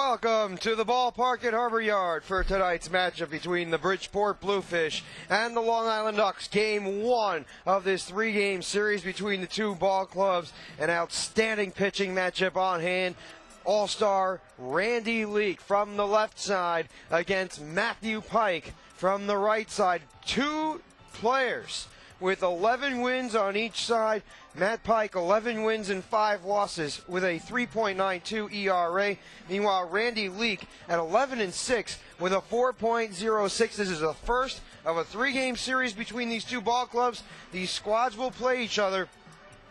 Welcome to the ballpark at Harbor Yard for tonight's matchup between the Bridgeport Bluefish and the Long Island Ducks. Game one of this three-game series between the two ball clubs. An outstanding pitching matchup on hand. All-star Randy Leake from the left side against Matthew Pike from the right side. Two players with 11 wins on each side. Matt Pike, 11 wins and 5 losses with a 3.92 ERA. Meanwhile, Randy Leake at 11-6 with a 4.06. This is the first of a three-game series between these two ball clubs. These squads will play each other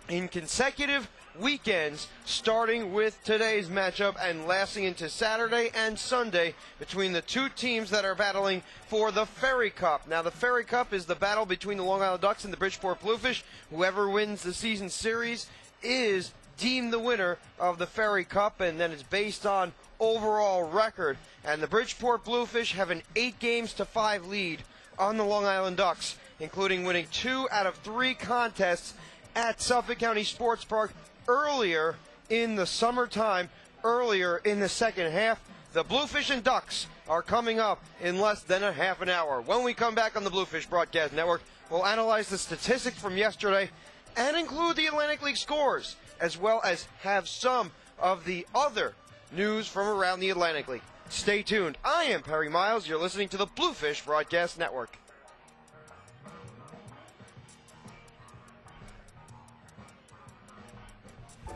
in consecutive weekends, starting with today's matchup and lasting into Saturday and Sunday between the two teams that are battling for the Ferry Cup. Now, the Ferry Cup is the battle between the Long Island Ducks and the Bridgeport Bluefish. Whoever wins the season series is deemed the winner of the Ferry Cup, and then it's based on overall record. And the Bridgeport Bluefish have an 8-5 lead on the Long Island Ducks, including winning 2 out of 3 contests at Suffolk County Sports Park earlier in the summertime, earlier in the second half. The Bluefish and Ducks are coming up in less than a half an hour. When we come back on the Bluefish Broadcast Network, we'll analyze the statistics from yesterday and include the Atlantic League scores, as well as have some of the other news from around the Atlantic League. Stay tuned. I am Perry Miles. You're listening to the Bluefish Broadcast Network.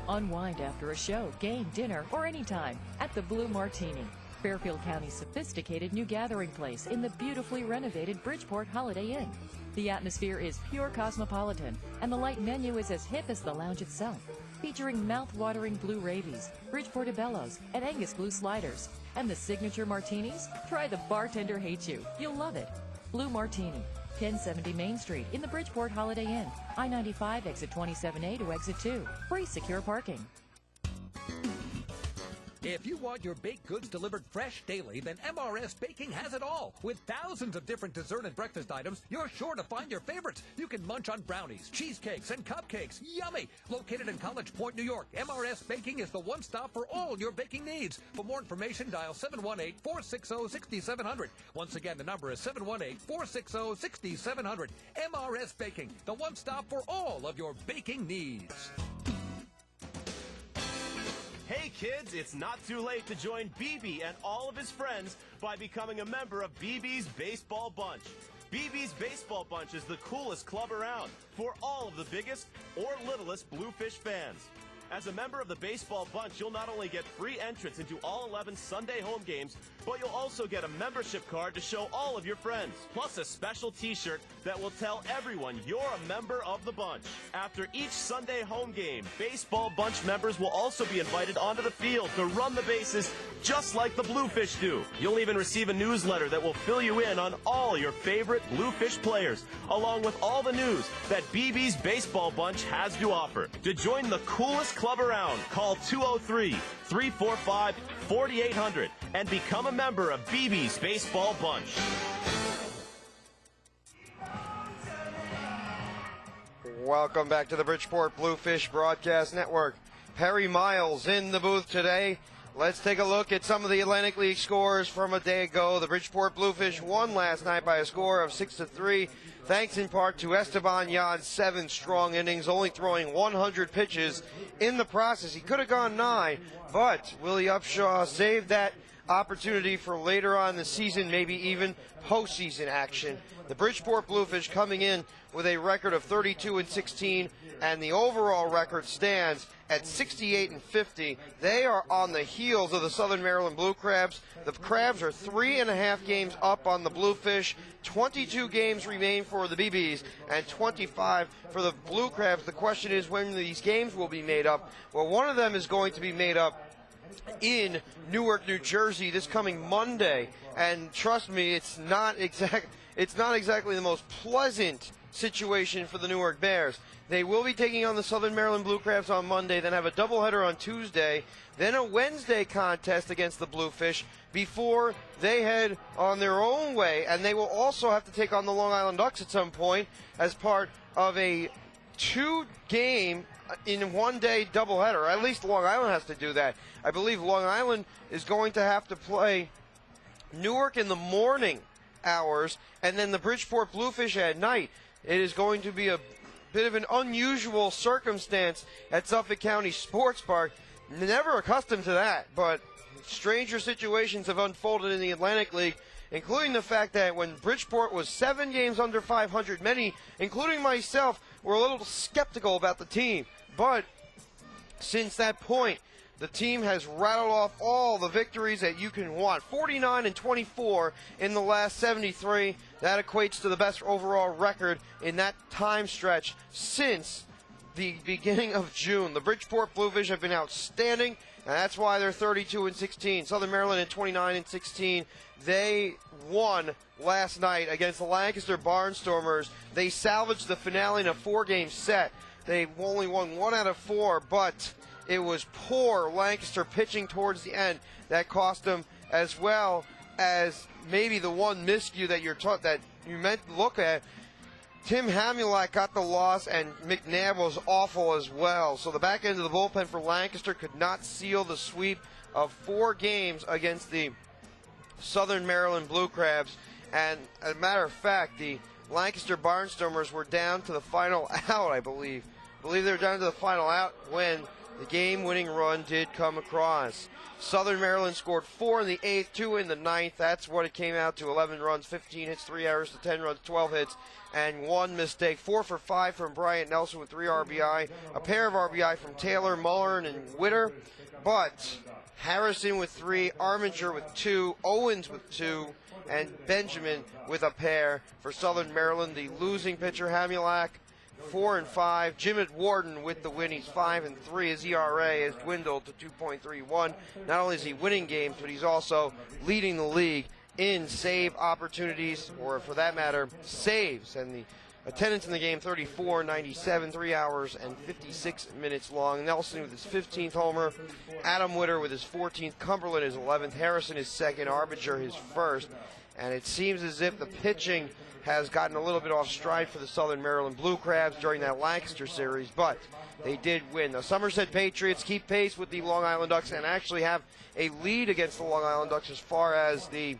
Unwind after a show, game, dinner, or anytime at the Blue Martini, Fairfield County's sophisticated new gathering place in the beautifully renovated Bridgeport Holiday Inn. The atmosphere is pure cosmopolitan, and the light menu is as hip as the lounge itself, featuring mouth-watering blue rabies, Bridgeport Bellows, and Angus Blue sliders. And the signature martinis? Try the bartender hates you. You'll love it. Blue Martini, 1070 Main Street in the Bridgeport Holiday Inn. I-95 exit 27A to exit 2. Free secure parking. If you want your baked goods delivered fresh daily, then MRS Baking has it all. With thousands of different dessert and breakfast items, you're sure to find your favorites. You can munch on brownies, cheesecakes, and cupcakes. Yummy! Located in College Point, New York, MRS Baking is the one stop for all your baking needs. For more information, dial 718-460-6700. Once again, the number is 718-460-6700. MRS Baking, the one stop for all of your baking needs. Hey kids, it's not too late to join BB and all of his friends by becoming a member of BB's Baseball Bunch. BB's Baseball Bunch is the coolest club around for all of the biggest or littlest Bluefish fans. As a member of the Baseball Bunch, you'll not only get free entrance into all 11 Sunday home games, but you'll also get a membership card to show all of your friends, plus a special t-shirt that will tell everyone you're a member of the bunch. After each Sunday home game, Baseball Bunch members will also be invited onto the field to run the bases just like the Bluefish do. You'll even receive a newsletter that will fill you in on all your favorite Bluefish players, along with all the news that BB's Baseball Bunch has to offer. To join the coolest club around, call 203-345-4800 and become a member of BB's Baseball Bunch. Welcome back to the Bridgeport Bluefish Broadcast Network. Perry Miles in the booth today. Let's take a look at some of the Atlantic League scores from a day ago. The Bridgeport Bluefish won last night by a score of 6-3, thanks in part to Esteban Yan's 7 strong innings, only throwing 100 pitches in the process. He could have gone 9, but Willie Upshaw saved that opportunity for later on in the season, maybe even postseason action. The Bridgeport Bluefish coming in with a record of 32-16, and the overall record stands at 68-50. They are on the heels of the Southern Maryland Blue Crabs. The Crabs are 3.5 games up on the Bluefish. 22 games remain for the BBs and 25 for the Blue Crabs. The question is when these games will be made up. Well, one of them is going to be made up in Newark, New Jersey this coming Monday. And trust me, it's not exactly the most pleasant situation for the Newark Bears. They will be taking on the Southern Maryland Blue Crabs on Monday, then have a doubleheader on Tuesday, then a Wednesday contest against the Bluefish before they head on their own way. And they will also have to take on the Long Island Ducks at some point as part of a 2-game in one-day doubleheader, or at least Long Island has to do that. I believe Long Island is going to have to play Newark in the morning hours, and then the Bridgeport Bluefish at night. It is going to be a bit of an unusual circumstance at Suffolk County Sports Park. Never accustomed to that, but stranger situations have unfolded in the Atlantic League, including the fact that when Bridgeport was 7 games under 500, many, including myself, were a little skeptical about the team. But since that point, the team has rattled off all the victories that you can want. 49-24 in the last 73. That equates to the best overall record in that time stretch since the beginning of June. The Bridgeport Bluefish have been outstanding, and that's why they're 32-16. Southern Maryland at 29-16. They won last night against the Lancaster Barnstormers. They salvaged the finale in a 4-game set. They only won 1 out of 4, but it was poor Lancaster pitching towards the end that cost them, as well as maybe the one miscue that you meant to look at. Tim Hamulak got the loss, and McNabb was awful as well. So the back end of the bullpen for Lancaster could not seal the sweep of 4 games against the Southern Maryland Blue Crabs. And as a matter of fact, the Lancaster Barnstormers were down to the final out, I believe. I believe they were down to the final out when the game-winning run did come across. Southern Maryland scored 4 in the 8th, 2 in the 9th. That's what it came out to: 11 runs, 15 hits, 3 errors to 10 runs, 12 hits, and 1 mistake. 4 for 5 from Bryant Nelson with 3 RBI. A pair of RBI from Taylor, Mullern, and Witter. But Harrison with 3, Arminger with 2, Owens with 2, and Benjamin with a pair for Southern Maryland. The losing pitcher, Hamulak, 4 and 5. Jimmy Warden with the win. He's 5 and 3. His ERA has dwindled to 2.31. Not only is he winning games, but he's also leading the league in save opportunities, or for that matter, saves. And the attendance in the game, 34-97, 3 hours and 56 minutes long. Nelson with his 15th homer. Adam Witter with his 14th. Cumberland his 11th. Harrison his 2nd. Arbinger his 1st. And it seems as if the pitching has gotten a little bit off stride for the Southern Maryland Blue Crabs during that Lancaster series, but they did win. The Somerset Patriots keep pace with the Long Island Ducks and actually have a lead against the Long Island Ducks as far as the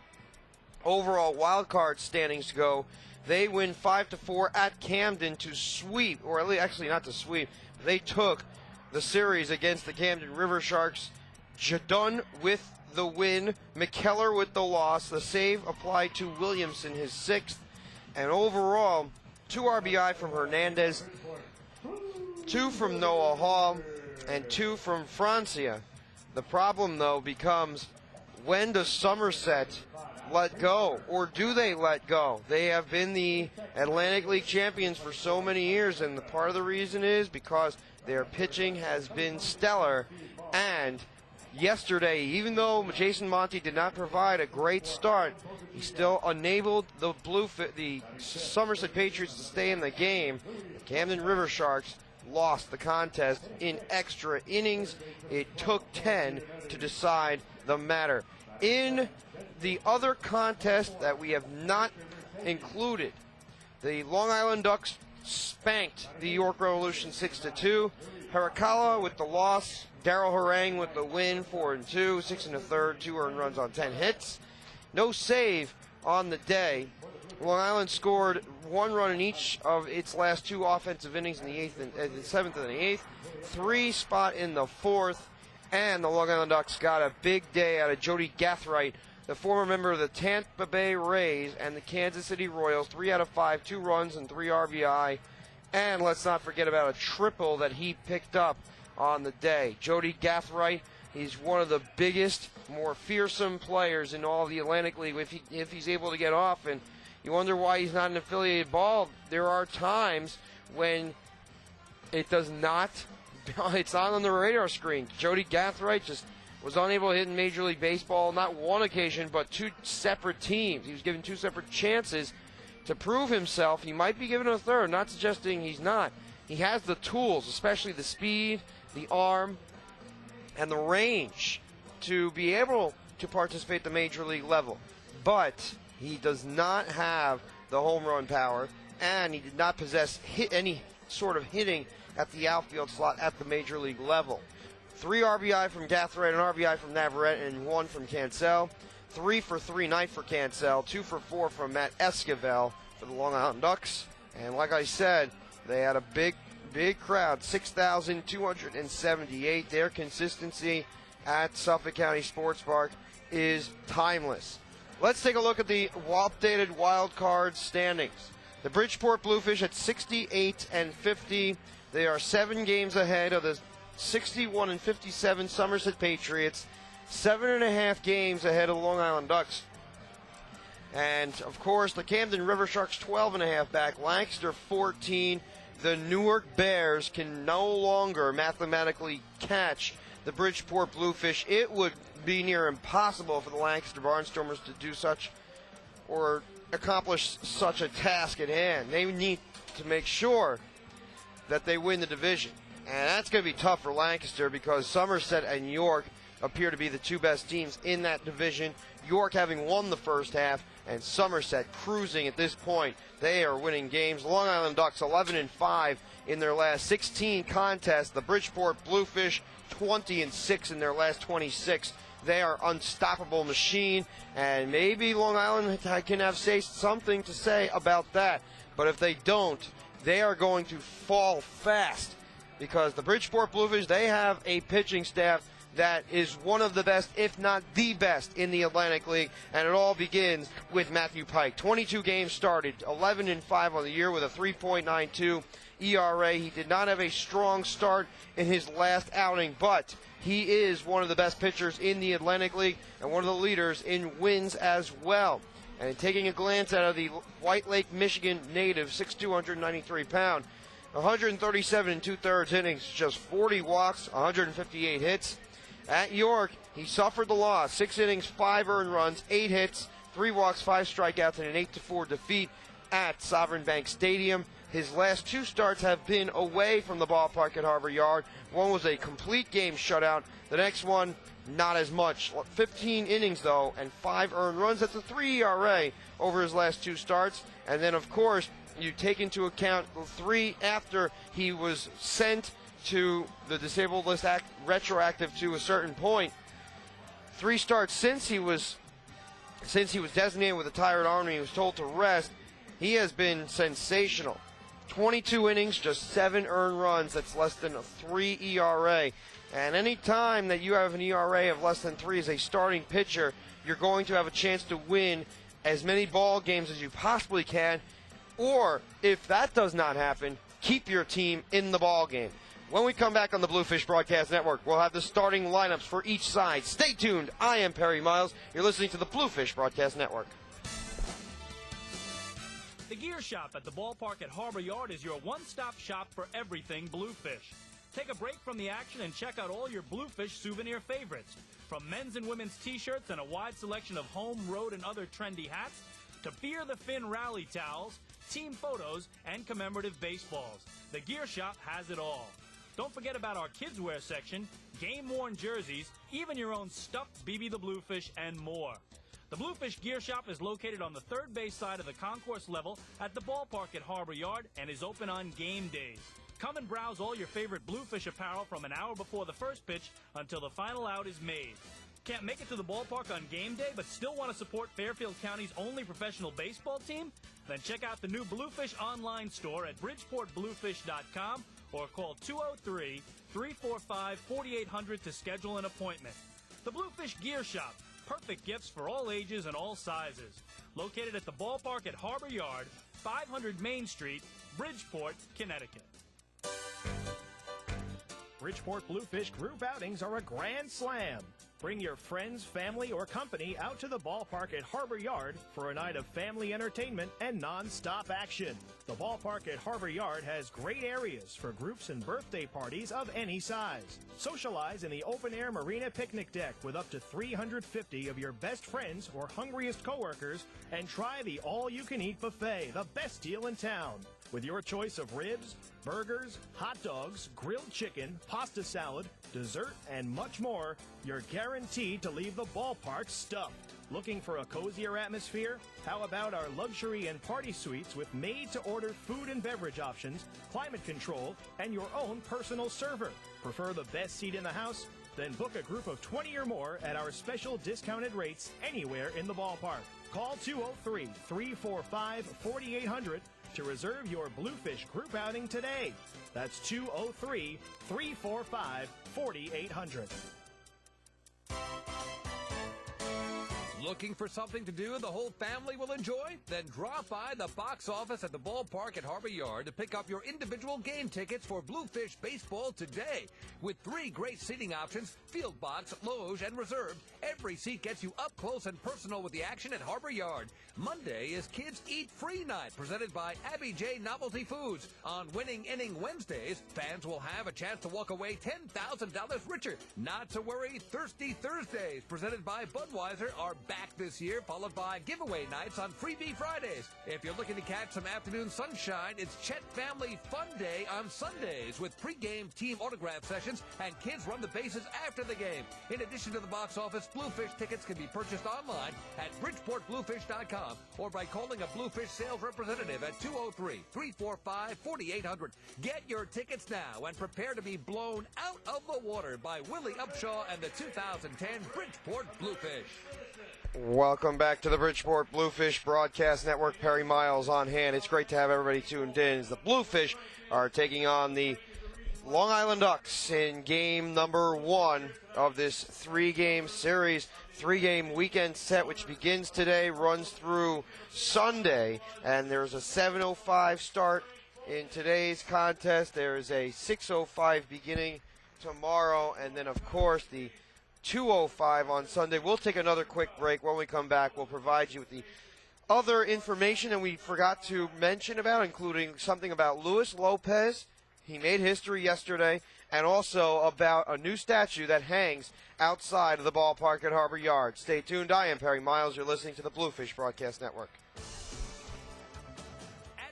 overall wild card standings go. They win 5-4 at Camden to sweep, or at least actually not to sweep. They took the series against the Camden River Sharks. Jadun with the win, McKellar with the loss. The save applied to Williamson, his 6th. And overall, 2 RBI from Hernandez, 2 from Noah Hall, and 2 from Francia. The problem, though, becomes, when does Somerset let go, or do they let go? They have been the Atlantic League champions for so many years, and the part of the reason is because their pitching has been stellar. And yesterday, even though Jason Monty did not provide a great start, he still enabled the Somerset Patriots to stay in the game. The Camden River Sharks lost the contest in extra innings. It took 10 to decide the matter. In the other contest that we have not included, the Long Island Ducks spanked the York Revolution 6-2. Harikala with the loss. Darryl Harang with the win, 4 and 2, 6 and a third, 2 earned runs on 10 hits. No save on the day. Long Island scored 1 run in each of its last 2 offensive innings in the 7th and the 8th. 3 spot in the 4th, and the Long Island Ducks got a big day out of Jody Gathright, the former member of the Tampa Bay Rays and the Kansas City Royals. 3 out of 5, 2 runs and 3 RBI. And let's not forget about a triple that he picked up on the day. Jody Gathright, he's one of the biggest, more fearsome players in all of the Atlantic League if he's able to get off. And you wonder why he's not an affiliated ball. There are times when it does not, it's not on the radar screen. Jody Gathright just was unable to hit in Major League Baseball, not one occasion, but 2 separate teams. He was given 2 separate chances to prove himself. He might be given a third, not suggesting he's not. He has the tools, especially the speed, the arm, and the range to be able to participate at the Major League level. But he does not have the home run power, and he did not possess any sort of hitting at the outfield slot at the major league level. 3 RBI from Gathright, an RBI from Navarrete, and 1 from Cancel. 3 for 3 night for Cancel, 2 for 4 from Matt Esquivel for the Long Island Ducks. And like I said, they had a big crowd, 6,278. Their consistency at Suffolk County Sports Park is timeless. Let's take a look at the updated wild card standings. The Bridgeport Bluefish at 68-50. They are 7 games ahead of the 61-57 Somerset Patriots, 7.5 games ahead of the Long Island Ducks. And of course, the Camden River Sharks 12.5 back, Lancaster 14. The Newark Bears can no longer mathematically catch the Bridgeport Bluefish. It would be near impossible for the Lancaster Barnstormers to do such or accomplish such a task at hand. They need to make sure that they win the division. And that's going to be tough for Lancaster because Somerset and York appear to be the 2 best teams in that division. York having won the first half and Somerset cruising at this point. They are winning games. Long Island Ducks 11-5 in their last 16 contests. The Bridgeport Bluefish 20-6 in their last 26. They are unstoppable machine, and maybe Long Island can have something to say about that. But if they don't, they are going to fall fast because the Bridgeport Bluefish, they have a pitching staff that is one of the best, if not the best, in the Atlantic League, and it all begins with Matthew Pike. 22 games started, 11-5 on the year with a 3.92 ERA. He did not have a strong start in his last outing, but he is one of the best pitchers in the Atlantic League and one of the leaders in wins as well. And taking a glance out of the White Lake, Michigan native, 6'2", 193 pound, 137 2/3 innings, just 40 walks, 158 hits. At York, he suffered the loss, 6 innings, 5 earned runs, 8 hits, 3 walks, 5 strikeouts, and an 8-4 defeat at Sovereign Bank Stadium. His last 2 starts have been away from the ballpark at Harbor Yard. One was a complete game shutout. The next one, not as much. 15 innings, though, and 5 earned runs. That's a 3 ERA over his last 2 starts. And then, of course, you take into account 3 after he was sent to the disabled list retroactive to a certain point. 3 starts since he was designated with a tired arm and he was told to rest. He has been sensational. 22 innings, just 7 earned runs. That's less than a 3 ERA. And any time that you have an ERA of less than 3 as a starting pitcher, you're going to have a chance to win as many ball games as you possibly can. Or if that does not happen, keep your team in the ball game. When we come back on the Bluefish Broadcast Network, we'll have the starting lineups for each side. Stay tuned. I am Perry Miles. You're listening to the Bluefish Broadcast Network. The Gear Shop at the ballpark at Harbor Yard is your one-stop shop for everything Bluefish. Take a break from the action and check out all your Bluefish souvenir favorites. From men's and women's t-shirts and a wide selection of home, road, and other trendy hats, to Fear the Fin rally towels, team photos, and commemorative baseballs. The Gear Shop has it all. Don't forget about our kids' wear section, game-worn jerseys, even your own stuffed BB the Bluefish, and more. The Bluefish Gear Shop is located on the third base side of the concourse level at the ballpark at Harbor Yard and is open on game days. Come and browse all your favorite Bluefish apparel from an hour before the first pitch until the final out is made. Can't make it to the ballpark on game day but still want to support Fairfield County's only professional baseball team? Then check out the new Bluefish online store at bridgeportbluefish.com or call 203-345-4800 to schedule an appointment. The Bluefish Gear Shop, perfect gifts for all ages and all sizes. Located at the ballpark at Harbor Yard, 500 Main Street, Bridgeport, Connecticut. Bridgeport Bluefish group outings are a grand slam. Bring your friends, family, or company out to the ballpark at Harbor Yard for a night of family entertainment and non-stop action. The ballpark at Harbor Yard has great areas for groups and birthday parties of any size. Socialize in the open-air marina picnic deck with up to 350 of your best friends or hungriest coworkers and try the all-you-can-eat buffet, the best deal in town. With your choice of ribs, burgers, hot dogs, grilled chicken, pasta salad, dessert, and much more, you're guaranteed to leave the ballpark stuffed. Looking for a cozier atmosphere? How about our luxury and party suites with made-to-order food and beverage options, climate control, and your own personal server? Prefer the best seat in the house? Then book a group of 20 or more at our special discounted rates anywhere in the ballpark. Call 203-345-4800 to reserve your Bluefish group outing today. That's 203-345-4800. Looking for something to do the whole family will enjoy? Then drop by the box office at the ballpark at Harbor Yard to pick up your individual game tickets for Bluefish baseball today. With 3 great seating options, field box, loge, and reserve, every seat gets you up close and personal with the action at Harbor Yard. Monday is Kids Eat Free Night, presented by Abby J. Novelty Foods. On Winning Inning Wednesdays, fans will have a chance to walk away $10,000 richer. Not to worry, Thirsty Thursdays, presented by Budweiser, are back this year, followed by giveaway nights on Freebie Fridays. If you're looking to catch some afternoon sunshine, it's Chet Family Fun Day on Sundays with pregame team autograph sessions and kids run the bases after the game. In addition to the box office, Bluefish tickets can be purchased online at BridgeportBluefish.com or by calling a Bluefish sales representative at 203-345-4800. Get your tickets now and prepare to be blown out of the water by Willie Upshaw and the 2010 Bridgeport Bluefish. Welcome back to the Bridgeport Bluefish Broadcast Network. Perry Miles on hand. It's great to have everybody tuned in as the Bluefish are taking on the Long Island Ducks in game number 1 of this 3-game series, 3-game weekend set, which begins today, runs through Sunday, and there's a 7:05 start in today's contest. There is a 6:05 beginning tomorrow, and then, of course, the 2:05 on Sunday. We'll take another quick break. When we come back, we'll provide you with the other information that we forgot to mention about, including something about Luis Lopez. He made history yesterday, and also about a new statue that hangs outside of the ballpark at Harbor Yard. Stay tuned. I am Perry Miles. You're listening to the Bluefish Broadcast Network.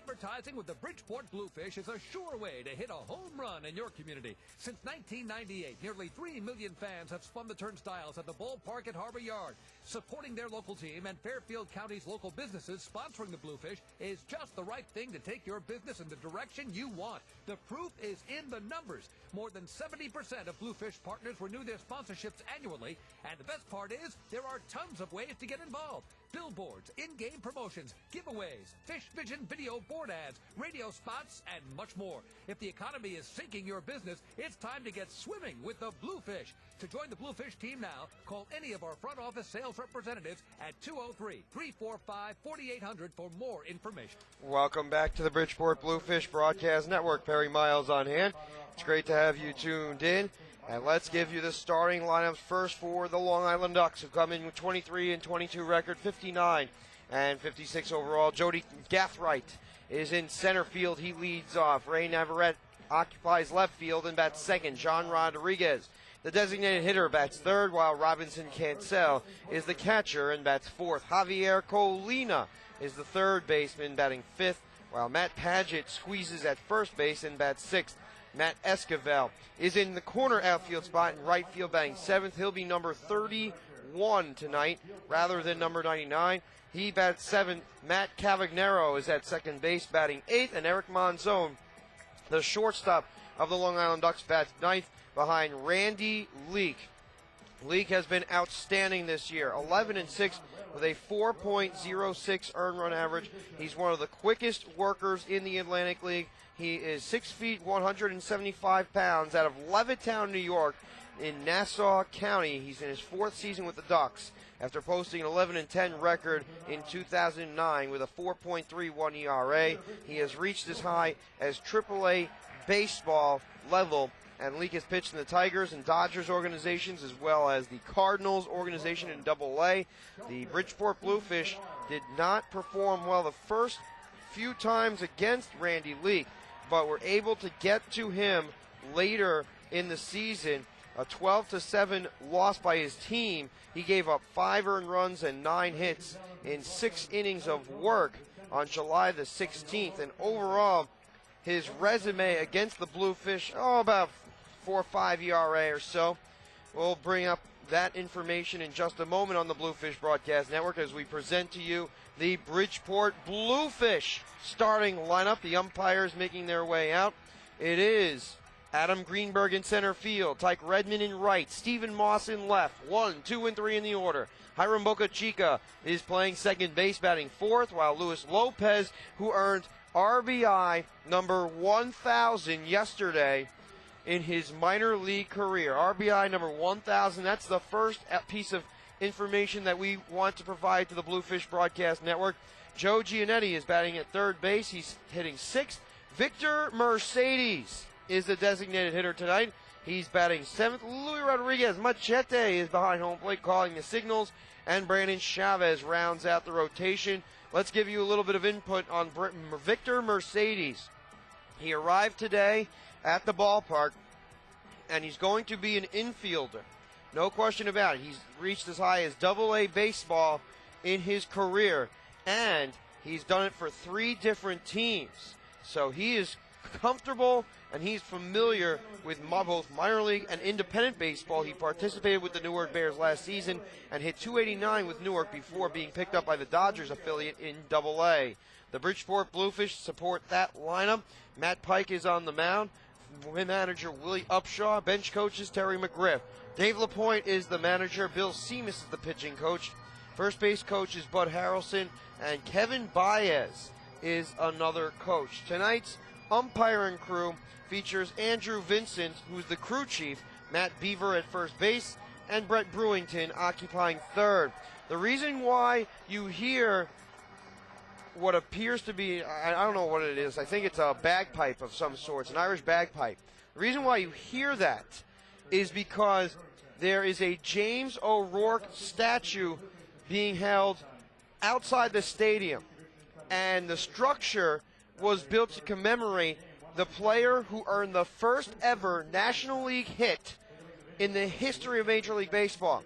Advertising with the Bridgeport Bluefish is a sure way to hit a home run in your community. Since 1998, nearly 3 million fans have spun the turnstiles at the ballpark at Harbor Yard. Supporting their local team and Fairfield County's local businesses sponsoring the Bluefish is just the right thing to take your business in the direction you want. The proof is in the numbers. More than 70% of Bluefish partners renew their sponsorships annually, and the best part is there are tons of ways to get involved. Billboards, in-game promotions, giveaways, Fish Vision video board ads, radio spots, and much more. If the economy is sinking your business, it's time to get swimming with the Bluefish. To join the Bluefish team now, call any of our front office sales representatives at 203-345-4800 for more information. Welcome back to the Bridgeport Bluefish Broadcast Network. Perry Miles on hand. It's great to have you tuned in. And let's give you the starting lineups first for the Long Island Ducks, who come in with 23-22 record, 59 and 56 overall. Jody Gathright is in center field. He leads off. Ray Navarrete occupies left field and bats second. John Rodriguez, the designated hitter, bats third, while Robinson Cancel is the catcher and bats fourth. Javier Colina is the third baseman, batting fifth, while Matt Paget squeezes at first base and bats sixth. Matt Esquivel is in the corner outfield spot in right field, batting seventh. He'll be number 31 tonight rather than number 99. He bats seventh. Matt Cavagnero is at second base, batting eighth. And Eric Monzon, the shortstop of the Long Island Ducks, bats ninth behind Randy Leake. Leake has been outstanding this year, 11-6 with a 4.06 earned run average. He's one of the quickest workers in the Atlantic League. He is 6 feet, 175 pounds, out of Levittown, New York, in Nassau County. He's in his fourth season with the Ducks after posting an 11-10 record in 2009 with a 4.31 ERA. He has reached as high as AAA baseball level, and Leake has pitched in the Tigers and Dodgers organizations as well as the Cardinals organization in AA. The Bridgeport Bluefish did not perform well the first few times against Randy Leake, but were able to get to him later in the season. A 12-7 loss by his team. He gave up 5 earned runs and 9 hits in 6 innings of work on July the 16th. And overall, his resume against the Bluefish, about 4.5 ERA or so. We'll bring up that information in just a moment on the Bluefish Broadcast Network as we present to you the Bridgeport Bluefish starting lineup. The umpires making their way out. It is Adam Greenberg in center field, Tyke Redmond in right, Stephen Moss in left, 1, 2, and 3 in the order. Hiram Boca Chica is playing second base, batting fourth, while Luis Lopez, who earned RBI number 1,000 yesterday in his minor league career. RBI number 1,000, that's the first piece of information that we want to provide to the Bluefish Broadcast Network. Joe Giannetti is batting at third base. He's hitting sixth. Victor Mercedes is the designated hitter tonight. He's batting seventh. Luis Rodriguez Machete is behind home plate calling the signals, and Brandon Chavez rounds out the rotation. Let's give you a little bit of input on Victor Mercedes. He arrived today at the ballpark, and he's going to be an infielder. No question about it. He's reached as high as Double-A baseball in his career, and he's done it for 3 different teams. So he is comfortable and he's familiar with both minor league and independent baseball. He participated with the Newark Bears last season and hit .289 with Newark before being picked up by the Dodgers affiliate in Double-A. The Bridgeport Bluefish support that lineup. Matt Pike is on the mound. Manager Willie Upshaw. Bench coaches Terry McGriff. Dave LaPointe is the manager. Bill Seamus is the pitching coach. First base coach is Bud Harrelson. And Kevin Baez is another coach. Tonight's umpiring crew features Andrew Vincent, who's the crew chief, Matt Beaver at first base, and Brett Brewington occupying third. The reason why you hear what appears to be, I don't know what it is, I think it's a bagpipe of some sorts, an Irish bagpipe. The reason why you hear that is because there is a James O'Rourke statue being held outside the stadium, and the structure was built to commemorate the player who earned the first ever National League hit in the history of Major League Baseball.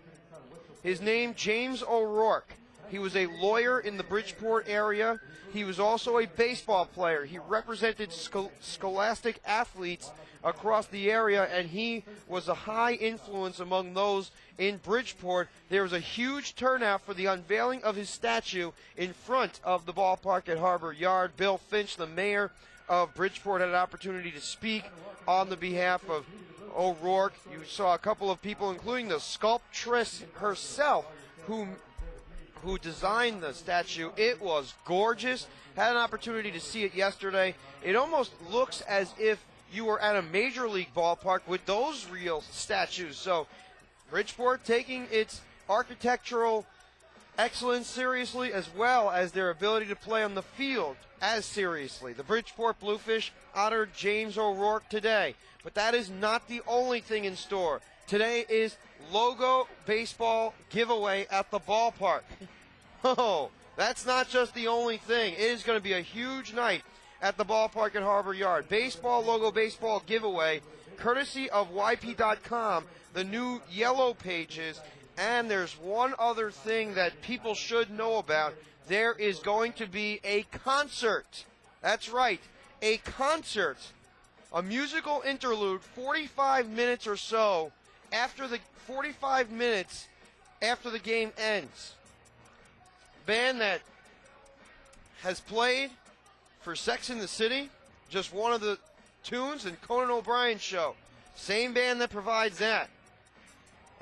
His name, James O'Rourke. He was a lawyer in the Bridgeport area. He was also a baseball player. He represented scholastic athletes across the area, and he was a high influence among those in Bridgeport. There was a huge turnout for the unveiling of his statue in front of the ballpark at Harbor Yard. Bill Finch, the mayor of Bridgeport, had an opportunity to speak on the behalf of O'Rourke. You saw a couple of people, including the sculptress herself, who designed the statue. It was gorgeous. Had an opportunity to see it yesterday. It almost looks as if you were at a major league ballpark with those real statues. So Bridgeport taking its architectural excellence seriously, as well as their ability to play on the field as seriously. The Bridgeport Bluefish honored James O'Rourke today, but that is not the only thing in store. Today is logo baseball giveaway at the ballpark. Oh, that's not just the only thing. It is going to be a huge night at the ballpark at Harbor Yard. Baseball logo baseball giveaway, courtesy of YP.com, the new yellow pages. And there's one other thing that people should know about. There is going to be a concert. That's right, a concert. A musical interlude, 45 minutes or so after the 45 minutes after the game ends. Band that has played for Sex and the City, just one of the tunes, and Conan O'Brien's show. Same band that provides that.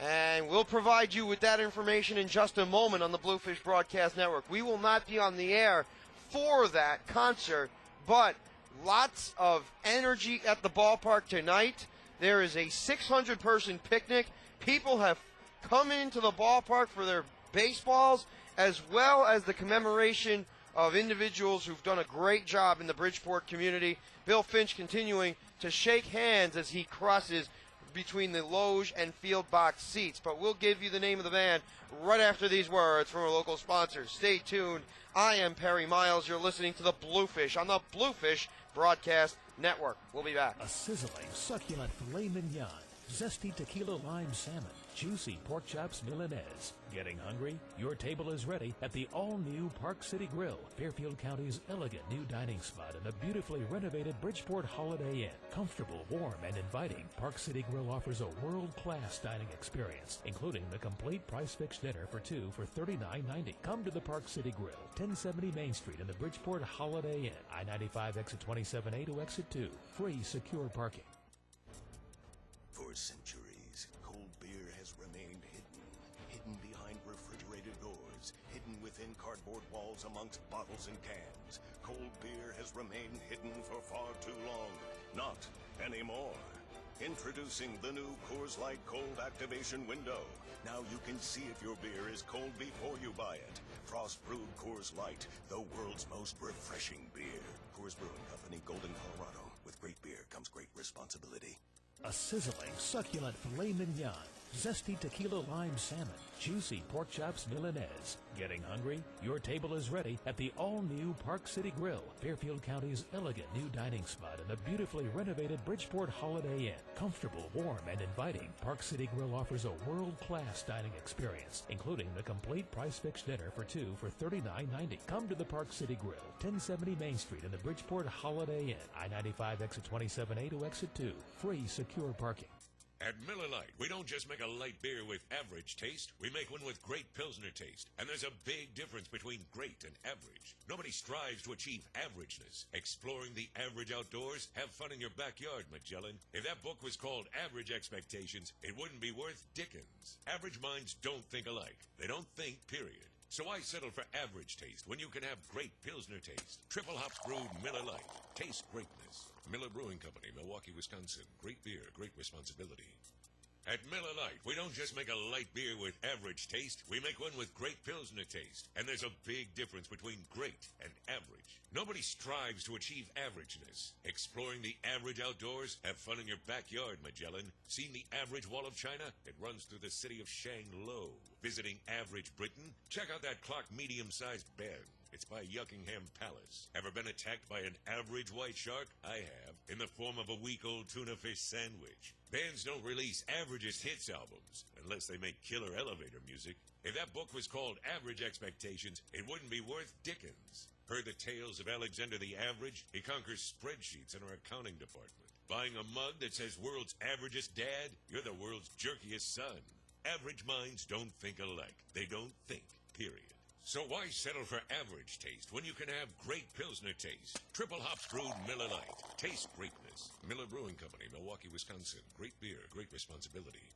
And we'll provide you with that information in just a moment on the Bluefish Broadcast Network. We will not be on the air for that concert, but lots of energy at the ballpark tonight. There is a 600-person picnic. People have come into the ballpark for their baseballs, as well as the commemoration of individuals who've done a great job in the Bridgeport community. Bill Finch continuing to shake hands as he crosses between the loge and field box seats. But we'll give you the name of the band right after these words from our local sponsors. Stay tuned. I am Perry Miles. You're listening to the Bluefish on the Bluefish Broadcast Network. We'll be back. A sizzling, succulent filet mignon, zesty tequila lime salmon, juicy pork chops Milanese. Getting hungry? Your table is ready at the all-new Park City Grill, Fairfield County's elegant new dining spot in the beautifully renovated Bridgeport Holiday Inn. Comfortable, warm, and inviting, Park City Grill offers a world-class dining experience, including the complete price-fixed dinner for two for $39.90. Come to the Park City Grill, 1070 Main Street in the Bridgeport Holiday Inn, I-95 exit 27A to exit 2. Free, secure parking. For centuries, cold beer has remained hidden behind refrigerated doors, hidden within cardboard walls amongst bottles and cans. Cold beer has remained hidden for far too long. Not anymore. Introducing the new Coors Light Cold Activation Window. Now you can see if your beer is cold before you buy it. Frost brewed Coors Light, the world's most refreshing beer. Coors Brewing Company, Golden, Colorado. With great beer comes great responsibility. A sizzling, succulent filet mignon, zesty tequila lime salmon, juicy pork chops Milanese. Getting hungry? Your table is ready at the all-new Park City Grill, Fairfield County's elegant new dining spot in the beautifully renovated Bridgeport Holiday Inn. Comfortable, warm, and inviting, Park City Grill offers a world-class dining experience, including the complete price-fixed dinner for two for $39.90. Come to the Park City Grill, 1070 Main Street in the Bridgeport Holiday Inn, I-95 exit 27A to exit 2. Free, secure parking. At Miller Lite, we don't just make a light beer with average taste. We make one with great Pilsner taste. And there's a big difference between great and average. Nobody strives to achieve averageness. Exploring the average outdoors, have fun in your backyard, Magellan. If that book was called Average Expectations, it wouldn't be worth Dickens. Average minds don't think alike. They don't think, period. So why settle for average taste when you can have great Pilsner taste? Triple hops brewed Miller Lite. Taste greatness. Miller Brewing Company, Milwaukee, Wisconsin. Great beer, great responsibility. At Miller Lite, we don't just make a light beer with average taste. We make one with great Pilsner taste. And there's a big difference between great and average. Nobody strives to achieve averageness. Exploring the average outdoors, have fun in your backyard, Magellan. Seen the average wall of China? It runs through the city of Shanglo. Visiting average Britain? Check out that clock medium-sized bed. It's by Yuckingham Palace. Ever been attacked by an average white shark? I have, in the form of a week-old tuna fish sandwich. Bands don't release averagist hits albums unless they make killer elevator music. If that book was called Average Expectations, it wouldn't be worth Dickens. Heard the tales of Alexander the Average? He conquers spreadsheets in our accounting department. Buying a mug that says world's averagest dad? You're the world's jerkiest son. Average minds don't think alike. They don't think, period. So why settle for average taste when you can have great Pilsner taste? Triple hops brewed Miller Lite. Taste greatness. Miller Brewing Company, Milwaukee, Wisconsin. Great beer, great responsibility.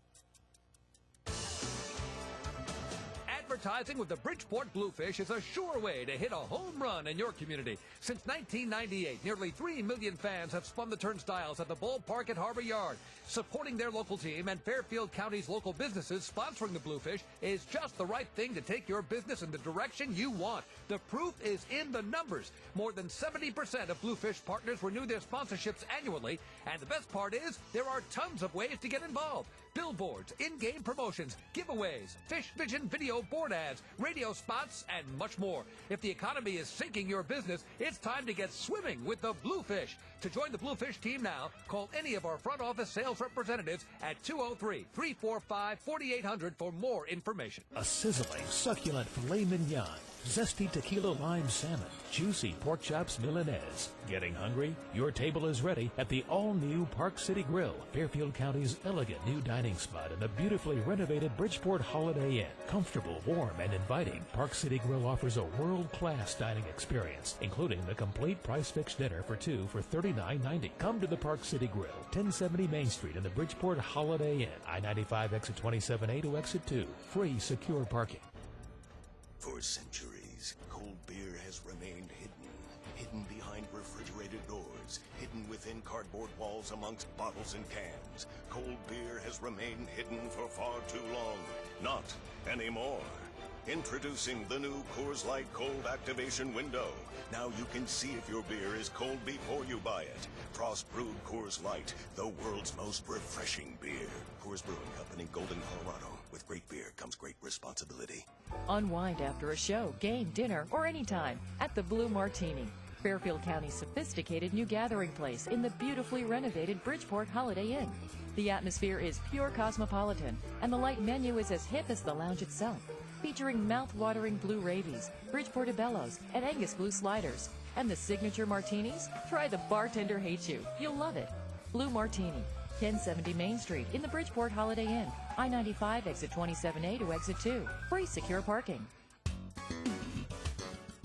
Advertising with the Bridgeport Bluefish is a sure way to hit a home run in your community. Since 1998, nearly 3 million fans have spun the turnstiles at the ballpark at Harbor Yard. Supporting their local team and Fairfield County's local businesses sponsoring the Bluefish is just the right thing to take your business in the direction you want. The proof is in the numbers. More than 70% of Bluefish partners renew their sponsorships annually, and the best part is there are tons of ways to get involved. Billboards, in-game promotions, giveaways, Fish Vision video board ads, radio spots, and much more. If the economy is sinking your business, it's time to get swimming with the Bluefish. To join the Bluefish team now, call any of our front office sales representatives at 203-345-4800 for more information. A sizzling, succulent filet mignon, zesty tequila lime salmon, juicy pork chops Milanese. Getting hungry? Your table is ready at the all-new Park City Grill, Fairfield County's elegant new dining spot in the beautifully renovated Bridgeport Holiday Inn. Comfortable, warm, and inviting, Park City Grill offers a world-class dining experience, including the complete price-fixed dinner for two for $39.90. Come to the Park City Grill, 1070 Main Street in the Bridgeport Holiday Inn, I-95 exit 27A to exit 2. Free, secure parking. For centuries, cold beer has remained hidden behind refrigerated doors, hidden within cardboard walls amongst bottles and cans. Cold beer has remained hidden for far too long. Not anymore. Introducing the new Coors Light Cold Activation Window. Now you can see if your beer is cold before you buy it. Frost brewed Coors Light, the world's most refreshing beer. Coors Brewing Company, Golden, Colorado. With great beer comes great responsibility. Unwind after a show, game, dinner, or anytime at the Blue Martini, Fairfield County's sophisticated new gathering place in the beautifully renovated Bridgeport Holiday Inn. The atmosphere is pure cosmopolitan, and the light menu is as hip as the lounge itself, featuring mouth-watering blue ravies, Bridgeport Abellos, and Angus Blue sliders. And the signature martinis? Try the Bartender Hates You. You'll love it. Blue Martini, 1070 Main Street in the Bridgeport Holiday Inn. I-95 exit 27A to exit 2. Free secure parking.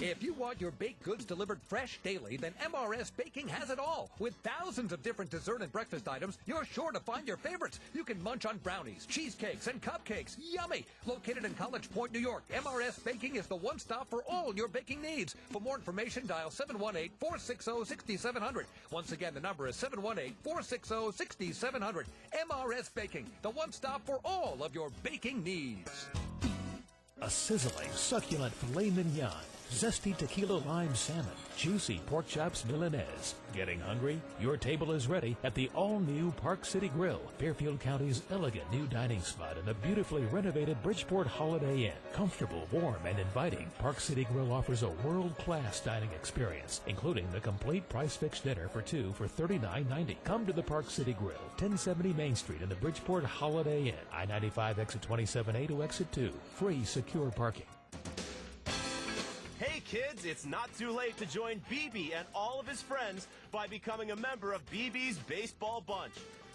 If you want your baked goods delivered fresh daily, then MRS Baking has it all. With thousands of different dessert and breakfast items, you're sure to find your favorites. You can munch on brownies, cheesecakes, and cupcakes. Yummy! Located in College Point, New York, MRS Baking is the one stop for all your baking needs. For more information, dial 718-460-6700. Once again, the number is 718-460-6700. MRS Baking, the one stop for all of your baking needs. A sizzling, succulent filet mignon, zesty tequila lime salmon, juicy pork chops Milanese. Getting hungry? Your table is ready at the all-new Park City Grill, Fairfield County's elegant new dining spot in the beautifully renovated Bridgeport Holiday Inn. Comfortable, warm, and inviting, Park City Grill offers a world-class dining experience, including the complete price-fixed dinner for two for $39.90. Come to the Park City Grill, 1070 Main Street in the Bridgeport Holiday Inn. I-95 exit 27A to exit 2. Free secure parking. Hey kids, it's not too late to join BB and all of his friends by becoming a member of BB's Baseball Bunch.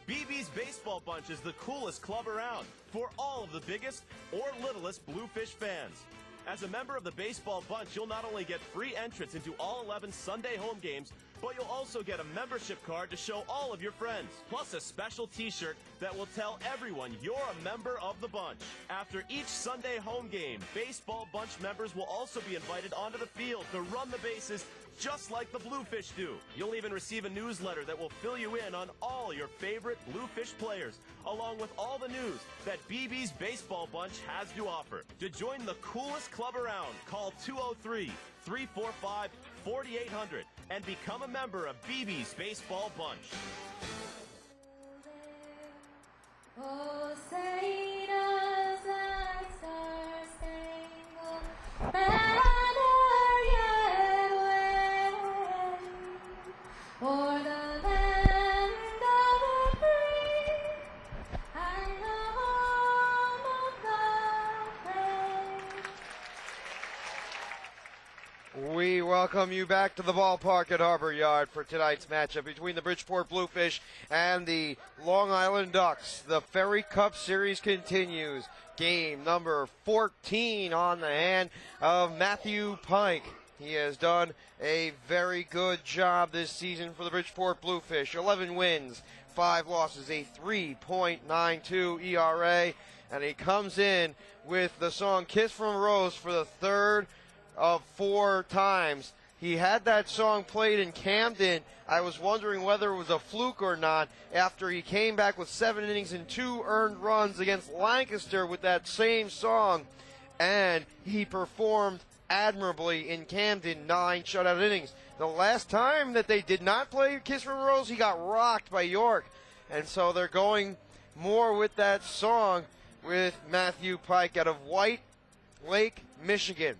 BB's Baseball Bunch is the coolest club around for all of the biggest or littlest Bluefish fans. As a member of the Baseball Bunch, you'll not only get free entrance into all 11 Sunday home games, but you'll also get a membership card to show all of your friends, plus a special t-shirt that will tell everyone you're a member of the bunch. After each Sunday home game, Baseball Bunch members will also be invited onto the field to run the bases just like the Bluefish do. You'll even receive a newsletter that will fill you in on all your favorite Bluefish players, along with all the news that BB's Baseball Bunch has to offer. To join the coolest club around, call 203-345-4800 and become a member of BB's Baseball Bunch. Oh, say does that star-spangled banner yet wave o'er the land of the free and the home of the brave? We welcome you back to the ballpark at Harbor Yard for tonight's matchup between the Bridgeport Bluefish and the Long Island Ducks. The Ferry Cup Series continues. Game number 14 on the hand of Matthew Pike. He has done a very good job this season for the Bridgeport Bluefish. 11 wins, 5 losses, a 3.92 ERA, and he comes in with the song Kiss from a Rose for the third of 4 times. He had that song played in Camden. I was wondering whether it was a fluke or not after he came back with 7 innings and 2 earned runs against Lancaster with that same song, and he performed admirably in Camden, 9 shutout innings. The last time that they did not play Kiss from a Rose, he got rocked by York, and so they're going more with that song with Matthew Pike out of White Lake, Michigan.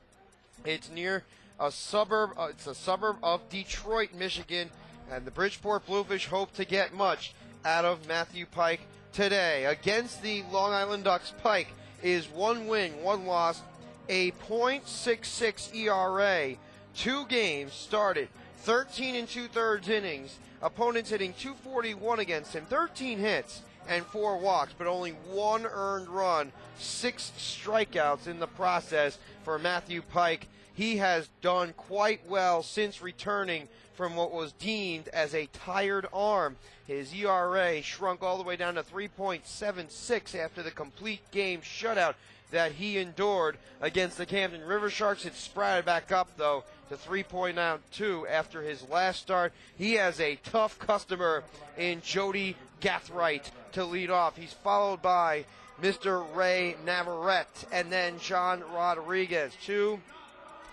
It's near a suburb. It's a suburb of Detroit, Michigan, and the Bridgeport Bluefish hope to get much out of Matthew Pike today. Against the Long Island Ducks, Pike is 1 win, 1 loss, a .66 ERA, 2 games started, 13 2/3 innings, opponents hitting .241 against him, 13 hits and 4 walks, but only 1 earned run, 6 strikeouts in the process for Matthew Pike. He has done quite well since returning from what was deemed as a tired arm. His ERA shrunk all the way down to 3.76 after the complete game shutout that he endured against the Camden River Sharks. It sprouted back up, though, to 3.92 after his last start. He has a tough customer in Jody Gathright to lead off. He's followed by Mr. Ray Navarrete and then John Rodriguez, 2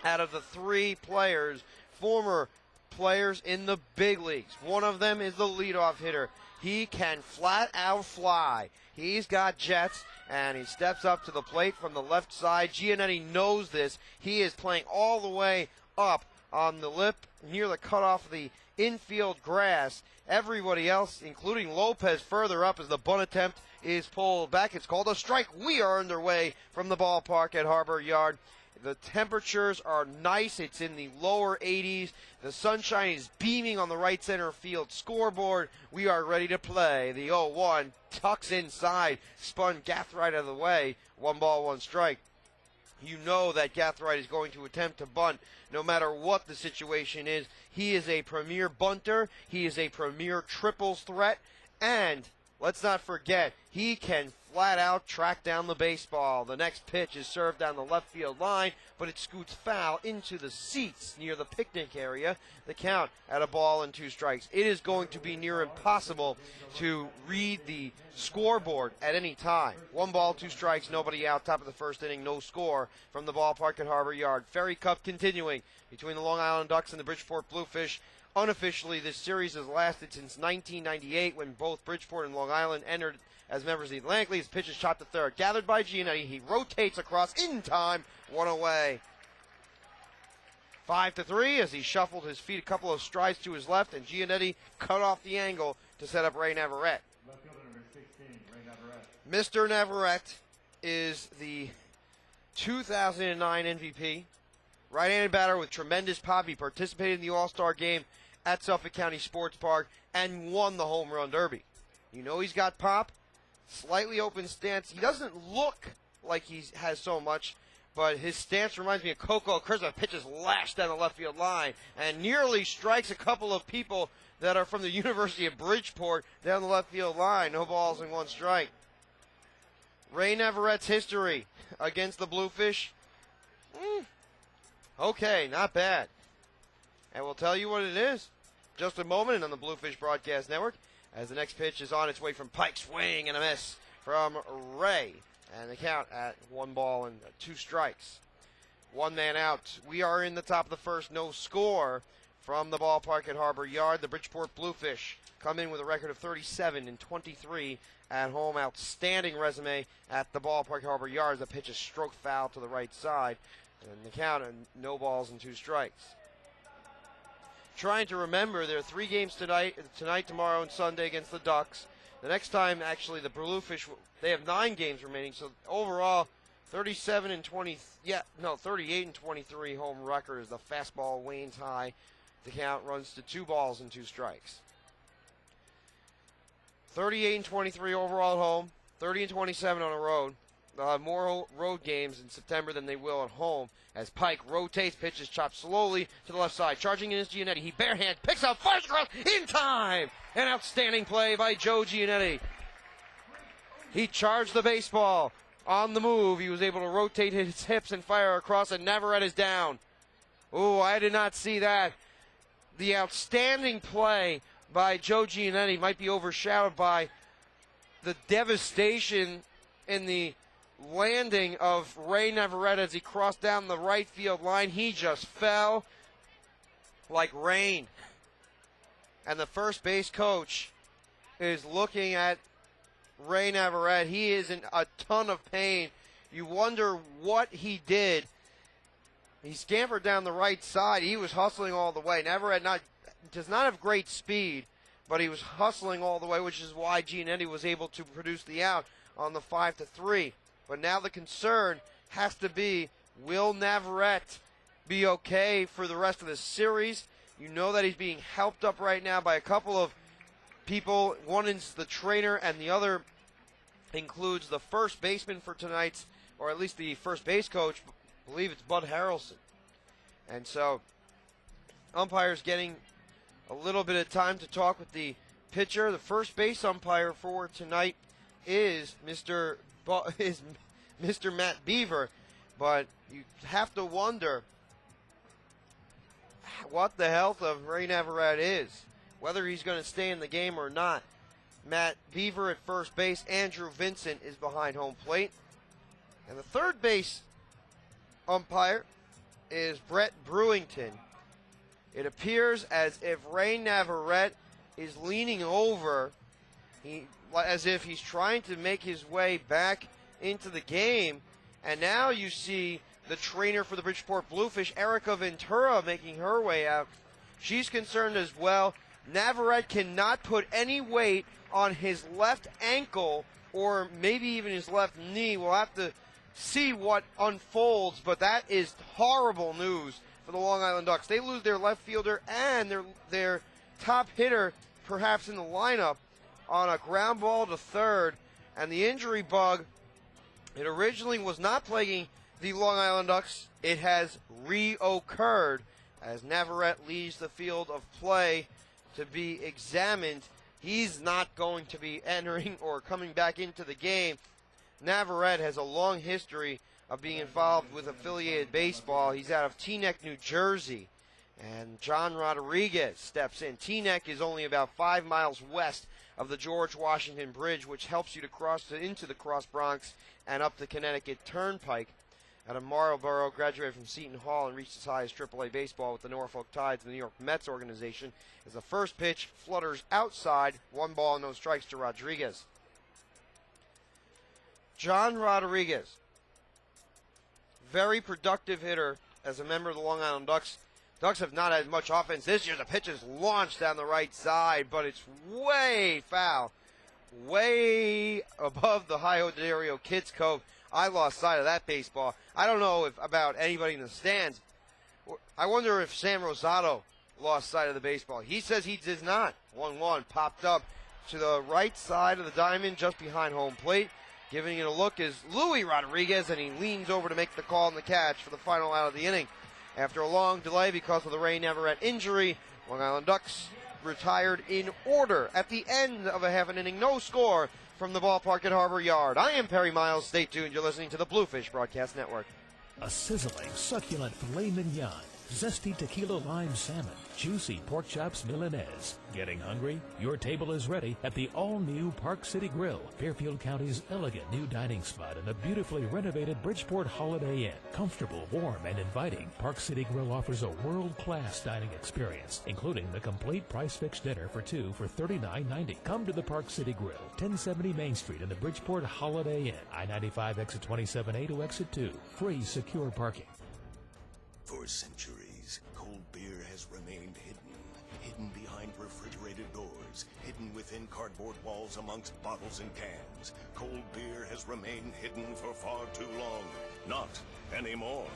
out of the 3 players, former players in the big leagues. One of them is the leadoff hitter. He can flat out fly. He's got jets, and he steps up to the plate from the left side. Giannetti knows this. He is playing all the way up on the lip near the cutoff of the infield grass. Everybody else, including Lopez, further up as the bunt attempt is pulled back. It's called a strike. We are underway from the ballpark at Harbor Yard. The temperatures are nice. It's in the lower 80s. The sunshine is beaming on the right center field scoreboard. We are ready to play. The 0-1 tucks inside. Spun Gathright out of the way. 1 ball, 1 strike. You know that Gathright is going to attempt to bunt no matter what the situation is. He is a premier bunter. He is a premier triples threat. And let's not forget, he can flat out track down the baseball. The next pitch is served down the left field line, but it scoots foul into the seats near the picnic area. The count at 1 ball and 2 strikes. It is going to be near impossible to read the scoreboard at any time. 1 ball, 2 strikes, nobody out. Top of the first inning, no score from the ballpark at Harbor Yard. Ferry Cup continuing between the Long Island Ducks and the Bridgeport Bluefish. Unofficially, this series has lasted since 1998 when both Bridgeport and Long Island entered as members of the Atlantic League. His pitch is shot to third. Gathered by Giannetti. He rotates across in time. 1 away. 5-3 as he shuffled his feet a couple of strides to his left, and Giannetti cut off the angle to set up Ray Navarrete. Mr. Navarrete is the 2009 MVP. Right-handed batter with tremendous pop. He participated in the All-Star game at Suffolk County Sports Park and won the Home Run Derby. You know he's got pop. Slightly open stance. He doesn't look like he has so much, but his stance reminds me of Coco Christmas. Pitches lashed down the left field line and nearly strikes a couple of people that are from the University of Bridgeport down the left field line. No balls and 1 strike. Ray Navarete's history against the Bluefish. Okay, not bad. And we'll tell you what it is just a moment on the Bluefish Broadcast Network as the next pitch is on its way from Pike. Swing and a miss from Ray. And the count at 1 ball and 2 strikes. 1 man out. We are in the top of the first. No score from the ballpark at Harbor Yard. The Bridgeport Bluefish come in with a record of 37-23 at home. Outstanding resume at the ballpark Harbor Yard. The pitch is stroke foul to the right side. And the count at no balls and 2 strikes. Trying to remember, there are 3 games tonight, tomorrow, and Sunday against the Ducks. The next time, actually, the Bluefish, they have 9 games remaining. So overall, 38-23 home record as the fastball wanes high. The count runs to 2 balls and 2 strikes. 38-23 overall at home, 30-27 on the road. They'll have more road games in September than they will at home as Pike rotates, pitches chopped slowly to the left side. Charging in is Giannetti. He barehand picks up, fires across in time. An outstanding play by Joe Giannetti. He charged the baseball on the move. He was able to rotate his hips and fire across, and Navarrete is down. Oh, I did not see that. The outstanding play by Joe Giannetti might be overshadowed by the devastation in the landing of Ray Navarrete as he crossed down the right field line. He just fell like rain. And the first base coach is looking at Ray Navarrete. He is in a ton of pain. You wonder what he did. He scampered down the right side. He was hustling all the way. Navarrete does not have great speed, but he was hustling all the way, which is why Giannetti was able to produce the out on the 5-3. But now the concern has to be, will Navarrete be okay for the rest of the series? You know that he's being helped up right now by a couple of people. One is the trainer, and the other includes the first baseman for tonight's, or at least the first base coach. I believe it's Bud Harrelson. And so umpire's getting a little bit of time to talk with the pitcher. The first base umpire for tonight is Mr. Matt Beaver, but you have to wonder what the health of Ray Navarrete is, whether he's going to stay in the game or not. Matt Beaver at first base. Andrew Vincent is behind home plate. And the third base umpire is Brett Brewington. It appears as if Ray Navarrete is leaning over, as if he's trying to make his way back into the game. And now you see the trainer for the Bridgeport Bluefish, Erica Ventura, making her way out. She's concerned as well. Navarrete cannot put any weight on his left ankle or maybe even his left knee. We'll have to see what unfolds, but that is horrible news for the Long Island Ducks. They lose their left fielder and their top hitter, perhaps in the lineup, on a ground ball to third. And the injury bug, it originally was not plaguing the Long Island Ducks. It has reoccurred as Navarrete leaves the field of play to be examined. He's not going to be entering or coming back into the game. Navarrete has a long history of being involved with affiliated baseball. He's out of Teaneck, New Jersey. And John Rodriguez steps in. Teaneck is only about 5 miles west of the George Washington Bridge, which helps you to cross into the Cross Bronx and up the Connecticut Turnpike. Out of Marlboro, graduated from Seton Hall and reached as high as AAA baseball with the Norfolk Tides and the New York Mets organization. As the first pitch flutters outside, 1 ball, no strikes to Rodriguez. John Rodriguez, very productive hitter as a member of the Long Island Ducks. Ducks have not had much offense this year. The pitch is launched down the right side, but it's way foul, way above the High Odario Kids Cove. I lost sight of that baseball. I don't know about anybody in the stands. I wonder if Sam Rosato lost sight of the baseball. He says he did not. 1-1 popped up to the right side of the diamond just behind home plate. Giving it a look is Louis Rodriguez, and he leans over to make the call and the catch for the final out of the inning. After a long delay because of the Ray Navarrete injury, Long Island Ducks retired in order at the end of a half an inning. No score from the ballpark at Harbor Yard. I am Perry Miles. Stay tuned. You're listening to the Bluefish Broadcast Network. A sizzling, succulent filet mignon, zesty tequila lime salmon, juicy pork chops Milanese. Getting hungry? Your table is ready at the all-new Park City Grill, Fairfield County's elegant new dining spot in the beautifully renovated Bridgeport Holiday Inn. Comfortable, warm, and inviting, Park City Grill offers a world-class dining experience, including the complete price-fixed dinner for two for $39.90. Come to the Park City Grill, 1070 Main Street in the Bridgeport Holiday Inn, I-95 exit 27A to exit 2. Free, secure parking. For centuries, cold beer has remained hidden behind refrigerated doors, hidden within cardboard walls amongst bottles and cans. Cold beer has remained hidden for far too long. Not anymore.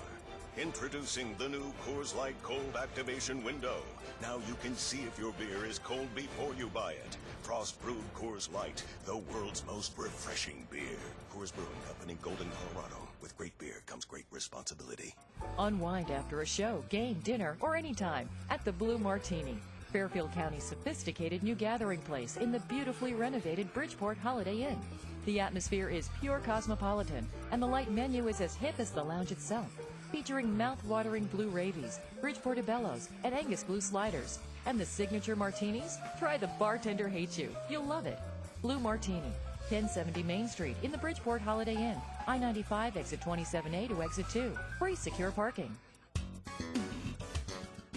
Introducing the new Coors Light Cold Activation Window. Now you can see if your beer is cold before you buy it. Frost brewed Coors Light, the world's most refreshing beer. Coors Brewing Company, Golden, Colorado. With great beer comes great responsibility. Unwind after a show, game, dinner, or anytime at the Blue Martini, Fairfield County's sophisticated new gathering place in the beautifully renovated Bridgeport Holiday Inn. The atmosphere is pure cosmopolitan, and the light menu is as hip as the lounge itself, featuring mouth-watering blue ravies, Bridgeport Bellows, and Angus Blue sliders. And the signature martinis? Try the Bartender Hates You. You'll love it. Blue Martini, 1070 Main Street in the Bridgeport Holiday Inn, I-95 exit 27A to exit 2. Free secure parking.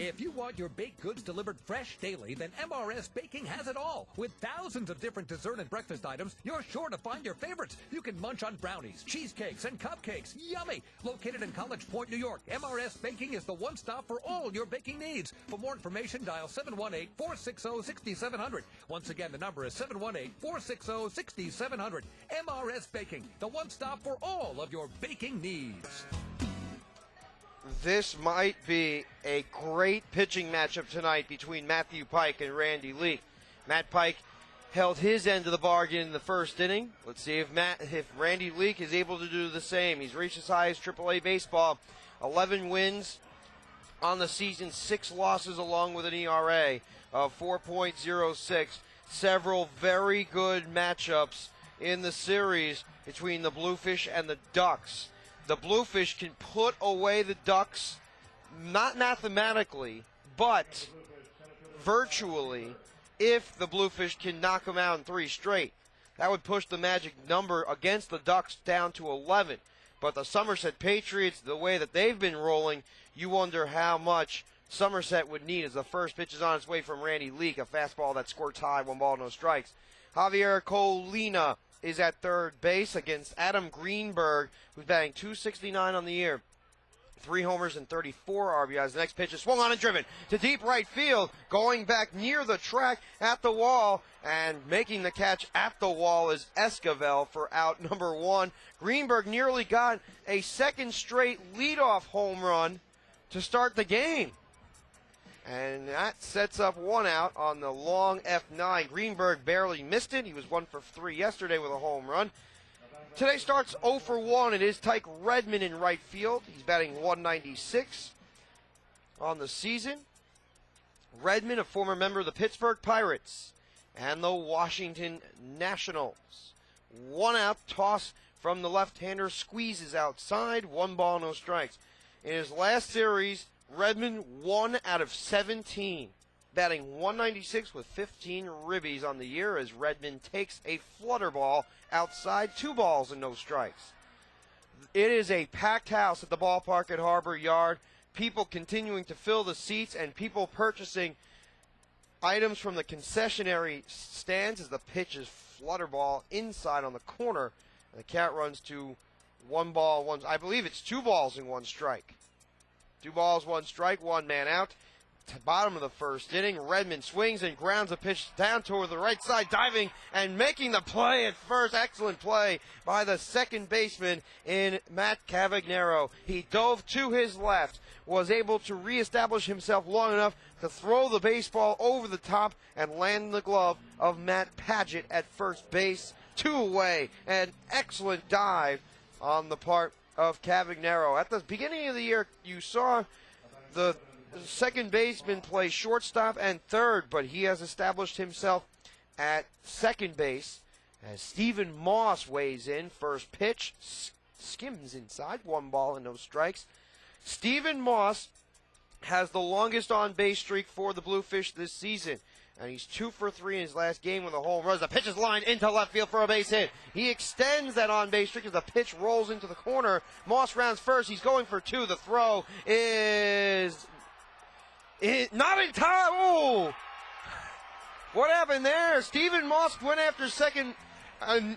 If you want your baked goods delivered fresh daily, then MRS Baking has it all. With thousands of different dessert and breakfast items, you're sure to find your favorites. You can munch on brownies, cheesecakes, and cupcakes. Yummy! Located in College Point, New York, MRS Baking is the one stop for all your baking needs. For more information, dial 718-460-6700. Once again, the number is 718-460-6700. MRS Baking, the one stop for all of your baking needs. This might be a great pitching matchup tonight between Matthew Pike and Randy Leake. Matt Pike held his end of the bargain in the first inning. Let's see if Randy Leake is able to do the same. He's reached as high as AAA baseball. 11 wins on the season, 6 losses along with an ERA of 4.06. Several very good matchups in the series between the Bluefish and the Ducks. The Bluefish can put away the Ducks, not mathematically, but virtually, if the Bluefish can knock them out in 3 straight. That would push the magic number against the Ducks down to 11. But the Somerset Patriots, the way that they've been rolling, you wonder how much Somerset would need as the first pitch is on its way from Randy Leake, a fastball that squirts high, 1 ball, no strikes. Javier Colina is at third base against Adam Greenberg, who's batting .269 on the year. 3 homers and 34 RBIs. The next pitch is swung on and driven to deep right field, going back near the track at the wall, and making the catch at the wall is Esquivel for out number 1. Greenberg nearly got a second straight leadoff home run to start the game. And that sets up 1 out on the long F9. Greenberg barely missed it. He was 1 for 3 yesterday with a home run. Today starts 0 for 1. It is Tyke Redmond in right field. He's batting 196 on the season. Redmond, a former member of the Pittsburgh Pirates and the Washington Nationals. 1 out, toss from the left-hander, squeezes outside, 1 ball, no strikes. In his last series, Redmond 1 out of 17, batting 196 with 15 ribbies on the year as Redmond takes a flutter ball outside, 2 balls and no strikes. It is a packed house at the ballpark at Harbor Yard. People continuing to fill the seats and people purchasing items from the concessionary stands as the pitch is flutter ball inside on the corner. And the count runs to 1 ball, 1. I believe it's 2 balls and 1 strike. 2 balls, 1 strike, 1 man out. Bottom of the first inning, Redmond swings and grounds a pitch down toward the right side, diving and making the play at first. Excellent play by the second baseman in Matt Cavagnaro. He dove to his left, was able to reestablish himself long enough to throw the baseball over the top and land in the glove of Matt Paget at first base. 2 away, an excellent dive on the part of Cavagnaro. At the beginning of the year, you saw the second baseman play shortstop and third, but he has established himself at second base as Stephen Moss weighs in. First pitch, skims inside, 1 ball and no strikes. Stephen Moss has the longest on-base streak for the Bluefish this season, and he's 2 for 3 in his last game with a home run. The pitch is lined into left field for a base hit. He extends that on-base streak as the pitch rolls into the corner. Moss rounds first. He's going for 2. The throw is not in time. Oh! What happened there? Stephen Moss went after second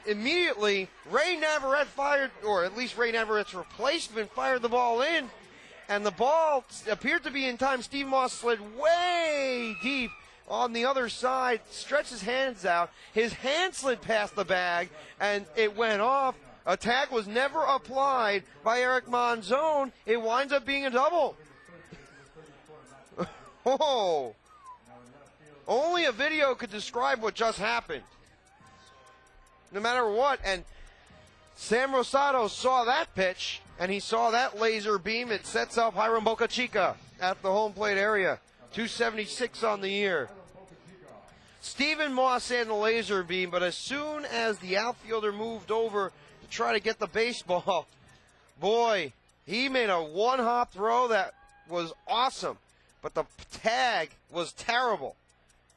immediately. Ray Navarrete fired, or at least Ray Navarrette's replacement fired the ball in, and the ball appeared to be in time. Steve Moss slid way deep on the other side, stretched his hands out. His hand slid past the bag, and it went off. A tag was never applied by Eric Monzon. It winds up being a double. Oh, only a video could describe what just happened. No matter what, and Sam Rosado saw that pitch, and he saw that laser beam. It sets up Hiram Bocachica at the home plate area. 276 on the year. Stephen Moss and the laser beam, but as soon as the outfielder moved over to try to get the baseball, boy, he made a one-hop throw that was awesome. But the tag was terrible.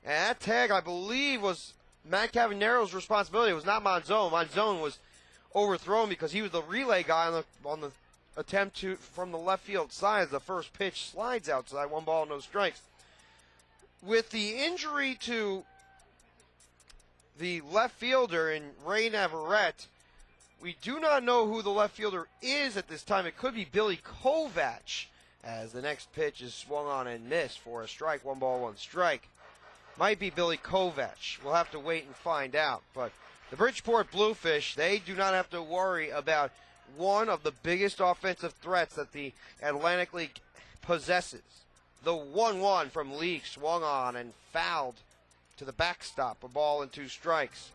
And that tag, I believe, was Matt Cavagnaro's responsibility. It was not Monzon. Monzon was overthrown because he was the relay guy on the attempt to from the left field side. The first pitch slides outside, 1 ball, no strikes. With the injury to the left fielder in Ray Navarrete, we do not know who the left fielder is at this time. It could be Billy Kovac, as the next pitch is swung on and missed for a strike. 1 ball, 1 strike. Might be Billy Kovac. We'll have to wait and find out. But the Bridgeport Bluefish, they do not have to worry about one of the biggest offensive threats that the Atlantic League possesses. The 1-1 from Leake swung on and fouled to the backstop. 1 ball and 2 strikes.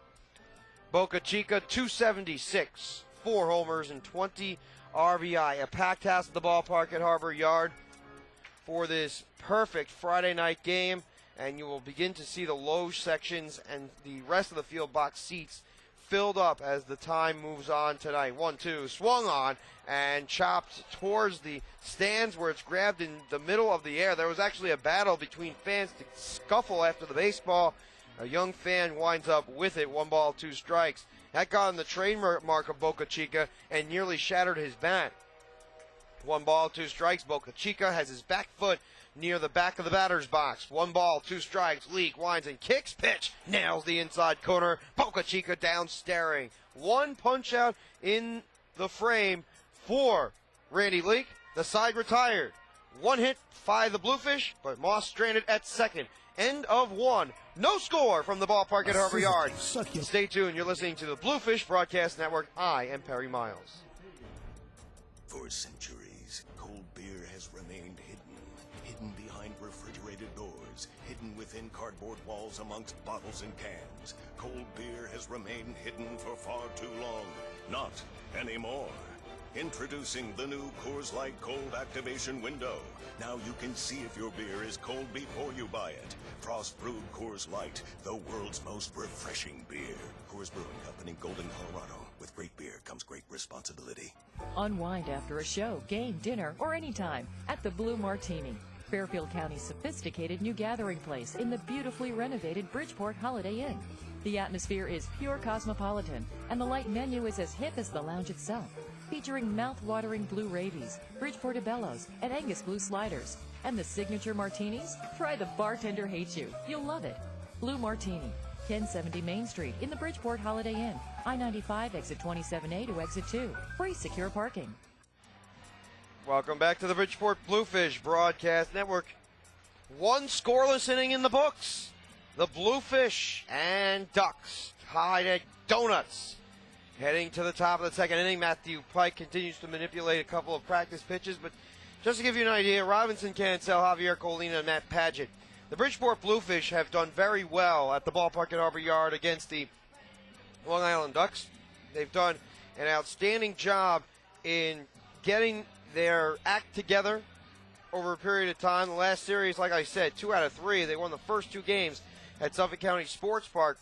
Boca Chica, 276. 4 homers and 20 RBI. A packed house at the ballpark at Harbor Yard for this perfect Friday night game. And you will begin to see the low sections and the rest of the field box seats filled up as the time moves on tonight. 1-2, swung on and chopped towards the stands where it's grabbed in the middle of the air. There was actually a battle between fans to scuffle after the baseball. A young fan winds up with it. 1 ball, 2 strikes. That got on the trademark of Boca Chica and nearly shattered his bat. 1 ball, 2 strikes. Boca Chica has his back foot near the back of the batter's box. 1 ball, 2 strikes. Leake winds and kicks. Pitch nails the inside corner. Boca Chica down staring. 1 punch out in the frame for Randy Leake. The side retired. 1 hit by the Bluefish, but Moss stranded at second. End of 1. No score from the ballpark at Harbor Yard. Stay tuned. You're listening to the Bluefish Broadcast Network. I am Perry Miles. For centuries, cold beer has remained hidden behind refrigerated doors, hidden within cardboard walls amongst bottles and cans. Cold beer has remained hidden for far too long. Not anymore. Introducing the new Coors Light Cold Activation Window. Now you can see if your beer is cold before you buy it. Frost brewed Coors Light, the world's most refreshing beer. Coors Brewing Company, Golden, Colorado. With great beer comes great responsibility. Unwind after a show, game, dinner, or anytime at the Blue Martini, Fairfield County's sophisticated new gathering place in the beautifully renovated Bridgeport Holiday Inn. The atmosphere is pure cosmopolitan, and the light menu is as hip as the lounge itself, featuring mouth-watering blue ravies, Bridgeport Bellows, and Angus Blue sliders. And the signature martinis? Try the bartender hates you. You'll love it. Blue Martini, 1070 Main Street in the Bridgeport Holiday Inn. I-95 exit 27A to exit 2. Free secure parking. Welcome back to the Bridgeport Bluefish Broadcast Network. 1 scoreless inning in the books. The Bluefish and Ducks tied at donuts. Heading to the top of the second inning, Matthew Pike continues to manipulate a couple of practice pitches, but just to give you an idea, Robinson Cancel, Javier Colina, and Matt Paget, the Bridgeport Bluefish have done very well at the ballpark at Harbor Yard against the Long Island Ducks. They've done an outstanding job in getting their act together over a period of time. The last series, like I said, 2 out of 3. They won the first 2 games at Suffolk County Sports Park.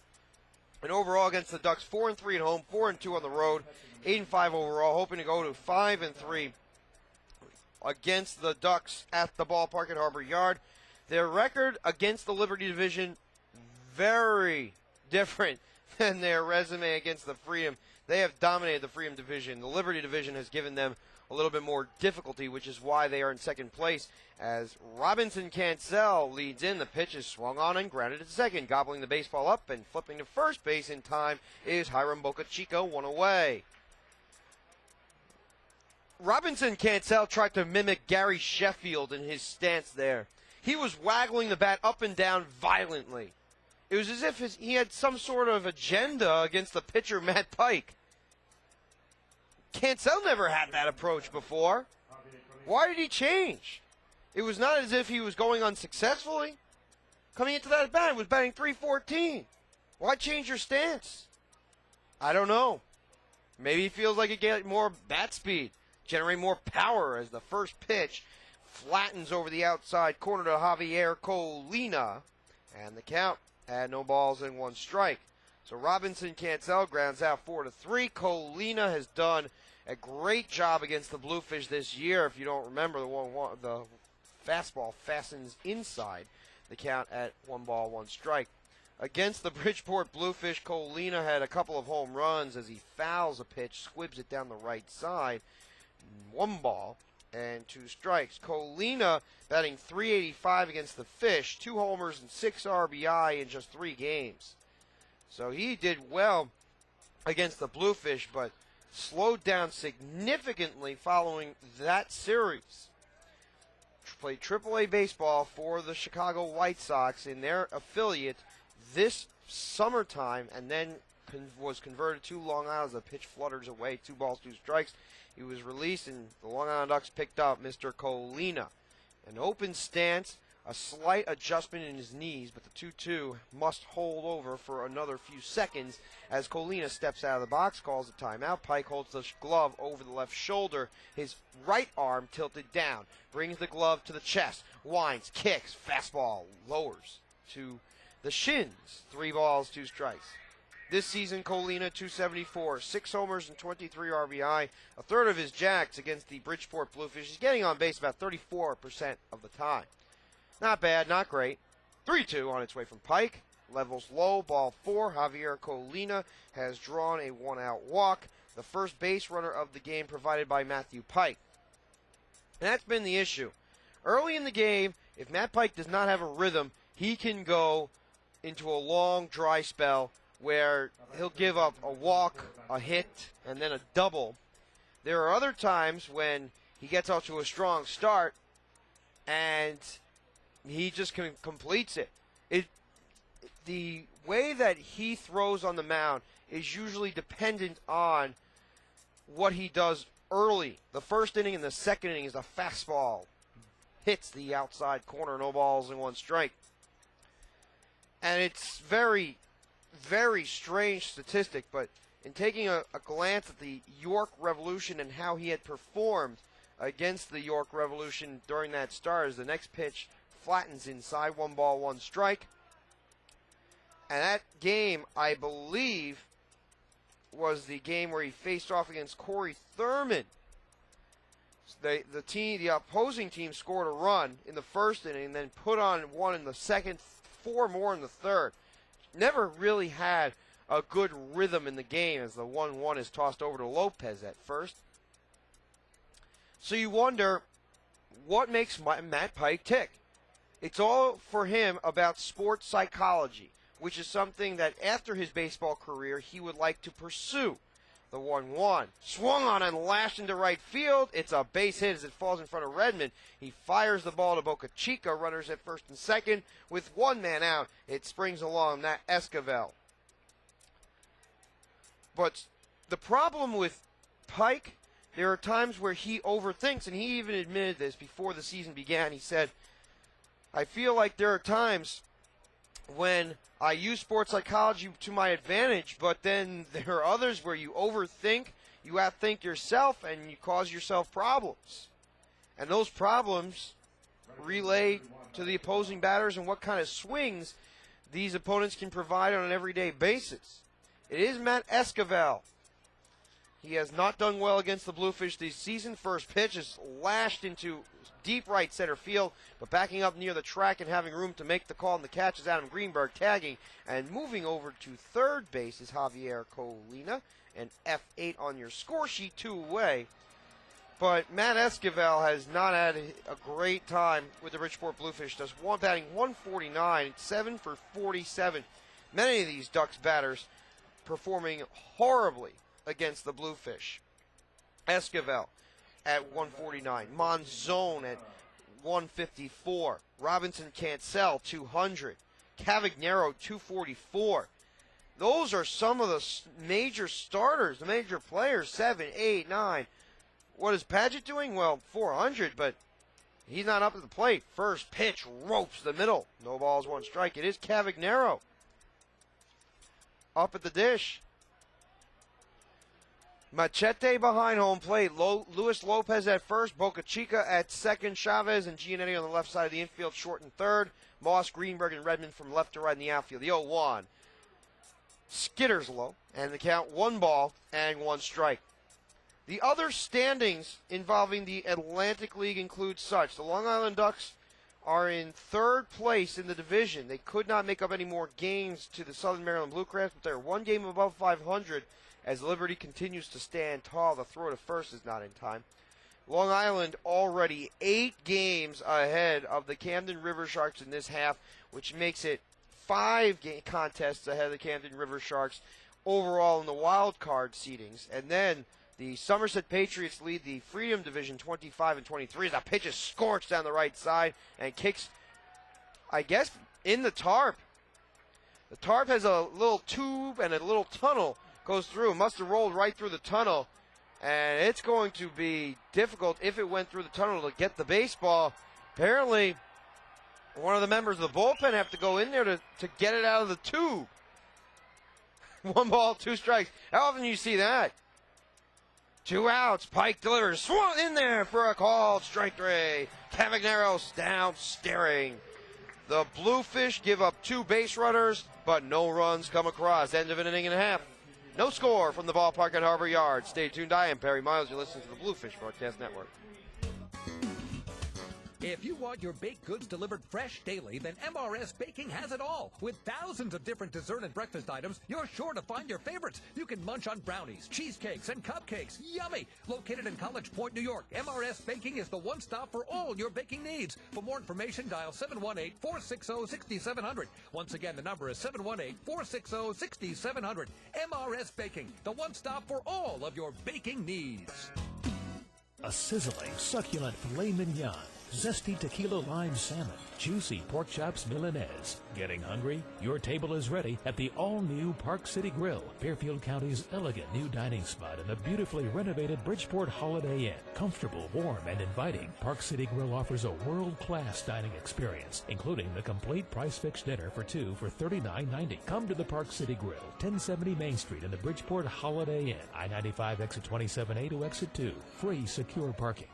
And overall against the Ducks, 4-3 at home, 4-2 on the road, 8-5 overall, hoping to go to 5-3 against the Ducks at the ballpark at Harbor Yard. Their record against the Liberty Division, very different than their resume against the Freedom. They have dominated the Freedom Division. The Liberty Division has given them a little bit more difficulty, which is why they are in second place. As Robinson Cancel leads in, the pitch is swung on and grounded at second. Gobbling the baseball up and flipping to first base in time is Hiram Bocachico, 1 away. Robinson Cancel tried to mimic Gary Sheffield in his stance there. He was waggling the bat up and down violently. It was as if he had some sort of agenda against the pitcher, Matt Pike. Cancel never had that approach before. Why did he change? It was not as if he was going unsuccessfully. Coming into that bat, he was batting .314. Why change your stance? I don't know. Maybe he feels like he get more bat speed, generate more power as the first pitch flattens over the outside corner to Javier Colina. And the count at no balls and 1 strike. So Robinson Cancel grounds out 4-3. Colina has done a great job against the Bluefish this year. If you don't remember, the fastball fastens inside. The count at 1 ball, 1 strike. Against the Bridgeport Bluefish, Colina had a couple of home runs as he fouls a pitch, squibs it down the right side. 1 ball and 2 strikes. Colina batting .385 against the Fish, 2 homers and 6 RBI in just 3 games. So he did well against the Bluefish, but slowed down significantly following that series. Played AAA baseball for the Chicago White Sox in their affiliate this summertime, and then was converted to Long Island as the pitch flutters away. 2 balls, 2 strikes. He was released, and the Long Island Ducks picked up Mr. Colina. An open stance, a slight adjustment in his knees, but the 2-2 must hold over for another few seconds as Colina steps out of the box, calls a timeout. Pike holds the glove over the left shoulder, his right arm tilted down, brings the glove to the chest, winds, kicks, fastball, lowers to the shins. 3 balls, 2 strikes. This season, Colina, .274, 6 homers and 23 RBI, a third of his jacks against the Bridgeport Bluefish. He's getting on base about 34% of the time. Not bad, not great. 3-2 on its way from Pike. Levels low, ball 4. Javier Colina has drawn a 1-out walk. The first base runner of the game provided by Matthew Pike. And that's been the issue. Early in the game, if Matt Pike does not have a rhythm, he can go into a long, dry spell where he'll give up a walk, a hit, and then a double. There are other times when he gets off to a strong start, and he just completes it. The way that he throws on the mound is usually dependent on what he does early. The first inning and the second inning is a fastball. Hits the outside corner, no balls and one strike. And it's very, very strange statistic, but in taking a glance at the York Revolution and how he had performed against the York Revolution during that start, as the next pitch flattens inside, 1 ball, 1 strike. And that game, I believe, was the game where he faced off against Corey Thurman. The opposing team scored a run in the first inning and then put on 1 in the second, 4 more in the third. Never really had a good rhythm in the game, as the 1-1 is tossed over to Lopez at first. So you wonder, what makes Matt Pike tick? It's all for him about sports psychology, which is something that after his baseball career he would like to pursue. The 1-1. Swung on and lashed into right field. It's a base hit as it falls in front of Redmond. He fires the ball to Boca Chica, runners at first and second. With 1 man out, it springs along Matt Esquivel. But the problem with Pike, there are times where he overthinks, and he even admitted this before the season began. He said, I feel like there are times when I use sports psychology to my advantage, but then there are others where you overthink, you outthink yourself, and you cause yourself problems. And those problems relay to the opposing batters and what kind of swings these opponents can provide on an everyday basis. It is Matt Esquivel. He has not done well against the Bluefish this season. First pitch is lashed into deep right center field, but backing up near the track and having room to make the call and the catch is Adam Greenberg tagging. And moving over to third base is Javier Colina, and F8 on your score sheet, 2 away. But Matt Esquivel has not had a great time with the Bridgeport Bluefish. Does batting 149, 7 for 47. Many of these Ducks batters performing horribly against the Bluefish. Esquivel at 149. Monzon at 154. Robinson Cancel, 200. Cavagnero, 244. Those are some of the major starters, the major players, 7, 8, 9. What is Padgett doing? Well, 400, but he's not up to the plate. First pitch ropes the middle. No balls, 1 strike. It is Cavagnero up at the dish. Machete behind home plate. Luis Lopez at first. Boca Chica at second. Chavez and Giannetti on the left side of the infield. Short and third. Moss, Greenberg, and Redmond from left to right in the outfield. The 0-1. Skitters low. And the count 1 ball and 1 strike. The other standings involving the Atlantic League include such. The Long Island Ducks are in 3rd place in the division. They could not make up any more games to the Southern Maryland Bluegrass, but they're 1 game above 500 as Liberty continues to stand tall. The throw to first is not in time. Long Island already 8 games ahead of the Camden River Sharks in this half, which makes it 5 contests ahead of the Camden River Sharks overall in the wild card seedings. And then the Somerset Patriots lead the Freedom Division 25 and 23. The pitch is scorched down the right side and kicks, I guess, in the tarp. The tarp has a little tube and a little tunnel goes through. Must have rolled right through the tunnel, and it's going to be difficult if it went through the tunnel to get the baseball. Apparently, one of the members of the bullpen have to go in there to get it out of the tube. 1 ball, 2 strikes. How often do you see that? 2 outs. Pike delivers. Swung in there for a called strike 3. Cavagnero's down staring. The Bluefish give up 2 base runners, but no runs come across. End of an inning and a half. No score from the ballpark at Harbor Yard. Stay tuned. I am Perry Miles. You're listening to the Bluefish Broadcast Network. If you want your baked goods delivered fresh daily, then MRS Baking has it all. With thousands of different dessert and breakfast items, you're sure to find your favorites. You can munch on brownies, cheesecakes, and cupcakes. Yummy! Located in College Point, New York, MRS Baking is the one stop for all your baking needs. For more information, dial 718-460-6700. Once again, the number is 718-460-6700. MRS Baking, the one stop for all of your baking needs. A sizzling, succulent filet mignon, zesty tequila lime salmon, juicy pork chops Milanese. Getting hungry? Your table is ready at the all-new Park City Grill, Fairfield County's elegant new dining spot in the beautifully renovated Bridgeport Holiday Inn. Comfortable, warm, and inviting, Park City Grill offers a world-class dining experience, including the complete price-fixed dinner for two for $39.90. Come to the Park City Grill, 1070 Main Street in the Bridgeport Holiday Inn, I-95 exit 27A to exit 2. Free, secure parking.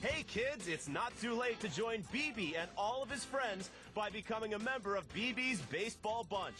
Hey kids, it's not too late to join BB and all of his friends by becoming a member of BB's Baseball Bunch.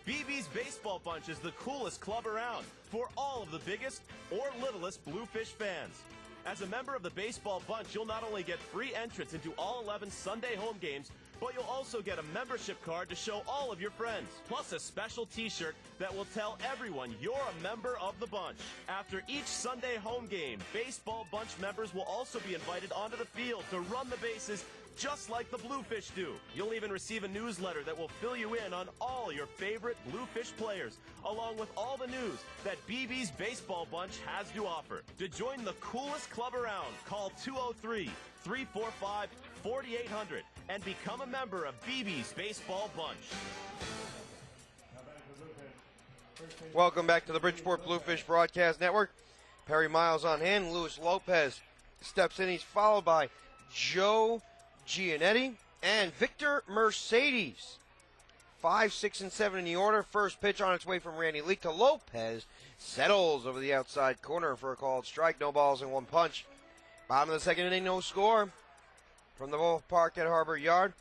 BB's Baseball Bunch is the coolest club around for all of the biggest or littlest Bluefish fans. As a member of the Baseball Bunch, you'll not only get free entrance into all 11 Sunday home games, but you'll also get a membership card to show all of your friends, plus a special t-shirt that will tell everyone you're a member of the bunch. After each Sunday home game, Baseball Bunch members will also be invited onto the field to run the bases just like the Bluefish do. You'll even receive a newsletter that will fill you in on all your favorite Bluefish players, along with all the news that BB's Baseball Bunch has to offer. To join the coolest club around, call 203-345-4800 and become a member of BB's Baseball Bunch. Welcome back to the Bridgeport Bluefish Broadcast Network. Perry Miles on hand. Luis Lopez steps in. He's followed by Joe Giannetti and Victor Mercedes. 5, 6, and 7 in the order. First pitch on its way from Randy Leak to Lopez. Settles over the outside corner for a called strike. No balls and one punch. Bottom of the second inning, no score. From the ballpark at Harbor Yard,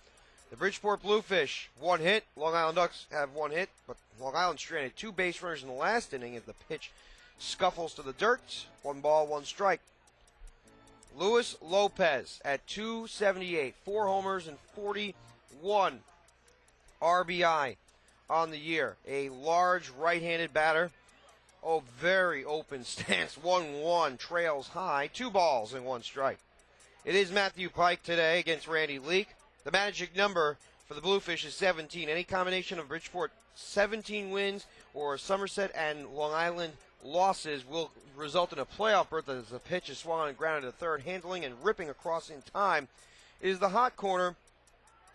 the Bridgeport Bluefish, one hit. Long Island Ducks have one hit, but Long Island stranded two base runners in the last inning as the pitch scuffles to the dirt. 1 ball, 1 strike. Luis Lopez at 278, 4 homers and 41 RBI on the year. A large right-handed batter. Oh, very open stance. 1-1, trails high. 2 balls and 1 strike. It is Matthew Pike today against Randy Leak. The magic number for the Bluefish is 17. Any combination of Bridgeport 17 wins or Somerset and Long Island losses will result in a playoff berth as the pitch is swung on and grounded to third. Handling and ripping across in time is the hot corner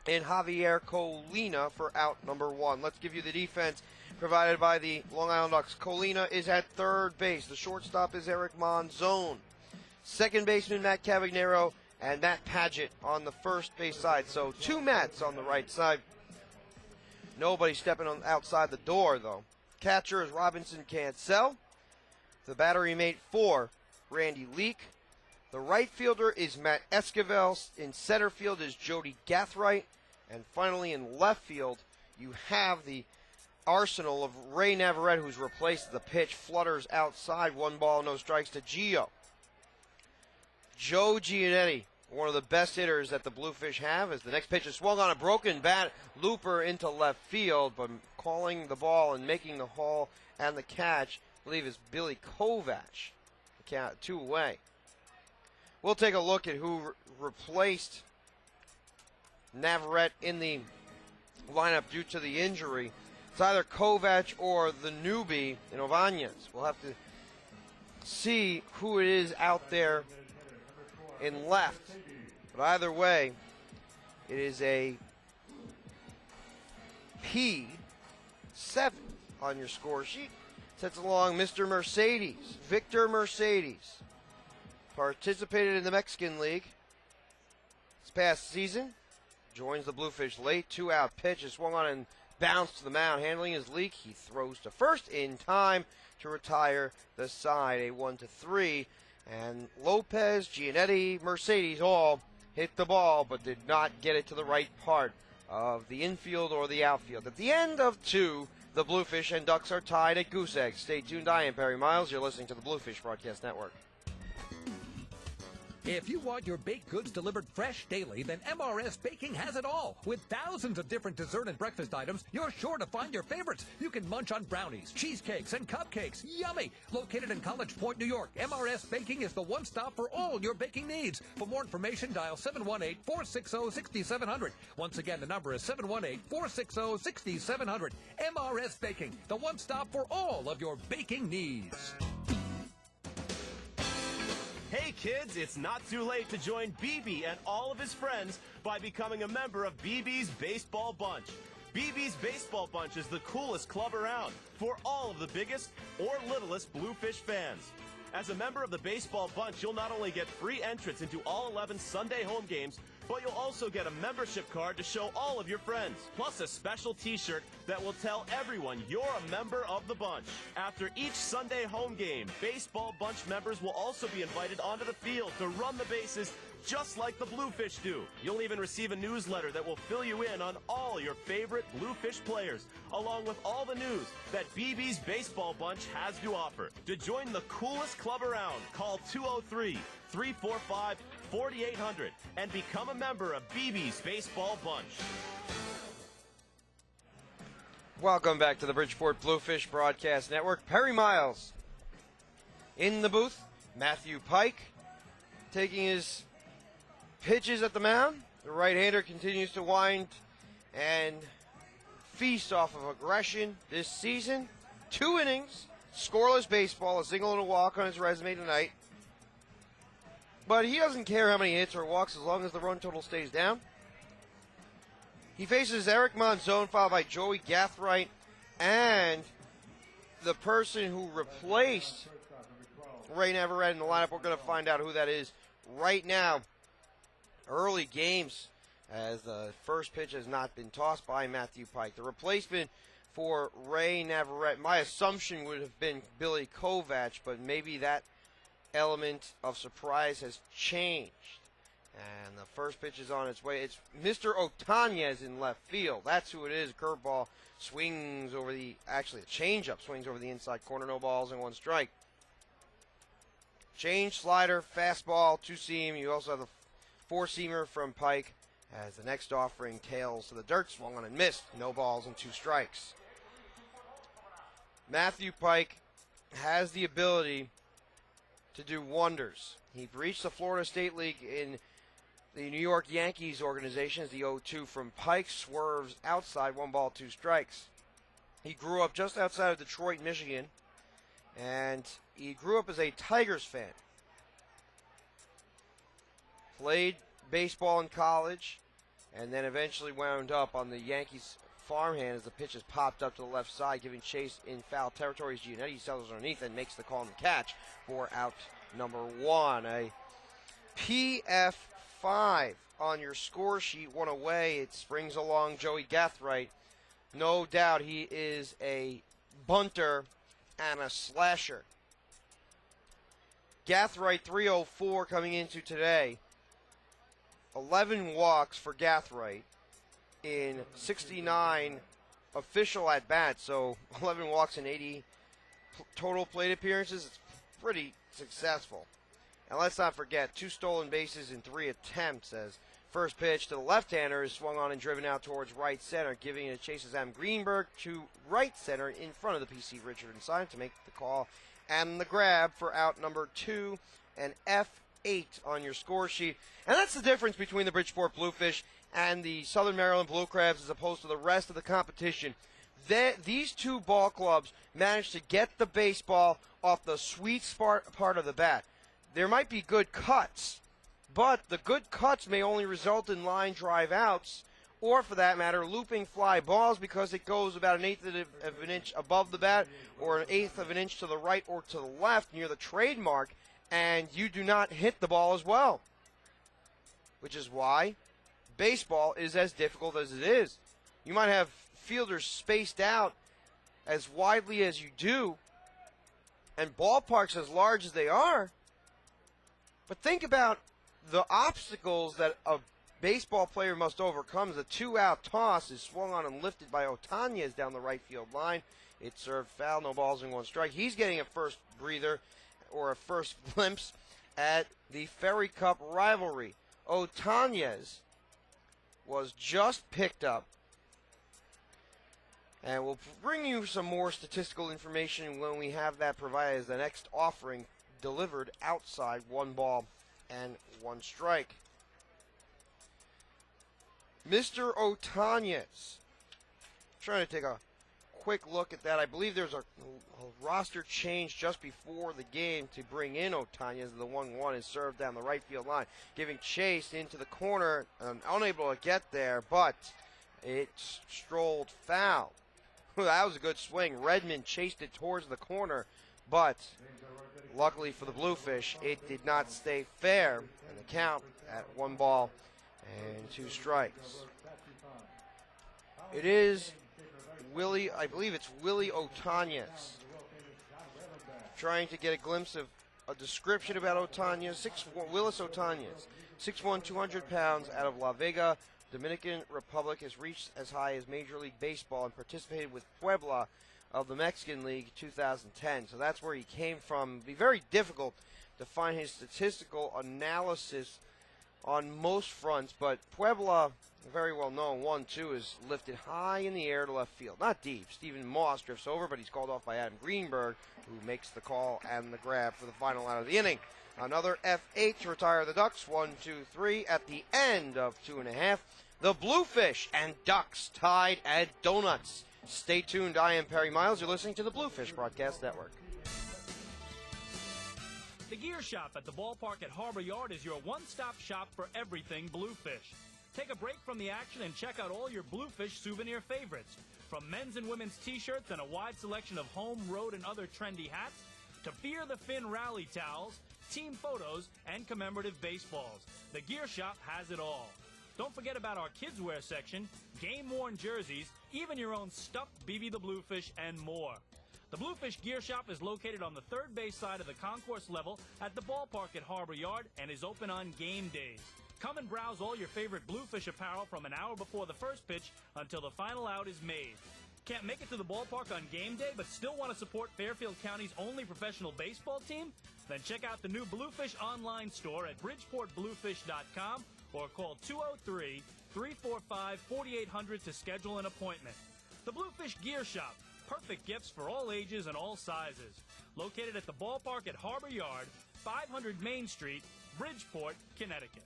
and Javier Colina for out number 1. Let's give you the defense provided by the Long Island Ducks. Colina is at third base. The shortstop is Eric Monzone. Second baseman Matt Cavagnero and Matt Paget on the first base side. So 2 Matts on the right side. Nobody stepping on outside the door, though. Catcher is Robinson Cancel. The battery mate for Randy Leak. The right fielder is Matt Esquivel. In center field is Jody Gathright. And finally in left field, you have the arsenal of Ray Navarrete, who's replaced the pitch. Flutters outside. 1 ball, no strikes to Gio. Joe Giannetti, one of the best hitters that the Bluefish have, as the next pitch is swung on a broken bat, looper into left field, but calling the ball and making the haul and the catch, I believe, is Billy Kovach. The count 2 away. We'll take a look at who replaced Navarrete in the lineup due to the injury. It's either Kovach or the newbie in Ovanez. We'll have to see who it is out there in left. But either way, it is a P7 on your score sheet. Sets along Mr. Mercedes, Victor Mercedes. Participated in the Mexican League this past season. Joins the Bluefish late. 2-out pitch is swung on and bounced to the mound. Handling his Leak. He throws to first in time to retire the side. A 1-3. And Lopez, Giannetti, Mercedes all hit the ball but did not get it to the right part of the infield or the outfield. At the end of 2, the Bluefish and Ducks are tied at goose eggs. Stay tuned. I am Perry Miles. You're listening to the Bluefish Broadcast Network. If you want your baked goods delivered fresh daily, then MRS Baking has it all. With thousands of different dessert and breakfast items, you're sure to find your favorites. You can munch on brownies, cheesecakes, and cupcakes. Yummy! Located in College Point, New York, MRS Baking is the one stop for all your baking needs. For more information, dial 718-460-6700. Once again, the number is 718-460-6700. MRS Baking, the one stop for all of your baking needs. Hey kids, it's not too late to join BB and all of his friends by becoming a member of BB's Baseball Bunch. BB's Baseball Bunch is the coolest club around for all of the biggest or littlest Bluefish fans. As a member of the Baseball Bunch, you'll not only get free entrance into all 11 Sunday home games, but you'll also get a membership card to show all of your friends, plus a special t-shirt that will tell everyone you're a member of the bunch. After each Sunday home game, Baseball Bunch members will also be invited onto the field to run the bases just like the Bluefish do. You'll even receive a newsletter that will fill you in on all your favorite Bluefish players, along with all the news that BB's Baseball Bunch has to offer. To join the coolest club around, call 203-345-4800 and become a member of BB's Baseball Bunch. Welcome back to the Bridgeport Bluefish Broadcast Network. Perry Miles in the booth. Matthew Pike taking his pitches at the mound. The right-hander continues to wind and feast off of aggression this season. 2 innings, scoreless baseball, a single and a walk on his resume tonight. But he doesn't care how many hits or walks as long as the run total stays down. He faces Eric Monzon, followed by Joey Gathright, and the person who replaced Ray Navarrete in the lineup. We're going to find out who that is right now. Early games, as the first pitch has not been tossed by Matthew Pike. The replacement for Ray Navarrete, my assumption would have been Billy Kovac, but maybe that element of surprise has changed. And the first pitch is on its way. It's Mr. Otanez in left field. That's who it is. Curveball swings over the, actually a changeup swings over the inside corner. No balls and 1 strike. Change, slider, fastball, 2-seam. You also have the 4-seamer from Pike as the next offering tails to the dirt, swung on and missed. No balls and 2 strikes. Matthew Pike has the ability to do wonders. He reached the Florida State League in the New York Yankees organization as the 0-2 from Pike swerves outside, 1 ball, 2 strikes. He grew up just outside of Detroit, Michigan, and he grew up as a Tigers fan. Played baseball in college, and then eventually wound up on the Yankees farmhand as the pitch is popped up to the left side, giving chase in foul territory. Giannetti settles underneath and makes the call and the catch for out number 1. A PF5 on your score sheet, 1 away. It springs along Joey Gathright. No doubt he is a bunter and a slasher. Gathright 304 coming into today. 11 walks for Gathright in 69 official at-bats, so 11 walks in 80 total plate appearances. It's pretty successful. And let's not forget, 2 stolen bases in 3 attempts as first pitch to the left-hander is swung on and driven out towards right center, giving it a chase as Adam Greenberg to right center in front of the PC Richard inside to make the call and the grab for out number 2 and F8 on your score sheet. And that's the difference between the Bridgeport Bluefish and the Southern Maryland Blue Crabs as opposed to the rest of the competition. These 2 ball clubs managed to get the baseball off the sweet spot part of the bat. There might be good cuts, but the good cuts may only result in line drive outs, or for that matter, looping fly balls because it goes about 1/8 of an inch above the bat or 1/8 of an inch to the right or to the left near the trademark, and you do not hit the ball as well. Which is why baseball is as difficult as it is. You might have fielders spaced out as widely as you do, and ballparks as large as they are. But think about the obstacles that a baseball player must overcome. The 2-out toss is swung on and lifted by Otanez down the right field line. It's served foul, no balls and 1 strike. He's getting a first breather or a first glimpse at the Ferry Cup rivalry. Otanez was just picked up, and we'll bring you some more statistical information when we have that provided as the next offering delivered outside, 1 ball and 1 strike. Mr. Otanez, trying to take a quick look at that. I believe there's a roster change just before the game to bring in Otanya as the 1-1 is served down the right field line, giving chase into the corner, unable to get there, but it strolled foul. That was a good swing. Redmond chased it towards the corner, but luckily for the Bluefish, it did not stay fair, and the count at 1 ball and 2 strikes. It is Willie, I believe it's Willie Otanyas. Trying to get a glimpse of a description about Otanyas. Willis Otanyas, 6'1", 200 pounds, out of La Vega, Dominican Republic, has reached as high as Major League Baseball and participated with Puebla of the Mexican League 2010. So that's where he came from. It'd be very difficult to find his statistical analysis on most fronts, but Puebla, very well known, 1-2, is lifted high in the air to left field. Not deep. Stephen Moss drifts over, but he's called off by Adam Greenberg, who makes the call and the grab for the final out of the inning. Another F8 to retire the Ducks, 1-2-3 at the end of 2.5. The Bluefish and Ducks tied at donuts. Stay tuned. I am Perry Miles. You're listening to the Bluefish Broadcast Network. The Gear Shop at the ballpark at Harbor Yard is your one-stop shop for everything Bluefish. Take a break from the action and check out all your Bluefish souvenir favorites. From men's and women's t-shirts and a wide selection of home, road, and other trendy hats, to Fear the Fin rally towels, team photos, and commemorative baseballs. The Gear Shop has it all. Don't forget about our kids' wear section, game-worn jerseys, even your own stuffed BB the Bluefish, and more. The Bluefish Gear Shop is located on the third base side of the concourse level at the ballpark at Harbor Yard and is open on game days. Come and browse all your favorite Bluefish apparel from an hour before the first pitch until the final out is made. Can't make it to the ballpark on game day but still want to support Fairfield County's only professional baseball team? Then check out the new Bluefish online store at bridgeportbluefish.com or call 203-345-4800 to schedule an appointment. The Bluefish Gear Shop, perfect gifts for all ages and all sizes. Located at the ballpark at Harbor Yard, 500 Main Street, Bridgeport, Connecticut.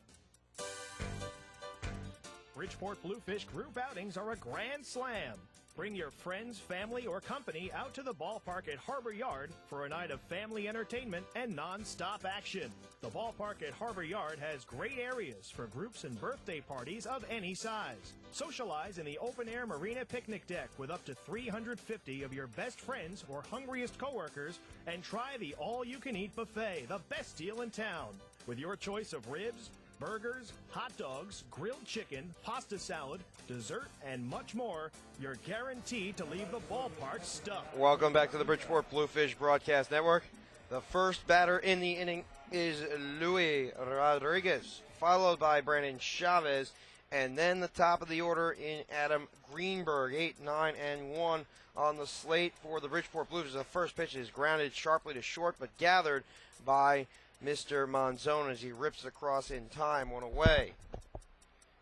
Bridgeport Bluefish group outings are a grand slam. Bring your friends, family, or company out to the ballpark at Harbor Yard for a night of family entertainment and non-stop action. The ballpark at Harbor Yard has great areas for groups and birthday parties of any size. Socialize in the open-air marina picnic deck with up to 350 of your best friends or hungriest coworkers, and try the all-you-can-eat buffet, the best deal in town. With your choice of ribs, burgers, hot dogs, grilled chicken, pasta salad, dessert, and much more, you're guaranteed to leave the ballpark stuffed. Welcome back to the Bridgeport Bluefish Broadcast Network. The first batter in the inning is Luis Rodriguez, followed by Brandon Chavez, and then the top of the order in Adam Greenberg, 8, 9, and 1 on the slate for the Bridgeport Bluefish. The first pitch is grounded sharply to short, but gathered by Mr. Monzon as he rips it across in time, one away.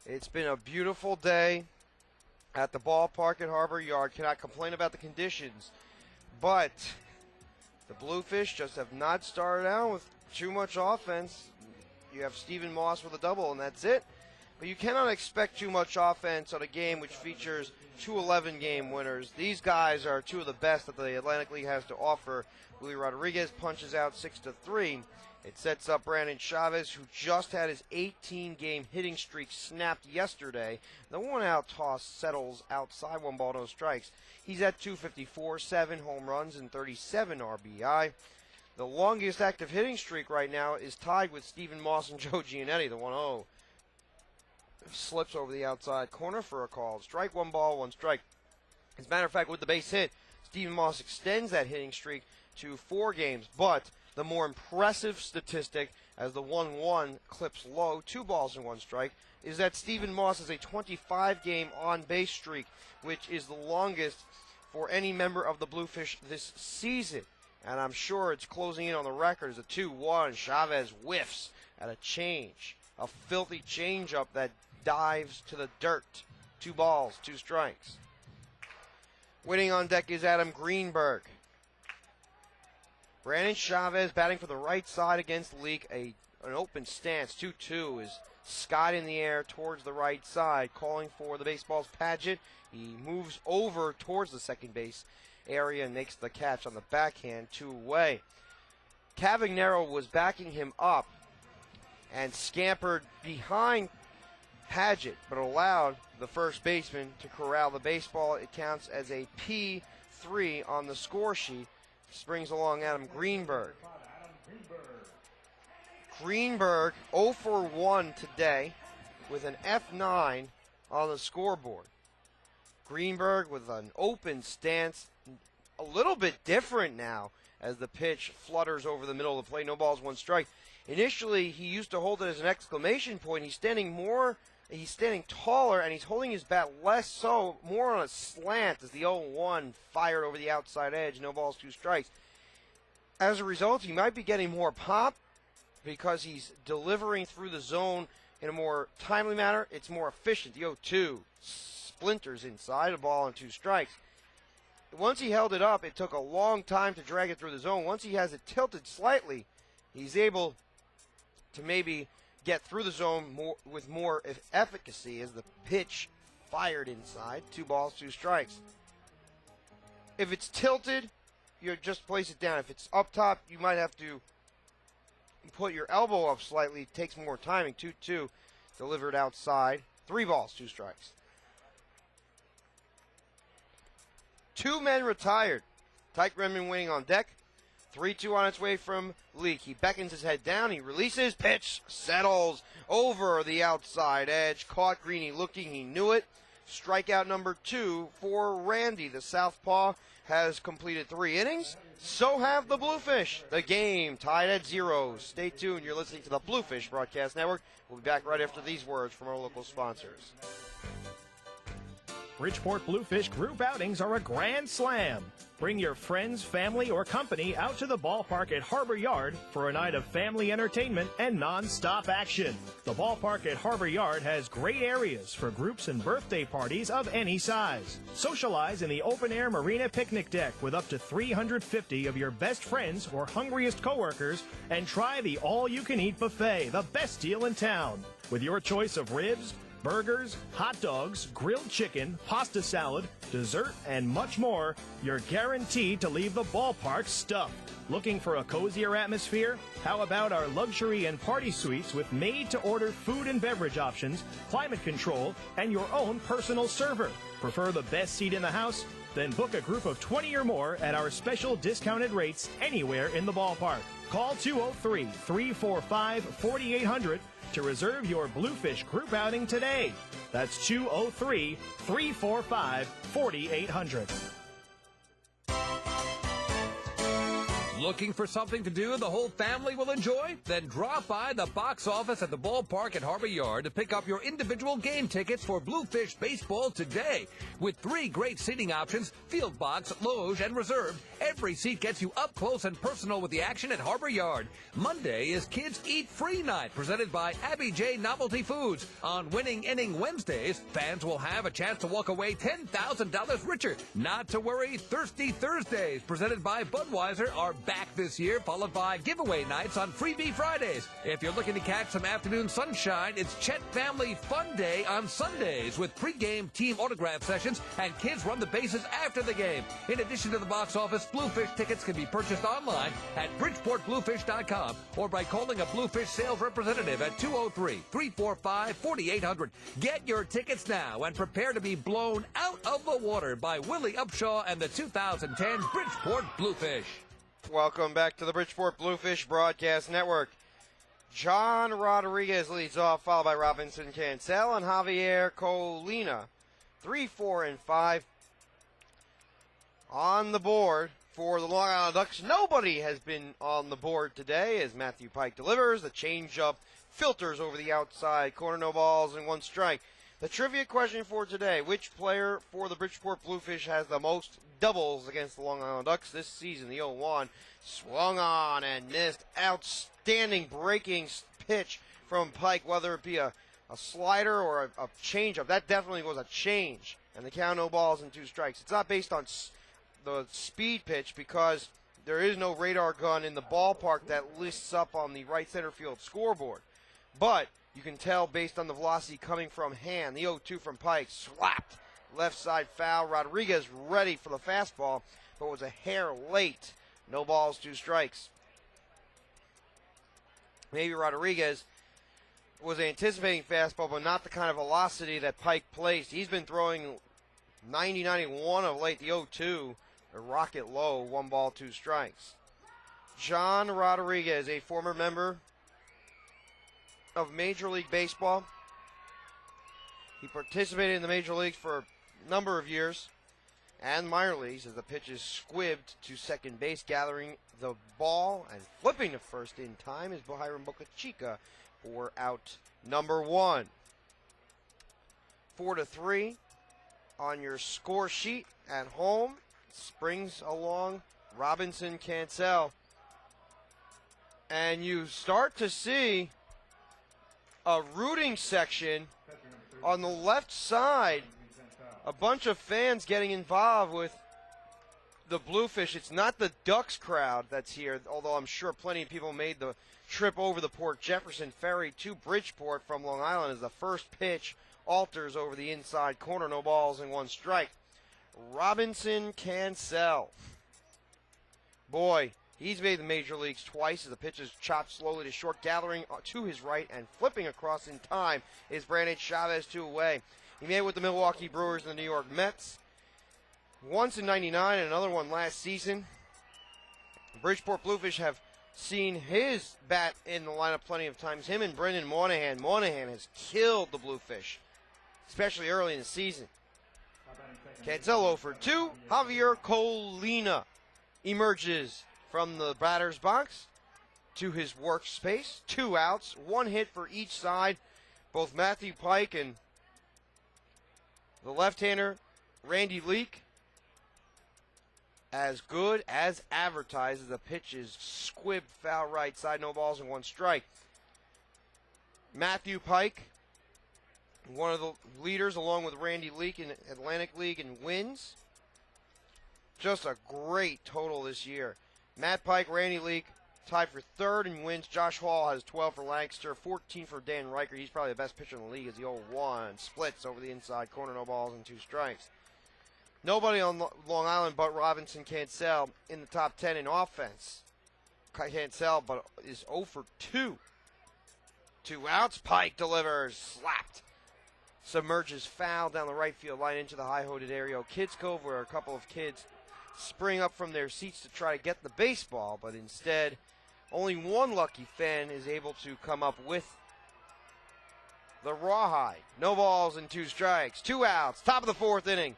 It's been a beautiful day at the ballpark at Harbor Yard. Cannot complain about the conditions, but the Bluefish just have not started out with too much offense. You have Stephen Moss with a double, and that's it. But you cannot expect too much offense on a game which features 2 11-game winners. These guys are two of the best that the Atlantic League has to offer. Luis Rodriguez punches out 6-3. It sets up Brandon Chavez, who just had his 18-game hitting streak snapped yesterday. The one-out toss settles outside 1 ball, no strikes. He's at 254, 7 home runs, and 37 RBI. The longest active hitting streak right now is tied with Stephen Moss and Joe Giannetti. The 1-0 slips over the outside corner for a call. Strike, 1 ball, 1 strike. As a matter of fact, with the base hit, Stephen Moss extends that hitting streak to 4 games, but the more impressive statistic, as the 1-1 clips low, 2 balls and 1 strike, is that Stephen Moss has a 25-game on-base streak, which is the longest for any member of the Bluefish this season. And I'm sure it's closing in on the record as a 2-1. Chavez whiffs at a change, a filthy changeup that dives to the dirt. 2 balls, 2 strikes. Waiting on deck is Adam Greenberg. Brandon Chavez batting for the right side against Leak. An open stance. 2-2 is skied in the air towards the right side, calling for the baseball's Paget. He moves over towards the second base area and makes the catch on the backhand, 2 away. Cavagnero was backing him up and scampered behind Paget, but allowed the first baseman to corral the baseball. It counts as a P3 on the score sheet. This brings along Adam Greenberg. Greenberg 0 for 1 today with an F9 on the scoreboard. Greenberg with an open stance, a little bit different now as the pitch flutters over the middle of the plate. No balls, 1 strike. Initially, he used to hold it as an exclamation point. He's standing taller, and he's holding his bat less so, more on a slant as the 0-1 fired over the outside edge. No balls, 2 strikes. As a result, he might be getting more pop because he's delivering through the zone in a more timely manner. It's more efficient. The 0-2 splinters inside, a ball and 2 strikes. Once he held it up, it took a long time to drag it through the zone. Once he has it tilted slightly, he's able to maybe get through the zone with more efficacy as the pitch fired inside. 2 balls, 2 strikes. If it's tilted, you just place it down. If it's up top, you might have to put your elbow up slightly. It takes more timing. 2-2 delivered outside. 3 balls, 2 strikes. 2 men retired. Tyke Redmond waiting on deck. 3-2 on its way from Leake. He beckons his head down. He releases. Pitch settles over the outside edge. Caught Greeny looking. He knew it. Strikeout number 2 for Randy. The southpaw has completed 3 innings. So have the Bluefish. The game tied at 0. Stay tuned. You're listening to the Bluefish Broadcast Network. We'll be back right after these words from our local sponsors. Bridgeport Bluefish group outings are a grand slam. Bring your friends, family, or company out to the ballpark at Harbor Yard for a night of family entertainment and non-stop action. The ballpark at Harbor Yard has great areas for groups and birthday parties of any size. Socialize in the open-air marina picnic deck with up to 350 of your best friends or hungriest coworkers, and try the all-you-can-eat buffet, the best deal in town. With your choice of ribs, burgers, hot dogs, grilled chicken, pasta salad, dessert, and much more, you're guaranteed to leave the ballpark stuffed. Looking for a cozier atmosphere? How about our luxury and party suites with made-to-order food and beverage options, climate control, and your own personal server? Prefer the best seat in the house? Then book a group of 20 or more at our special discounted rates anywhere in the ballpark. Call 203-345-4800 to reserve your Bluefish group outing today. That's 203-345-4800. Looking for something to do the whole family will enjoy? Then drop by the box office at the ballpark at Harbor Yard to pick up your individual game tickets for Bluefish baseball today. With 3 great seating options, field box, loge, and reserve, every seat gets you up close and personal with the action at Harbor Yard. Monday is Kids Eat Free Night, presented by Abby J. Novelty Foods. On Winning Inning Wednesdays, fans will have a chance to walk away $10,000 richer. Not to worry, Thirsty Thursdays, presented by Budweiser, are back this year, followed by giveaway nights on Freebie Fridays. If you're looking to catch some afternoon sunshine, it's Chet Family Fun Day on Sundays with pregame team autograph sessions, and kids run the bases after the game. In addition to the box office, Bluefish tickets can be purchased online at BridgeportBluefish.com or by calling a Bluefish sales representative at 203-345-4800. Get your tickets now and prepare to be blown out of the water by Willie Upshaw and the 2010 Bridgeport Bluefish. Welcome back to the Bridgeport Bluefish Broadcast Network. John Rodriguez leads off, followed by Robinson Cancel and Javier Colina. 3, 4, and 5 on the board for the Long Island Ducks. Nobody has been on the board today as Matthew Pike delivers. The changeup filters over the outside corner. No balls and 1 strike. The trivia question for today: which player for the Bridgeport Bluefish has the most doubles against the Long Island Ducks this season? The 0-1 swung on and missed. Outstanding breaking pitch from Pike, whether it be a slider or a changeup. That definitely was a change. And the count, no balls and 2 strikes. It's not based on the speed pitch because there is no radar gun in the ballpark that lists up on the right center field scoreboard. But You can tell based on the velocity coming from Hand. The 0-2 from Pike, slapped. Left side foul. Rodriguez ready for the fastball, but was a hair late. No balls, 2 strikes. Maybe Rodriguez was anticipating fastball, but not the kind of velocity that Pike placed. He's been throwing 90-91 of late. The 0-2, a rocket low, 1 ball, 2 strikes. John Rodriguez, a former member of Major League Baseball. He participated in the Major Leagues for a number of years and minor leagues as the pitch is squibbed to second base, gathering the ball and flipping to first in time is Hiram Bocachica for out number 1. 4-3 on your score sheet at home. Springs along Robinson Cancel. And you start to see a rooting section on the left side. A bunch of fans getting involved with the Bluefish. It's not the Ducks crowd that's here, although I'm sure plenty of people made the trip over the Port Jefferson Ferry to Bridgeport from Long Island as the first pitch alters over the inside corner. No balls and 1 strike. Robinson Cancel. Boy, he's made the major leagues twice as the pitch is chopped slowly to short, gathering to his right and flipping across in time is Brandon Chavez 2 away. He made it with the Milwaukee Brewers and the New York Mets. Once in 99 and another one last season. Bridgeport Bluefish have seen his bat in the lineup plenty of times. Him and Brendan Monahan. Monahan has killed the Bluefish, especially early in the season. Cancelo for 2. Javier Colina emerges from the batter's box to his workspace. 2 outs, 1 hit for each side. Both Matthew Pike and the left-hander Randy Leake, as good as advertised as the pitch is squibbed foul right side, no balls and 1 strike. Matthew Pike, one of the leaders along with Randy Leake in Atlantic League in wins. Just a great total this year. Matt Pike, Randy Leake tied for 3rd in wins. Josh Hall has 12 for Lancaster, 14 for Dan Riker. He's probably the best pitcher in the league as the 0-1 splits over the inside corner, no balls and 2 strikes. Nobody on Long Island but Robinson Cancel in the top 10 in offense. Cancel but is 0 for 2. 2 outs. Pike delivers. Slapped. Submerges foul down the right field line into the high-hooded area. Kids Cove, where a couple of kids spring up from their seats to try to get the baseball, but instead only one lucky fan is able to come up with the rawhide. No balls and 2 strikes. 2 outs. Top of the 4th inning.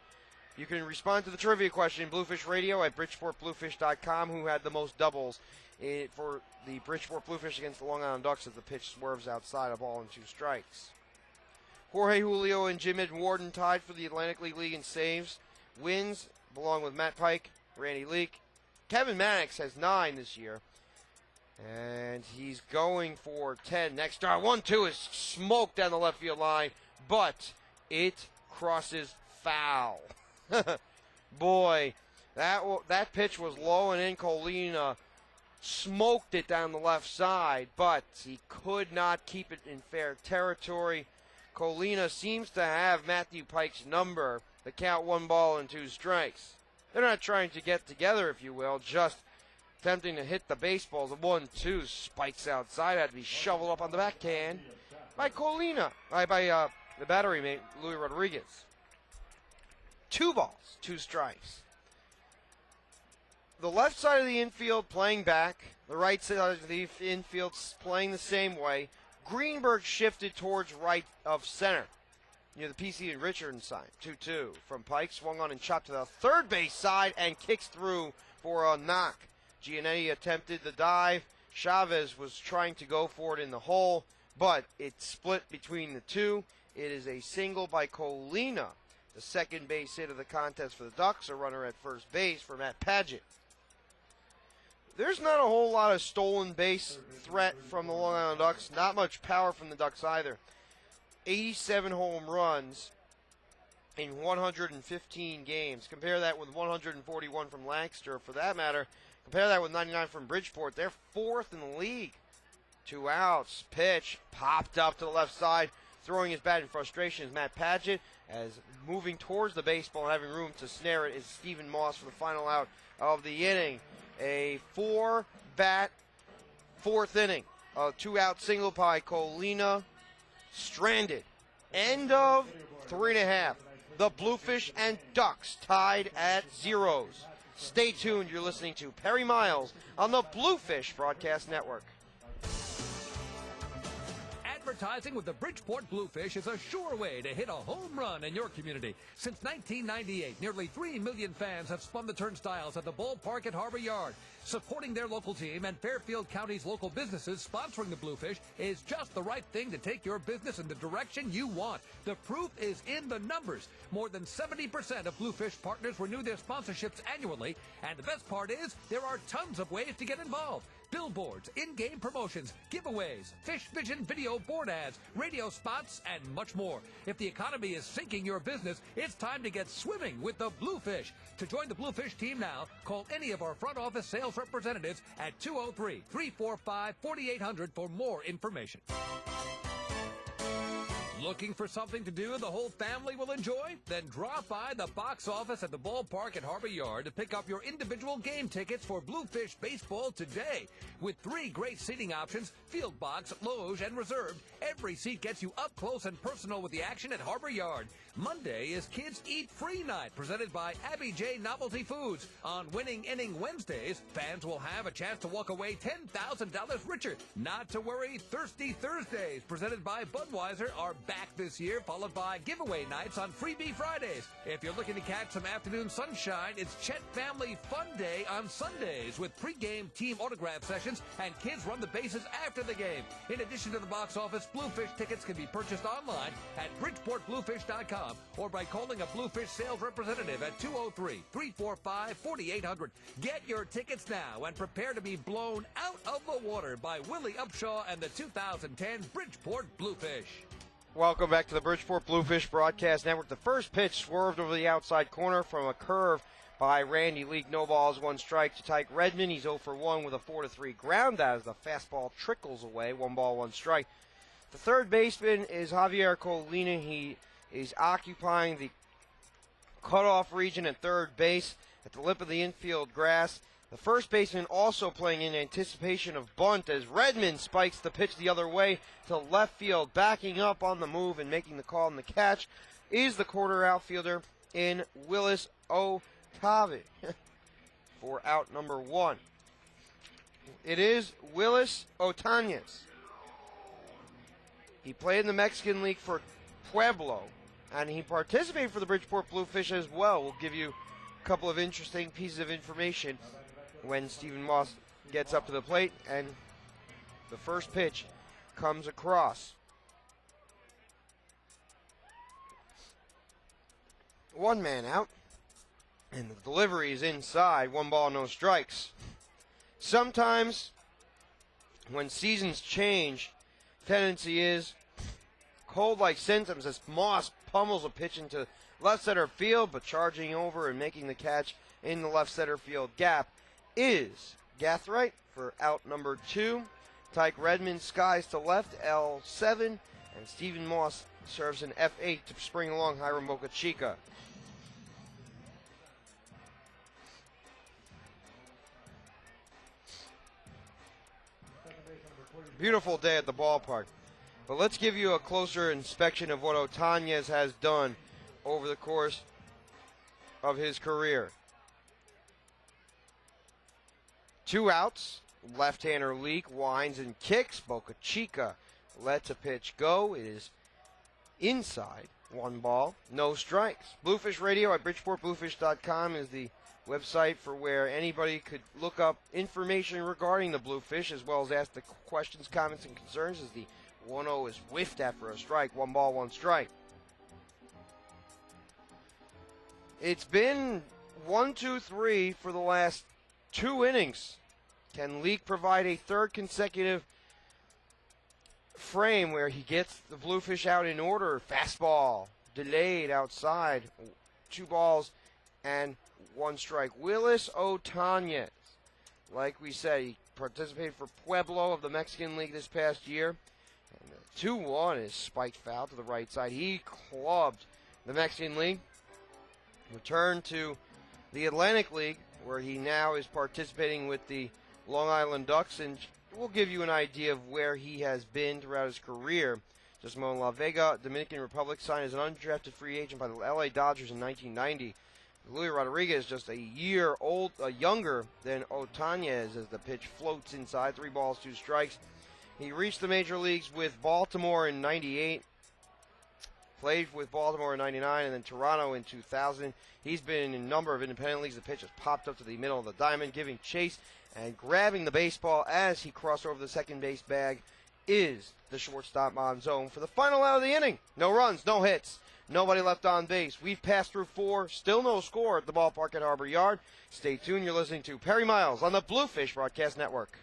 You can respond to the trivia question, Bluefish Radio at BridgeportBluefish.com, who had the most doubles for the Bridgeport Bluefish against the Long Island Ducks as the pitch swerves outside, a ball and 2 strikes. Jorge Julio and Jim Ed Warden tied for the Atlantic League in saves. Wins belong with Matt Pike, Randy Leake. Kevin Mannix has 9 this year. And he's going for 10. Next start, 1-2 is smoked down the left field line, but it crosses foul. Boy, that pitch was low and in. Colina smoked it down the left side, but he could not keep it in fair territory. Colina seems to have Matthew Pike's number. The count 1 ball and 2 strikes. They're not trying to get together, if you will, just attempting to hit the baseball. The 1-2 spikes outside, had to be shoveled up on the backhand by Colina, by the battery mate, Louis Rodriguez. 2 balls, 2 strikes. The left side of the infield playing back. The right side of the infield playing the same way. Greenberg shifted towards right of center, near the PC and Richardson side. 2-2 from Pike. Swung on and chopped to the 3rd base side and kicks through for a knock. Giannetti attempted the dive. Chavez was trying to go for it in the hole, but it split between the two. It is a single by Colina. The 2nd base hit of the contest for the Ducks. A runner at first base for Matt Padgett. There's not a whole lot of stolen base threat from the Long Island Ducks. Not much power from the Ducks either. 87 home runs in 115 games. Compare that with 141 from Lancaster. For that matter, compare that with 99 from Bridgeport. They're 4th in the league. 2 outs. Pitch popped up to the left side. Throwing his bat in frustration is Matt Paget, as moving towards the baseball and having room to snare it is Stephen Moss for the final out of the inning. A 4-bat 4th inning. A 2-out single by Colina. Stranded. End of 3.5. The Bluefish and Ducks tied at zeros. Stay tuned. You're listening to Perry Miles on the Bluefish Broadcast Network. Advertising with the Bridgeport Bluefish is a sure way to hit a home run in your community. Since 1998, nearly 3 million fans have spun the turnstiles at the ballpark at Harbor Yard. Supporting their local team and Fairfield County's local businesses sponsoring the Bluefish is just the right thing to take your business in the direction you want. The proof is in the numbers. More than 70% of Bluefish partners renew their sponsorships annually, and the best part is there are tons of ways to get involved. Billboards, in-game promotions, giveaways, Fish Vision video board ads, radio spots, and much more. If the economy is sinking your business, it's time to get swimming with the Bluefish. To join the Bluefish team now, call any of our front office sales representatives at 203-345-4800 for more information. Looking for something to do the whole family will enjoy? Then drop by the box office at the ballpark at Harbor Yard to pick up your individual game tickets for Bluefish baseball today. With 3 great seating options, field box, loge, and reserved, every seat gets you up close and personal with the action at Harbor Yard. Monday is Kids Eat Free Night, presented by Abby J. Novelty Foods. On Winning Inning Wednesdays, fans will have a chance to walk away $10,000 richer. Not to worry, Thirsty Thursdays, presented by Budweiser, are back this year, followed by giveaway nights on Freebie Fridays. If you're looking to catch some afternoon sunshine, it's Chet Family Fun Day on Sundays with pregame team autograph sessions and kids run the bases after the game. In addition to the box office, Bluefish tickets can be purchased online at BridgeportBluefish.com or by calling a Bluefish sales representative at 203-345-4800. Get your tickets now and prepare to be blown out of the water by Willie Upshaw and the 2010 Bridgeport Bluefish. Welcome back to the Bridgeport Bluefish Broadcast Network. The first pitch swerved over the outside corner from a curve by Randy Leak. No balls, 1 strike to Tyke Redmond. He's 0 for 1 with a 4-3 ground out as the fastball trickles away. 1 ball, 1 strike. The third baseman is Javier Colina. He is occupying the cutoff region at third base at the lip of the infield grass. The first baseman also playing in anticipation of bunt as Redmond spikes the pitch the other way to left field. Backing up on the move and making the call and the catch is the quarter outfielder in Willis Otave for out number 1. It is Willis Otañez. He played in the Mexican League for Pueblo, and he participated for the Bridgeport Bluefish as well. We'll give you a couple of interesting pieces of information when Stephen Moss gets up to the plate, and the first pitch comes across. 1 man out, and the delivery is inside. 1 ball, no strikes. Sometimes when seasons change, tendency is cold-like symptoms as Moss pummels a pitch into left center field, but charging over and making the catch in the left center field gap is Gathright for out number 2. Tyke Redmond skies to left, L7, and Stephen Moss serves an F8 to spring along Hiram Boca Chica. Beautiful day at the ballpark. But let's give you a closer inspection of what Otañez has done over the course of his career. 2 outs, left-hander Leak winds and kicks. Boca Chica lets a pitch go. It is inside. 1 ball, no strikes. Bluefish Radio at BridgeportBluefish.com is the website for where anybody could look up information regarding the Bluefish as well as ask the questions, comments, and concerns as the 1-0 is whiffed after a strike. 1 ball, 1 strike. It's been 1-2-3 for the last 2 innings. Can Leak provide a third consecutive frame where he gets the Bluefish out in order? Fastball delayed outside. 2 balls and 1 strike. Willis Otañez, like we said, he participated for Pueblo of the Mexican League this past year. And the 2-1 is spiked foul to the right side. He clubbed the Mexican League. Returned to the Atlantic League, where he now is participating with the Long Island Ducks, and we'll give you an idea of where he has been throughout his career. Just a moment, La Vega, Dominican Republic, signed as an undrafted free agent by the LA Dodgers in 1990. Luis Rodriguez, just a year younger than Otañez, as the pitch floats inside. 3 balls, 2 strikes. He reached the major leagues with Baltimore in 98. Played with Baltimore in 99 and then Toronto in 2000. He's been in a number of independent leagues. The pitch has popped up to the middle of the diamond, giving chase and grabbing the baseball as he crossed over the second base bag is the shortstop Monzon for the final out of the inning. No runs, no hits, nobody left on base. We've passed through 4, still no score at the ballpark at Harbor Yard. Stay tuned. You're listening to Perry Miles on the Bluefish Broadcast Network.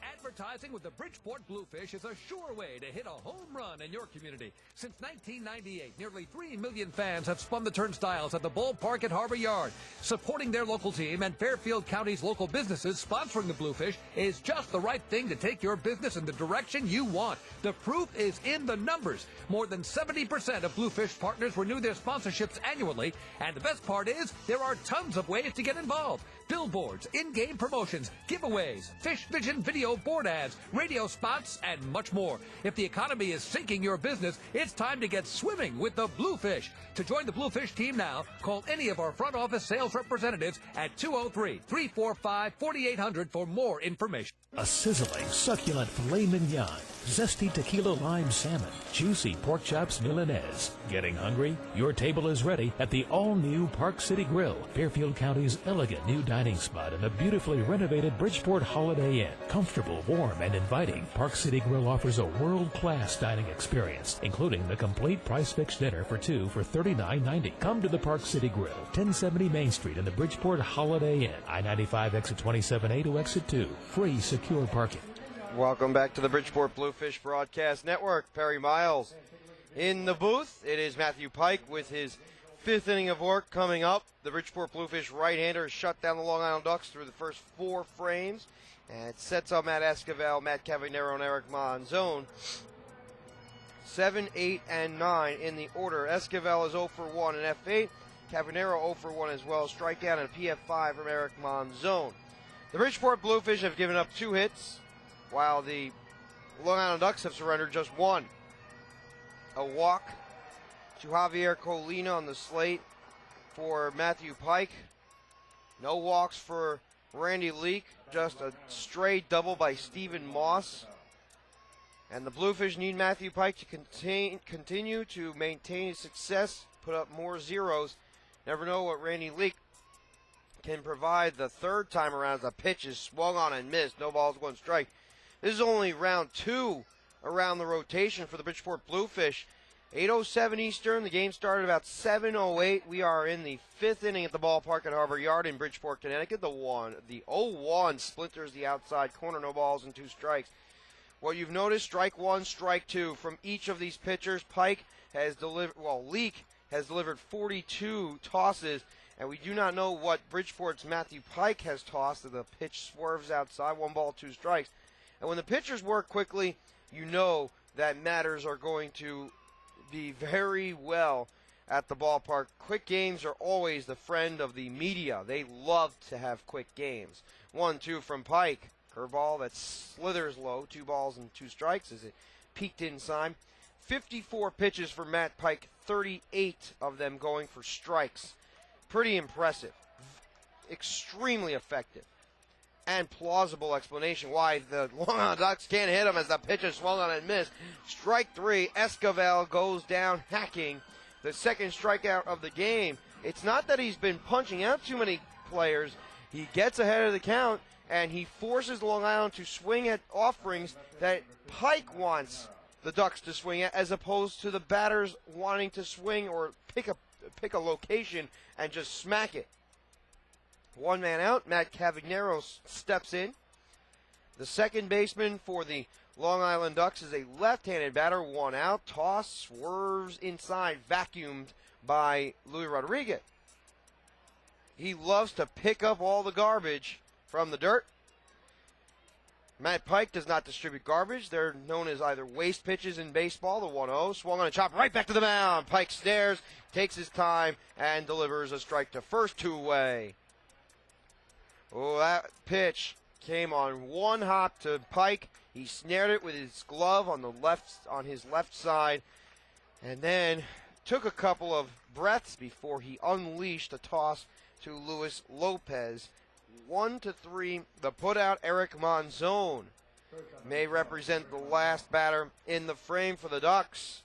Advertising with the Bridgeport Bluefish is a sure way to hit a home run in your community. Since 1998, nearly 3 million fans have spun the turnstiles at the ballpark at Harbor Yard. Supporting their local team and Fairfield County's local businesses sponsoring the Bluefish is just the right thing to take your business in the direction you want. The proof is in the numbers. More than 70% of Bluefish partners renew their sponsorships annually, and the best part is there are tons of ways to get involved. Billboards, in-game promotions, giveaways, Fish Vision video board ads, radio spots, and much more. If the economy is sinking your business, it's time to get swimming with the Bluefish. To join the Bluefish team now, call any of our front office sales representatives at 203-345-4800 for more information. A sizzling, succulent filet mignon, zesty tequila lime salmon, juicy pork chops Milanese. Getting hungry? Your table is ready at the all-new Park City Grill, Fairfield County's elegant new dining spot in the beautifully renovated Bridgeport Holiday Inn. Comfortable, warm, and inviting, Park City Grill offers a world-class dining experience, including the complete price-fixed dinner for 2 for $39.90. Come to the Park City Grill, 1070 Main Street in the Bridgeport Holiday Inn, I-95 exit 27A to exit 2. Free, secure parking. Welcome back to the Bridgeport Bluefish Broadcast Network. Perry Miles in the booth. It is Matthew Pike with his 5th inning of work coming up. The Bridgeport Bluefish right-hander shut down the Long Island Ducks through the first 4 frames. And it sets up Matt Esquivel, Matt Cavagnero, and Eric Monzon. 7, 8, and 9 in the order. Esquivel is 0 for 1 in F8. Cavagnero 0 for 1 as well. Strikeout and a PF5 from Eric Monzon. The Bridgeport Bluefish have given up 2 hits, while the Long Island Ducks have surrendered just 1. A walk to Javier Colina on the slate for Matthew Pike. No walks for Randy Leak, just a straight double by Stephen Moss. And the Bluefish need Matthew Pike to continue to maintain his success, put up more zeros. Never know what Randy Leak can provide the third time around. The pitch is swung on and missed. No balls, 1 strike. This is only round 2 around the rotation for the Bridgeport Bluefish. 8:07 Eastern. The game started about 7:08. We are in the 5th inning at the ballpark at Harbor Yard in Bridgeport, Connecticut. The 0-1 splinters the outside corner. No balls and 2 strikes. What you've noticed, strike 1, strike 2 from each of these pitchers. Pike has delivered, Leak has delivered 42 tosses. And we do not know what Bridgeport's Matthew Pike has tossed. The pitch swerves outside, 1 ball, 2 strikes. And when the pitchers work quickly, you know that matters are going to be very well at the ballpark. Quick games are always the friend of the media. They love to have quick games. 1-2 from Pike. Curveball that slithers low, 2 balls and 2 strikes as it peaked inside. 54 pitches for Matt Pike, 38 of them going for strikes. Pretty impressive. Extremely effective. And plausible explanation why the Long Island Ducks can't hit him as the pitch is swung on and missed. Strike 3, Esquivel goes down hacking. The second strikeout of the game. It's not that he's been punching out too many players. He gets ahead of the count, and he forces Long Island to swing at offerings that Pike wants the Ducks to swing at, as opposed to the batters wanting to swing or pick a location and just smack it. 1 man out. Matt Cavagnero steps in. The second baseman for the Long Island Ducks is a left-handed batter. 1 out. Toss, swerves inside, vacuumed by Luis Rodriguez. He loves to pick up all the garbage from the dirt. Matt Pike does not distribute garbage. They're known as either waste pitches in baseball. The 1-0 swung on a chop right back to the mound. Pike stares, takes his time, and delivers a strike to first, two-way. Oh, that pitch came on one hop to Pike. He snared it with his glove on his left side, and then took a couple of breaths before he unleashed a toss to Luis Lopez. 1-3, the putout Eric Monzon may represent the last batter in the frame for the Ducks.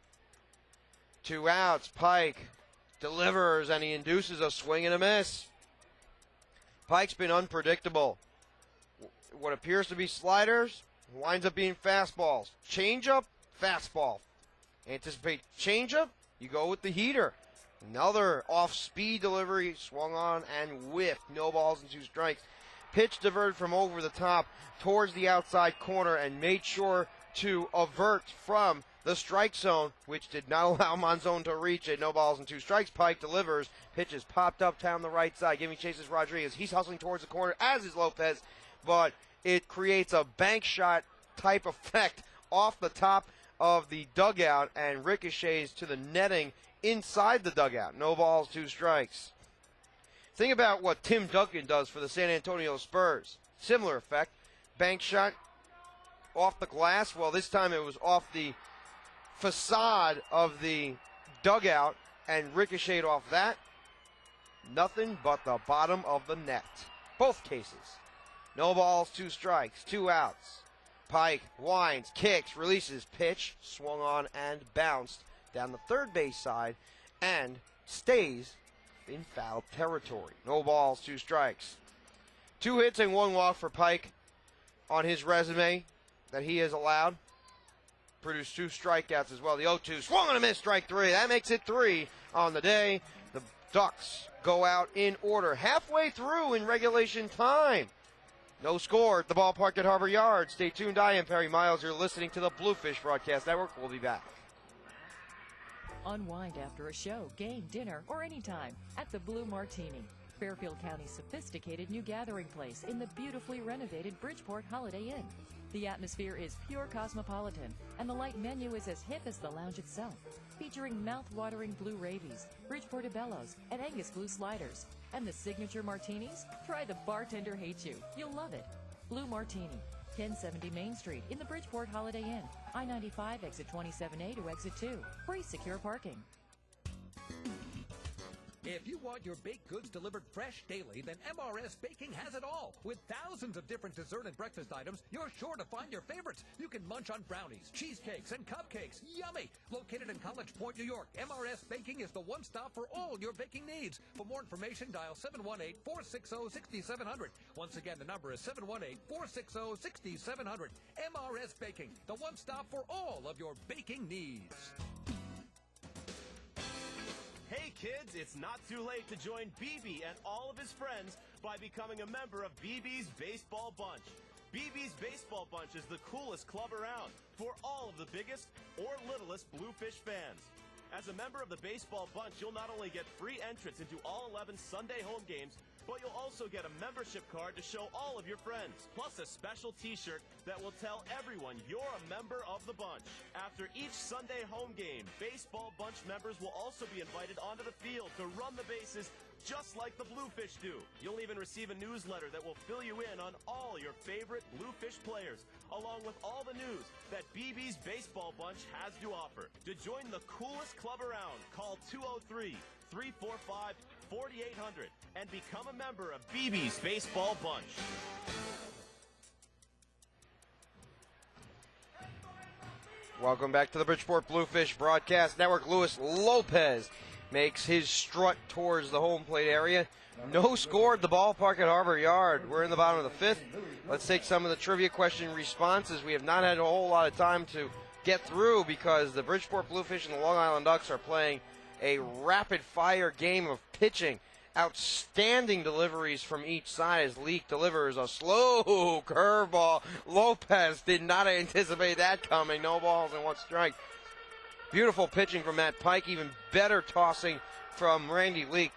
2 outs, Pike delivers and he induces a swing and a miss. Pike's been unpredictable. What appears to be sliders winds up being fastballs. Changeup, fastball. Anticipate changeup, you go with the heater. Another off-speed delivery, swung on and whiffed. No balls and 2 strikes. Pitch diverted from over the top towards the outside corner and made sure to avert from the strike zone, which did not allow Monzon to reach it. No balls and 2 strikes. Pike delivers. Pitch is popped up down the right side. Giving chases Rodriguez. He's hustling towards the corner, as is Lopez, but it creates a bank shot type effect off the top of the dugout and ricochets to the netting inside the dugout. No balls, 2 strikes. Think about what Tim Duncan does for the San Antonio Spurs. Similar effect. Bank shot off the glass. Well, this time it was off the facade of the dugout and ricocheted off that. Nothing but the bottom of the net. Both cases. No balls, 2 strikes, 2 outs. Pike winds, kicks, releases, pitch, swung on and bounced down the third base side and stays in foul territory. No balls, 2 strikes. 2 hits and 1 walk for Pike on his resume that he has allowed. Produced 2 strikeouts as well. The 0-2 swung on a miss, strike 3. That makes it 3 on the day. The Ducks go out in order halfway through in regulation time. No score at the ballpark at Harbor Yard. Stay tuned. I am Perry Miles. You're listening to the Bluefish Broadcast Network. We'll be back. Unwind after a show, game, dinner, or anytime at the Blue Martini, Fairfield County's sophisticated new gathering place in the beautifully renovated Bridgeport Holiday Inn. The atmosphere is pure cosmopolitan, and the light menu is as hip as the lounge itself, featuring mouth-watering blue ravies, Bridgeport Portobellos, and Angus blue sliders. And the signature martinis? Try the bartender hates you. You'll love it. Blue Martini, 1070 Main Street in the Bridgeport Holiday Inn. I-95 exit 27A to exit 2. Free secure parking. If you want your baked goods delivered fresh daily, then MRS Baking has it all. With thousands of different dessert and breakfast items, you're sure to find your favorites. You can munch on brownies, cheesecakes, and cupcakes. Yummy! Located in College Point, New York, MRS Baking is the one stop for all your baking needs. For more information, dial 718-460-6700. Once again, the number is 718-460-6700. MRS Baking, the one stop for all of your baking needs. Hey kids, it's not too late to join BB and all of his friends by becoming a member of BB's Baseball Bunch. BB's Baseball Bunch is the coolest club around for all of the biggest or littlest Bluefish fans. As a member of the Baseball Bunch, you'll not only get free entrance into all 11 Sunday home games, but you'll also get a membership card to show all of your friends, plus a special t-shirt that will tell everyone you're a member of the bunch. After each Sunday home game, Baseball Bunch members will also be invited onto the field to run the bases just like the Bluefish do. You'll even receive a newsletter that will fill you in on all your favorite Bluefish players, along with all the news that BB's Baseball Bunch has to offer. To join the coolest club around, call 203-345-4800 and become a member of BB's Baseball Bunch. Welcome back to the Bridgeport Bluefish Broadcast Network. Luis Lopez makes his strut towards the home plate area. No score at the ballpark at Harbor Yard. We're in the bottom of the 5th. Let's take some of the trivia question responses. We have not had a whole lot of time to get through because the Bridgeport Bluefish and the Long Island Ducks are playing a rapid-fire game of pitching. Outstanding deliveries from each side as Leak delivers a slow curveball. Lopez did not anticipate that coming. No balls and 1 strike. Beautiful pitching from Matt Pike. Even better tossing from Randy Leak.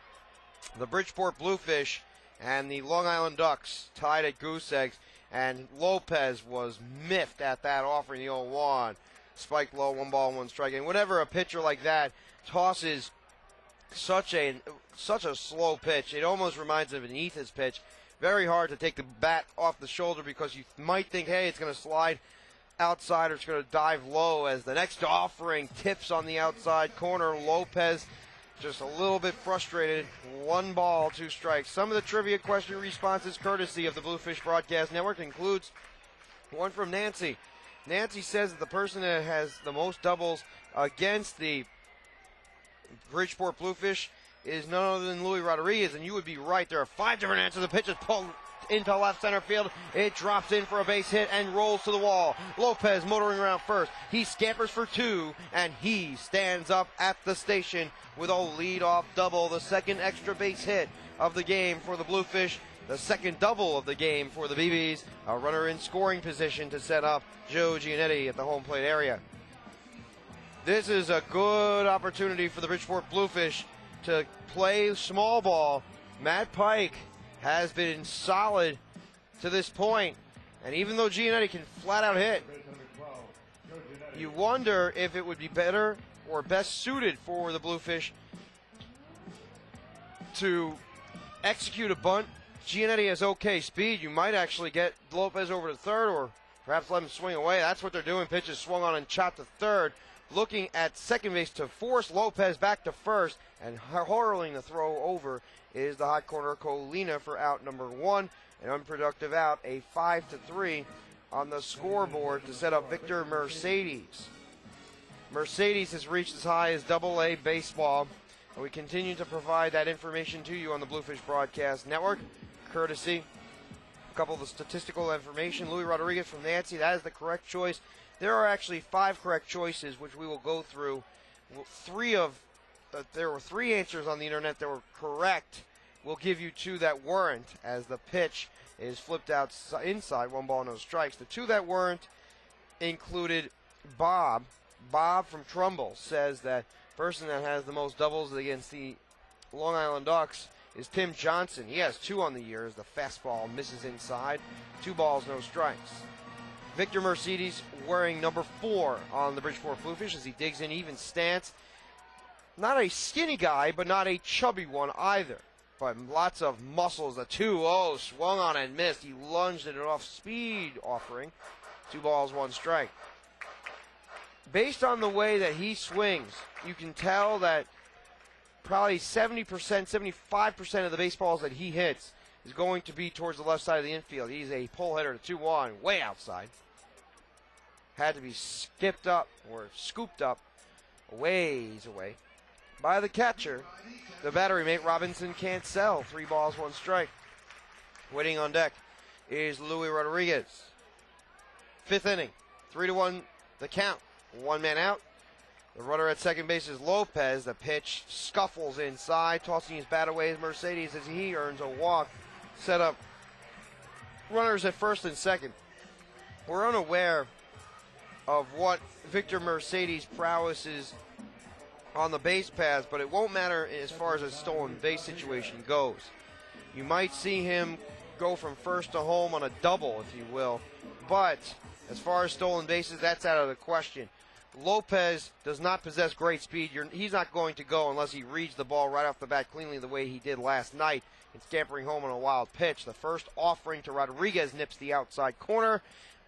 The Bridgeport Bluefish and the Long Island Ducks tied at goose eggs, and Lopez was miffed at that, offering the 0-1. Spiked low, 1 ball, 1 strike. And whenever a pitcher like that tosses such a slow pitch, it almost reminds of an Ethan's pitch. Very hard to take the bat off the shoulder because you might think, hey, it's going to slide outside or it's going to dive low, as the next offering tips on the outside corner. Lopez just a little bit frustrated. 1 ball, 2 strikes. Some of the trivia question responses courtesy of the Bluefish Broadcast Network includes one from Nancy. Nancy says that the person that has the most doubles against the Bridgeport Bluefish is none other than Luis Rodriguez, and you would be right. There are 5 different answers. The pitch is pulled into left center field. It drops in for a base hit and rolls to the wall. Lopez motoring around first. He scampers for 2, and he stands up at the station with a leadoff double, the second extra base hit of the game for the Bluefish, the second double of the game for the BBs. A runner in scoring position to set up Joe Giannetti at the home plate area. This is a good opportunity for the Bridgeport Bluefish to play small ball. Matt Pike has been solid to this point, and even though Giannetti can flat out hit, you wonder if it would be better or best suited for the Bluefish to execute a bunt. Giannetti has okay speed. You might actually get Lopez over to third or perhaps let him swing away. That's what they're doing. Pitches swung on and chopped to third. Looking at second base to force Lopez back to first, and hurling the throw over is the hot corner Colina for out number 1. An unproductive out, a 5-3 on the scoreboard to set up Victor Mercedes. Mercedes has reached as high as Double-A baseball, and we continue to provide that information to you on the Bluefish Broadcast Network, courtesy a couple of the statistical information. Luis Rodriguez from Nancy, that is the correct choice. There are actually 5 correct choices, which we will go through. There were 3 answers on the internet that were correct. We'll give you 2 that weren't, as the pitch is flipped out inside, 1 ball, no strikes. The 2 that weren't included Bob. Bob from Trumbull says that person that has the most doubles against the Long Island Ducks is Tim Johnson. He has 2 on the year as the fastball misses inside. 2 balls, no strikes. Victor Mercedes wearing number 4 on the Bridgeport Bluefish as he digs in even stance. Not a skinny guy, but not a chubby one either. But lots of muscles. A 2-0 swung on and missed. He lunged at an off-speed offering. 2 balls, 1 strike. Based on the way that he swings, you can tell that probably 70%, 75% of the baseballs that he hits is going to be towards the left side of the infield. He's a pull hitter to 2-1, way outside. Had to be skipped up or scooped up a ways away by the catcher, the battery mate Robinson Cancel. 3 balls, 1 strike. Waiting on deck is Luis Rodriguez. 5th inning, 3-1 the count. 1 man out. The runner at second base is Lopez. The pitch scuffles inside, tossing his bat away as Mercedes as he earns a walk. Set up runners at first and second. We're unaware of what Victor Mercedes' prowess is on the base paths, but it won't matter as far as a stolen base situation goes. You might see him go from first to home on a double, if you will, but as far as stolen bases, that's out of the question. Lopez does not possess great speed. He's not going to go unless he reads the ball right off the bat cleanly the way he did last night in scampering home on a wild pitch. The first offering to Rodriguez nips the outside corner.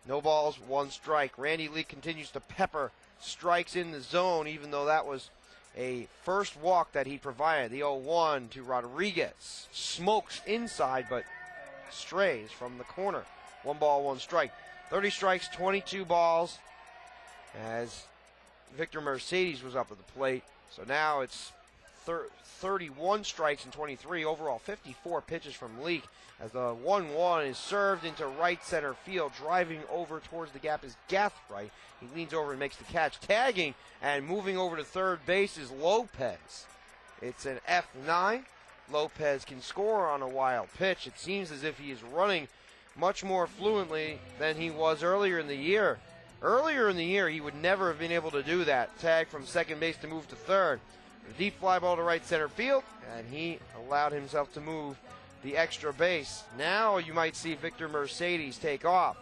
No balls, 1 strike. Randy Lee continues to pepper strikes in the zone, even though that was a first walk that he provided. The 0-1 to Rodriguez. Smokes inside, but strays from the corner. 1 ball, 1 strike. 30 strikes, 22 balls, as Victor Mercedes was up at the plate. So now it's 31 strikes and 23. Overall, 54 pitches from Leake, as the 1-1 is served into right center field. Driving over towards the gap is Gathright. He leans over and makes the catch. Tagging and moving over to third base is Lopez. It's an F9. Lopez can score on a wild pitch. It seems as if he is running much more fluently than he was earlier in the year. Earlier in the year, he would never have been able to do that. Tag from second base to move to third. A deep fly ball to right center field, and he allowed himself to move the extra base. Now you might see Victor Mercedes take off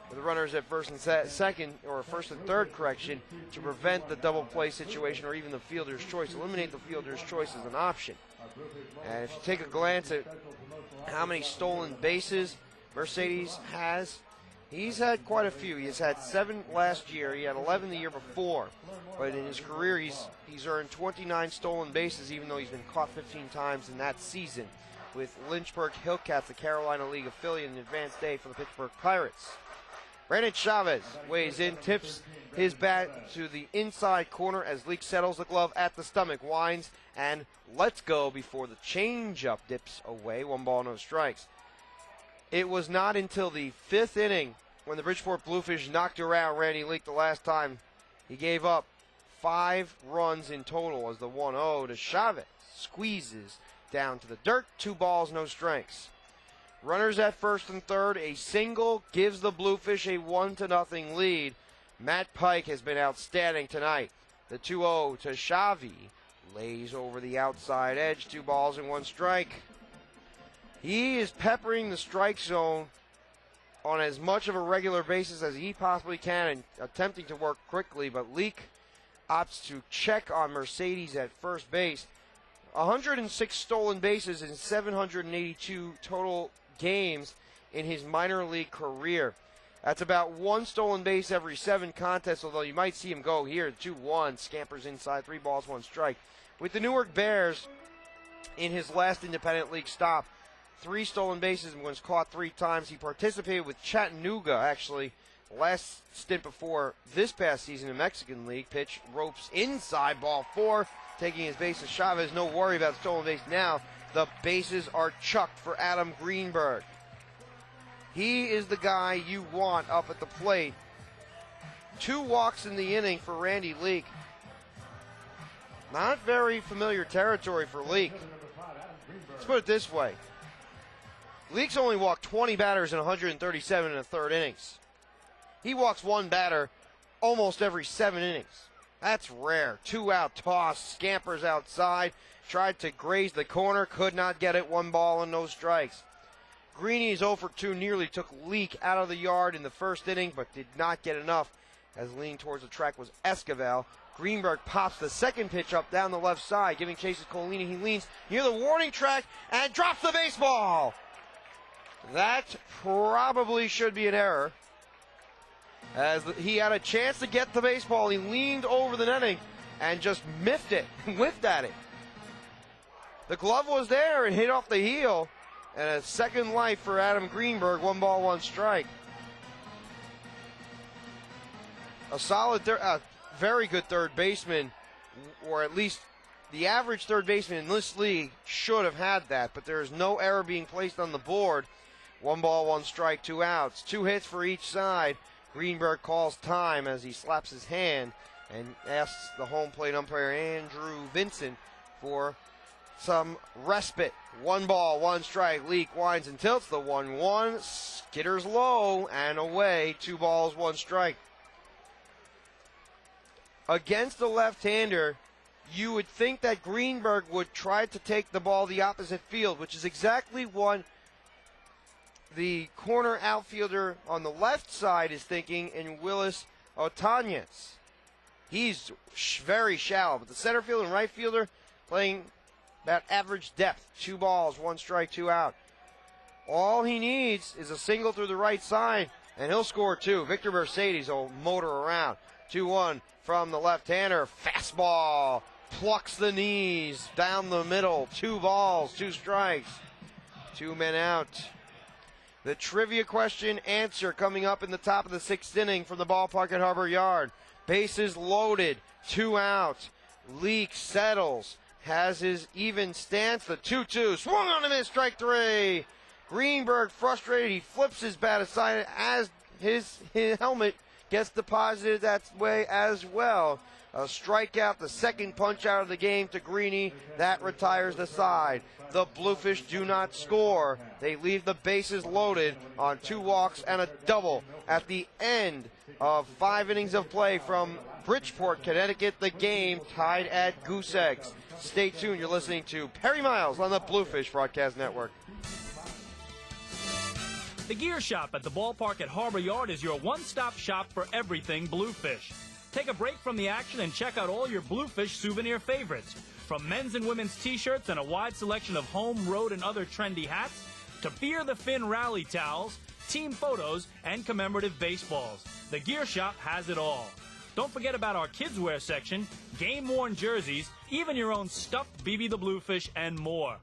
with the runners at first and second, or first and third, correction, to prevent the double play situation or even the fielder's choice. Eliminate the fielder's choice as an option. And if you take a glance at how many stolen bases Mercedes has, he's had quite a few. He's had 7 last year. He had 11 the year before. But in his career, he's earned 29 stolen bases, even though he's been caught 15 times in that season, with Lynchburg Hillcats, the Carolina League affiliate, in advanced day for the Pittsburgh Pirates. Brandon Chavez weighs in, tips his bat to the inside corner as Leake settles the glove at the stomach, winds, and lets go before the changeup dips away. 1 ball, no strikes. It was not until the 5th inning when the Bridgeport Bluefish knocked around Randy Leake the last time. He gave up 5 runs in total as the 1-0 to Chavez squeezes down to the dirt. 2 balls, no strikes. Runners at first and third. A single gives the Bluefish a 1-0 lead. Matt Pike has been outstanding tonight. The 2-0 to Xavi lays over the outside edge. 2 balls and 1 strike. He is peppering the strike zone on as much of a regular basis as he possibly can and attempting to work quickly, but Leake opts to check on Mercedes at first base. 106 stolen bases in 782 total games in his minor league career. That's about 1 stolen base every 7 contests, although you might see him go here. 2-1, scampers inside, 3 balls, 1 strike. With the Newark Bears, in his last independent league stop, 3 stolen bases and was caught 3 times. He participated with Chattanooga, actually, last stint before this past season in Mexican League. Pitch ropes inside, ball 4, taking his base to Chavez. No worry about stolen base now. The bases are chucked for Adam Greenberg. He is the guy you want up at the plate. 2 walks in the inning for Randy Leake. Not very familiar territory for Leake. Let's put it this way. Leake's only walked 20 batters in 137 in the 3rd innings. He walks 1 batter almost every 7 innings. That's rare. 2 out toss, scampers outside, tried to graze the corner, could not get it. 1 ball and no strikes. Greeny is 0 for 2, nearly took Leake out of the yard in the 1st inning, but did not get enough as leaning towards the track was Esquivel. Greenberg pops the 2nd pitch up down the left side, giving chase to Colini. He leans near the warning track and drops the baseball. That probably should be an error, as he had a chance to get the baseball. He leaned over the netting and just miffed it, whiffed at it. The glove was there and hit off the heel, and a second life for Adam Greenberg. 1 ball, 1 strike. A solid, very good third baseman, or at least the average third baseman in this league should have had that, but there is no error being placed on the board. 1 ball, 1 strike, 2 outs. 2 hits for each side. Greenberg calls time as he slaps his hand and asks the home plate umpire Andrew Vincent for some respite. 1 ball, 1 strike. Leake winds and tilts the 1-1. Skitters low and away. 2 balls, 1 strike. Against the left-hander, you would think that Greenberg would try to take the ball the opposite field, which is exactly what the corner outfielder on the left side is thinking in Willis Otañez. He's very shallow, but the center fielder and right fielder playing about average depth. 2 balls, 1 strike, 2 out. All he needs is a single through the right side, and he'll score 2. Victor Mercedes will motor around. 2-1 from the left-hander. Fastball plucks the knees down the middle. 2 balls, 2 strikes. 2 men out. The trivia question answer coming up in the top of the 6th inning from the ballpark at Harbor Yard. Bases loaded, 2 out. Leake settles, has his even stance. The 2-2 swung on him in strike 3. Greenberg frustrated. He flips his bat aside as his helmet gets deposited that way as well. A strikeout, the 2nd punch out of the game to Greeny. That retires the side. The Bluefish do not score. They leave the bases loaded on 2 walks and a double at the end of 5 innings of play from Bridgeport, Connecticut. The game tied at goose eggs. Stay tuned. You're listening to Perry Miles on the Bluefish Broadcast Network. The Gear Shop at the ballpark at Harbor Yard is your one-stop shop for everything Bluefish. Take a break from the action and check out all your Bluefish souvenir favorites. From men's and women's t-shirts and a wide selection of home, road, and other trendy hats, to Fear the Fin rally towels, team photos, and commemorative baseballs. The Gear Shop has it all. Don't forget about our kids' wear section, game-worn jerseys, even your own stuffed BB the Bluefish, and more.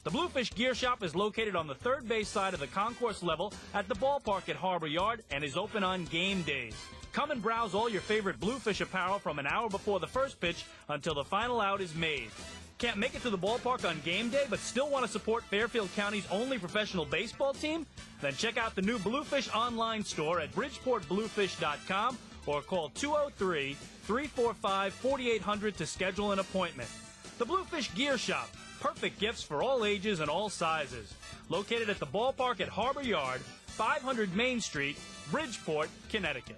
The Bluefish Gear Shop is located on the third base side of the concourse level at the ballpark at Harbor Yard and is open on game days. Come and browse all your favorite Bluefish apparel from an hour before the first pitch until the final out is made. Can't make it to the ballpark on game day but still want to support Fairfield County's only professional baseball team? Then check out the new Bluefish online store at bridgeportbluefish.com or call 203-345-4800 to schedule an appointment. The Bluefish Gear Shop, perfect gifts for all ages and all sizes. Located at the ballpark at Harbor Yard, 500 Main Street, Bridgeport, Connecticut.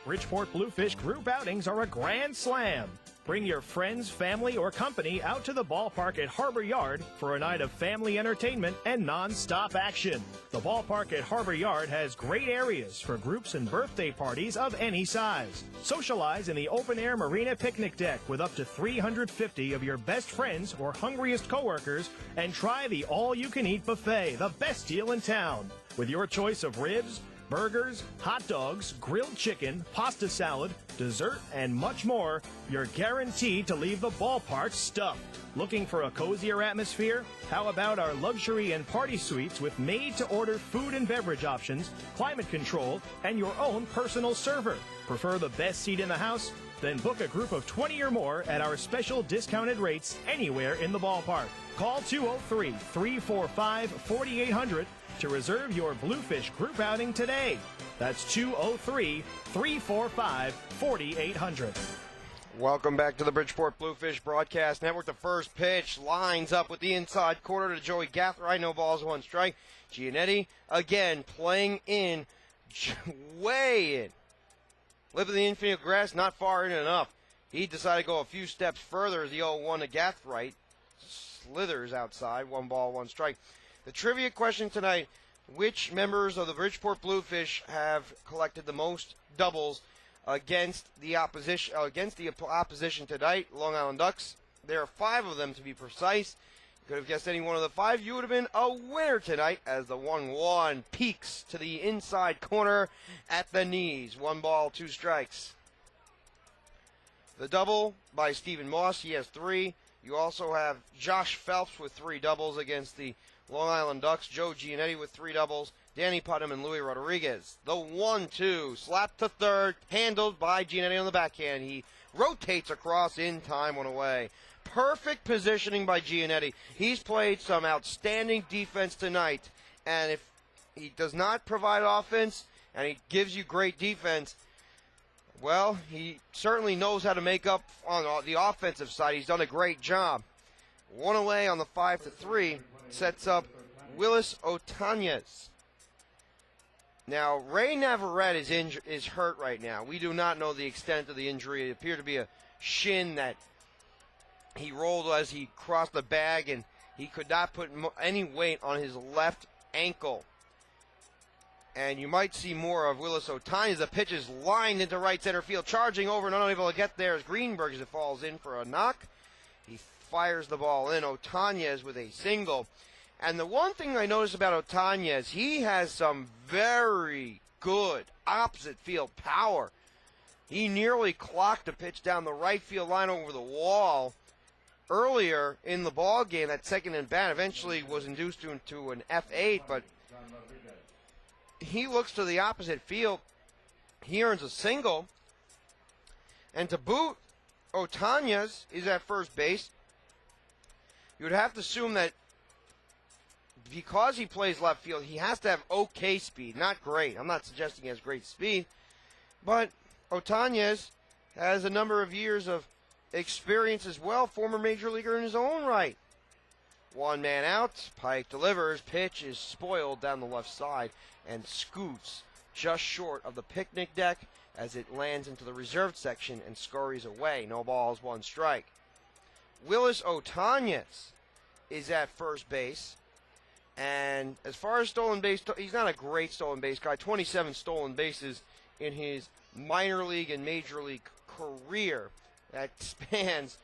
Bridgeport Bluefish group outings are a grand slam. Bring your friends, family, or company out to the ballpark at Harbor Yard for a night of family entertainment and non-stop action. The ballpark at Harbor Yard has great areas for groups and birthday parties of any size. Socialize in the open-air marina picnic deck with up to 350 of your best friends or hungriest coworkers and try the all-you-can-eat buffet, the best deal in town. With your choice of ribs, burgers, hot dogs, grilled chicken, pasta salad, dessert, and much more, you're guaranteed to leave the ballpark stuffed. Looking for a cozier atmosphere? How about our luxury and party suites with made-to-order food and beverage options, climate control, and your own personal server? Prefer the best seat in the house? Then book a group of 20 or more at our special discounted rates anywhere in the ballpark. Call 203-345-4800 to reserve your Bluefish group outing today. That's 203-345-4800. Welcome back to the Bridgeport Bluefish Broadcast Network. The first pitch lines up with the inside corner to Joey Gathright. No balls, one strike. Giannetti again playing in, way in. Lip of the infield grass, not far in enough. He decided to go a few steps further as the 0-1 to Gathright. Slithers outside, 1 ball, 1 strike. The trivia question tonight, which members of the Bridgeport Bluefish have collected the most doubles against the opposition tonight, Long Island Ducks? There are 5 of them to be precise. You could have guessed any one of the 5. You would have been a winner tonight as the 1-1 peaks to the inside corner at the knees. 1 ball, 2 strikes. The double by Stephen Moss, he has 3. You also have Josh Phelps with 3 doubles against the Long Island Ducks. Joe Giannetti with 3 doubles. Danny Putnam and Louis Rodriguez. The 1-2, slap to third, handled by Giannetti on the backhand. He rotates across in time, 1 away. Perfect positioning by Giannetti. He's played some outstanding defense tonight, and if he does not provide offense and he gives you great defense, well, he certainly knows how to make up on the offensive side. He's done a great job. 1 away on the 5-3 sets up Willis Otañez. Now, Ray Navarrete is hurt right now. We do not know the extent of the injury. It appeared to be a shin that he rolled as he crossed the bag, and he could not put any weight on his left ankle. And you might see more of Willis Otañez. The pitch is lined into right center field, charging over and unable to get there as Greenberg as it falls in for a knock. He fires the ball in. Otañez with a single. And the one thing I noticed about Otañez, he has some very good opposite field power. He nearly clocked a pitch down the right field line over the wall earlier in the ball game. That second at bat eventually was induced into an F8, but he looks to the opposite field. He earns a single. And to boot, Otañez is at first base. You would have to assume that because he plays left field, he has to have okay speed. Not great. I'm not suggesting he has great speed. But Otañez has a number of years of experience as well. Former major leaguer in his own right. 1 man out. Pike delivers. Pitch is spoiled down the left side and scoots just short of the picnic deck as it lands into the reserved section and scurries away. No balls, 1 strike. Willis Otañez is at first base. And as far as stolen base, he's not a great stolen base guy. 27 stolen bases in his minor league and major league career. That spans,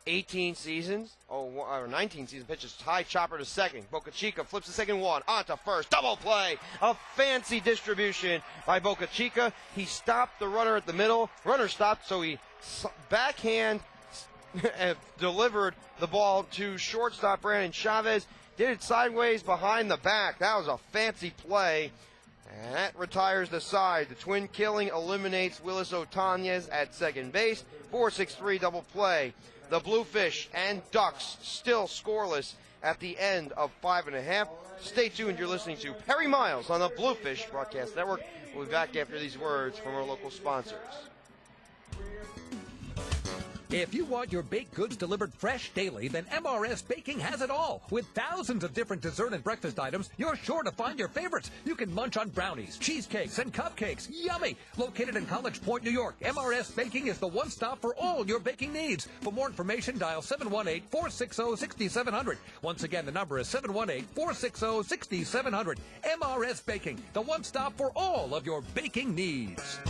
18 seasons. Or 19 seasons. Pitches high chopper to second. Boca Chica flips the second one onto first. Double play. A fancy distribution by Boca Chica. He stopped the runner at the middle. Runner stopped, so he backhand delivered the ball to shortstop Brandon Chavez. Did it sideways behind the back. That was a fancy play. And that retires the side. The twin killing eliminates Willis Otanez at second base. 4-6-3 double play. The Bluefish and Ducks still scoreless at the end of 5.5. Stay tuned. You're listening to Perry Miles on the Bluefish Broadcast Network. We'll be back after these words from our local sponsors. If you want your baked goods delivered fresh daily, then MRS Baking has it all. With thousands of different dessert and breakfast items, you're sure to find your favorites. You can munch on brownies, cheesecakes, and cupcakes. Yummy! Located in College Point, New York, MRS Baking is the one stop for all your baking needs. For more information, dial 718-460-6700. Once again, the number is 718-460-6700. MRS Baking, the one stop for all of your baking needs.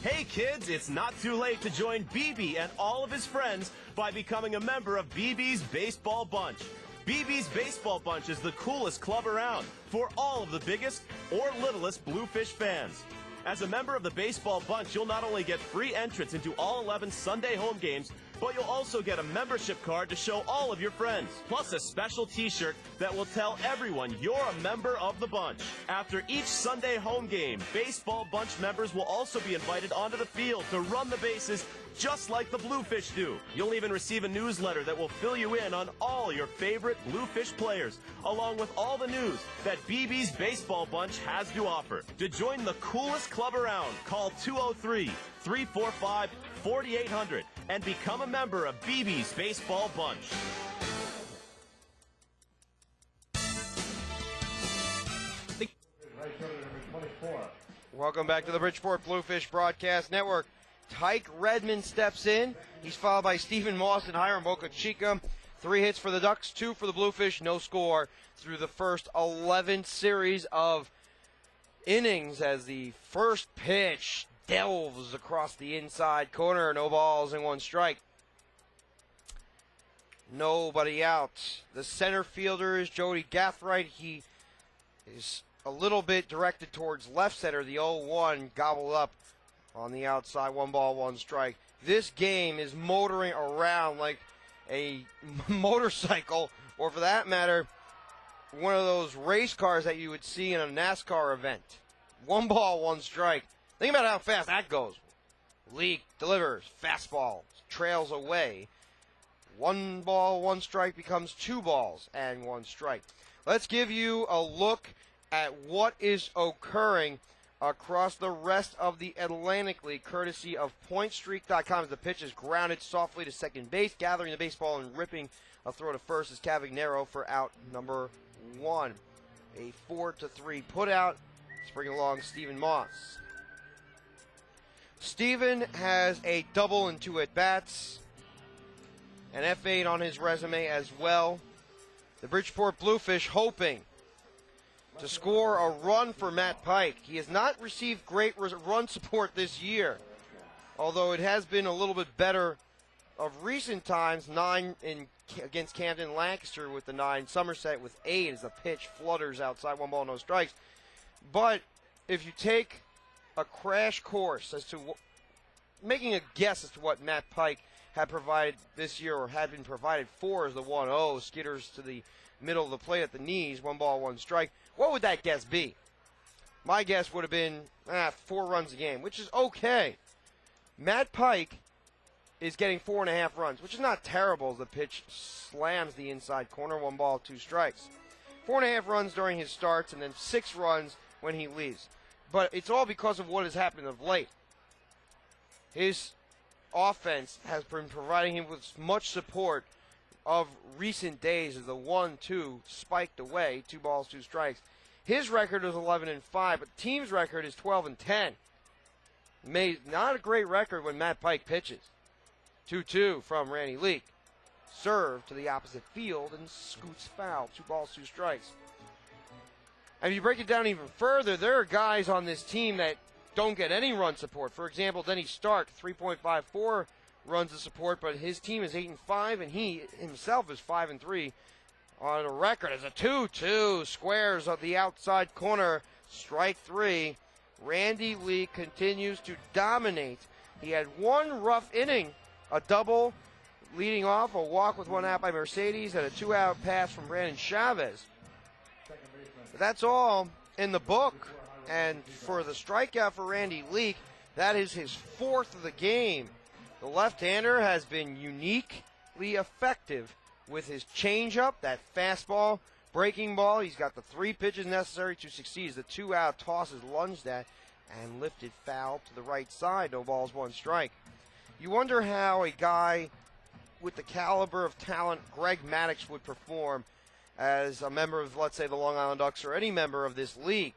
Hey kids, it's not too late to join BB and all of his friends by becoming a member of BB's Baseball Bunch. BB's Baseball Bunch is the coolest club around for all of the biggest or littlest Bluefish fans. As a member of the Baseball Bunch, you'll not only get free entrance into all 11 Sunday home games, but you'll also get a membership card to show all of your friends, plus a special t-shirt that will tell everyone you're a member of the bunch. After each Sunday home game, Baseball Bunch members will also be invited onto the field to run the bases just like the Bluefish do. You'll even receive a newsletter that will fill you in on all your favorite Bluefish players, along with all the news that BB's Baseball Bunch has to offer. To join the coolest club around, call 203-345-4800 and become a member of BB's Baseball Bunch. Welcome back to the Bridgeport Bluefish Broadcast Network. Tyke Redmond steps in. He's followed by Stephen Moss and Hiram Boca Chica. 3 hits for the Ducks, 2 for the Bluefish, no score through the first 11 series of innings as the first pitch delves across the inside corner. No balls and 1 strike. Nobody out. The center fielder is Jody Gathright. He is a little bit directed towards left center. The 0-1 gobbled up on the outside. 1 ball, 1 strike. This game is motoring around like a motorcycle, or for that matter, one of those race cars that you would see in a NASCAR event. 1 ball, 1 strike. Think about how fast that goes. Leak delivers, fastball, trails away. 1 ball, 1 strike becomes 2 balls and 1 strike. Let's give you a look at what is occurring across the rest of the Atlantic League, courtesy of PointStreak.com. As the pitch is grounded softly to second base, gathering the baseball and ripping a throw to first is Cavagnero for out number 1. A 4-3 put out. Let's bring along Stephen Moss. Stephen has a double and 2 at-bats, an F8 on his resume as well. The Bridgeport Bluefish hoping to score a run for Matt Pike. He has not received great run support this year, although it has been a little bit better of recent times. 9 against Camden Lancaster with the 9, Somerset with 8 as the pitch flutters outside. 1 ball, no strikes. But if you take a crash course as to making a guess as to what Matt Pike had provided this year, or had been provided for, as the 1-0 skitters to the middle of the plate at the knees. 1 ball, 1 strike. What would that guess be? My guess would have been 4 runs a game, which is okay. Matt Pike is getting 4.5 runs, which is not terrible as the pitch slams the inside corner. 1 ball, 2 strikes. 4.5 runs during his starts, and then 6 runs when he leaves. But it's all because of what has happened of late. His offense has been providing him with much support of recent days as the 1-2 spiked away. 2 balls, 2 strikes. His record is 11-5, but the team's record is 12-10. Not a great record when Matt Pike pitches. 2-2 from Randy Leak. serve to the opposite field and scoots foul. 2 balls, 2 strikes. And if you break it down even further, there are guys on this team that don't get any run support. For example, Denny Stark, 3.54 runs of support, but his team is 8-5, and he himself is 5-3 on a record as a 2-2. Squares of the outside corner, strike 3. Randy Leak continues to dominate. He had one rough inning, a double leading off, a walk with 1 out by Mercedes, and a 2-out pass from Brandon Chavez. That's all in the book. And for the strikeout for Randy Leak, that is his 4th of the game. The left-hander has been uniquely effective with his changeup, that fastball, breaking ball. He's got the 3 pitches necessary to succeed. The 2-out toss is lunged at and lifted foul to the right side. No balls, 1 strike. You wonder how a guy with the caliber of talent Greg Maddux would perform as a member of, let's say, the Long Island Ducks or any member of this league.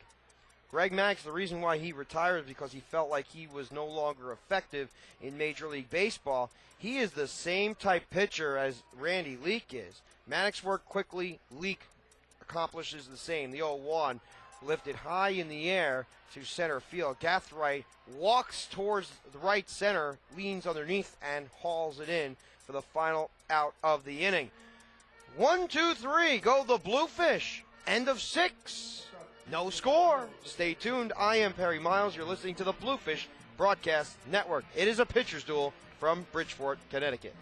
Greg Maddux, the reason why he retired is because he felt like he was no longer effective in Major League Baseball. He is the same type pitcher as Randy Leak is. Maddux worked quickly. Leak accomplishes the same. The 0-1 lifted high in the air to center field. Gathright walks towards the right center, leans underneath, and hauls it in for the final out of the inning. 1, 2, 3, go the Bluefish. End of 6. No score. Stay tuned. I am Perry Miles. You're listening to the Bluefish Broadcast Network. It is a pitcher's duel from Bridgeport, Connecticut.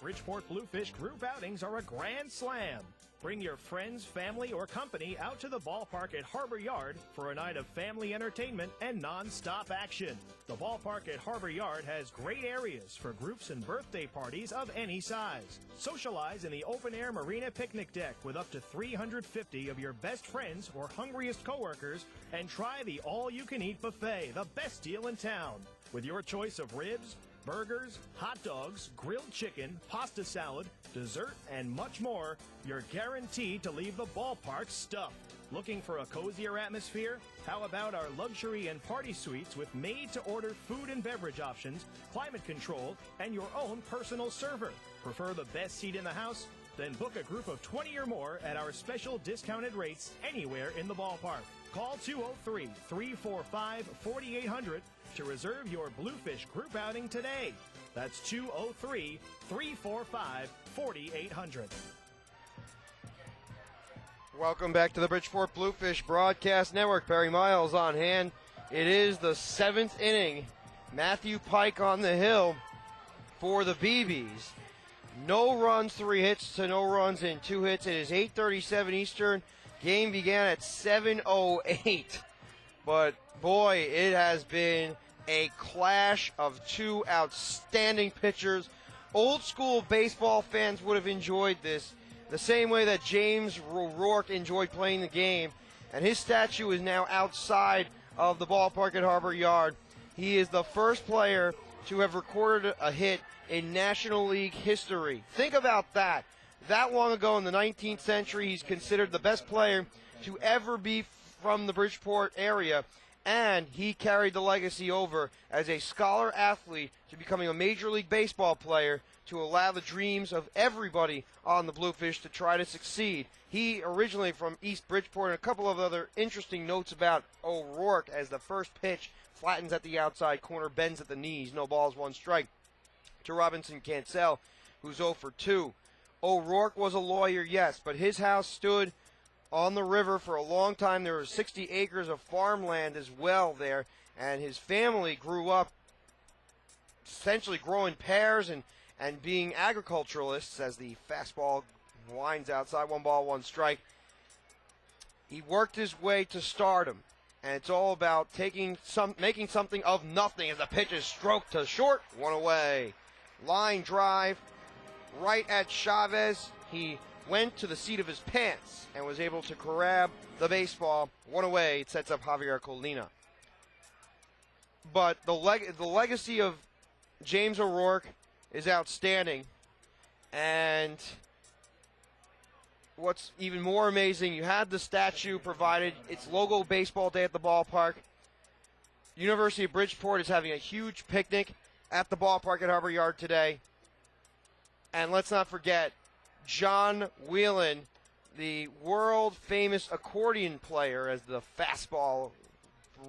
Bridgeport Bluefish group outings are a grand slam. Bring your friends, family, or company out to the ballpark at Harbor Yard for a night of family entertainment and non-stop action. The ballpark at Harbor Yard has great areas for groups and birthday parties of any size. Socialize in the open-air marina picnic deck with up to 350 of your best friends or hungriest coworkers, and try the all-you-can-eat buffet, the best deal in town. With your choice of ribs, burgers, hot dogs, grilled chicken, pasta salad, dessert, and much more, you're guaranteed to leave the ballpark stuffed. Looking for a cozier atmosphere? How about our luxury and party suites with made-to-order food and beverage options, climate control, and your own personal server? Prefer the best seat in the house? Then book a group of 20 or more at our special discounted rates anywhere in the ballpark. Call 203-345-4800 to reserve your Bluefish group outing today. That's 203-345-4800. Welcome back to the Bridgeport Bluefish Broadcast Network. Barry Miles on hand. It is the 7th inning. Matthew Pike on the hill for the BBs. No runs, 3 hits to no runs and 2 hits. It is 8:37 Eastern. Game began at 7:08. But boy, it has been a clash of 2 outstanding pitchers. Old school baseball fans would have enjoyed this the same way that James O'Rourke enjoyed playing the game. And his statue is now outside of the ballpark at Harbor Yard. He is the first player to have recorded a hit in National League history. Think about that. That long ago in the 19th century, he's considered the best player to ever be from the Bridgeport area. And he carried the legacy over as a scholar athlete to becoming a Major League Baseball player to allow the dreams of everybody on the Bluefish to try to succeed. He originally from East Bridgeport, and a couple of other interesting notes about O'Rourke as the first pitch flattens at the outside corner, bends at the knees, no balls, 1 strike to Robinson Cancel, who's 0 for 2. O'Rourke was a lawyer, yes, but his house stood on the river for a long time. There were 60 acres of farmland as well there, and his family grew up essentially growing pears and being agriculturalists as the fastball winds outside. 1 ball, 1 strike. He worked his way to stardom, and it's all about making something of nothing as the pitch is stroked to short, 1 away. Line drive right at Chavez. He went to the seat of his pants and was able to grab the baseball. 1 away. It sets up Javier Colina. But the legacy of James O'Rourke is outstanding. And what's even more amazing, you had the statue provided. It's logo baseball day at the ballpark. University of Bridgeport is having a huge picnic at the ballpark at Harbor Yard today. And let's not forget John Whelan, the world-famous accordion player, as the fastball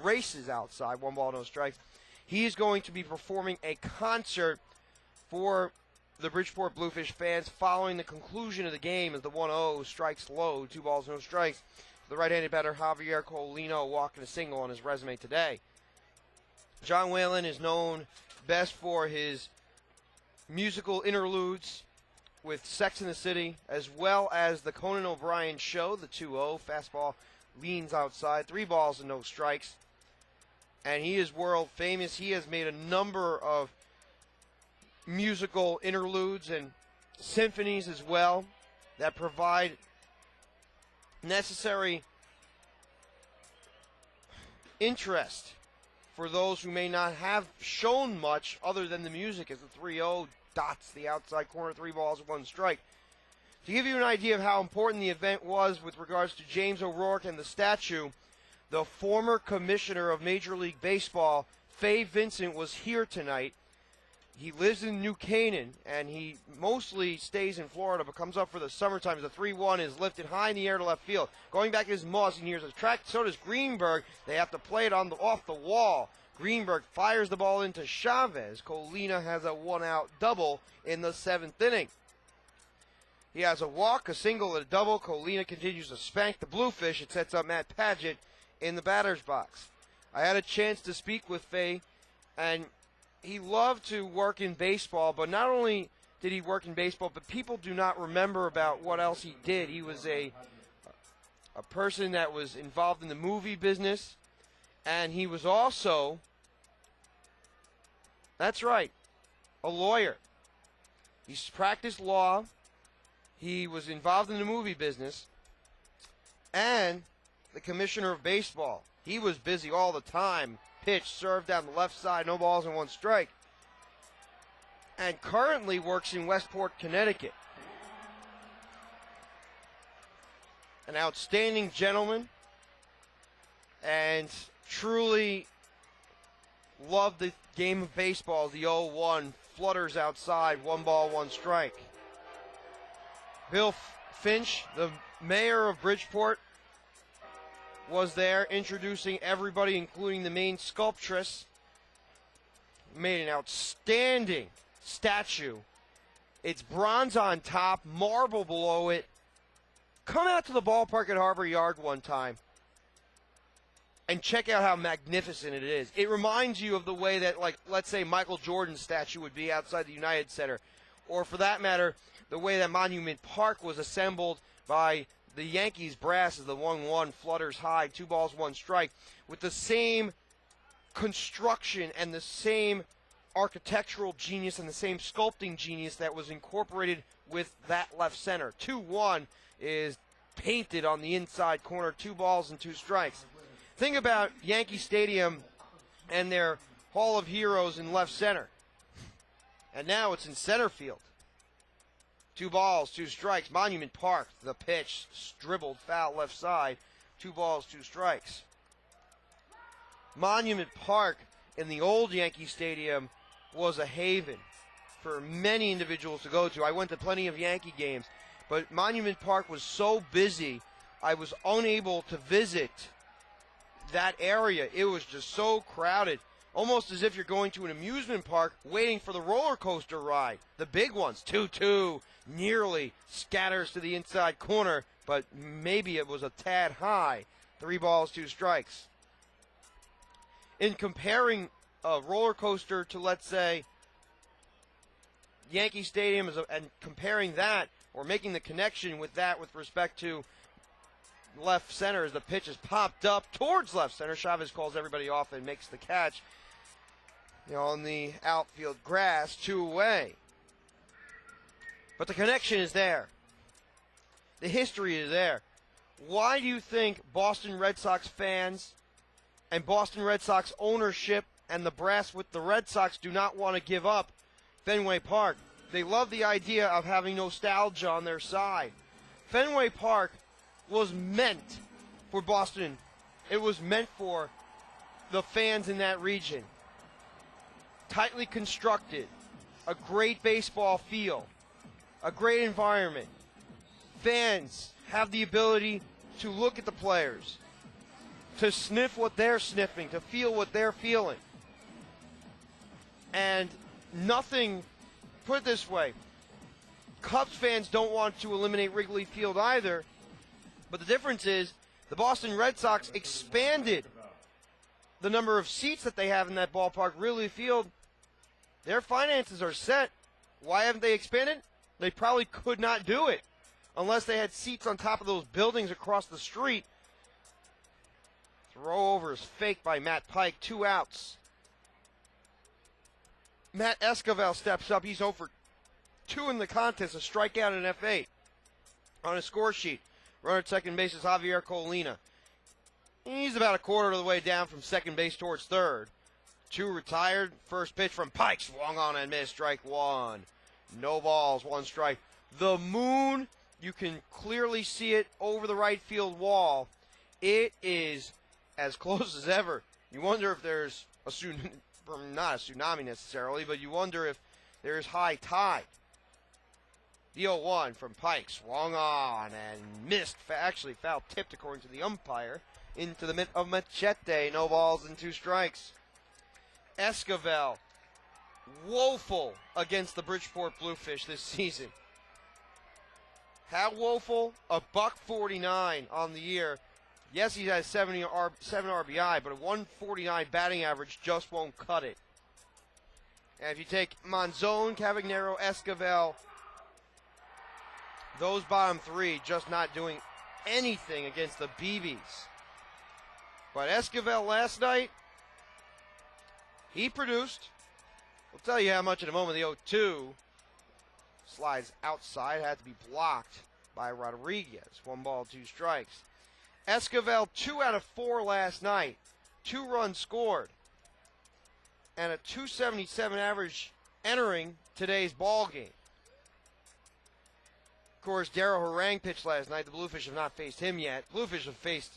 races outside, 1 ball, no strikes. He is going to be performing a concert for the Bridgeport Bluefish fans following the conclusion of the game as the 1-0 strikes low, 2 balls, no strikes. The right-handed batter Javier Colino walking a single on his resume today. John Whelan is known best for his musical interludes with Sex and the City, as well as the Conan O'Brien Show, the 2-0. Fastball leans outside, 3 balls and no strikes. And he is world famous. He has made a number of musical interludes and symphonies as well that provide necessary interest for those who may not have shown much other than the music, as the 3-0 dots the outside corner, 3 balls, 1 strike. To give you an idea of how important the event was with regards to James O'Rourke and the statue, the former commissioner of Major League Baseball, Fay Vincent, was here tonight. He lives in New Canaan, and he mostly stays in Florida, but comes up for the summertime. The 3-1 is lifted high in the air to left field. Going back to his moss, he hears a track. So does Greenberg. They have to play it off the wall. Greenberg fires the ball into Chavez. Colina has a 1-out double in the 7th inning. He has a walk, a single, and a double. Colina continues to spank the Bluefish. It sets up Matt Paget in the batter's box. I had a chance to speak with Fay, and he loved to work in baseball, but not only did he work in baseball, but people do not remember about what else he did. He was a person that was involved in the movie business, and he was also, that's right, a lawyer. He's practiced law. He was involved in the movie business, and the commissioner of baseball. He was busy all the time. Pitch served down the left side, no balls and 1 strike. And currently works in Westport, Connecticut. An outstanding gentleman, and truly loved the game of baseball. The 0-1 flutters outside, 1 ball, 1 strike. Bill Finch, the mayor of Bridgeport, was there introducing everybody, including the main sculptress. Made an outstanding statue. It's bronze on top, marble below it. Come out to the ballpark at Harbor Yard one time and check out how magnificent it is. It reminds you of the way that, like, let's say Michael Jordan's statue would be outside the United Center. Or for that matter, the way that Monument Park was assembled by the Yankees brass as the 1-1 flutters high, 2 balls, 1 strike, with the same construction and the same architectural genius and the same sculpting genius that was incorporated with that left center. 2-1 is painted on the inside corner, 2 balls and 2 strikes. Think about Yankee Stadium and their Hall of Heroes in left center. And now it's in center field. 2 balls, 2 strikes. Monument Park, the pitch, dribbled foul left side. 2 balls, 2 strikes. Monument Park in the old Yankee Stadium was a haven for many individuals to go to. I went to plenty of Yankee games, but Monument Park was so busy, I was unable to visit that area. It was just so crowded. Almost as if you're going to an amusement park waiting for the roller coaster ride. The big ones, 2-2, nearly scatters to the inside corner, but maybe it was a tad high. 3 balls, 2 strikes. In comparing a roller coaster to, let's say, Yankee Stadium, and comparing that, or making the connection with that with respect to left center as the pitch is popped up towards left center. Chavez calls everybody off and makes the catch. On the outfield grass, 2 away. But the connection is there. The history is there. Why do you think Boston Red Sox fans and Boston Red Sox ownership and the brass with the Red Sox do not want to give up Fenway Park? They love the idea of having nostalgia on their side. Fenway Park was meant for Boston. It was meant for the fans in that region. Tightly constructed, a great baseball field, a great environment. Fans have the ability to look at the players, to sniff what they're sniffing, to feel what they're feeling. And nothing, put it this way, Cubs fans don't want to eliminate Wrigley Field either, but the difference is the Boston Red Sox expanded the number of seats that they have in that ballpark. Wrigley Field, their finances are set. Why haven't they expanded? They probably could not do it unless they had seats on top of those buildings across the street. Throw over is fake by Matt Pike. 2 outs. Matt Esquivel steps up. He's over 2 in the contest, a strikeout and an F8. On his score sheet, runner at second base is Javier Colina. He's about a quarter of the way down from second base towards third. 2 retired. First pitch from Pike. Swung on and missed. Strike 1. No balls, 1 strike. The moon, you can clearly see it over the right field wall. It is as close as ever. You wonder if there's a tsunami, not a tsunami necessarily, but you wonder if there's high tide. The 0-1 from Pike, swung on and missed. Actually, foul tipped according to the umpire into the mitt of Machete. No balls and 2 strikes. Esquivel, woeful against the Bridgeport Bluefish this season. How woeful? A $149 on the year. Yes, he has 7 RBI, but a 149 batting average just won't cut it. And if you take Monzon, Cavagnero, Esquivel, those bottom 3 just not doing anything against the BBs. But Esquivel last night, he produced. We'll tell you how much in a moment. The 0-2 slides outside, had to be blocked by Rodriguez. 1 ball, 2 strikes. Esquivel, 2 out of 4 last night. 2 runs scored. And a .277 average entering today's ball game. Of course, Darryl Harang pitched last night. The Bluefish have not faced him yet. Bluefish have faced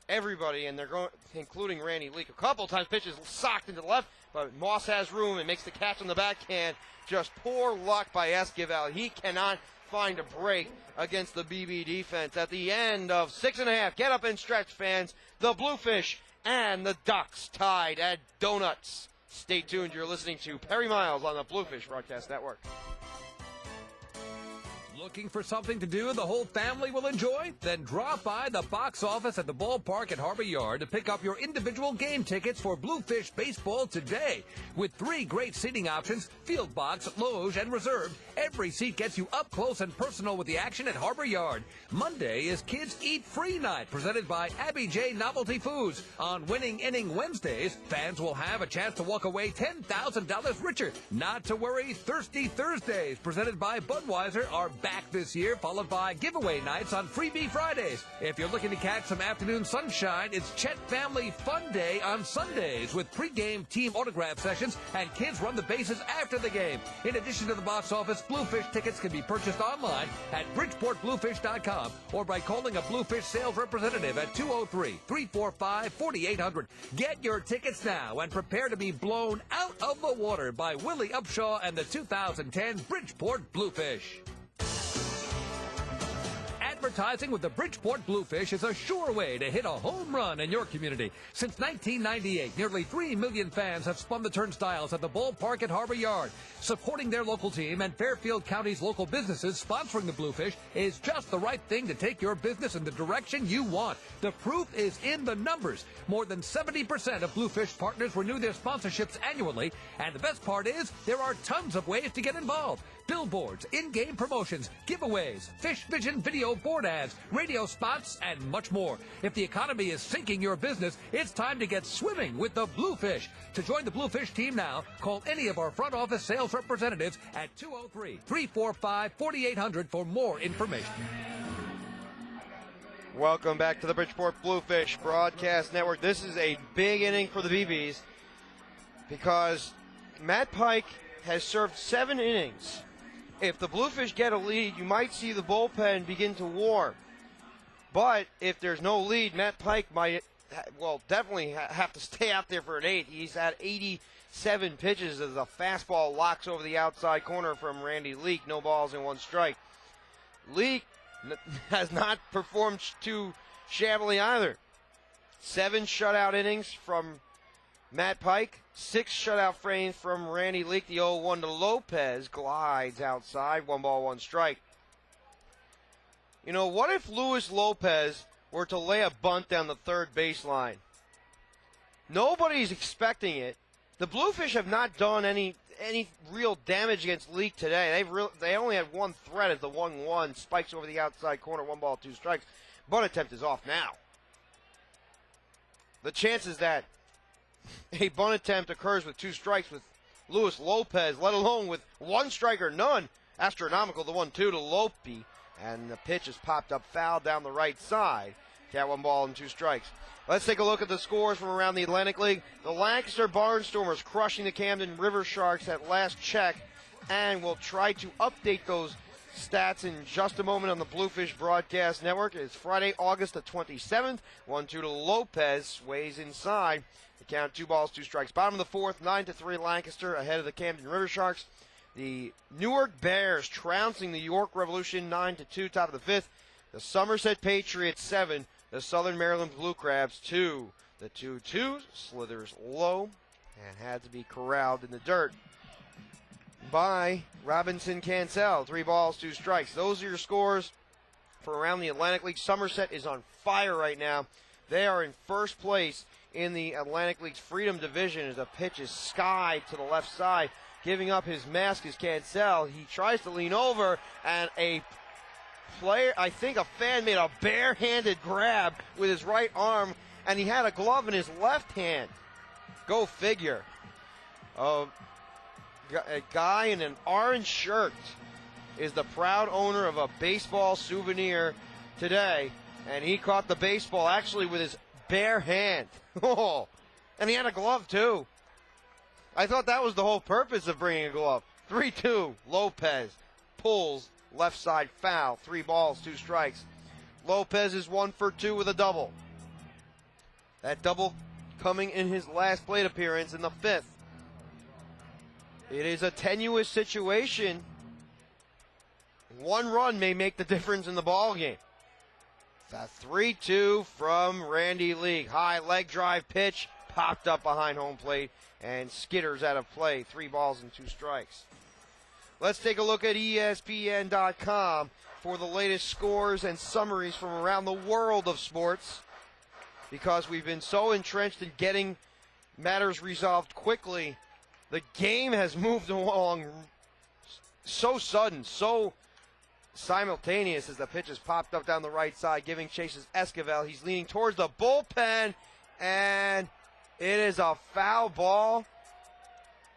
everybody, and they're going, including Randy Leak. A couple times pitches socked into the left, but Moss has room and makes the catch on the backhand. Just poor luck by Esquivel. He cannot find a break against the BB defense. At the end of 6.5, get up and stretch, fans. The Bluefish and the Ducks tied at Donuts. Stay tuned. You're listening to Perry Miles on the Bluefish Broadcast Network. Looking for something to do the whole family will enjoy? Then drop by the box office at the ballpark at Harbor Yard to pick up your individual game tickets for Bluefish baseball today. With 3 great seating options, field box, loge, and reserved, every seat gets you up close and personal with the action at Harbor Yard. Monday is Kids Eat Free Night, presented by Abby J. Novelty Foods. On Winning Inning Wednesdays, fans will have a chance to walk away $10,000 richer. Not to worry, Thirsty Thursdays, presented by Budweiser, are back this year, followed by giveaway nights on Freebie Fridays. If you're looking to catch some afternoon sunshine, it's Chet Family Fun Day on Sundays with pregame team autograph sessions and kids run the bases after the game. In addition to the box office, Bluefish tickets can be purchased online at BridgeportBluefish.com or by calling a Bluefish sales representative at 203-345-4800. Get your tickets now and prepare to be blown out of the water by Willie Upshaw and the 2010 Bridgeport Bluefish. Advertising with the Bridgeport Bluefish is a sure way to hit a home run in your community. Since 1998, nearly 3 million fans have spun the turnstiles at the ballpark at Harbor Yard. Supporting their local team and Fairfield County's local businesses sponsoring the Bluefish is just the right thing to take your business in the direction you want. The proof is in the numbers. More than 70% of Bluefish partners renew their sponsorships annually, and the best part is there are tons of ways to get involved. Billboards, in-game promotions, giveaways, Fish Vision video board ads, radio spots, and much more. If the economy is sinking your business, it's time to get swimming with the Bluefish. To join the Bluefish team now, call any of our front office sales representatives at 203-345-4800 for more information. Welcome back to the Bridgeport Bluefish Broadcast Network. This is a big inning for the BBs because Matt Pike has served 7 innings. If the Bluefish get a lead, you might see the bullpen begin to warm. But if there's no lead, Matt Pike might, definitely have to stay out there for an 8th. He's had 80 7 pitches as the fastball locks over the outside corner from Randy Leak. No balls and 1 strike. Leak has not performed too shabbily either. 7 shutout innings from Matt Pike, 6 shutout frames from Randy Leak. The 0-1 to Lopez glides outside, 1 ball, 1 strike. You know, what if Luis Lopez were to lay a bunt down the third baseline? Nobody's expecting it. The Bluefish have not done any real damage against Leak today. They only had 1 threat as the 1-1 spikes over the outside corner, 1 ball, 2 strikes. Bunt attempt is off now. The chances that a bunt attempt occurs with 2 strikes with Luis Lopez, let alone with 1 strike or none, astronomical. The 1-2 to Lopi, and the pitch is popped up foul down the right side. Cat 1 ball and 2 strikes. Let's take a look at the scores from around the Atlantic League. The Lancaster Barnstormers crushing the Camden River Sharks at last check, and we'll try to update those stats in just a moment on the Bluefish Broadcast Network. It's Friday, August the 27th. 1-2 to Lopez, sways inside. The count 2 balls, 2 strikes. Bottom of the 4th, 9-3 Lancaster ahead of the Camden River Sharks. The Newark Bears trouncing the York Revolution 9-2, top of the 5th. The Somerset Patriots 7. The Southern Maryland Blue Crabs 2. The 2-2 slithers low and had to be corralled in the dirt by Robinson Cancel. 3 balls, 2 strikes. Those are your scores for around the Atlantic League. Somerset is on fire right now. They are in first place in the Atlantic League's Freedom Division as a pitch is skied to the left side. Giving up his mask is Cancel. He tries to lean over, and a player, I think a fan, made a barehanded grab with his right arm, and he had a glove in his left hand. Go figure. A guy in an orange shirt is the proud owner of a baseball souvenir today, and he caught the baseball actually with his bare hand. Oh, and he had a glove too. I thought that was the whole purpose of bringing a glove. 3-2, Lopez pulls left side foul. 3 balls, 2 strikes. Lopez is 1 for 2 with a double. That double coming in his last plate appearance in the 5th. It is a tenuous situation. 1 run may make the difference in the ball game. The 3-2 from Randy Leak. High leg drive pitch popped up behind home plate and skitters out of play. 3 balls and 2 strikes. Let's take a look at ESPN.com for the latest scores and summaries from around the world of sports, because we've been so entrenched in getting matters resolved quickly. The game has moved along so sudden, so simultaneous as the pitch has popped up down the right side, giving chases Esquivel. He's leaning towards the bullpen, and it is a foul ball.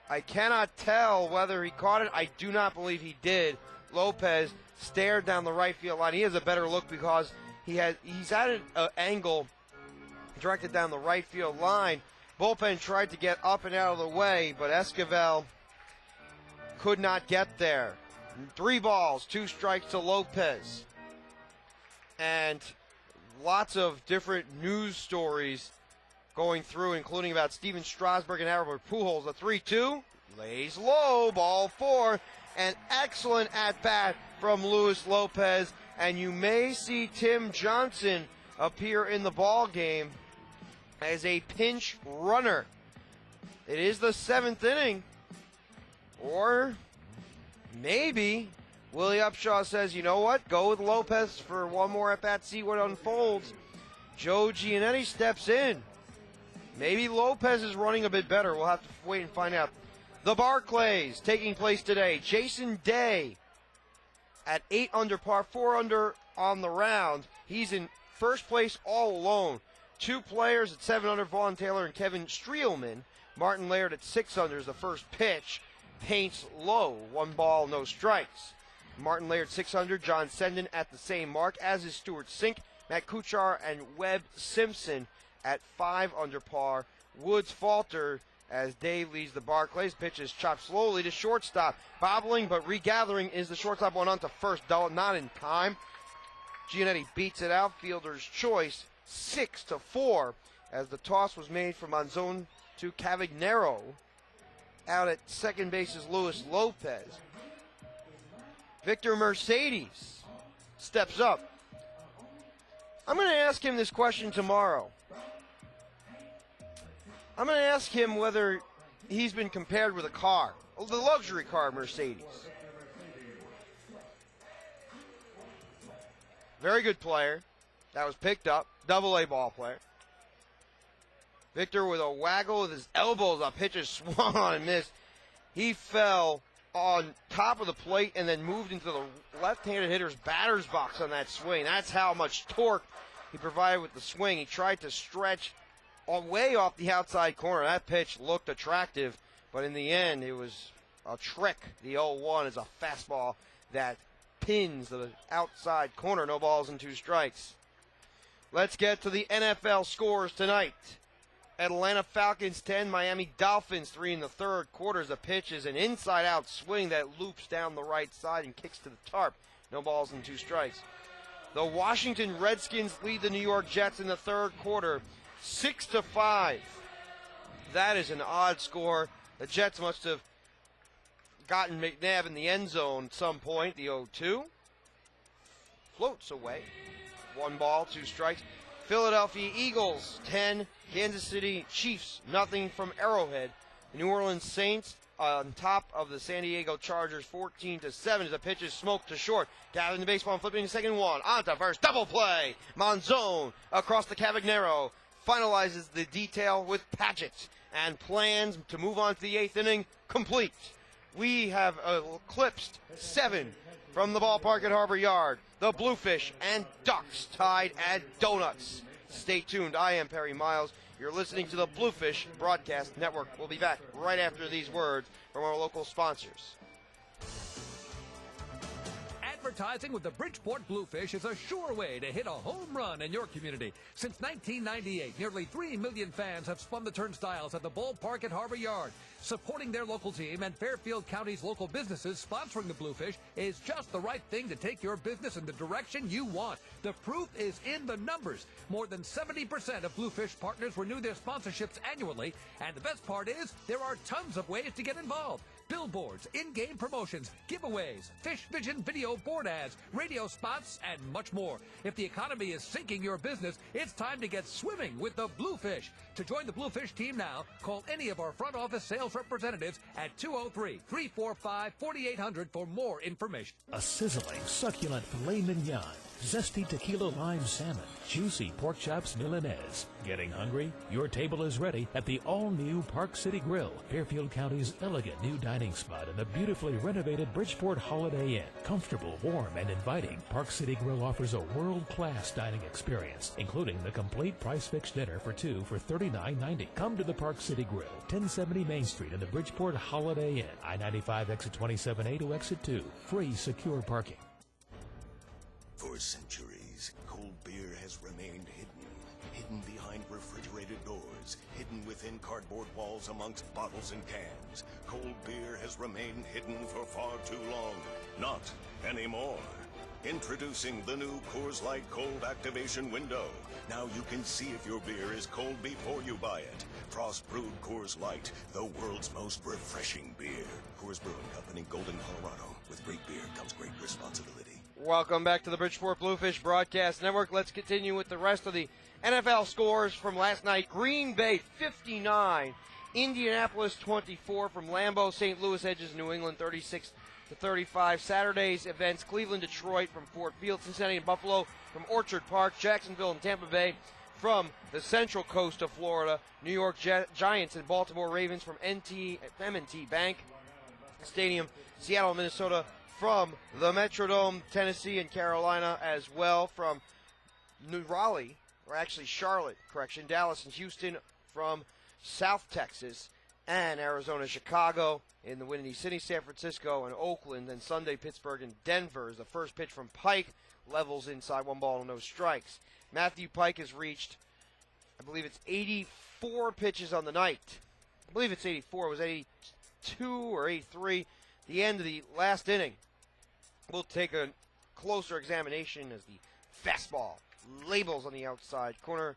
I cannot tell whether he caught it. I do not believe he did. Lopez stared down the right field line. He has a better look because he's at an angle directed down the right field line. Bullpen tried to get up and out of the way, but Esquivel could not get there. 3 balls, 2 strikes to Lopez. And lots of different news stories going through, including about Steven Strasburg and Albert Pujols. The 3-2 lays low, ball 4. An excellent at-bat from Luis Lopez, and you may see Tim Johnson appear in the ball game as a pinch runner. It is the 7th inning, or maybe Willie Upshaw says, you know what, go with Lopez for 1 more at-bat, see what unfolds. Joe Giannetti steps in. Maybe Lopez is running a bit better. We'll have to wait and find out. The Barclays taking place today. Jason Day at 8 under par, 4 under on the round. He's in first place all alone. 2 players at 7 under, Vaughn Taylor and Kevin Streelman. Martin Laird at 6 under is the first pitch. Paints low, 1 ball, no strikes. Martin Laird 6 under, John Senden at the same mark, as is Stuart Sink, Matt Kuchar, and Webb Simpson at 5 under par. Woods faltered as Day leads the Barclays. Pitch is chopped slowly to shortstop. Bobbling but regathering is the shortstop, one on to first. Not in time. Giannetti beats it out. Fielder's choice 6-4 as the toss was made from Monzon to Cavagnero. Out at second base is Luis Lopez. Victor Mercedes steps up. I'm going to ask him this question tomorrow. I'm going to ask him whether he's been compared with a car, the luxury car Mercedes. Very good player. That was picked up. Double-A ball player. Victor with a waggle with his elbows. A pitch is swung on and missed. He fell on top of the plate and then moved into the left-handed hitter's batter's box on that swing. That's how much torque he provided with the swing. He tried to stretch way off the outside corner. That pitch looked attractive, but in the end, it was a trick. The 0-1 is a fastball that pins the outside corner. No balls and 2 strikes. Let's get to the NFL scores tonight. Atlanta Falcons 10, Miami Dolphins 3 in the third quarter. The pitch is an inside-out swing that loops down the right side and kicks to the tarp. No balls and 2 strikes. The Washington Redskins lead the New York Jets in the third quarter, 6-5. That is an odd score. The Jets must have gotten McNabb in the end zone at some point. The 0-2 floats away. 1 ball, 2 strikes. Philadelphia Eagles 10, Kansas City Chiefs nothing from Arrowhead. The New Orleans Saints on top of the San Diego Chargers 14-7 as the pitch is smoked to short. Gathering the baseball and flipping the second one. On to first. Double play. Monzone across the Cavagnero finalizes the detail with Padgett. And plans to move on to the 8th inning complete. We have eclipsed 7 from the ballpark at Harbor Yard. The Bluefish and Ducks tied at donuts. Stay tuned. I am Perry Miles. You're listening to the Bluefish Broadcast Network. We'll be back right after these words from our local sponsors. Advertising with the Bridgeport Bluefish is a sure way to hit a home run in your community. Since 1998, nearly 3 million fans have spun the turnstiles at the ballpark at Harbor Yard. Supporting their local team and Fairfield County's local businesses sponsoring the Bluefish is just the right thing to take your business in the direction you want. The proof is in the numbers. More than 70% of Bluefish partners renew their sponsorships annually, and the best part is there are tons of ways to get involved. Billboards, in-game promotions, giveaways, Fish Vision video board ads, radio spots, and much more. If the economy is sinking your business, it's time to get swimming with the Bluefish. To join the Bluefish team now, call any of our front office sales representatives at 203-345-4800 for more information. A sizzling, succulent filet mignon, zesty tequila lime salmon, juicy pork chops milanese. Getting hungry? Your table is ready at the all-new Park City Grill, Fairfield County's elegant new dining spot in the beautifully renovated Bridgeport Holiday Inn. Comfortable, warm, and inviting, Park City Grill offers a world-class dining experience, including the complete price-fixed dinner for 2 for $39.90. Come to the Park City Grill, 1070 Main Street in the Bridgeport Holiday Inn, I-95 exit 27A to exit 2. Free, secure parking. For centuries, cold beer has remained hidden behind refrigerated doors, hidden within cardboard walls amongst bottles and cans. Cold beer has remained hidden for far too long. Not anymore. Introducing the new Coors Light Cold Activation Window. Now you can see if your beer is cold before you buy it. Frost brewed Coors Light, the world's most refreshing beer. Coors Brewing Company, Golden, Colorado. With great beer comes great responsibility. Welcome back to the Bridgeport Bluefish Broadcast Network. Let's continue with the rest of the NFL scores from last night. Green Bay 59, Indianapolis 24 from Lambeau. St. Louis edges New England 36-35. Saturday's events: Cleveland, Detroit from Ford Field, Cincinnati and Buffalo from Orchard Park, Jacksonville and Tampa Bay from the central coast of Florida, New York Giants and Baltimore Ravens from M&T Bank Stadium, Seattle, Minnesota from the Metrodome, Tennessee and Carolina as well from Raleigh, or actually Charlotte, Dallas and Houston from South Texas, and Arizona, Chicago in the Windy City, San Francisco and Oakland, and Sunday Pittsburgh and Denver is the first pitch from Pike, levels inside, 1 ball, no strikes. Matthew Pike has reached, I believe it's 84 pitches on the night. I believe it's 84. It was 82 or 83. The end of the last inning. We'll take a closer examination as the fastball labels on the outside corner.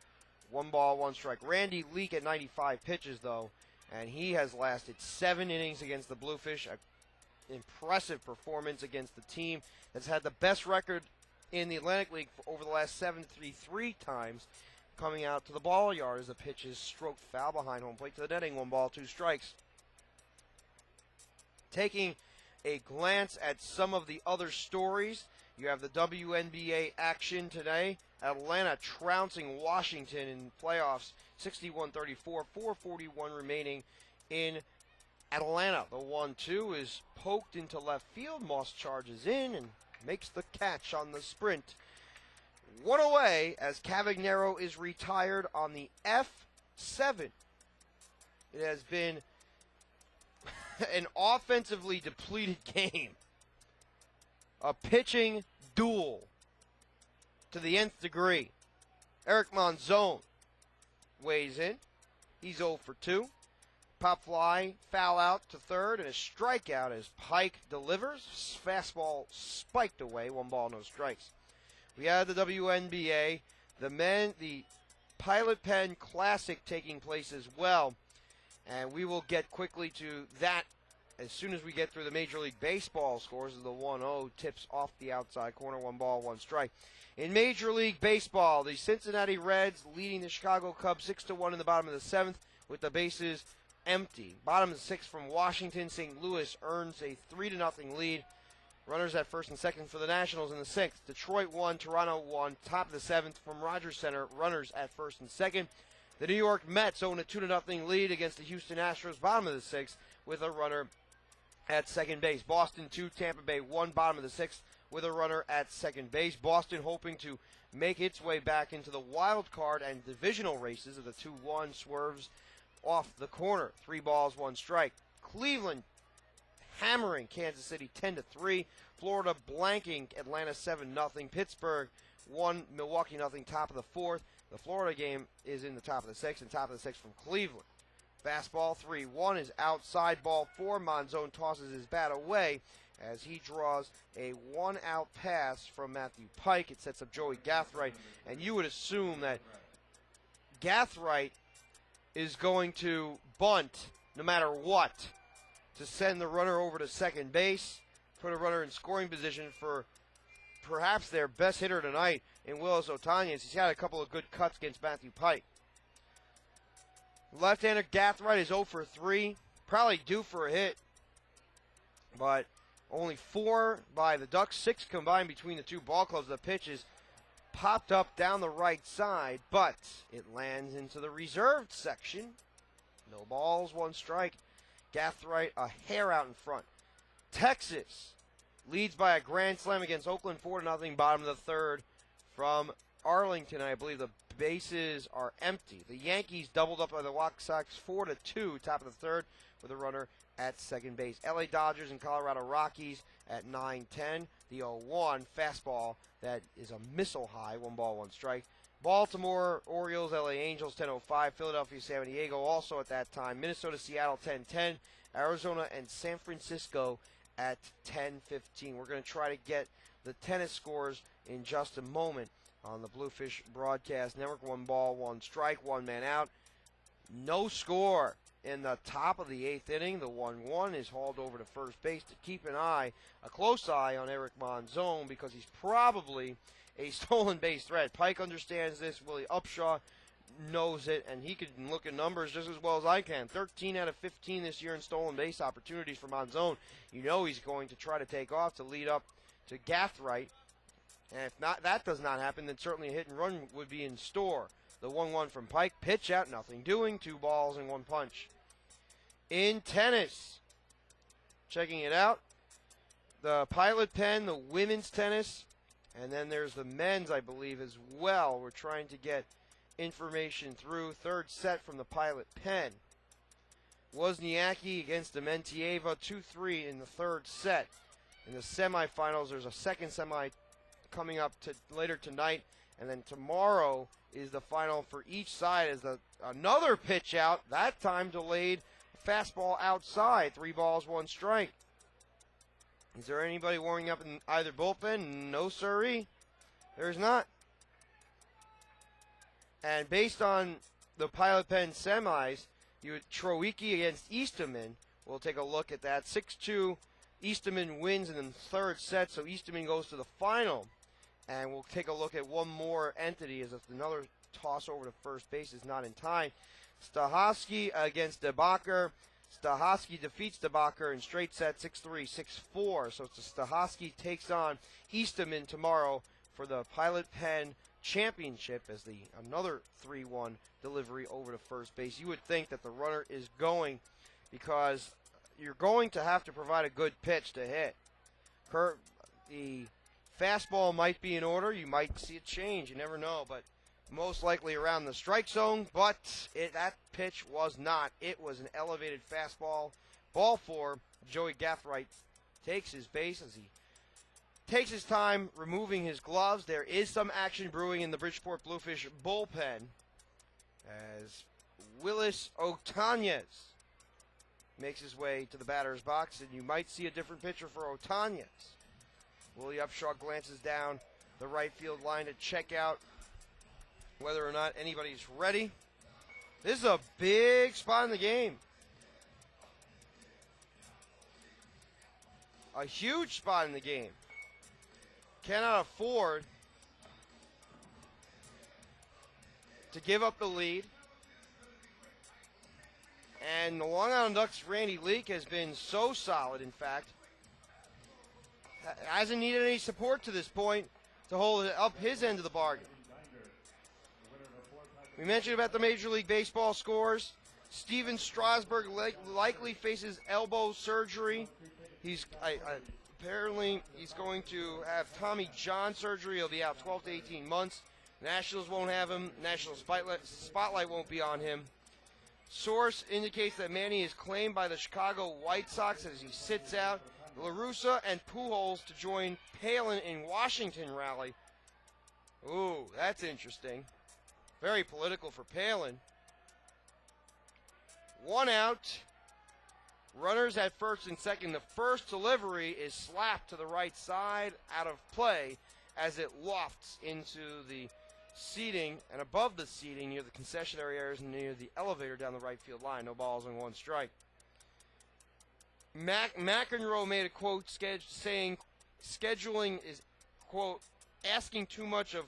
1 ball, 1 strike. Randy Leak at 95 pitches, though, and he has lasted 7 innings against the Bluefish. An impressive performance against the team that's had the best record in the Atlantic League over the last 73 times, coming out to the ball yard as the pitch is stroked foul behind home plate to the netting. 1 ball, 2 strikes. Taking a glance at some of the other stories, you have the WNBA action today. Atlanta trouncing Washington in playoffs, 61-34, 4:41 remaining in Atlanta. The 1-2 is poked into left field. Moss charges in and makes the catch on the sprint. 1 away as Cavagnero is retired on the F7. It has been an offensively depleted game. A pitching duel to the nth degree. Eric Monzon weighs in. He's 0 for 2. Pop fly, foul out to third, and a strikeout as Pike delivers. Fastball spiked away. 1 ball, no strikes. We had the WNBA, the Pilot Pen Classic taking place as well. And we will get quickly to that as soon as we get through the Major League Baseball scores. The 1-0 tips off the outside corner. 1 ball, 1 strike. In Major League Baseball, the Cincinnati Reds leading the Chicago Cubs 6-1 in the bottom of the 7th with the bases empty. Bottom of the 6th from Washington, St. Louis earns a 3-0 lead. Runners at first and second for the Nationals in the 6th. Detroit 1, Toronto 1. Top of the 7th from Rogers Center. Runners at first and second. The New York Mets own a 2-0 lead against the Houston Astros. Bottom of the 6th with a runner at second base. Boston 2, Tampa Bay 1. Bottom of the 6th with a runner at second base. Boston hoping to make its way back into the wild card and divisional races of the 2-1 swerves off the corner. 3 balls, 1 strike. Cleveland hammering Kansas City 10-3. Florida blanking Atlanta 7-0. Pittsburgh 1, Milwaukee 0. Top of the 4th. The Florida game is in the top of the 6th, and top of the 6th from Cleveland. Fastball 3-1 is outside. Ball 4. Monzon tosses his bat away as he draws a 1-out pass from Matthew Pike. It sets up Joey Gathright, and you would assume that Gathright is going to bunt no matter what to send the runner over to second base, put a runner in scoring position for perhaps their best hitter tonight in Willis Otañez. He's had a couple of good cuts against Matthew Pike. Left-hander Gathright is 0 for 3. Probably due for a hit, but only 4 by the Ducks, 6 combined between the two ball clubs. The pitch is popped up down the right side, but it lands into the reserved section. No balls, 1 strike. Gathright a hair out in front. Texas leads by a grand slam against Oakland 4-0, bottom of the 3rd from Arlington. I believe the bases are empty. The Yankees doubled up by the White Sox 4-2, top of the 3rd with a runner at second base. LA Dodgers and Colorado Rockies at 9-10. The 0-1 fastball that is a missile high, 1 ball, 1 strike. Baltimore Orioles, LA Angels 10-05. Philadelphia San Diego also at that time. Minnesota Seattle 10-10. Arizona and San Francisco at 10-15. We're going to try to get the tennis scores in just a moment on the Bluefish Broadcast Network. 1 ball, 1 strike, 1 man out. No score in the top of the 8th inning. The 1-1 is hauled over to first base to keep a close eye on Eric Monzon because he's probably a stolen base threat. Pike understands this. Willie Upshaw knows it, and he can look at numbers just as well as I can. 13 out of 15 this year in stolen base opportunities for Monzon. You know he's going to try to take off to lead up to Gathright. And if that does not happen, then certainly a hit and run would be in store. The 1-1 from Pike. Pitch out, nothing doing. 2 balls and 1 punch. In tennis, checking it out, the Pilot Pen, the women's tennis, and then there's the men's, I believe, as well. We're trying to get information through. 3rd set from the Pilot Pen. Wozniacki against Dementieva, 2-3 in the 3rd set. In the semifinals, there's a second semi coming up later tonight, and then tomorrow is the final for each side as another pitch out, that time delayed, fastball outside, 3 balls, 1 strike. Is there anybody warming up in either bullpen? No, sirree. There's not. And based on the Pilot Pen semis, You had Troiki against Easterman. We'll take a look at that. 6-2. Easterman wins in the third set, so Easterman goes to the final. And we'll take a look at one more entity as if another toss over to first base is not in time. Stahowski against DeBacher. Stahowski defeats DeBacher in straight set 6-3, 6-4. So Stahowski takes on Easterman tomorrow for the Pilot Pen Championship as another 3-1 delivery over to first base. You would think that the runner is going because you're going to have to provide a good pitch to hit. The fastball might be in order. You might see it change. You never know, but most likely around the strike zone. But that pitch was not. It was an elevated fastball. Ball 4. Joey Gathright takes his base as he takes his time removing his gloves. There is some action brewing in the Bridgeport Bluefish bullpen as Willis Otanez makes his way to the batter's box, and you might see a different pitcher for Otanez. Willie Upshaw glances down the right field line to check out whether or not anybody's ready. This is a big spot in the game. A huge spot in the game. Cannot afford to give up the lead. And the Long Island Ducks' Randy Leake has been so solid, in fact. Hasn't needed any support to this point to hold up his end of the bargain. We mentioned about the Major League Baseball scores. Steven Strasburg likely faces elbow surgery. Apparently he's going to have Tommy John surgery. He'll be out 12 to 18 months. Nationals won't have him. National spotlight won't be on him. Source indicates that Manny is claimed by the Chicago White Sox as he sits out. La Russa and Pujols to join Palin in Washington rally. Ooh, that's interesting. Very political for Palin. 1 out. Runners at first and second. The first delivery is slapped to the right side out of play as it lofts into the seating and above the seating near the concessionary areas and near the elevator down the right field line. No balls and 1 strike. McEnroe made a quote saying scheduling is, quote, asking too much of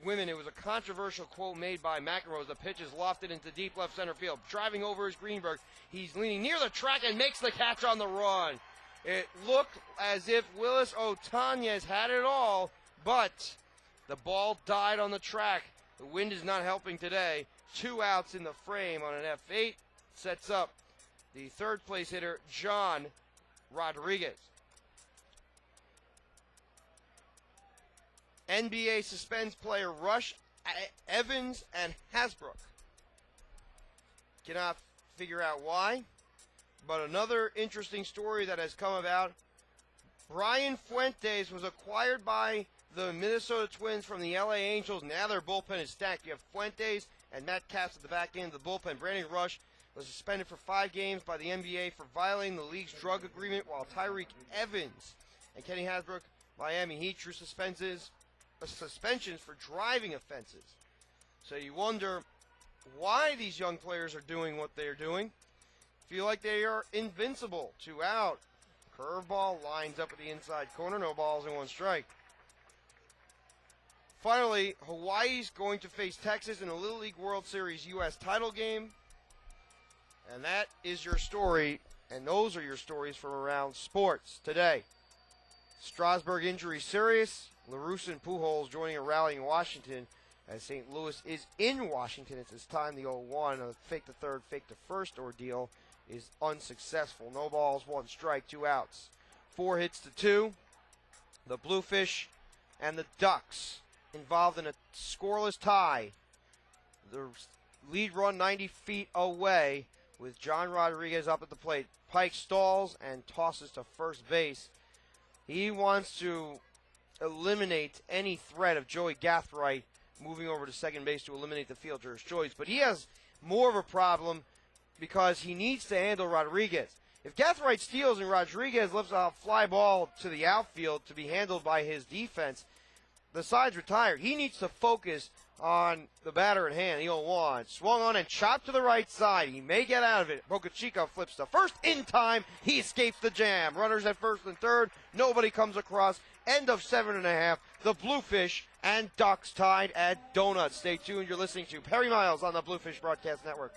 women. It was a controversial quote made by McEnroe as the pitch is lofted into deep left center field. Driving over is Greenberg. He's leaning near the track and makes the catch on the run. It looked as if Willis Otanez had it all, but the ball died on the track. The wind is not helping today. 2 outs in the frame on an F8. Sets up the third place hitter, John Rodriguez. NBA suspends player Rush, Evans, and Hasbrook. Cannot figure out why. But another interesting story that has come about. Brian Fuentes was acquired by the Minnesota Twins from the LA Angels. Now their bullpen is stacked. You have Fuentes and Matt Capps at the back end of the bullpen. Brandon Rush was suspended for 5 games by the NBA for violating the league's drug agreement, while Tyreek Evans and Kenny Hasbrook, Miami Heat, drew suspensions for driving offenses. So you wonder why these young players are doing what they're doing. Feel like they are invincible. 2 out. Curveball lines up at the inside corner. No balls and 1 strike. Finally, Hawaii's going to face Texas in a Little League World Series U.S. title game. And that is your story, and those are your stories from around sports today. Strasburg injury serious. La Russa and Pujols joining a rally in Washington as St. Louis is in Washington. It's this time the 0-1. A fake the third, fake the first ordeal is unsuccessful. No balls, 1 strike, 2 outs. 4 hits to 2. The Bluefish and the Ducks involved in a scoreless tie. The lead run 90 feet away with John Rodriguez up at the plate. Pike stalls and tosses to first base. He wants to eliminate any threat of Joey Gathright moving over to second base to eliminate the fielder's choice. But he has more of a problem because he needs to handle Rodriguez. If Gathright steals and Rodriguez lifts a fly ball to the outfield to be handled by his defense, the side's retired. He needs to focus on the batter in hand, the 0-1. Swung on and chopped to the right side. He may get out of it. Boca Chica flips to first in time. He escapes the jam. Runners at first and third. Nobody comes across. End of 7.5. The Bluefish and Ducks tied at Donuts. Stay tuned. You're listening to Perry Miles on the Bluefish Broadcast Network.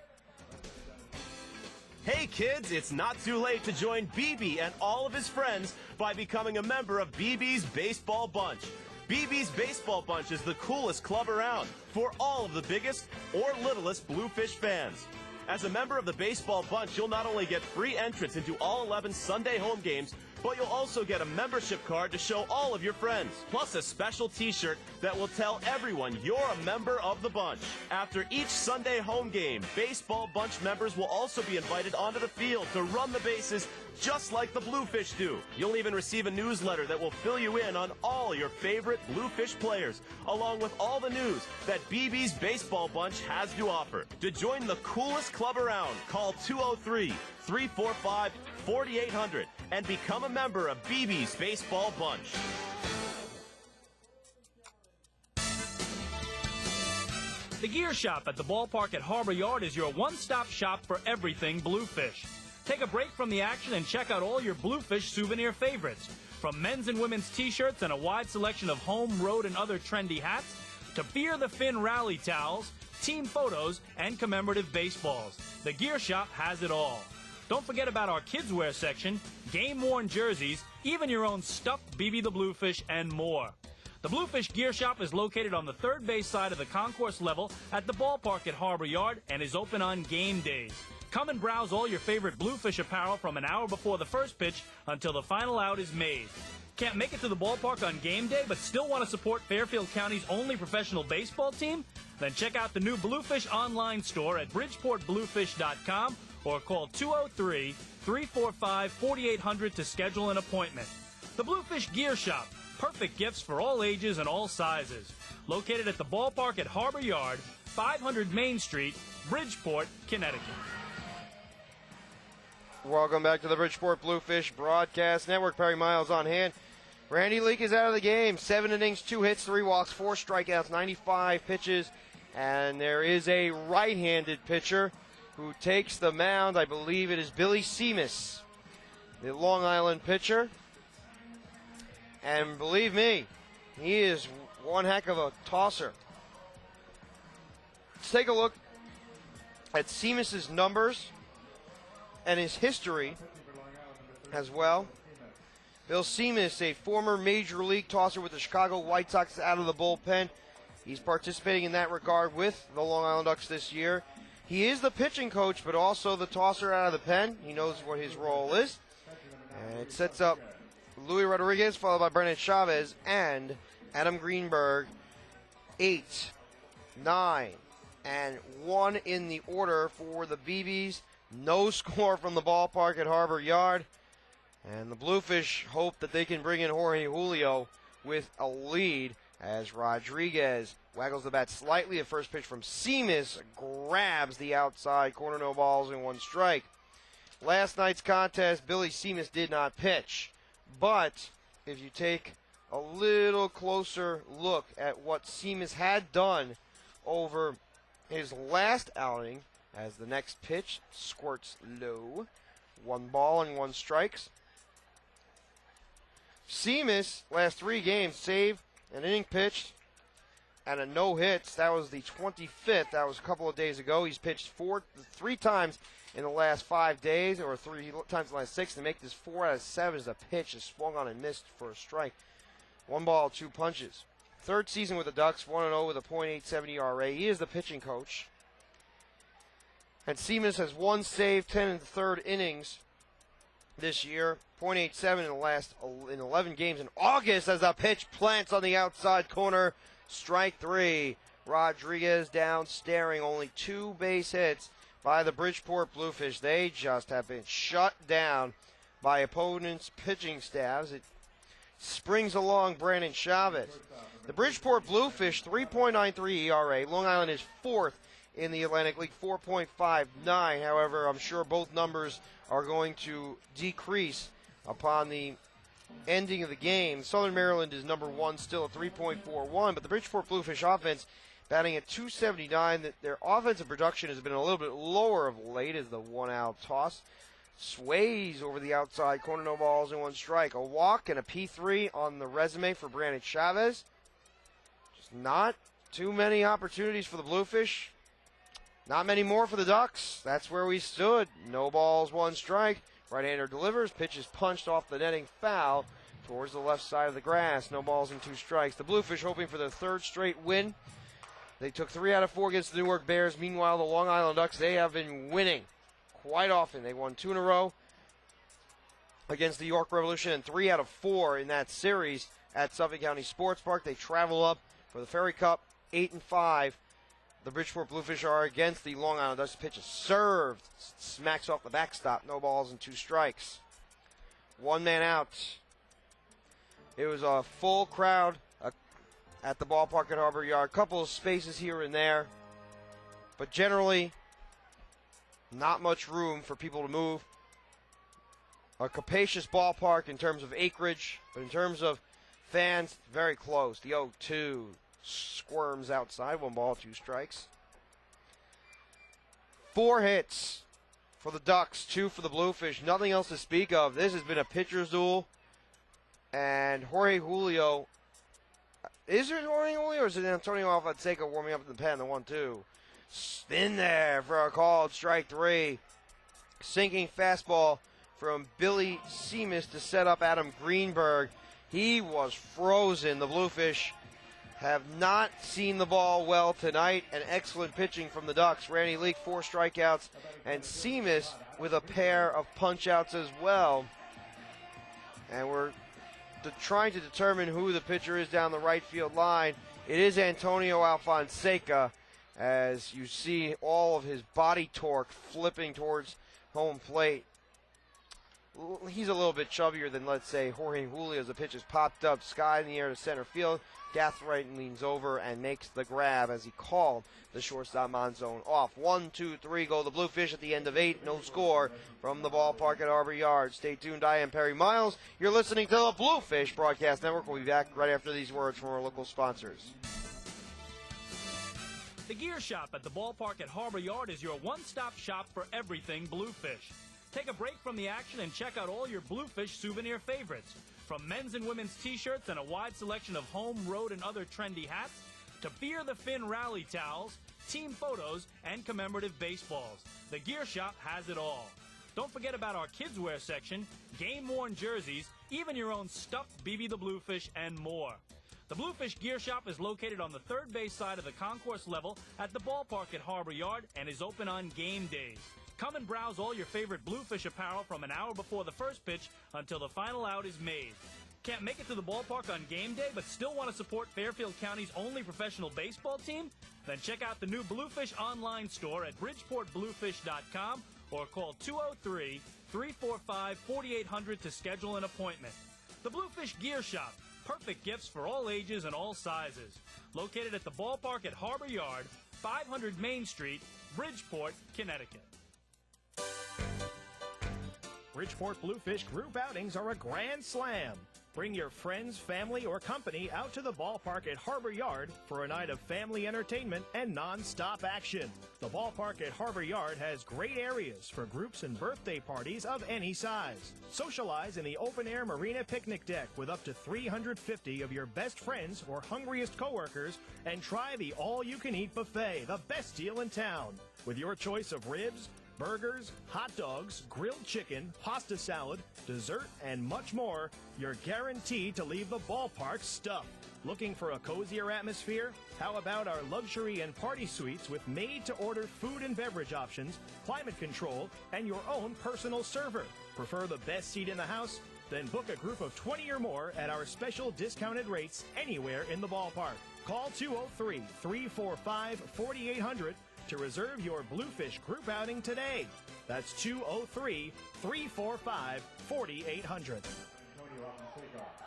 Hey kids, it's not too late to join BB and all of his friends by becoming a member of BB's Baseball Bunch. BB's Baseball Bunch is the coolest club around for all of the biggest or littlest Bluefish fans. As a member of the Baseball Bunch, you'll not only get free entrance into all 11 Sunday home games, but you'll also get a membership card to show all of your friends, plus a special t-shirt that will tell everyone you're a member of the bunch. After each Sunday home game, Baseball Bunch members will also be invited onto the field to run the bases just like the Bluefish do. You'll even receive a newsletter that will fill you in on all your favorite Bluefish players, along with all the news that BB's Baseball Bunch has to offer. To join the coolest club around, call 203-345-4800 and become a member of BB's Baseball Bunch. The Gear Shop at the ballpark at Harbor Yard is your one-stop shop for everything Bluefish. Take a break from the action and check out all your Bluefish souvenir favorites. From men's and women's t-shirts and a wide selection of home, road, and other trendy hats, to Fear the Fin rally towels, team photos, and commemorative baseballs. The Gear Shop has it all. Don't forget about our kids' wear section, game-worn jerseys, even your own stuffed BB the Bluefish, and more. The Bluefish Gear Shop is located on the third base side of the concourse level at the ballpark at Harbor Yard and is open on game days. Come and browse all your favorite Bluefish apparel from an hour before the first pitch until the final out is made. Can't make it to the ballpark on game day but still want to support Fairfield County's only professional baseball team? Then check out the new Bluefish online store at bridgeportbluefish.com or call 203-345-4800 to schedule an appointment. The Bluefish Gear Shop, perfect gifts for all ages and all sizes. Located at the ballpark at Harbor Yard, 500 Main Street, Bridgeport, Connecticut. Welcome back to the Bridgeport Bluefish Broadcast Network. Perry Miles on hand. Randy Leake is out of the game. 7 innings, 2 hits, 3 walks, 4 strikeouts, 95 pitches. And there is a right-handed pitcher who takes the mound. I believe it is Billy Seamus, the Long Island pitcher. And believe me, he is one heck of a tosser. Let's take a look at Seamus' numbers and his history as well. Bill Seamus, a former Major League tosser with the Chicago White Sox, out of the bullpen. He's participating in that regard with the Long Island Ducks this year. He is the pitching coach, but also the tosser out of the pen. He knows what his role is. And it sets up Luis Rodriguez, followed by Brennan Chavez and Adam Greenberg. 8, 9, and 1 in the order for the BBs. No score from the ballpark at Harbor Yard. And the Bluefish hope that they can bring in Jorge Julio with a lead as Rodriguez waggles the bat slightly. A first pitch from Seamus grabs the outside corner. No balls and 1 strike. Last night's contest, Billy Seamus did not pitch. But if you take a little closer look at what Seamus had done over his last outing, as the next pitch squirts low. 1 ball and 1 strikes. Seamus, last 3 games, saved, an inning pitched, and a no hits. That was the 25th. That was a couple of days ago. He's pitched 3 times in the last 5 days, or 3 times in the last 6. To make this 4 out of 7 as the pitch is swung on and missed for a strike. 1 ball, 2 punches. 3rd season with the Ducks, 1-0 with a .87 ERA. He is the pitching coach. And Seamus has 1 save, 10 in the 3rd innings this year. .87 in the last 11 games. In August, as the pitch plants on the outside corner, strike 3. Rodriguez down, staring. Only 2 base hits by the Bridgeport Bluefish. They just have been shut down by opponents' pitching staffs. It springs along Brandon Chavez. The Bridgeport Bluefish, 3.93 ERA. Long Island is 4th in the Atlantic League, 4.59. However, I'm sure both numbers are going to decrease upon the ending of the game. Southern Maryland is number 1, still at 3.41, but the Bridgeport Bluefish offense batting at 279. Their offensive production has been a little bit lower of late as the one-out toss sways over the outside corner, no balls and one strike. A walk and a P3 on the resume for Brandon Chavez. Just not too many opportunities for the Bluefish. Not many more for the Ducks. That's where we stood. No balls, one strike. Right-hander delivers. Pitch is punched off the netting foul towards the left side of the grass. No balls and two strikes. The Bluefish hoping for their third straight win. They took 3 out of 4 against the Newark Bears. Meanwhile, the Long Island Ducks, they have been winning quite often. They won 2 in a row against the York Revolution and 3 out of 4 in that series at Suffolk County Sports Park. They travel up for the Ferry Cup, 8-5. The Bridgeport Bluefish are against the Long Island Ducks. Pitch is served, smacks off the backstop. No balls and 2 strikes. 1 man out. It was a full crowd at the ballpark at Harbor Yard. Couple of spaces here and there, but generally not much room for people to move. A capacious ballpark in terms of acreage, but in terms of fans, very close. The 0-2 squirms outside. 1 ball, 2 strikes. 4 hits for the Ducks, 2 for the Bluefish. Nothing else to speak of. This has been a pitcher's duel. And Jorge Julio, is it Jorge Julio or is it Antonio Alfonseca warming up in the pen, the 1-2? In there for a called strike 3. Sinking fastball from Billy Seamus to set up Adam Greenberg. He was frozen. The Bluefish have not seen the ball well tonight. And excellent pitching from the Ducks. Randy Leake, 4 strikeouts, and Seamus with a pair of punch-outs as well. And we're trying to determine who the pitcher is down the right field line. It is Antonio Alfonseca, as you see all of his body torque flipping towards home plate. He's a little bit chubbier than, let's say, Jorge Julio as the pitch is popped up, sky in the air to center field. Gathright leans over and makes the grab as he called the shortstop Monzone off. 1, 2, 3 go the Bluefish at the end of 8. No score from the ballpark at Harbor Yard. Stay tuned. I am Perry Miles. You're listening to the Bluefish Broadcast Network. We'll be back right after these words from our local sponsors. The Gear Shop at the ballpark at Harbor Yard is your one-stop shop for everything Bluefish. Take a break from the action and check out all your Bluefish souvenir favorites. From men's and women's t-shirts and a wide selection of home, road, and other trendy hats, to Fear the Fin rally towels, team photos, and commemorative baseballs. The Gear Shop has it all. Don't forget about our kids' wear section, game-worn jerseys, even your own stuffed BB the Bluefish, and more. The Bluefish Gear Shop is located on the third base side of the concourse level at the ballpark at Harbor Yard and is open on game days. Come and browse all your favorite Bluefish apparel from an hour before the first pitch until the final out is made. Can't make it to the ballpark on game day but still want to support Fairfield County's only professional baseball team? Then check out the new Bluefish online store at bridgeportbluefish.com or call 203-345-4800 to schedule an appointment. The Bluefish Gear Shop, perfect gifts for all ages and all sizes. Located at the ballpark at Harbor Yard, 500 Main Street, Bridgeport, Connecticut. Bridgeport Bluefish group outings are a grand slam. Bring your friends, family, or company out to the ballpark at Harbor Yard for a night of family entertainment and non-stop action. The ballpark at Harbor Yard has great areas for groups and birthday parties of any size. Socialize in the open-air marina picnic deck with up to 350 of your best friends or hungriest coworkers, and try the all-you-can-eat buffet, the best deal in town. With your choice of ribs, burgers, hot dogs, grilled chicken, pasta salad, dessert, and much more, you're guaranteed to leave the ballpark stuffed. Looking for a cozier atmosphere? How about our luxury and party suites with made-to-order food and beverage options, climate control, and your own personal server? Prefer the best seat in the house? Then book a group of 20 or more at our special discounted rates anywhere in the ballpark. Call 203-345-4800 to reserve your Bluefish group outing today. That's 203-345-4800.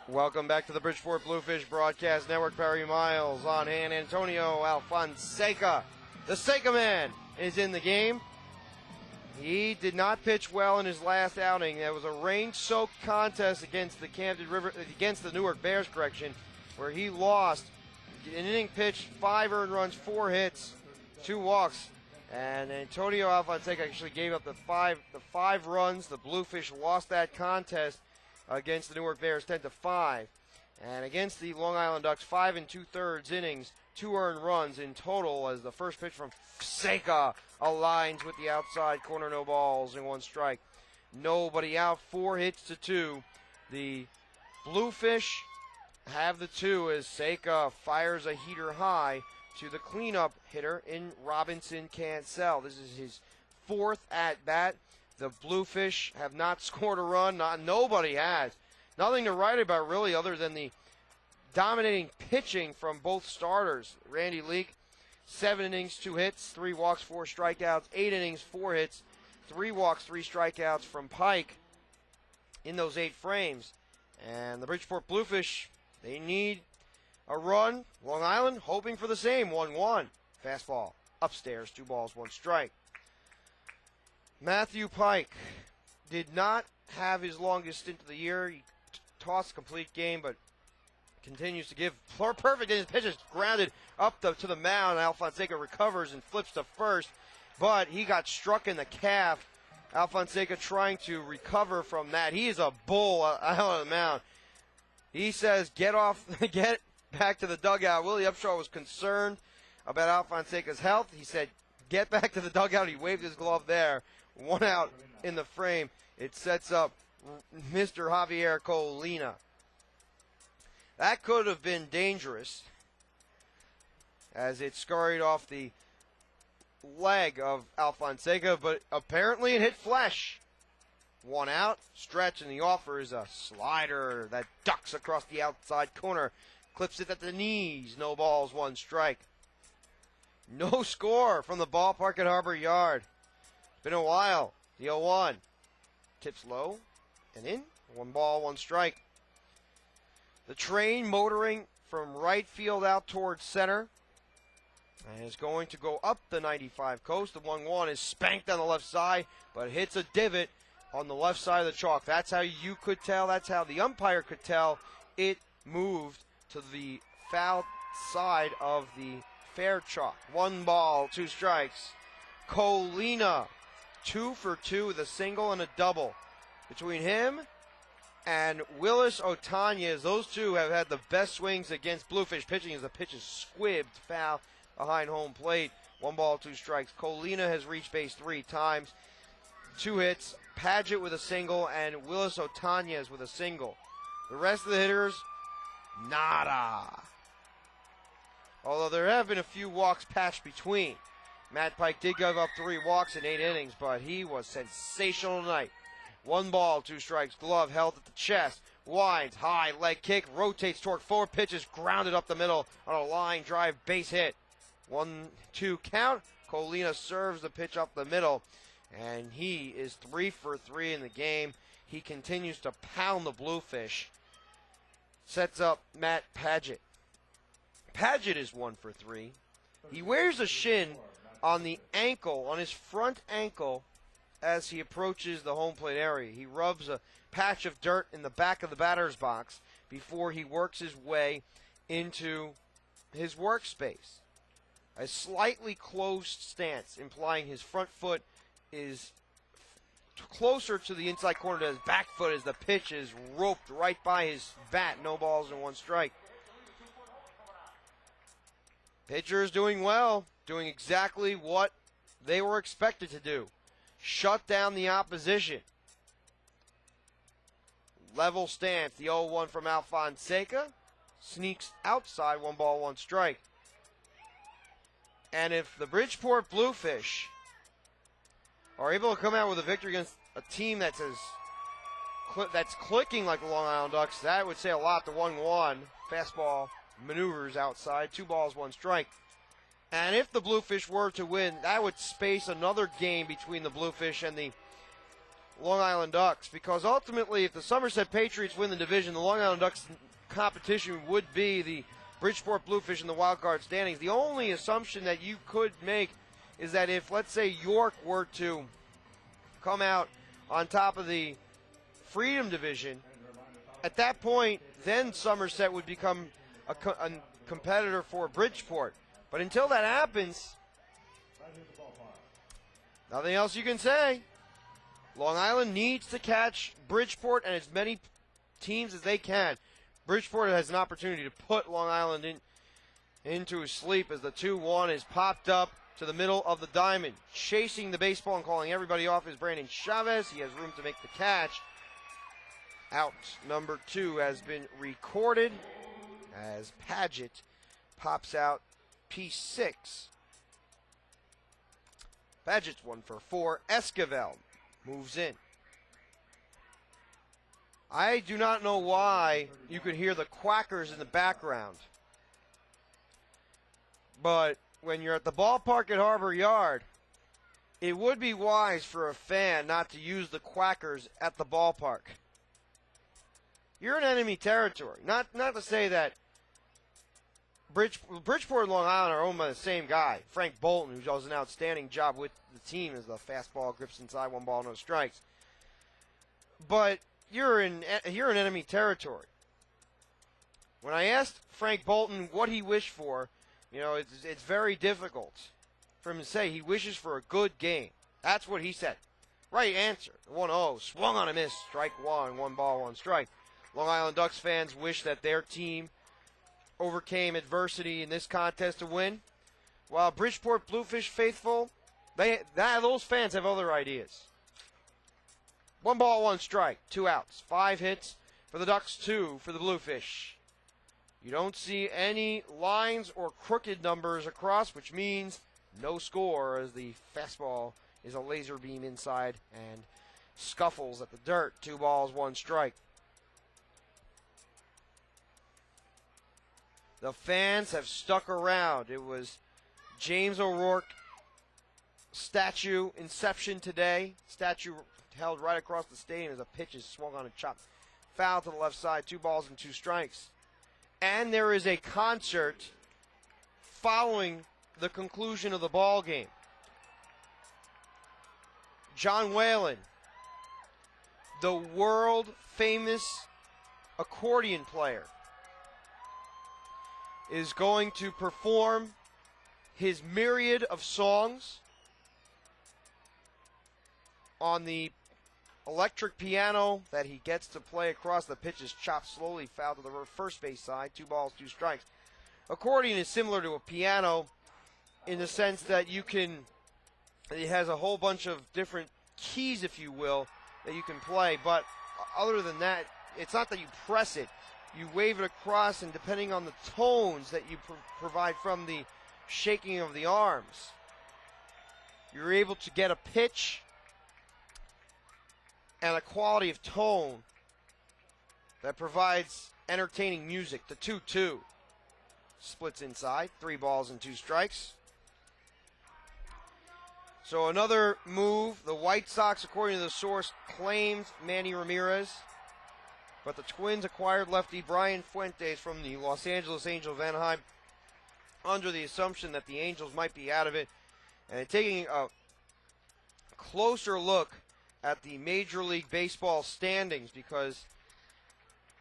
Welcome back to the Bridgeport Bluefish Broadcast Network. Perry Miles on hand. Antonio Alfonseca, the Seca Man, is in the game. He did not pitch well in his last outing. There was a rain-soaked contest against the Newark Bears, where he lost An inning pitched, 5 earned runs, 4 hits, 2 walks. And Antonio Alfonseca actually gave up the five runs. The Bluefish lost that contest against the Newark Bears 10-5. And against the Long Island Ducks, 5 2/3 innings, 2 earned runs in total as the first pitch from Seca aligns with the outside corner, no balls and 1 strike. Nobody out, 4 hits to 2. The Bluefish have the 2 as Seca fires a heater high to the cleanup hitter in Robinson Cancel. This is his 4th at-bat. The Bluefish have not scored a run. Nobody has. Nothing to write about, really, other than the dominating pitching from both starters. Randy Leake, 7 innings, 2 hits, 3 walks, 4 strikeouts. 8 innings, 4 hits, 3 walks, 3 strikeouts from Pike in those 8 frames. And the Bridgeport Bluefish, they need a run. Long Island hoping for the same. 1-1. Fastball upstairs. 2 balls, 1 strike. Matthew Pike did not have his longest stint of the year. He tossed a complete game, but continues to give perfect in his pitches. Grounded up to the mound. Alfonseca recovers and flips to first, but he got struck in the calf. Alfonseca trying to recover from that. He is a bull out of the mound. He says, get back to the dugout. Willie Upshaw was concerned about Alfonseca's health. He said, get back to the dugout. He waved his glove there. 1 out in the frame. It sets up Mr. Javier Colina. That could have been dangerous as it scurried off the leg of Alfonseca, but apparently it hit flesh. 1 out, stretch, and the offer is a slider that ducks across the outside corner. Clips it at the knees. No balls, 1 strike. No score from the ballpark at Harbor Yard. It's been a while. The 0-1. Tips low and in. 1 ball, 1 strike. The train motoring from right field out towards center. And is going to go up the 95 coast. The 1-1 is spanked on the left side, but hits a divot on the left side of the chalk. That's how you could tell. That's how the umpire could tell it moved to the foul side of the fair chalk. 1 ball, 2 strikes. Colina, 2 for 2 with a single and a double. Between him and Willis Otanez, those two have had the best swings against Bluefish pitching as the pitch is squibbed foul behind home plate. 1 ball, 2 strikes. Colina has reached base 3 times. 2 hits. Paget with a single and Willis Otanez with a single. The rest of the hitters, nada. Although there have been a few walks patched between. Matt Pike did give up 3 walks in 8 innings, but he was sensational tonight. 1 ball, 2 strikes. Glove held at the chest. Winds, high leg kick, rotates toward 4 pitches, grounded up the middle on a line drive base hit. 1-2 count. Colina serves the pitch up the middle, and he is 3 for 3 in the game. He continues to pound the Bluefish. Sets up Matt Paget. Paget is 1 for 3. He wears a shin on the ankle, on his front ankle, as he approaches the home plate area. He rubs a patch of dirt in the back of the batter's box before he works his way into his workspace. A slightly closed stance, implying his front foot is closer to the inside corner to his back foot as the pitch is roped right by his bat. No balls and 1 strike. Pitcher is doing well, doing exactly what they were expected to do. Shut down the opposition. Level stance. The 0-1 from Alfonseca sneaks outside. 1 ball, 1 strike. And if the Bridgeport Bluefish are able to come out with a victory against a team that's clicking like the Long Island Ducks, that would say a lot. The 1-1 fastball maneuvers outside. 2 balls, 1 strike. And if the Bluefish were to win, that would space another game between the Bluefish and the Long Island Ducks, because ultimately if the Somerset Patriots win the division, the Long Island Ducks competition would be the Bridgeport Bluefish in the wild card standings. The only assumption that you could make is that if, let's say, York were to come out on top of the Freedom Division, at that point, then Somerset would become a competitor for Bridgeport. But until that happens, nothing else you can say. Long Island needs to catch Bridgeport and as many teams as they can. Bridgeport has an opportunity to put Long Island into a sleep as the 2-1 is popped up to the middle of the diamond. Chasing the baseball and calling everybody off is Brandon Chavez. He has room to make the catch. Out number 2 has been recorded as Paget pops out P6. Paget's 1 for 4. Esquivel moves in. I do not know why you could hear the Quackers in the background, but when you're at the ballpark at Harbor Yard, it would be wise for a fan not to use the Quackers at the ballpark. You're in enemy territory. Not to say that Bridgeport and Long Island are owned by the same guy, Frank Bolton, who does an outstanding job with the team as the fastball grips inside, 1 ball, no strikes. But you're in enemy territory. When I asked Frank Bolton what he wished for, it's very difficult for him to say. He wishes for a good game. That's what he said. Right answer. 1-0. Swung on a miss. Strike 1. 1 ball, 1 strike. Long Island Ducks fans wish that their team overcame adversity in this contest to win. While Bridgeport Bluefish faithful, those fans have other ideas. 1 ball, 1 strike. 2 outs. 5 hits for the Ducks, 2 for the Bluefish. You don't see any lines or crooked numbers across, which means no score as the fastball is a laser beam inside and scuffles at the dirt. 2 balls, 1 strike. The fans have stuck around. It was James O'Rourke statue inception today. Statue held right across the stadium as a pitch is swung on and chopped foul to the left side. 2 balls and 2 strikes. And there is a concert following the conclusion of the ball game. John Whalen, the world famous accordion player, is going to perform his myriad of songs on the electric piano that he gets to play across the pitch. Is chopped slowly, foul to the first base side. 2 balls, 2 strikes. Accordion is similar to a piano in the sense that it has a whole bunch of different keys, if you will, that you can play. But other than that, it's not that you press it. You wave it across, and depending on the tones that you provide from the shaking of the arms, you're able to get a pitch and a quality of tone that provides entertaining music. The 2-2 splits inside. 3 balls and 2 strikes. So another move. The White Sox, according to the source, claimed Manny Ramirez, but the Twins acquired lefty Brian Fuentes from the Los Angeles Angels of Anaheim under the assumption that the Angels might be out of it. And taking a closer look at the Major League Baseball standings, because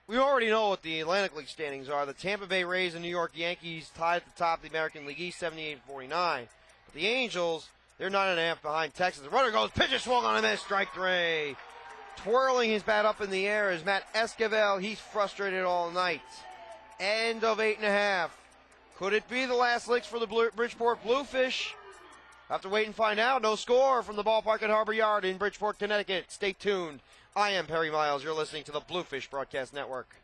we already know what the Atlantic League standings are. The Tampa Bay Rays and New York Yankees tied at the top of the American League East, 78-49. But the Angels, they're 9.5 behind Texas. The runner goes, pitch is swung on a miss, strike 3. Twirling his bat up in the air is Matt Esquivel. He's frustrated all night. End of 8.5. Could it be the last licks for the Bridgeport Bluefish? Have to wait and find out. No score from the ballpark at Harbor Yard in Bridgeport, Connecticut. Stay tuned. I am Perry Miles. You're listening to the Bluefish Broadcast Network.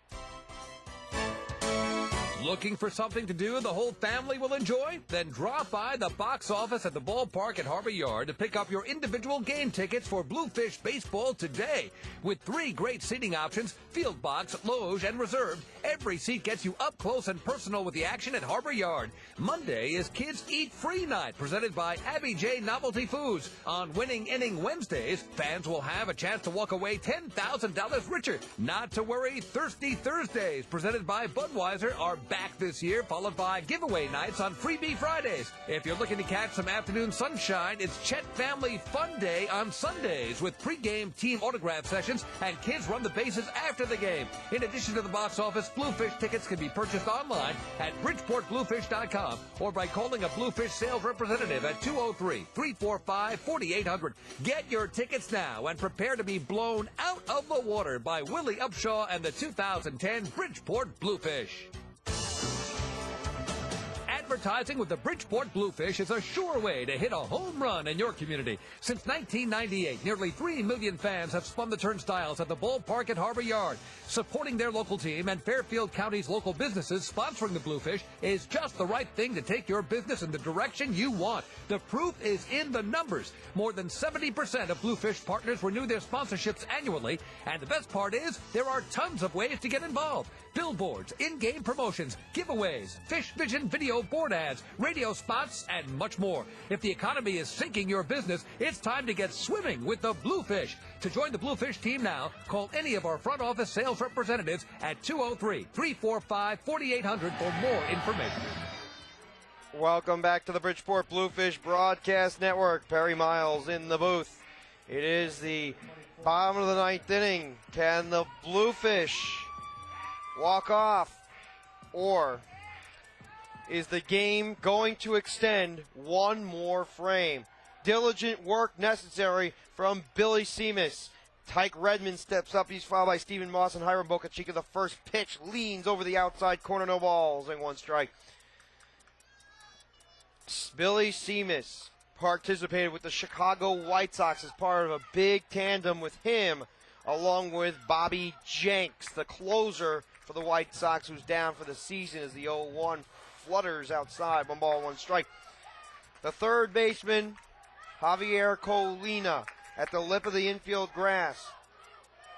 Looking for something to do the whole family will enjoy? Then drop by the box office at the ballpark at Harbor Yard to pick up your individual game tickets for Bluefish Baseball today. With 3 great seating options, field box, loge, and reserve, every seat gets you up close and personal with the action at Harbor Yard. Monday is Kids Eat Free Night, presented by Abby J. Novelty Foods. On Winning Inning Wednesdays, fans will have a chance to walk away $10,000 richer. Not to worry, Thirsty Thursdays, presented by Budweiser, are back this year, followed by giveaway nights on Freebie Fridays. If you're looking to catch some afternoon sunshine, it's Chet Family Fun Day on Sundays with pregame team autograph sessions, and kids run the bases after the game. In addition to the box office, Bluefish tickets can be purchased online at BridgeportBluefish.com or by calling a Bluefish sales representative at 203-345-4800. Get your tickets now and prepare to be blown out of the water by Willie Upshaw and the 2010 Bridgeport Bluefish. Advertising with the Bridgeport Bluefish is a sure way to hit a home run in your community. Since 1998, nearly 3 million fans have spun the turnstiles at the ballpark at Harbor Yard. Supporting their local team and Fairfield County's local businesses sponsoring the Bluefish is just the right thing to take your business in the direction you want. The proof is in the numbers. More than 70% of Bluefish partners renew their sponsorships annually, and the best part is there are tons of ways to get involved. Billboards, in-game promotions, giveaways, Fish Vision video board ads, radio spots, and much more. If the economy is sinking your business, it's time to get swimming with the Bluefish. To join the Bluefish team now, call any of our front office sales representatives at 203-345-4800 for more information. Welcome back to the Bridgeport Bluefish Broadcast Network. Perry Miles in the booth. It is the bottom of the ninth inning. Can the Bluefish walk off, or is the game going to extend one more frame? Diligent work necessary from Billy Seamus. Tyke Redmond steps up. He's followed by Stephen Moss and Hiram Boca Chica. The first pitch leans over the outside corner. No balls and one strike. Billy Seamus participated with the Chicago White Sox as part of a big tandem with him, along with Bobby Jenks, the closer for the White Sox, who's down for the season as the 0-1 flutters outside. 1 ball, 1 strike. The third baseman, Javier Colina, at the lip of the infield grass.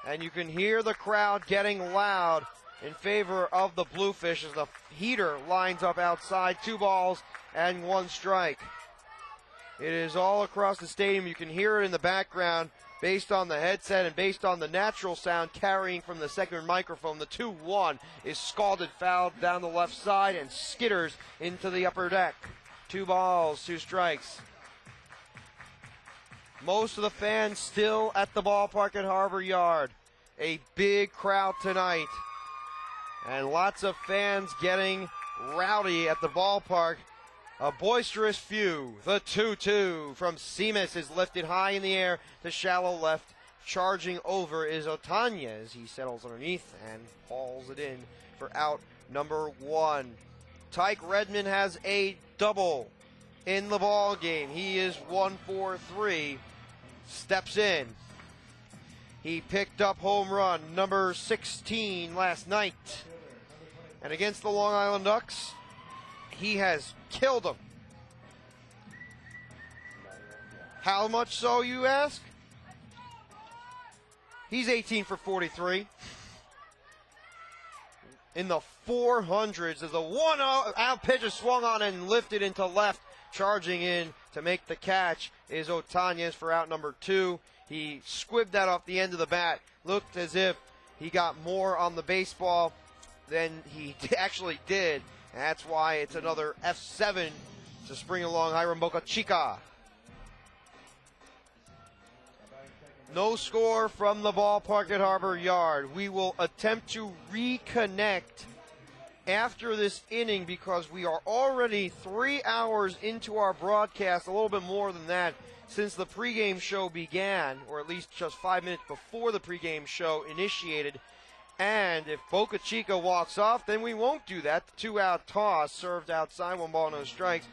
And you can hear the crowd getting loud in favor of the Bluefish as the heater lines up outside. 2 balls and 1 strike. It is all across the stadium. You can hear it in the background based on the headset and based on the natural sound carrying from the second microphone. The 2-1 is scalded foul down the left side and skitters into the upper deck. 2 balls, 2 strikes. Most of the fans still at the ballpark at Harbor Yard. A big crowd tonight. And lots of fans getting rowdy at the ballpark. A boisterous few. The 2-2 from Seamus is lifted high in the air to shallow left. Charging over is Otañez. He settles underneath and hauls it in for out number 1. Tyke Redmond has a double in the ball game. He is 1-for-3. Steps in. He picked up home run number 16 last night. And against the Long Island Ducks, he has killed them. How much so, you ask? He's 18 for 43. In the 400s as the 1-0 out pitch is swung on and lifted into left. Charging in to make the catch is Otañez for out number 2. He squibbed that off the end of the bat. Looked as if he got more on the baseball than he actually did. And that's why it's another F7 to spring along Hiram Boca Chica. No score from the ballpark at Harbor Yard. We will attempt to reconnect after this inning because we are already 3 hours into our broadcast, a little bit more than that, since the pregame show began, or at least just 5 minutes before the pregame show initiated. And if Boca Chica walks off, then we won't do that. The 2-out toss served outside, 1 ball, no strikes.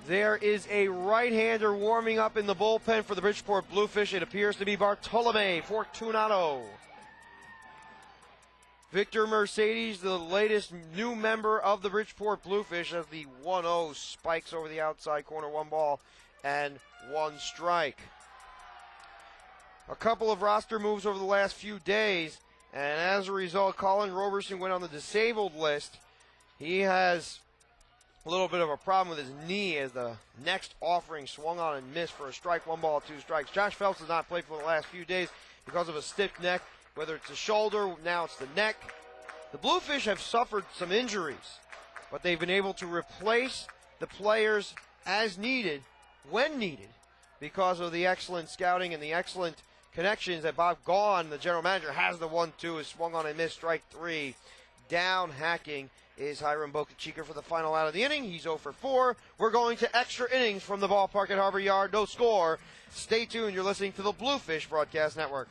There is a right-hander warming up in the bullpen for the Bridgeport Bluefish. It appears to be Bartolome Fortunato. Victor Mercedes, the latest new member of the Bridgeport Bluefish, as the 1-0 spikes over the outside corner. 1 ball and 1 strike. A couple of roster moves over the last few days, and as a result, Colin Roberson went on the disabled list. He has a little bit of a problem with his knee as the next offering swung on and missed for a strike. 1 ball, 2 strikes. Josh Phelps has not played for the last few days because of a stiff neck. Whether it's the shoulder, now it's the neck. The Bluefish have suffered some injuries, but they've been able to replace the players as needed, when needed, because of the excellent scouting and the excellent connections that Bob Gaughan, the general manager, has. The 1-2 is swung on and missed, strike 3. Down hacking is Hiram Boca Chica for the final out of the inning. He's 0 for 4. We're going to extra innings from the ballpark at Harbor Yard. No score. Stay tuned. You're listening to the Bluefish Broadcast Network.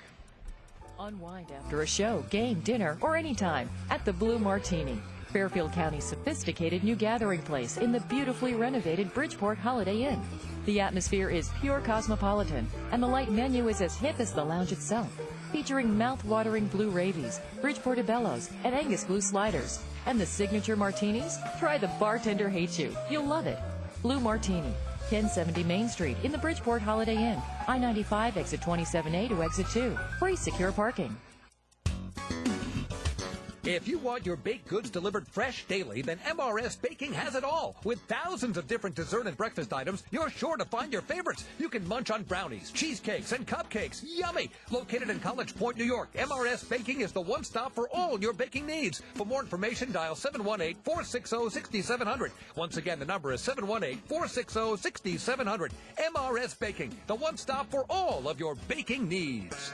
Unwind after a show, game, dinner, or anytime at the Blue Martini, Fairfield County's sophisticated new gathering place in the beautifully renovated Bridgeport Holiday Inn. The atmosphere is pure cosmopolitan, and the light menu is as hip as the lounge itself, featuring mouth-watering blue ravies, Bridgeport Bellows, and Angus Blue sliders. And the signature martinis? Try the bartender hates you. You'll love it. Blue Martini, 1070 Main Street in the Bridgeport Holiday Inn. I-95 exit 27A to exit 2. Free secure parking. If you want your baked goods delivered fresh daily, then MRS Baking has it all. With thousands of different dessert and breakfast items, you're sure to find your favorites. You can munch on brownies, cheesecakes, and cupcakes. Yummy! Located in College Point, New York, MRS Baking is the one stop for all your baking needs. For more information, dial 718-460-6700. Once again, the number is 718-460-6700. MRS Baking, the one stop for all of your baking needs.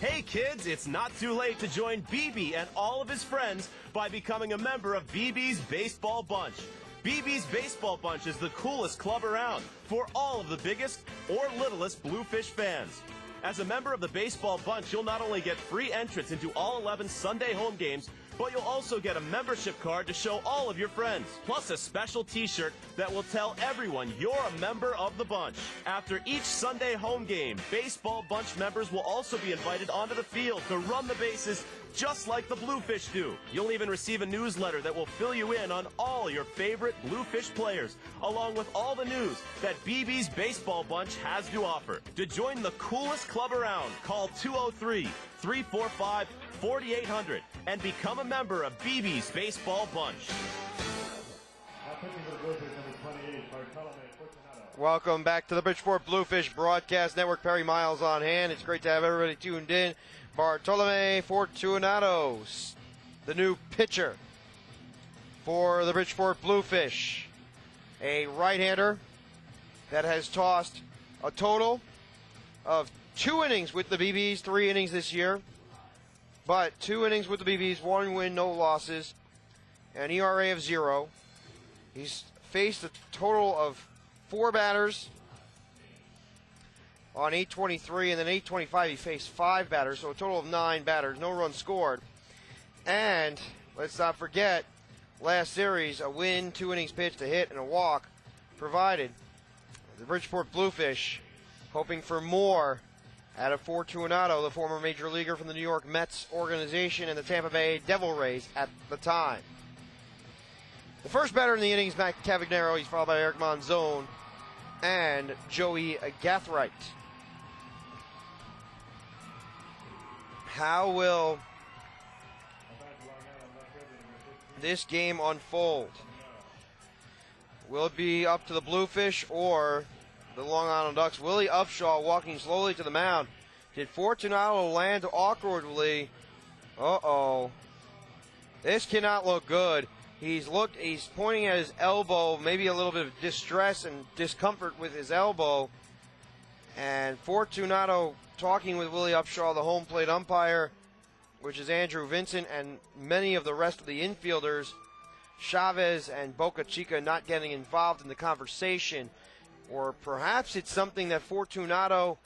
Hey kids, it's not too late to join BB and all of his friends by becoming a member of BB's Baseball Bunch. BB's Baseball Bunch is the coolest club around for all of the biggest or littlest Bluefish fans. As a member of the Baseball Bunch, you'll not only get free entrance into all 11 Sunday home games, but you'll also get a membership card to show all of your friends, plus a special t-shirt that will tell everyone you're a member of the bunch. After each Sunday home game, Baseball Bunch members will also be invited onto the field to run the bases just like the Bluefish do. You'll even receive a newsletter that will fill you in on all your favorite Bluefish players, along with all the news that BB's Baseball Bunch has to offer. To join the coolest club around, call 203-345-4800 and become a member of BB's Baseball Bunch. Welcome back to the Bridgeport Bluefish Broadcast Network. Perry Miles on hand. It's great to have everybody tuned in. Bartolome Fortunato, the new pitcher for the Bridgeport Bluefish. A right-hander that has tossed a total of 2 innings with the BBs, 3 innings this year. But 2 innings with the BBs, 1 win, no losses, an ERA of 0. He's faced a total of 4 batters on 823, and then 825 he faced 5 batters, so a total of 9 batters, no runs scored. And let's not forget, last series, a win, 2 innings pitched, a hit, and a walk provided. The Bridgeport Bluefish hoping for more out of Fortunato, the former major leaguer from the New York Mets organization and the Tampa Bay Devil Rays at the time. The first batter in the inning is Matt Cavagnaro. He's followed by Eric Monzon and Joey Gathright. How will this game unfold? Will it be up to the Bluefish or the Long Island Ducks? Willie Upshaw walking slowly to the mound. Did Fortunato land awkwardly? Uh-oh. This cannot look good. He's pointing at his elbow, maybe a little bit of distress and discomfort with his elbow. And Fortunato talking with Willie Upshaw, the home plate umpire, which is Andrew Vincent, and many of the rest of the infielders, Chavez and Boca Chica, not getting involved in the conversation. Or perhaps it's something that Fortunato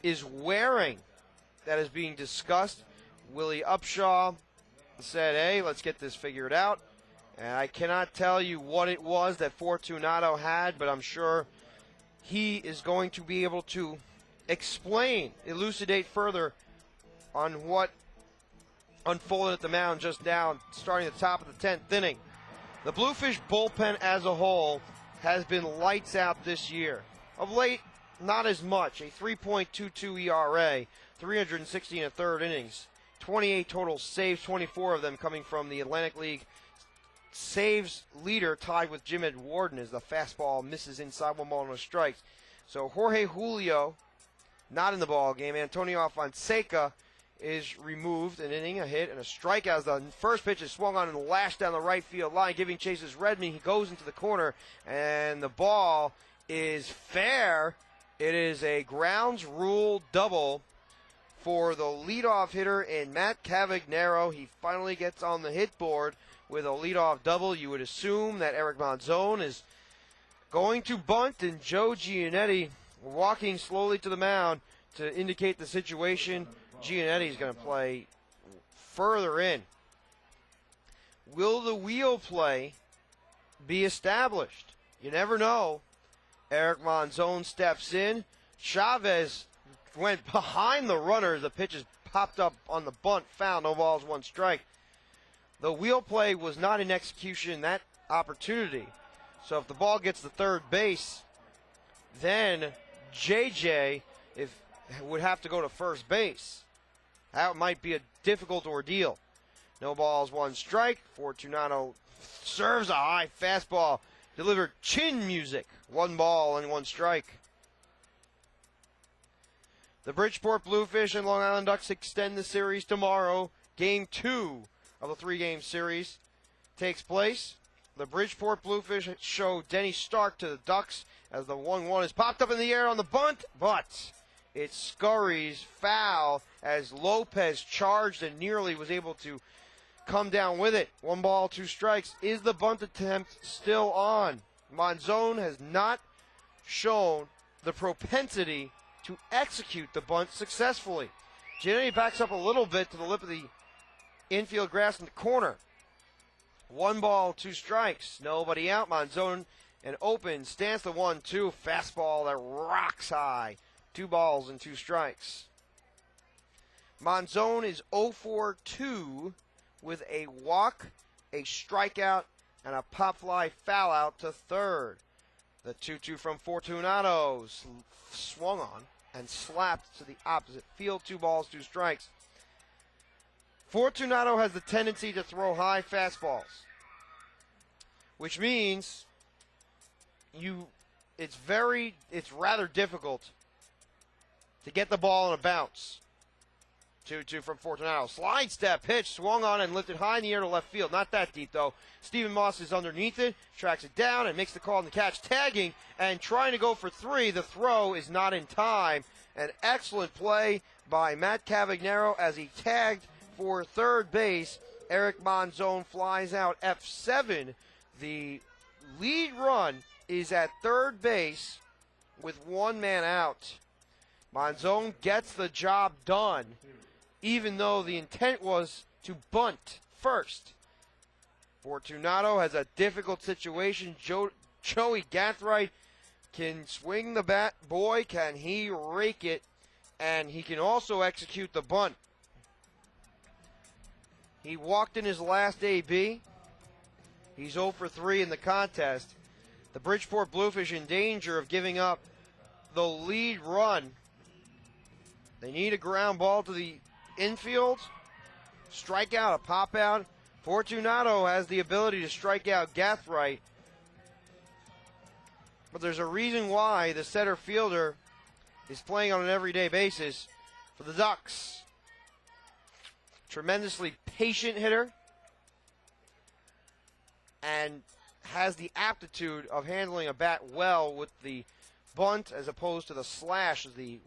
is wearing that is being discussed. Willie Upshaw said, hey, let's get this figured out. And I cannot tell you what it was that Fortunato had, but I'm sure he is going to be able to explain, elucidate further on what unfolded at the mound just now, starting at the top of the 10th inning. The Bluefish bullpen as a whole has been lights out this year. Of late, not as much. A 3.22 ERA, 360 and a third innings, 28 total saves, 24 of them coming from the Atlantic League saves leader, tied with Jim Ed Warden, as the fastball misses inside, 1 ball, no strikes. So Jorge Julio not in the ball game. Antonio Fonseca is removed, an inning, a hit, and a strikeout as the first pitch is swung on and lashed down the right field line, giving chases Redmond. He goes into the corner, and the ball is fair. It is a grounds rule double for the leadoff hitter in Matt Cavagnaro. He finally gets on the hit board with a leadoff double. You would assume that Eric Monzon is going to bunt, and Joe Giannetti walking slowly to the mound to indicate the situation. Giannetti is going to play further in. Will the wheel play be established? You never know. Eric Monzon steps in. Chavez went behind the runner. The pitch is popped up on the bunt, foul, no balls, 1 strike. The wheel play was not in execution that opportunity. So if the ball gets to third base, then JJ would have to go to first base. That might be a difficult ordeal. No balls, 1 strike. Fortunato serves a high fastball, delivered chin music. 1 ball and 1 strike. The Bridgeport Bluefish and Long Island Ducks extend the series tomorrow. Game 2 of the 3-game series takes place. The Bridgeport Bluefish show Denny Stark to the Ducks as the 1-1 is popped up in the air on the bunt, but it scurries foul as Lopez charged and nearly was able to come down with it. 1 ball, 2 strikes. Is the bunt attempt still on? Monzon has not shown the propensity to execute the bunt successfully. Giannetti backs up a little bit to the lip of the infield grass in the corner. 1 ball, 2 strikes. Nobody out. Monzon and open. Stands the 1-2. Fastball that rocks high. 2 balls and 2 strikes. Monzon is 0-for-2 with a walk, a strikeout, and a pop fly foul out to third. The 2-2 from Fortunato swung on and slapped to the opposite field. 2 balls, 2 strikes. Fortunato has the tendency to throw high fastballs, which means it's rather difficult to get the ball in a bounce. 2-2 from Fortunato. Slide step pitch, swung on and lifted high in the air to left field. Not that deep, though. Stephen Moss is underneath it, tracks it down, and makes the call on the catch. Tagging and trying to go for 3. The throw is not in time. An excellent play by Matt Cavagnaro as he tagged for third base. Eric Monzon flies out. F7. The lead run is at third base with 1 man out. Monzon gets the job done, even though the intent was to bunt first. Fortunato has a difficult situation. Joey Gathright can swing the bat. Boy, can he rake it. And he can also execute the bunt. He walked in his last AB. He's 0-for-3 in the contest. The Bridgeport Bluefish in danger of giving up the lead run. They need a ground ball to the infield. Strikeout, a pop out. Fortunato has the ability to strike out Gathright. But there's a reason why the center fielder is playing on an everyday basis for the Ducks. Tremendously patient hitter and has the aptitude of handling a bat well with the bunt as opposed to the slash as the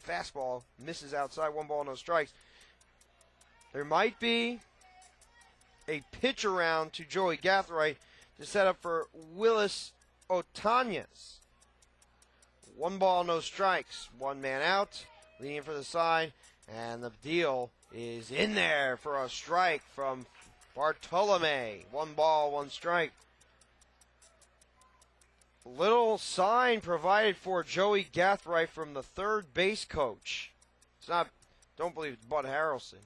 fastball misses outside. 1 ball, no strikes. There might be a pitch around to Joey Gathright to set up for Willis Otañez. 1 ball, no strikes. 1 man out, leaning for the side, and the deal is in there for a strike from Bartolome. 1 ball, 1 strike. Little sign provided for Joey Gathright from the third base coach. It's not, don't believe it's Bud Harrelson.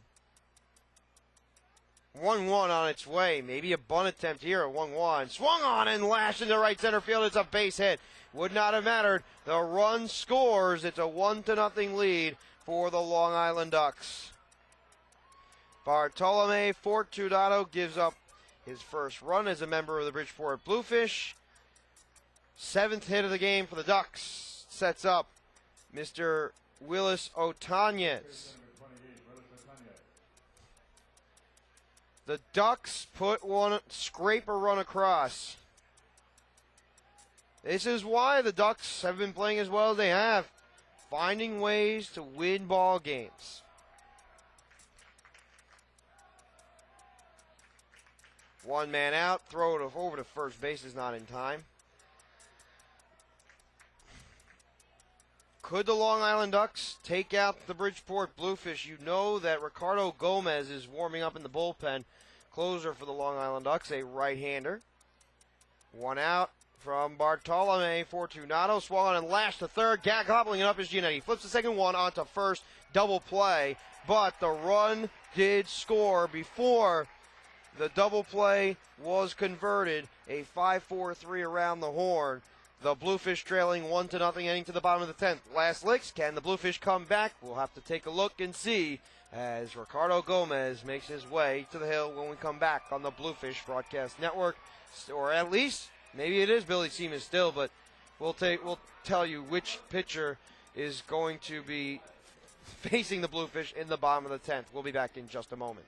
1-1 on its way. Maybe a bunt attempt here at 1-1. Swung on and lashed into right center field. It's a base hit. Would not have mattered. The run scores. It's a 1-0 lead for the Long Island Ducks. Bartolome Fortunato gives up his first run as a member of the Bridgeport Bluefish. 7th hit of the game for the Ducks. Sets up Mr. Willis Otañez. The Ducks scrape a run across. This is why the Ducks have been playing as well as they have, finding ways to win ball games. One man out. Throw it over to first base is not in time. Could the Long Island Ducks take out the Bridgeport Bluefish? You know that Ricardo Gomez is warming up in the bullpen. Closer for the Long Island Ducks, a right-hander. One out from Bartolome. Fortunato swung on and lashed to third. Gobbling it up is Giannetti. Flips the second one onto first. Double play. But the run did score before the double play was converted. A 5-4-3 around the horn. The Bluefish trailing 1-0 heading to the bottom of the 10th. Last licks. Can the Bluefish come back? We'll have to take a look and see as Ricardo Gomez makes his way to the hill when we come back on the Bluefish Broadcast Network. Or at least, maybe it is Billy Seaman still, but we'll tell you which pitcher is going to be facing the Bluefish in the bottom of the 10th. We'll be back in just a moment.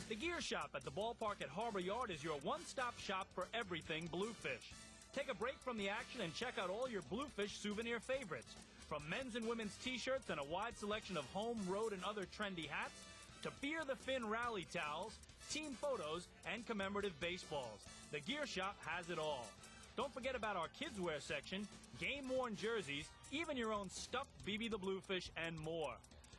The Gear Shop at the ballpark at Harbor Yard is your one-stop shop for everything Bluefish. Take a break from the action and check out all your Bluefish souvenir favorites. From men's and women's t-shirts and a wide selection of home, road, and other trendy hats, to Fear the Fin rally towels, team photos, and commemorative baseballs. The Gear Shop has it all. Don't forget about our kids' wear section, game-worn jerseys, even your own stuffed BB the Bluefish, and more.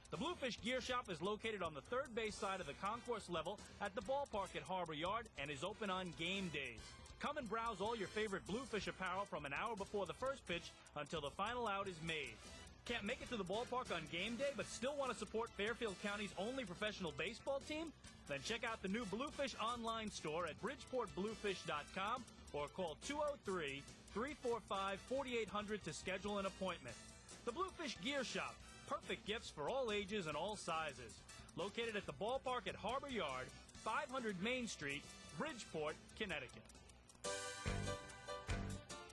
The Bluefish Gear Shop is located on the third base side of the concourse level at the ballpark at Harbor Yard and is open on game days. Come and browse all your favorite Bluefish apparel from an hour before the first pitch until the final out is made. Can't make it to the ballpark on game day but still want to support Fairfield County's only professional baseball team? Then check out the new Bluefish online store at bridgeportbluefish.com or call 203-345-4800 to schedule an appointment. The Bluefish Gear Shop. Perfect gifts for all ages and all sizes. Located at the ballpark at Harbor Yard, 500 Main Street, Bridgeport, Connecticut.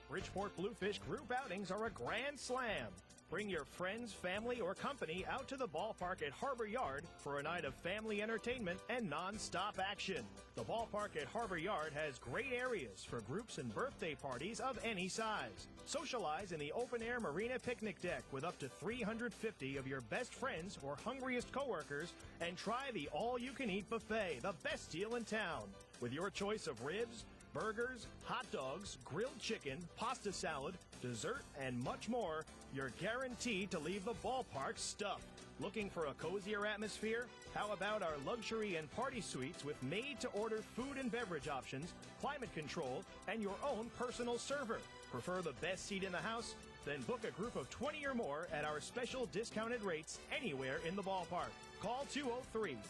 Bridgeport Bluefish group outings are a grand slam. Bring your friends, family, or company out to the ballpark at Harbor Yard for a night of family entertainment and non-stop action. The ballpark at Harbor Yard has great areas for groups and birthday parties of any size. Socialize in the open-air marina picnic deck with up to 350 of your best friends or hungriest coworkers, and try the all-you-can-eat buffet, the best deal in town. With your choice of ribs, burgers, hot dogs, grilled chicken, pasta salad, dessert, and much more, you're guaranteed to leave the ballpark stuffed. Looking for a cozier atmosphere? How about our luxury and party suites with made-to-order food and beverage options, climate control, and your own personal server? Prefer the best seat in the house? Then book a group of 20 or more at our special discounted rates anywhere in the ballpark. Call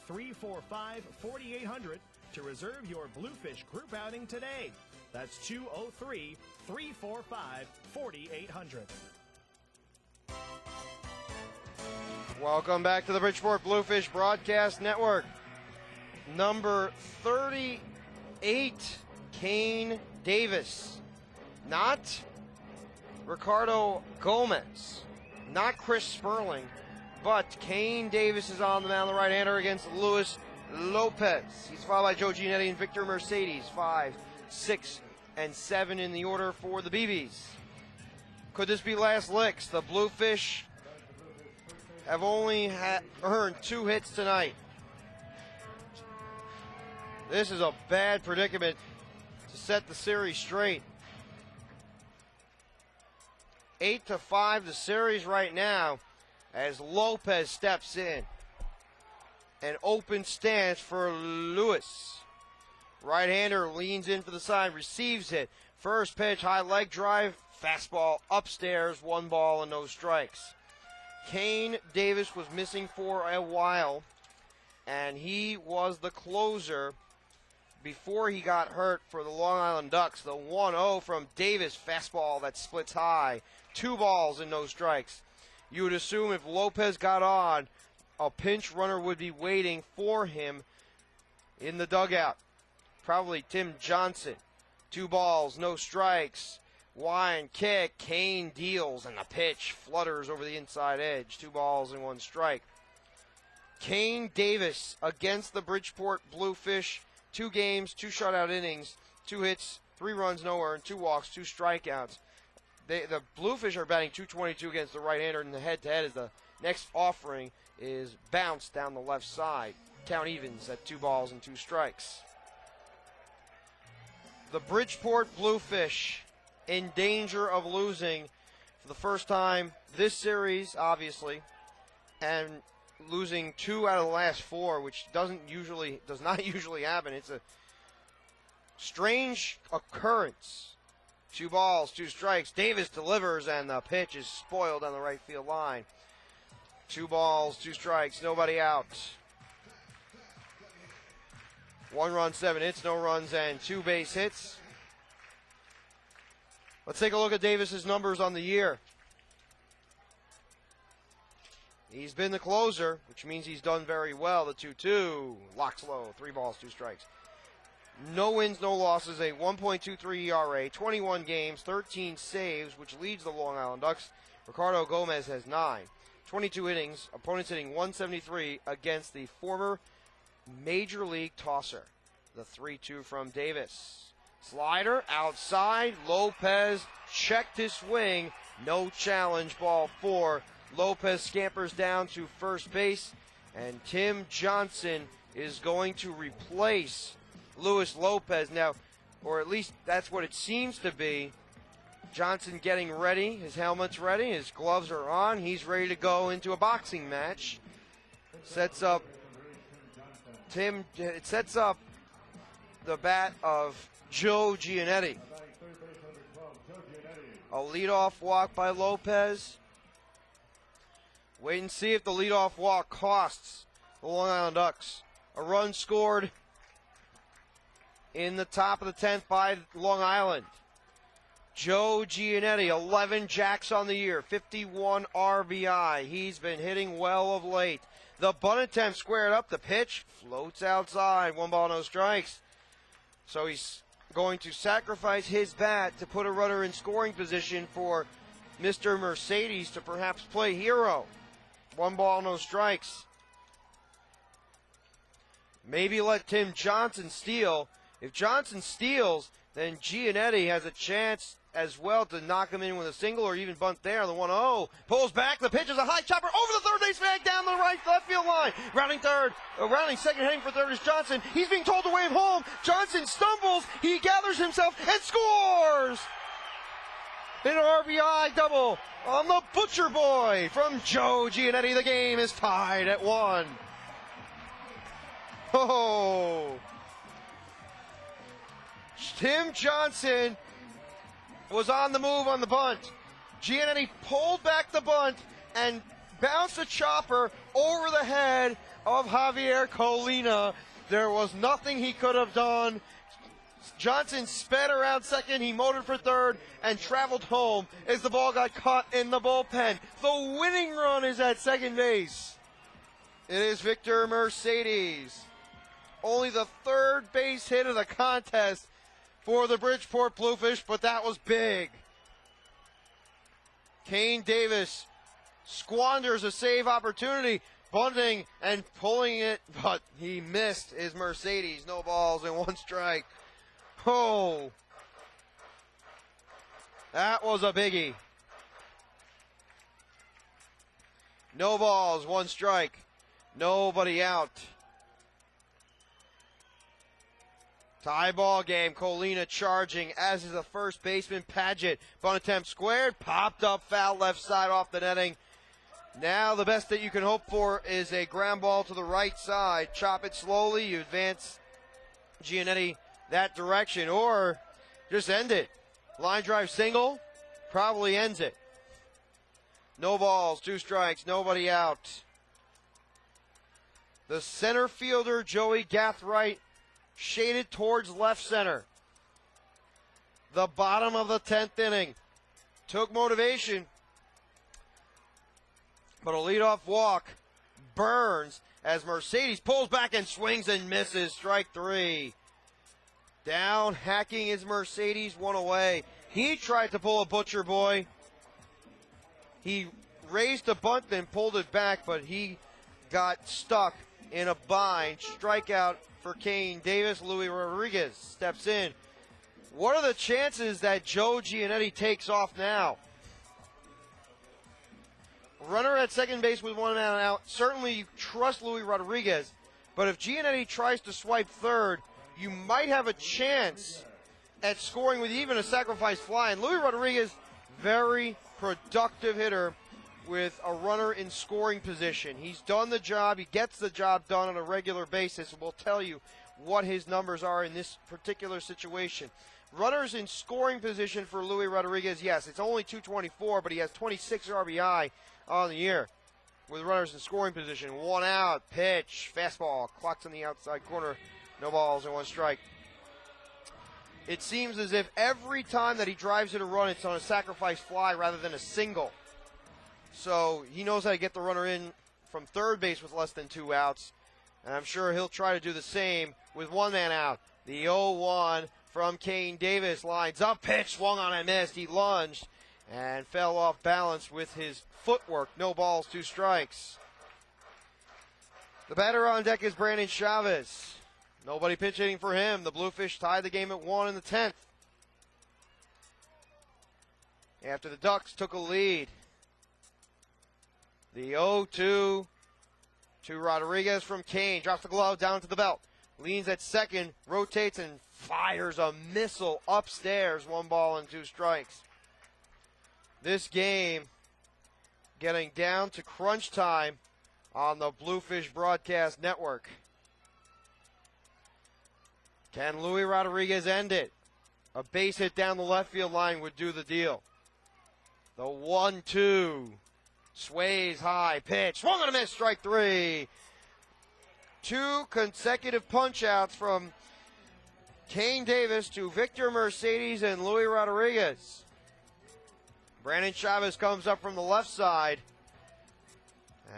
203-345-4800 to reserve your Bluefish group outing today. That's 203-345-4800. Welcome back to the Bridgeport Bluefish Broadcast Network. Number 38, Kane Davis. Not Ricardo Gomez. Not Chris Sperling. But Kane Davis is on the mound, the right-hander against Luis Lopez. He's followed by Joe Giannetti and Victor Mercedes. 5, 6, and 7 in the order for the BBs. Could this be last licks? The Bluefish have only earned 2 hits tonight. This is a bad predicament to set the series straight. 8-5 the series right now as Lopez steps in. An open stance for Lewis. Right-hander leans in for the side, receives it. First pitch, high leg drive, fastball upstairs, 1 ball and no strikes. Kane Davis was missing for a while, and he was the closer before he got hurt for the Long Island Ducks. The 1-0 from Davis, fastball that splits high, 2 balls and no strikes. You would assume if Lopez got on, a pinch runner would be waiting for him in the dugout. Probably Tim Johnson. 2 balls, no strikes. Wine kick, Kane deals, and the pitch flutters over the inside edge. 2 balls and 1 strike. Kane Davis against the Bridgeport Bluefish. 2 games, 2 shutout innings, 2 hits, 3 runs, no earned, 2 walks, 2 strikeouts. The Bluefish are batting .222 against the right-hander, and the head-to-head is the next offering is bounced down the left side. count evens at 2 balls and 2 strikes. The Bridgeport Bluefish in danger of losing for the first time this series, obviously, and losing 2 out of the last 4, which does not usually happen. It's a strange occurrence. 2 balls, 2 strikes. Davis delivers, and the pitch is spoiled on the right field line. 2 balls, 2 strikes, nobody out. 1 run, 7 hits, no runs, and 2 base hits. Let's take a look at Davis's numbers on the year. He's been the closer, which means he's done very well. The 2-2, locks low, 3 balls, 2 strikes. No wins, no losses, a 1.23 ERA, 21 games, 13 saves, which leads the Long Island Ducks. Ricardo Gomez has 9. 22 innings, opponents hitting 173 against the former Major League tosser. The 3-2 from Davis. Slider outside, Lopez checked his swing, no challenge, ball 4. Lopez scampers down to first base, and Tim Johnson is going to replace Luis Lopez now, or at least that's what it seems to be. Johnson getting ready, his helmet's ready, his gloves are on, he's ready to go into a boxing match. Sets up the bat of Joe Giannetti. A leadoff walk by Lopez. Wait and see if the leadoff walk costs the Long Island Ducks. A run scored in the top of the 10th by Long Island. Joe Giannetti, 11 jacks on the year, 51 RBI. He's been hitting well of late. The bunt attempt squared up. The pitch floats outside. 1 ball, no strikes. So he's going to sacrifice his bat to put a runner in scoring position for Mr. Mercedes to perhaps play hero. 1 ball, no strikes. Maybe let Tim Johnson steal. If Johnson steals, then Giannetti has a chance as well to knock him in with a single or even bunt there. The 1-0 pulls back. The pitch is a high chopper over the third base bag down the left field line. Rounding second, heading for third is Johnson. He's being told to wave home. Johnson stumbles. He gathers himself and scores. An RBI double on the Butcher Boy from Joe Giannetti. The game is tied at 1. Oh. Tim Johnson was on the move on the bunt. Giannetti pulled back the bunt and bounced a chopper over the head of Javier Colina. There was nothing he could have done. Johnson sped around second. He motored for third and traveled home as the ball got caught in the bullpen. The winning run is at second base. It is Victor Mercedes. Only the third base hit of the contest for the Bridgeport Bluefish, but that was big. Kane Davis squanders a save opportunity, bunting and pulling it, but he missed his Mercedes. No balls and 1 strike. Oh, that was a biggie. No balls, 1 strike. Nobody out. Tie ball game. Colina charging, as is the first baseman Paget. Bunt attempt squared, popped up foul left side off the netting. Now the best that you can hope for is a ground ball to the right side. Chop it slowly. You advance Giannetti that direction, or just end it. Line drive single probably ends it. No balls, 2 strikes, nobody out. The center fielder, Joey Gathright, shaded towards left center. The bottom of the 10th inning. Took motivation, but a leadoff walk burns as Mercedes pulls back and swings and misses. Strike 3. Down, hacking his Mercedes, 1 away. He tried to pull a Butcher Boy. He raised the bunt and pulled it back, but he got stuck in a bind. Strikeout for Kane Davis. Luis Rodriguez steps in. What are the chances that Joe Giannetti takes off now? Runner at second base with 1 man out. Certainly you trust Luis Rodriguez, But if Giannetti tries to swipe third, you might have a chance at scoring with even a sacrifice fly. And Luis Rodriguez, very productive hitter with a runner in scoring position. He's done the job. He gets the job done on a regular basis. And we'll tell you what his numbers are in this particular situation. Runners in scoring position for Luis Rodriguez, yes, it's only 224, but he has 26 RBI on the year with runners in scoring position. 1 out, pitch, fastball, clocks on the outside corner, no balls and 1 strike. It seems as if every time that he drives in a run, it's on a sacrifice fly rather than a single. So he knows how to get the runner in from third base with less than 2 outs, and I'm sure he'll try to do the same with 1 man out. The 0-1 from Kane Davis lines up, pitch, swung on and missed. He lunged and fell off balance with his footwork. No balls, 2 strikes. The batter on deck is Brandon Chavez. Nobody pitch hitting for him. The Bluefish tied the game at 1 in the 10th. After the Ducks took a lead. The 0-2 to Rodriguez from Kane. Drops the glove down to the belt. Leans at second, rotates and fires a missile upstairs. 1 ball and 2 strikes. This game getting down to crunch time on the Bluefish Broadcast Network. Can Luis Rodriguez end it? A base hit down the left field line would do the deal. The 1-2 sways high, pitch, swung on a miss, strike 3. 2 consecutive punch-outs from Kane Davis to Victor Mercedes and Luis Rodriguez. Brandon Chavez comes up from the left side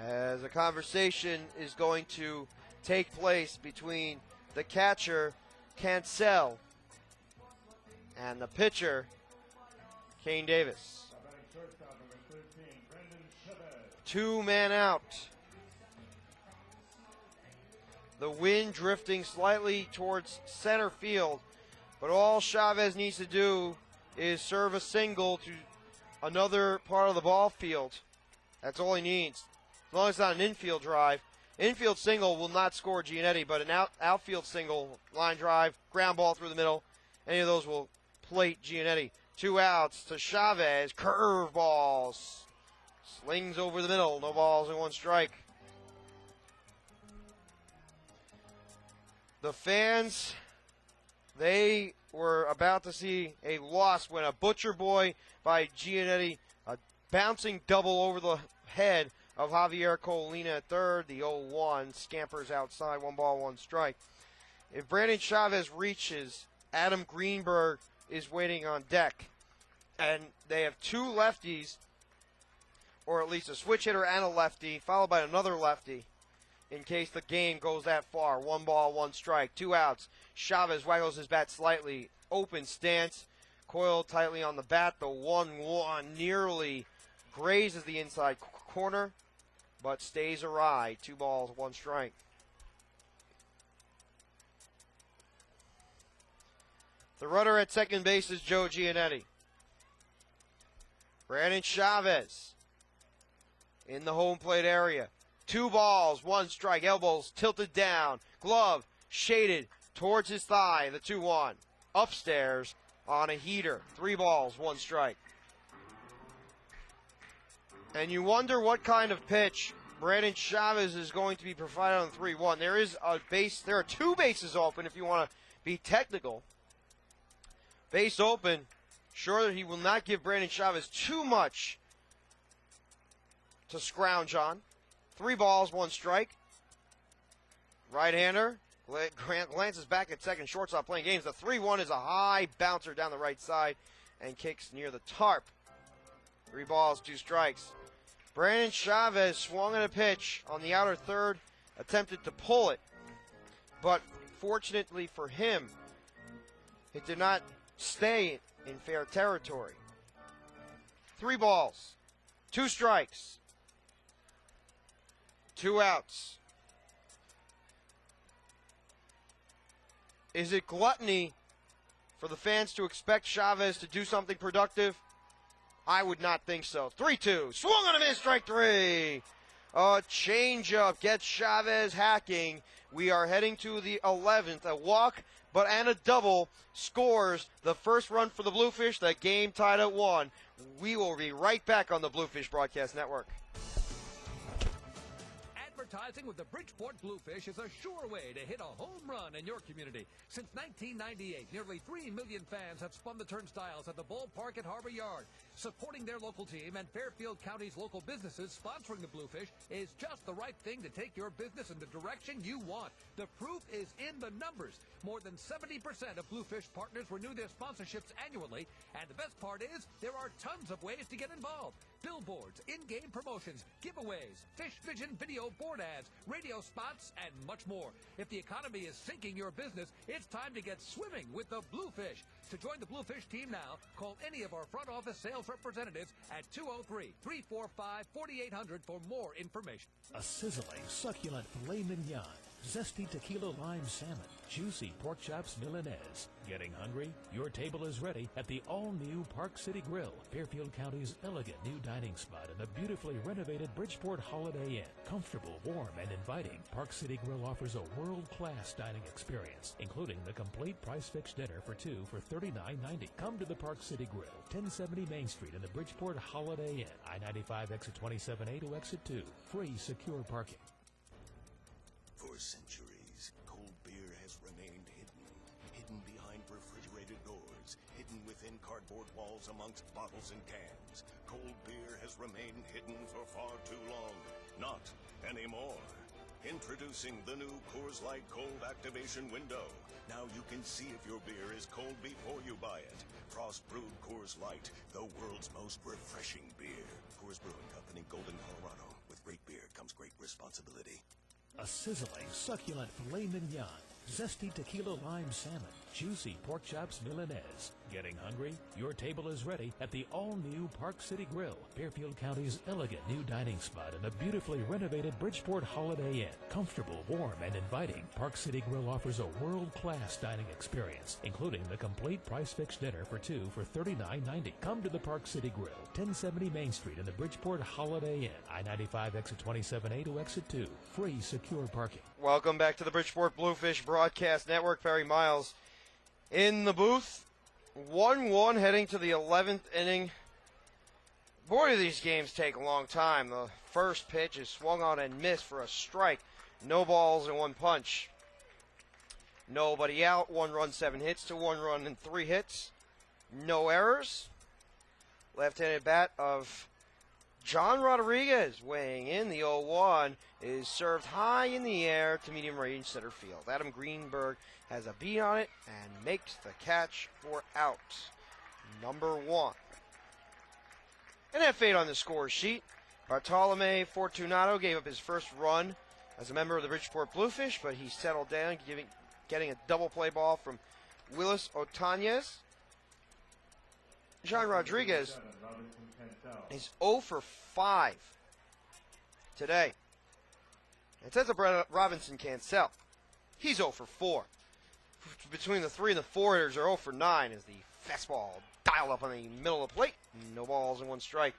as a conversation is going to take place between the catcher, Cancel, and the pitcher, Kane Davis. 2 men out. The wind drifting slightly towards center field, but all Chavez needs to do is serve a single to another part of the ball field. That's all he needs. As long as it's not an infield drive. Infield single will not score Giannetti, but an outfield single, line drive, ground ball through the middle, any of those will plate Giannetti. 2 outs to Chavez, curve balls. Slings over the middle, no balls and 1 strike. The fans, they were about to see a loss when a butcher boy by Giannetti, a bouncing double over the head of Javier Colina at third. The 0-1 scampers outside, 1 ball, 1 strike. If Brandon Chavez reaches, Adam Greenberg is waiting on deck. And they have 2 lefties, or at least a switch hitter and a lefty, followed by another lefty, in case the game goes that far. 1 ball, 1 strike, 2 outs. Chavez waggles his bat slightly, open stance, coiled tightly on the bat. The 1-1 nearly grazes the inside corner, but stays awry. 2 balls, 1 strike. The runner at second base is Joe Giannetti. Brandon Chavez in the home plate area. 2 balls, 1 strike, elbows tilted down, glove shaded towards his thigh, the 2-1. Upstairs on a heater. 3 balls, 1 strike. And you wonder what kind of pitch Brandon Chavez is going to be provided on 3-1. There are 2 bases open if you want to be technical. Base open. Sure, he will not give Brandon Chavez too much to scrounge on. 3 balls, 1 strike. Right-hander. Grant glances back at second, shortstop playing games. The 3-1 is a high bouncer down the right side and kicks near the tarp. 3 balls, 2 strikes. Brandon Chavez swung at a pitch on the outer third, attempted to pull it, but fortunately for him, it did not stay in fair territory. 3 balls, 2 strikes, 2 outs. Is it gluttony for the fans to expect Chavez to do something productive? I would not think so. 3-2. Swung on a miss, strike 3. A changeup gets Chavez hacking. We are heading to the 11th. A walk, and a double scores the first run for the Bluefish. The game tied at 1. We will be right back on the Bluefish Broadcast Network. Advertising with the Bridgeport Bluefish is a sure way to hit a home run in your community. Since 1998, nearly 3 million fans have spun the turnstiles at the ballpark at Harbor Yard. Supporting their local team and Fairfield County's local businesses sponsoring the Bluefish is just the right thing to take your business in the direction you want. The proof is in the numbers. More than 70% of Bluefish partners renew their sponsorships annually, and the best part is there are tons of ways to get involved. Billboards, in-game promotions, giveaways, Fish Vision video board ads, radio spots, and much more. If the economy is sinking your business, it's time to get swimming with the Bluefish. To join the Bluefish team now, call any of our front office sales representatives at 203-345-4800 for more information. A sizzling, succulent filet mignon, zesty tequila lime salmon, juicy pork chops milanese. Getting hungry? Your table is ready at the all-new Park City Grill, Fairfield County's elegant new dining spot in the beautifully renovated Bridgeport Holiday Inn. Comfortable, warm, and inviting, Park City Grill offers a world-class dining experience, including the complete price-fixed dinner for two for $39.90. Come to the Park City Grill, 1070 Main Street in the Bridgeport Holiday Inn, I-95 exit 27A to exit 2. Free, secure parking. For centuries, cold beer has remained hidden behind refrigerated doors, hidden within cardboard walls amongst bottles and cans. Cold beer has remained hidden for far too long. Not anymore. Introducing the new Coors Light Cold Activation Window. Now you can see if your beer is cold before you buy it. Frost brewed Coors Light, the world's most refreshing beer. Coors Brewing Company, Golden, Colorado. With great beer comes great responsibility. A sizzling, succulent filet mignon, zesty tequila lime salmon, juicy pork chops milanese. Getting hungry? Your table is ready at the all-new Park City Grill, Fairfield County's elegant new dining spot in the beautifully renovated Bridgeport Holiday Inn. Comfortable, warm, and inviting, Park City Grill offers a world-class dining experience, including the complete price-fixed dinner for two for $39.90. Come to the Park City Grill, 1070 Main Street in the Bridgeport Holiday Inn, I-95 exit 27A to exit 2. Free, secure parking. Welcome back to the Bridgeport Bluefish Broadcast Network. Perry Miles in the booth. 1-1 heading to the 11th inning. Boy, do these games take a long time. The first pitch is swung on and missed for a strike. No balls and one punch. Nobody out. 1 run, 7 hits to 1 run and 3 hits. No errors. Left-handed bat of John Rodriguez weighing in. The 0-1 is served high in the air to medium range center field. Adam Greenberg has a beat on it and makes the catch for out. Number 1. And F8 on the score sheet. Bartolome Fortunato gave up his first run as a member of the Bridgeport Bluefish, but he settled down, getting a double play ball from Willis Otañez. John Rodriguez is 0 for 5 today. It says that Robinson Cancel. He's 0 for 4. Between the 3 and the 4 hitters are 0 for 9 as the fastball dialed up on the middle of the plate. No balls and 1 strike.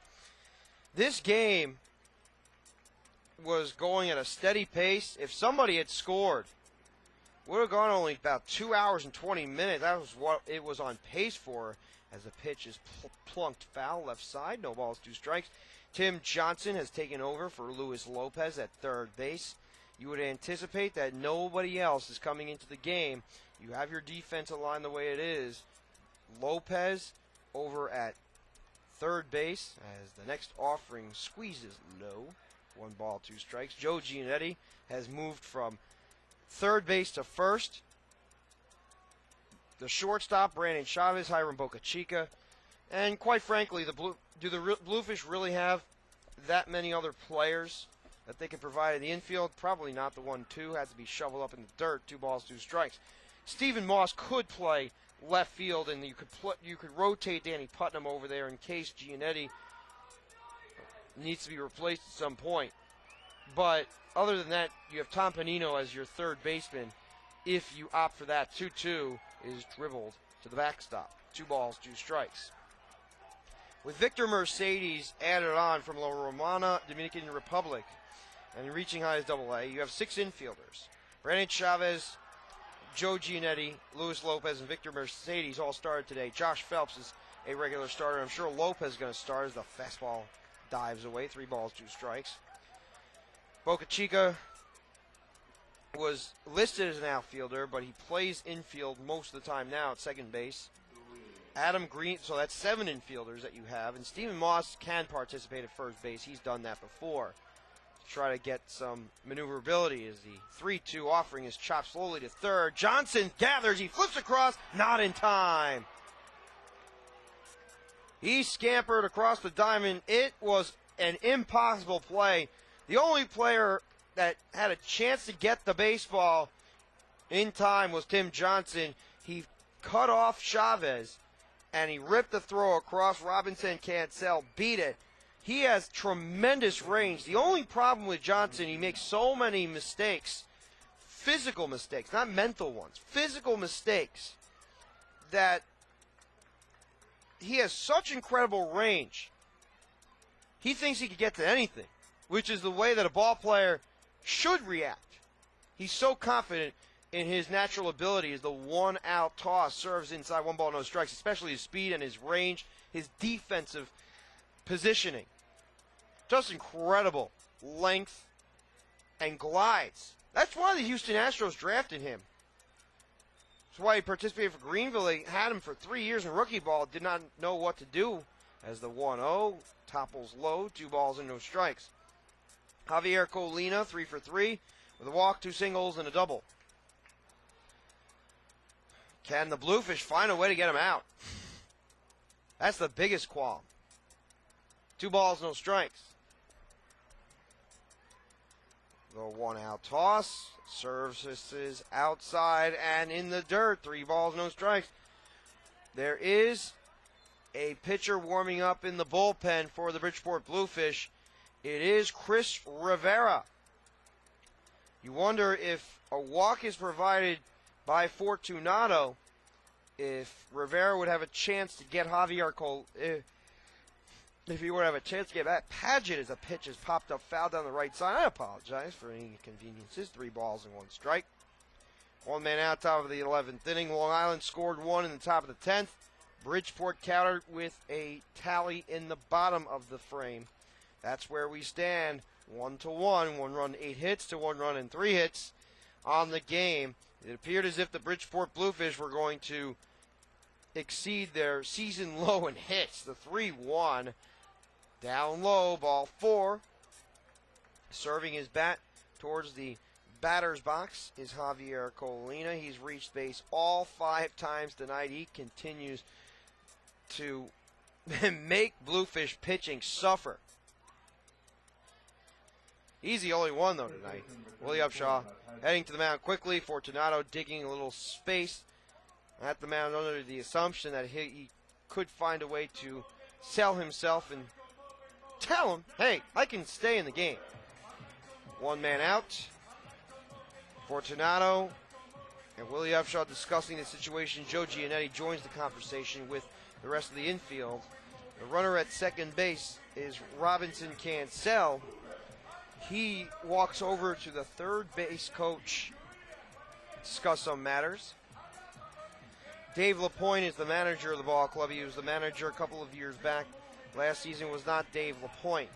This game was going at a steady pace. If somebody had scored, would have gone only about 2 hours and 20 minutes. That was what it was on pace for, as the pitch is plunked foul left side. No balls, 2 strikes. Tim Johnson has taken over for Luis Lopez at third base. You would anticipate that nobody else is coming into the game. You have your defensive line the way it is. Lopez over at third base as the next offering squeezes low. 1 ball, 2 strikes. Joe Giannetti has moved from third base to first. The shortstop, Brandon Chavez, Hiram Bocachica. And quite frankly, do the Bluefish really have that many other players that they can provide in the infield? Probably not. The 1-2 has to be shoveled up in the dirt. 2 balls, 2 strikes. Stephen Moss could play left field, and you could rotate Danny Putnam over there in case Giannetti needs to be replaced at some point. But other than that, you have Tom Panino as your third baseman. If you opt for that, 2-2 is dribbled to the backstop. 2 balls, 2 strikes. With Victor Mercedes added on from La Romana, Dominican Republic, and reaching high as Double-A. You have 6 infielders. Brandon Chavez, Joe Giannetti, Luis Lopez, and Victor Mercedes all started today. Josh Phelps is a regular starter. I'm sure Lopez is going to start as the fastball dives away. 3 balls, 2 strikes. Boca Chica was listed as an outfielder, but he plays infield most of the time now at second base. Adam Green, so that's 7 infielders that you have. And Stephen Moss can participate at first base. He's done that before. To try to get some maneuverability as the 3-2 offering is chopped slowly to third. Johnson gathers, he flips across, not in time. He scampered across the diamond. It was an impossible play. The only player that had a chance to get the baseball in time was Tim Johnson. He cut off Chavez, and he ripped the throw across. Robinson Cancel beat it. He has tremendous range. The only problem with Johnson, he makes so many mistakes, physical mistakes, not mental ones, physical mistakes, that he has such incredible range. He thinks he could get to anything, which is the way that a ball player should react. He's so confident in his natural ability as the 1-out toss serves inside 1 ball, no strikes, especially his speed and his range, his defensive positioning. Just incredible length and glides. That's why the Houston Astros drafted him. That's why he participated for Greenville. They had him for 3 years in rookie ball, did not know what to do as the 1-0 topples low, 2 balls and no strikes. Javier Colina, 3 for 3, with a walk, 2 singles, and a double. Can the Bluefish find a way to get him out? That's the biggest qualm. 2 balls, no strikes. The 1-out toss, services outside and in the dirt. 3 balls, no strikes. There is a pitcher warming up in the bullpen for the Bridgeport Bluefish. It is Chris Rivera. You wonder if a walk is provided by Fortunato, if Rivera would have a chance to get Javier Cole, if he would have a chance to get back. Paget as a pitch has popped up, foul down the right side. I apologize for any inconveniences. 3 balls and 1 strike. 1 man out, top of the 11th inning. Long Island scored 1 in the top of the 10th. Bridgeport countered with a tally in the bottom of the frame. That's where we stand. 1-1. 1 run, 8 hits to 1 run and 3 hits on the game. It appeared as if the Bridgeport Bluefish were going to exceed their season low in hits. The 3-1. Down low, ball 4. Serving his bat towards the batter's box is Javier Colina. He's reached base all 5 times tonight. He continues to make Bluefish pitching suffer. He's the only one, though, tonight. Willie Upshaw heading to the mound quickly. Fortunato digging a little space at the mound under the assumption that he could find a way to sell himself and tell him, hey, I can stay in the game. 1 man out. Fortunato and Willie Upshaw discussing the situation. Joe Giannetti joins the conversation with the rest of the infield. The runner at second base is Robinson Cancel. He walks over to the third base coach to discuss some matters. Dave LaPointe is the manager of the ball club. He was the manager a couple of years back. Last season was not Dave LaPointe.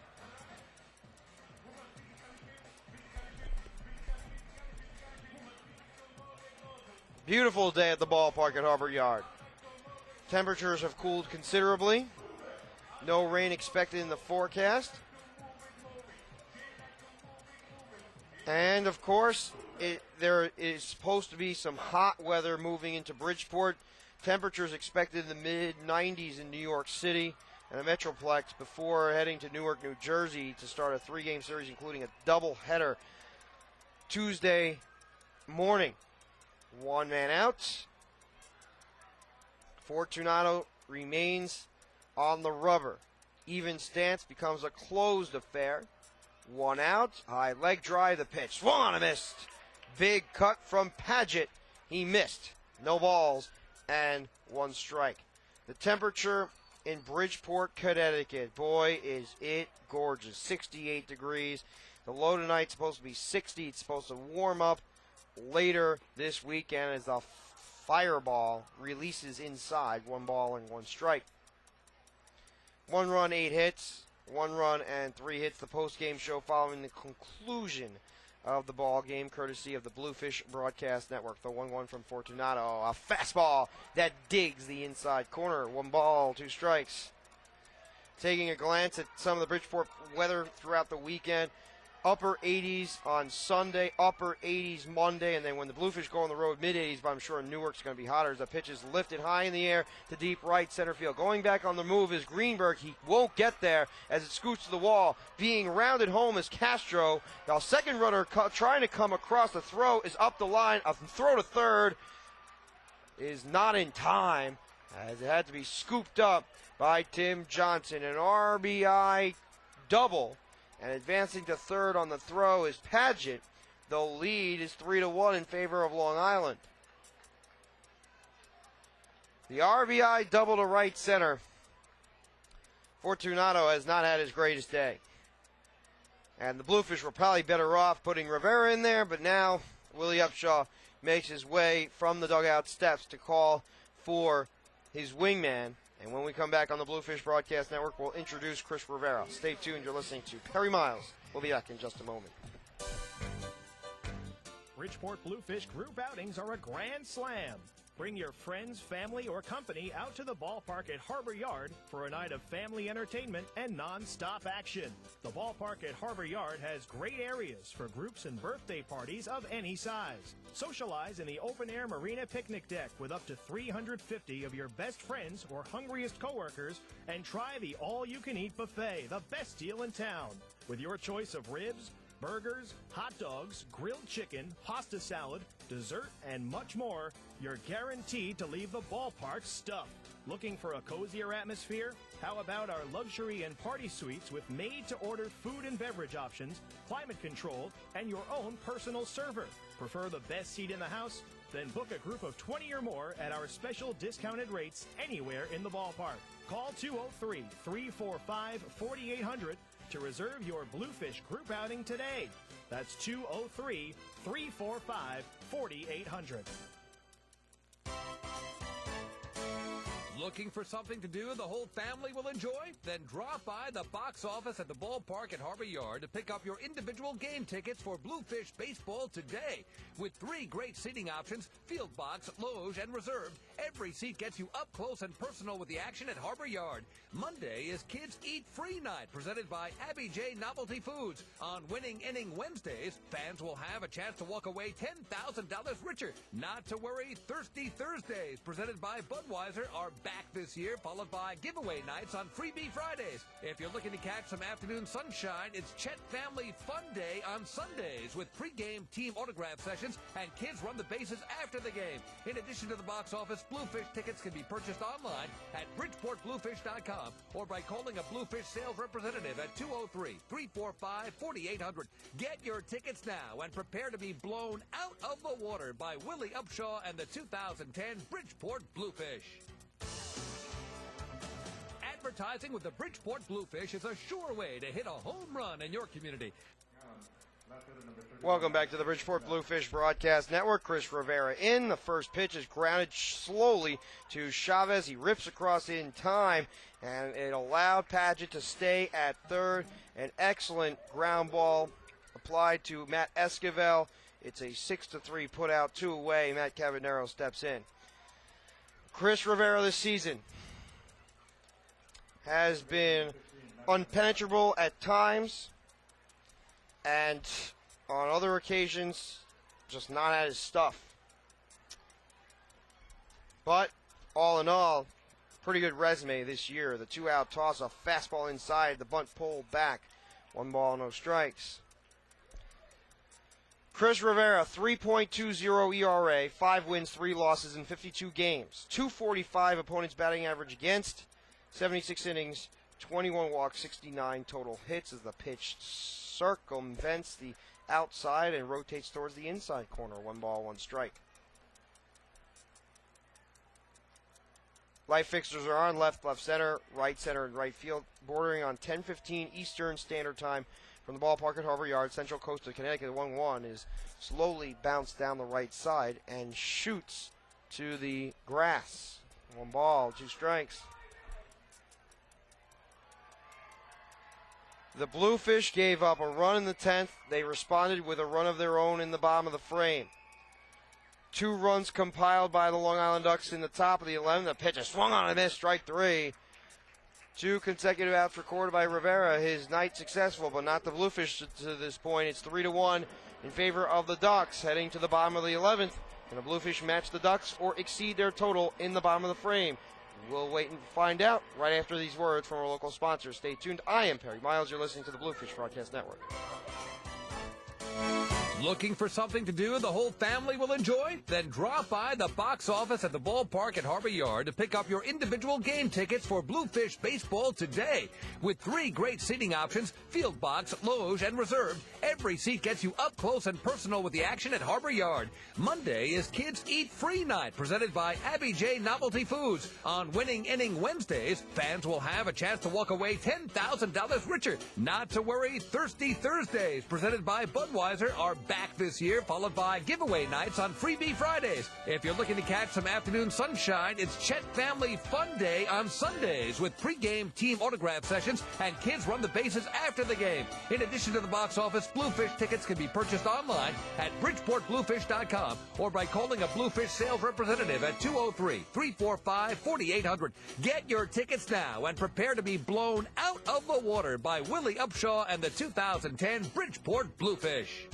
Beautiful day at the ballpark at Harbor Yard. Temperatures have cooled considerably. No rain expected in the forecast. And, of course, there is supposed to be some hot weather moving into Bridgeport. Temperatures expected in the mid-90s in New York City and the Metroplex before heading to Newark, New Jersey to start a 3-game series, including a doubleheader Tuesday morning. 1 man out. Fortunato remains on the rubber. Even stance becomes a closed affair. 1 out. High leg drive. The pitch. Swung on and missed. Big cut from Paget. He missed. No balls and 1 strike. The temperature in Bridgeport, Connecticut. Boy, is it gorgeous. 68 degrees. The low tonight's supposed to be 60. It's supposed to warm up later this weekend as the fireball releases inside. 1 ball and 1 strike. 1 run, 8 hits. 1 run and 3 hits. The post-game show following the conclusion of the ball game, courtesy of the Bluefish Broadcast Network. The 1-1 from Fortunato. A fastball that digs the inside corner. 1 ball, 2 strikes. Taking a glance at some of the Bridgeport weather throughout the weekend. Upper 80s on Sunday, upper 80s Monday, and then when the Bluefish go on the road, mid-80s, but I'm sure Newark's going to be hotter as the pitch is lifted high in the air to deep right center field. Going back on the move is Greenberg. He won't get there as it scoots to the wall. Being rounded home is Castro. Now second runner trying to come across. The throw is up the line. A throw to third is not in time as it had to be scooped up by Tim Johnson. An RBI double. And advancing to third on the throw is Paget. The lead is 3-1 in favor of Long Island. The RBI double to right center. Fortunato has not had his greatest day. And the Bluefish were probably better off putting Rivera in there, but now Willie Upshaw makes his way from the dugout steps to call for his wingman. And when we come back on the Bluefish Broadcast Network, we'll introduce Chris Rivera. Stay tuned. You're listening to Perry Miles. We'll be back in just a moment. Bridgeport Bluefish group outings are a grand slam. Bring your friends, family, or company out to the ballpark at Harbor Yard for a night of family entertainment and non-stop action. The ballpark at Harbor Yard has great areas for groups and birthday parties of any size. Socialize in the open-air marina picnic deck with up to 350 of your best friends or hungriest coworkers, and try the all-you-can-eat buffet, the best deal in town. With your choice of ribs, burgers, hot dogs, grilled chicken, pasta salad, dessert, and much more, you're guaranteed to leave the ballpark stuffed. Looking for a cozier atmosphere? How about our luxury and party suites with made-to-order food and beverage options, climate-controlled, and your own personal server? Prefer the best seat in the house? Then book a group of 20 or more at our special discounted rates anywhere in the ballpark. Call 203-345-4800 to reserve your Bluefish group outing today. That's 203-345-4800. Looking for something to do the whole family will enjoy? Then drop by the box office at the ballpark at Harbor Yard to pick up your individual game tickets for Bluefish baseball today. With 3 great seating options, field box, loge, and reserve, every seat gets you up close and personal with the action at Harbor Yard. Monday is Kids Eat Free Night, presented by Abby J. Novelty Foods. On Winning Inning Wednesdays, fans will have a chance to walk away $10,000 richer. Not to worry, Thirsty Thursdays, presented by Budweiser, are back this year, followed by giveaway nights on Freebie Fridays. If you're looking to catch some afternoon sunshine, it's Chet Family Fun Day on Sundays with pregame team autograph sessions and kids run the bases after the game. In addition to the box office, Bluefish tickets can be purchased online at BridgeportBluefish.com or by calling a Bluefish sales representative at 203-345-4800. Get your tickets now and prepare to be blown out of the water by Willie Upshaw and the 2010 Bridgeport Bluefish. Advertising with the Bridgeport Bluefish is a sure way to hit a home run in your community. Welcome back to the Bridgeport Bluefish Broadcast Network. Chris Rivera in. The first pitch is grounded slowly to Chavez. He rips across in time, and it allowed Paget to stay at third. An excellent ground ball applied to Matt Esquivel. It's a 6-3 put out, 2 away. Matt Cabanero steps in. Chris Rivera this season has been unpenetrable at times, and on other occasions, just not at his stuff. But all in all, pretty good resume this year. The 2-out toss, a fastball inside, the bunt pulled back. 1 ball, no strikes. Chris Rivera, 3.20 ERA, 5 wins, 3 losses in 52 games. 245 opponent's batting average against, 76 innings, 21 walks, 69 total hits as the pitch circumvents the outside and rotates towards the inside corner. 1 ball, 1 strike. Light fixtures are on left center, and right field, bordering on 10:15 Eastern Standard Time from the ballpark at Harbor Yard. Central Coast of Connecticut, 1-1, is slowly bounced down the right side and shoots to the grass. 1 ball, 2 strikes. The Bluefish gave up a run in the 10th. They responded with a run of their own in the bottom of the frame. 2 runs compiled by the Long Island Ducks in the top of the 11th. The pitch is swung on and missed, strike 3. 2 consecutive outs recorded by Rivera. His night successful, but not the Bluefish to this point. It's 3-1 in favor of the Ducks, heading to the bottom of the 11th. Can the Bluefish match the Ducks or exceed their total in the bottom of the frame? We'll wait and find out right after these words from our local sponsors. Stay tuned. I am Perry Miles. You're listening to the Bluefish Broadcast Network. Looking for something to do the whole family will enjoy? Then drop by the box office at the ballpark at Harbor Yard to pick up your individual game tickets for Bluefish baseball today. With 3 great seating options, field box, loge, and reserved, every seat gets you up close and personal with the action at Harbor Yard. Monday is Kids Eat Free Night, presented by Abby J. Novelty Foods. On Winning Inning Wednesdays, fans will have a chance to walk away $10,000 richer. Not to worry, Thirsty Thursdays, presented by Budweiser, are back this year, followed by giveaway nights on Freebie Fridays. If you're looking to catch some afternoon sunshine, it's Chet Family Fun Day on Sundays with pregame team autograph sessions and kids run the bases after the game. In addition to the box office, Bluefish tickets can be purchased online at BridgeportBluefish.com or by calling a Bluefish sales representative at 203-345-4800. Get your tickets now and prepare to be blown out of the water by Willie Upshaw and the 2010 Bridgeport Bluefish.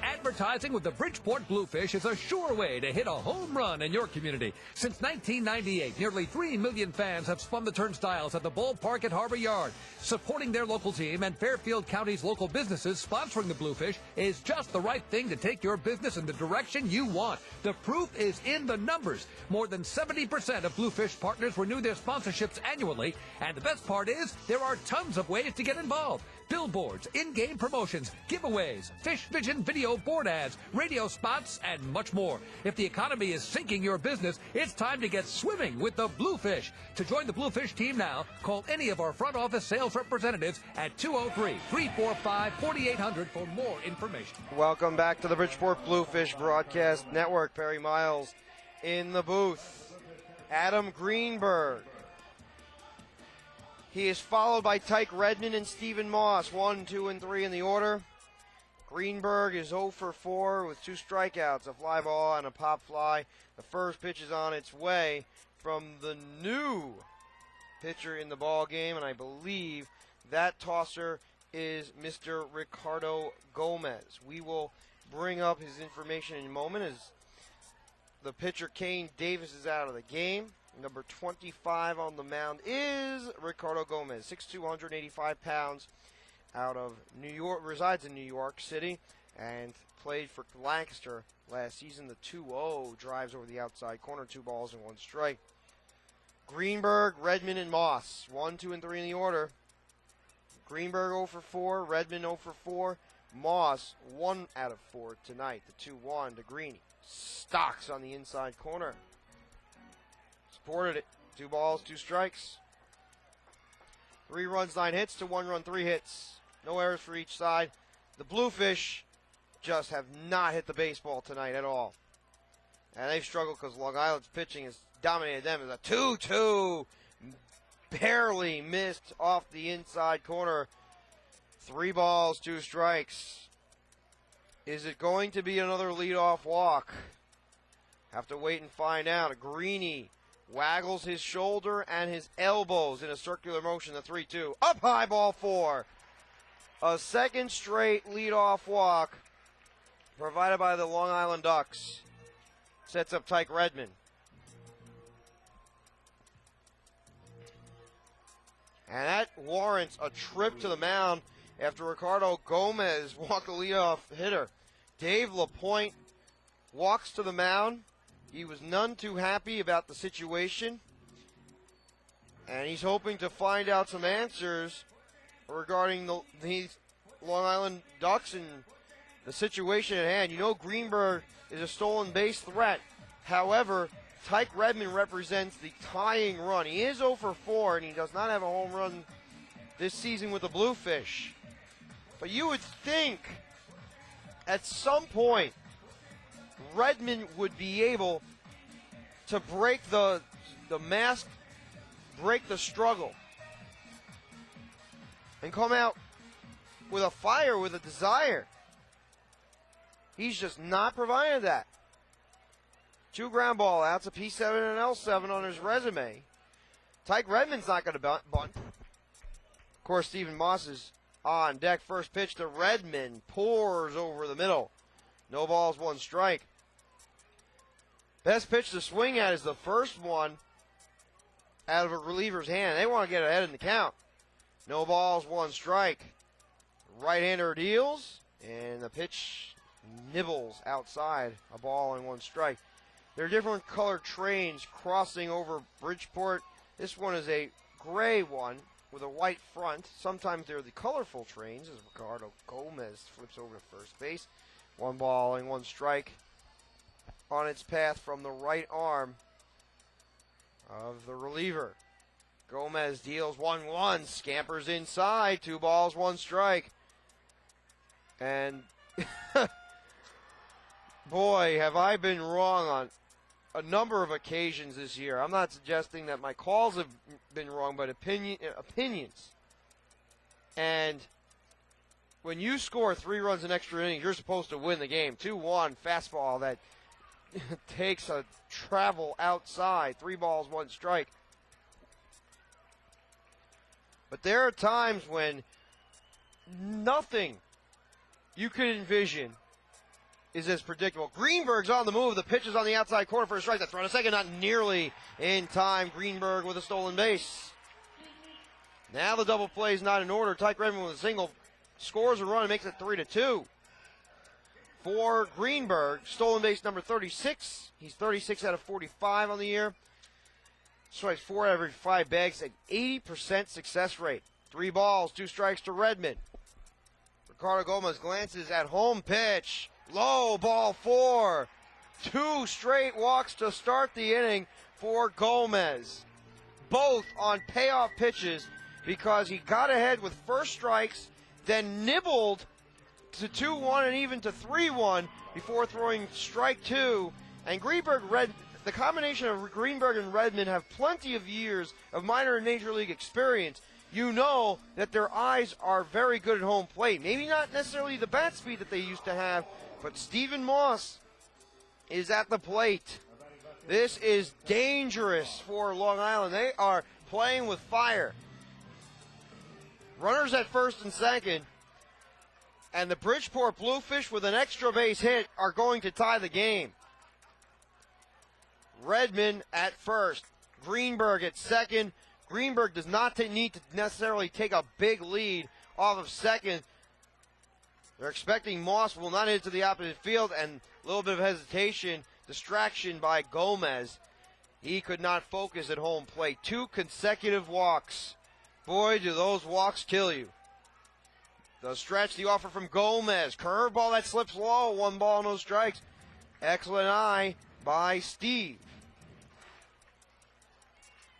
Advertising with the Bridgeport Bluefish is a sure way to hit a home run in your community. Since 1998, nearly 3 million fans have spun the turnstiles at the ballpark at Harbor Yard. Supporting their local team and Fairfield County's local businesses sponsoring the Bluefish is just the right thing to take your business in the direction you want. The proof is in the numbers. More than 70% of Bluefish partners renew their sponsorships annually, and the best part is there are tons of ways to get involved. Billboards, in-game promotions, giveaways, Fish Vision video board ads, radio spots, and much more. If the economy is sinking your business, it's time to get swimming with the Bluefish. To join the Bluefish team now, call any of our front office sales representatives at 203-345-4800 for more information. Welcome back to the Bridgeport Bluefish Broadcast Network. Perry Miles in the booth. Adam Greenberg. He is followed by Tyke Redmond and Stephen Moss, 1, 2, and 3 in the order. Greenberg is 0 for 4 with 2 strikeouts, a fly ball and a pop fly. The first pitch is on its way from the new pitcher in the ball game, and I believe that tosser is Mr. Ricardo Gomez. We will bring up his information in a moment as the pitcher Kane Davis is out of the game. Number 25 on the mound is Ricardo Gomez, 6'2", 185 pounds, out of New York, resides in New York City, and played for Lancaster last season. The 2-0 drives over the outside corner, 2 balls and 1 strike. Greenberg, Redmond, and Moss, 1, 2, and 3 in the order. Greenberg 0 for 4, Redmond 0 for 4, Moss 1 out of 4 tonight. The 2-1 to Greeny. Stocks on the inside corner. Supported it. 2 balls, 2 strikes. 3 runs, 9 hits to 1 run, 3 hits. No errors for each side. The Bluefish just have not hit the baseball tonight at all. And they've struggled because Long Island's pitching has dominated them. It's a 2-2. Barely missed off the inside corner. 3 balls, 2 strikes. Is it going to be another leadoff walk? Have to wait and find out. Greeny waggles his shoulder and his elbows in a circular motion. The 3-2. Up high, ball 4. A second straight leadoff walk provided by the Long Island Ducks. Sets up Tyke Redmond. And that warrants a trip to the mound after Ricardo Gomez walked the leadoff hitter. Dave LaPointe walks to the mound. He was none too happy about the situation. And he's hoping to find out some answers regarding the Long Island Ducks and the situation at hand. You know Greenberg is a stolen base threat. However, Tyke Redmond represents the tying run. He is 0 for 4, and he does not have a home run this season with the Bluefish. But you would think at some point Redmond would be able to break the mask, break the struggle, and come out with a fire, with a desire. He's just not provided that. 2 ground ball outs, a P7 and an L7 on his resume. Tyke Redmond's not going to bunt. Of course, Stephen Moss is on deck. First pitch to Redmond. Pours over the middle. No balls, 1 strike. Best pitch to swing at is the first one out of a reliever's hand. They want to get ahead in the count. No balls, 1 strike. Right-hander deals, and the pitch nibbles outside. A ball and 1 strike. There are different colored trains crossing over Bridgeport. This one is a gray one with a white front. Sometimes they're the colorful trains as Ricardo Gomez flips over to first base. 1 ball and 1 strike on its path from the right arm of the reliever. Gomez deals 1-1, scampers inside, 2 balls, 1 strike. And boy, have I been wrong on a number of occasions this year. I'm not suggesting that my calls have been wrong, but opinions. And when you score 3 runs in extra innings, you're supposed to win the game. 2-1, fastball that takes a travel outside. 3 balls, 1 strike. But there are times when nothing you could envision is as predictable. Greenberg's on the move. The pitch is on the outside corner for a strike. That's thrown a second, not nearly in time. Greenberg with a stolen base. Now the double play is not in order. Tyke Redmond with a single scores a run and makes it 3-2. For Greenberg, stolen base number 36. He's 36 out of 45 on the year. Strikes 4 out of every 5 bags, an 80% success rate. 3 balls, 2 strikes to Redmond. Ricardo Gomez glances at home pitch. Low, ball 4. 2 straight walks to start the inning for Gomez. Both on payoff pitches because he got ahead with first strikes, then nibbled to 2-1 and even to 3-1 before throwing strike 2. And the combination of Greenberg and Redmond have plenty of years of minor and major league experience. You know that their eyes are very good at home plate. Maybe not necessarily the bat speed that they used to have, but Stephen Moss is at the plate. This is dangerous for Long Island. They are playing with fire. Runners at first and second, and the Bridgeport Bluefish with an extra base hit are going to tie the game. Redmond at first, Greenberg at second. Greenberg does not need to necessarily take a big lead off of second. They're expecting Moss will not hit to the opposite field, and a little bit of hesitation, distraction by Gomez. He could not focus at home plate. 2 consecutive walks. Boy, do those walks kill you. The stretch, the offer from Gomez. Curveball that slips low. 1 ball, no strikes. Excellent eye by Steve.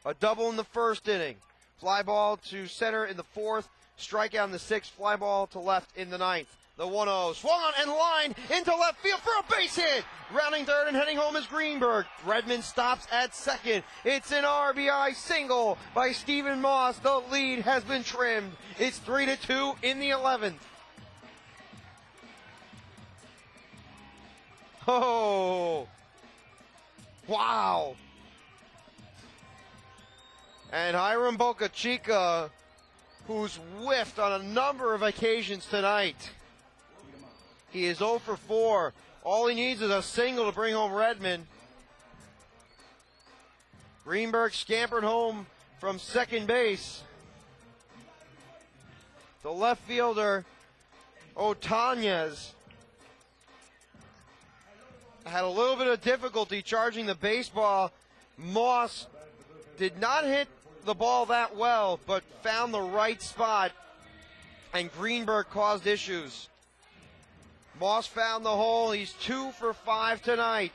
A double in the first inning. Fly ball to center in the 4th. Strikeout in the 6th. Fly ball to left in the 9th. The 1-0 swung on and line into left field for a base hit. Rounding third and heading home is Greenberg. Redmond stops at second. It's an RBI single by Stephen Moss. The lead has been trimmed. It's 3-2 in the 11th. Oh, wow. And Hiram Bocachica, who's whiffed on a number of occasions tonight. He is 0 for 4. All he needs is a single to bring home Redmond. Greenberg scampered home from second base. The left fielder, Otañez, had a little bit of difficulty charging the baseball. Moss did not hit the ball that well, but found the right spot, and Greenberg caused issues. Moss found the hole. He's 2 for 5 tonight.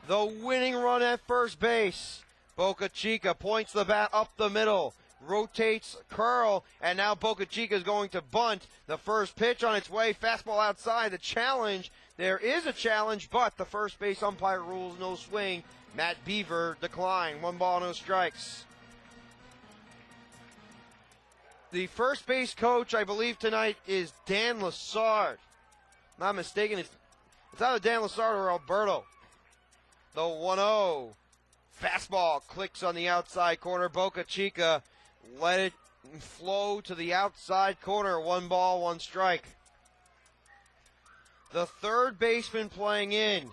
The winning run at first base. Bocachica points the bat up the middle. rotates curl, and now Boca Chica is going to bunt. The first pitch on its way, fastball outside. The challenge, there is a challenge, but the first base umpire rules no swing. Matt Beaver declined. 1 ball, no strikes. The first base coach, I believe, tonight is Dan Lassard. Not mistaken, it's either Dan Lassard or Alberto. The 1-0. Fastball clicks on the outside corner. Boca Chica let it flow to the outside corner. 1 ball, 1 strike. The third baseman playing in.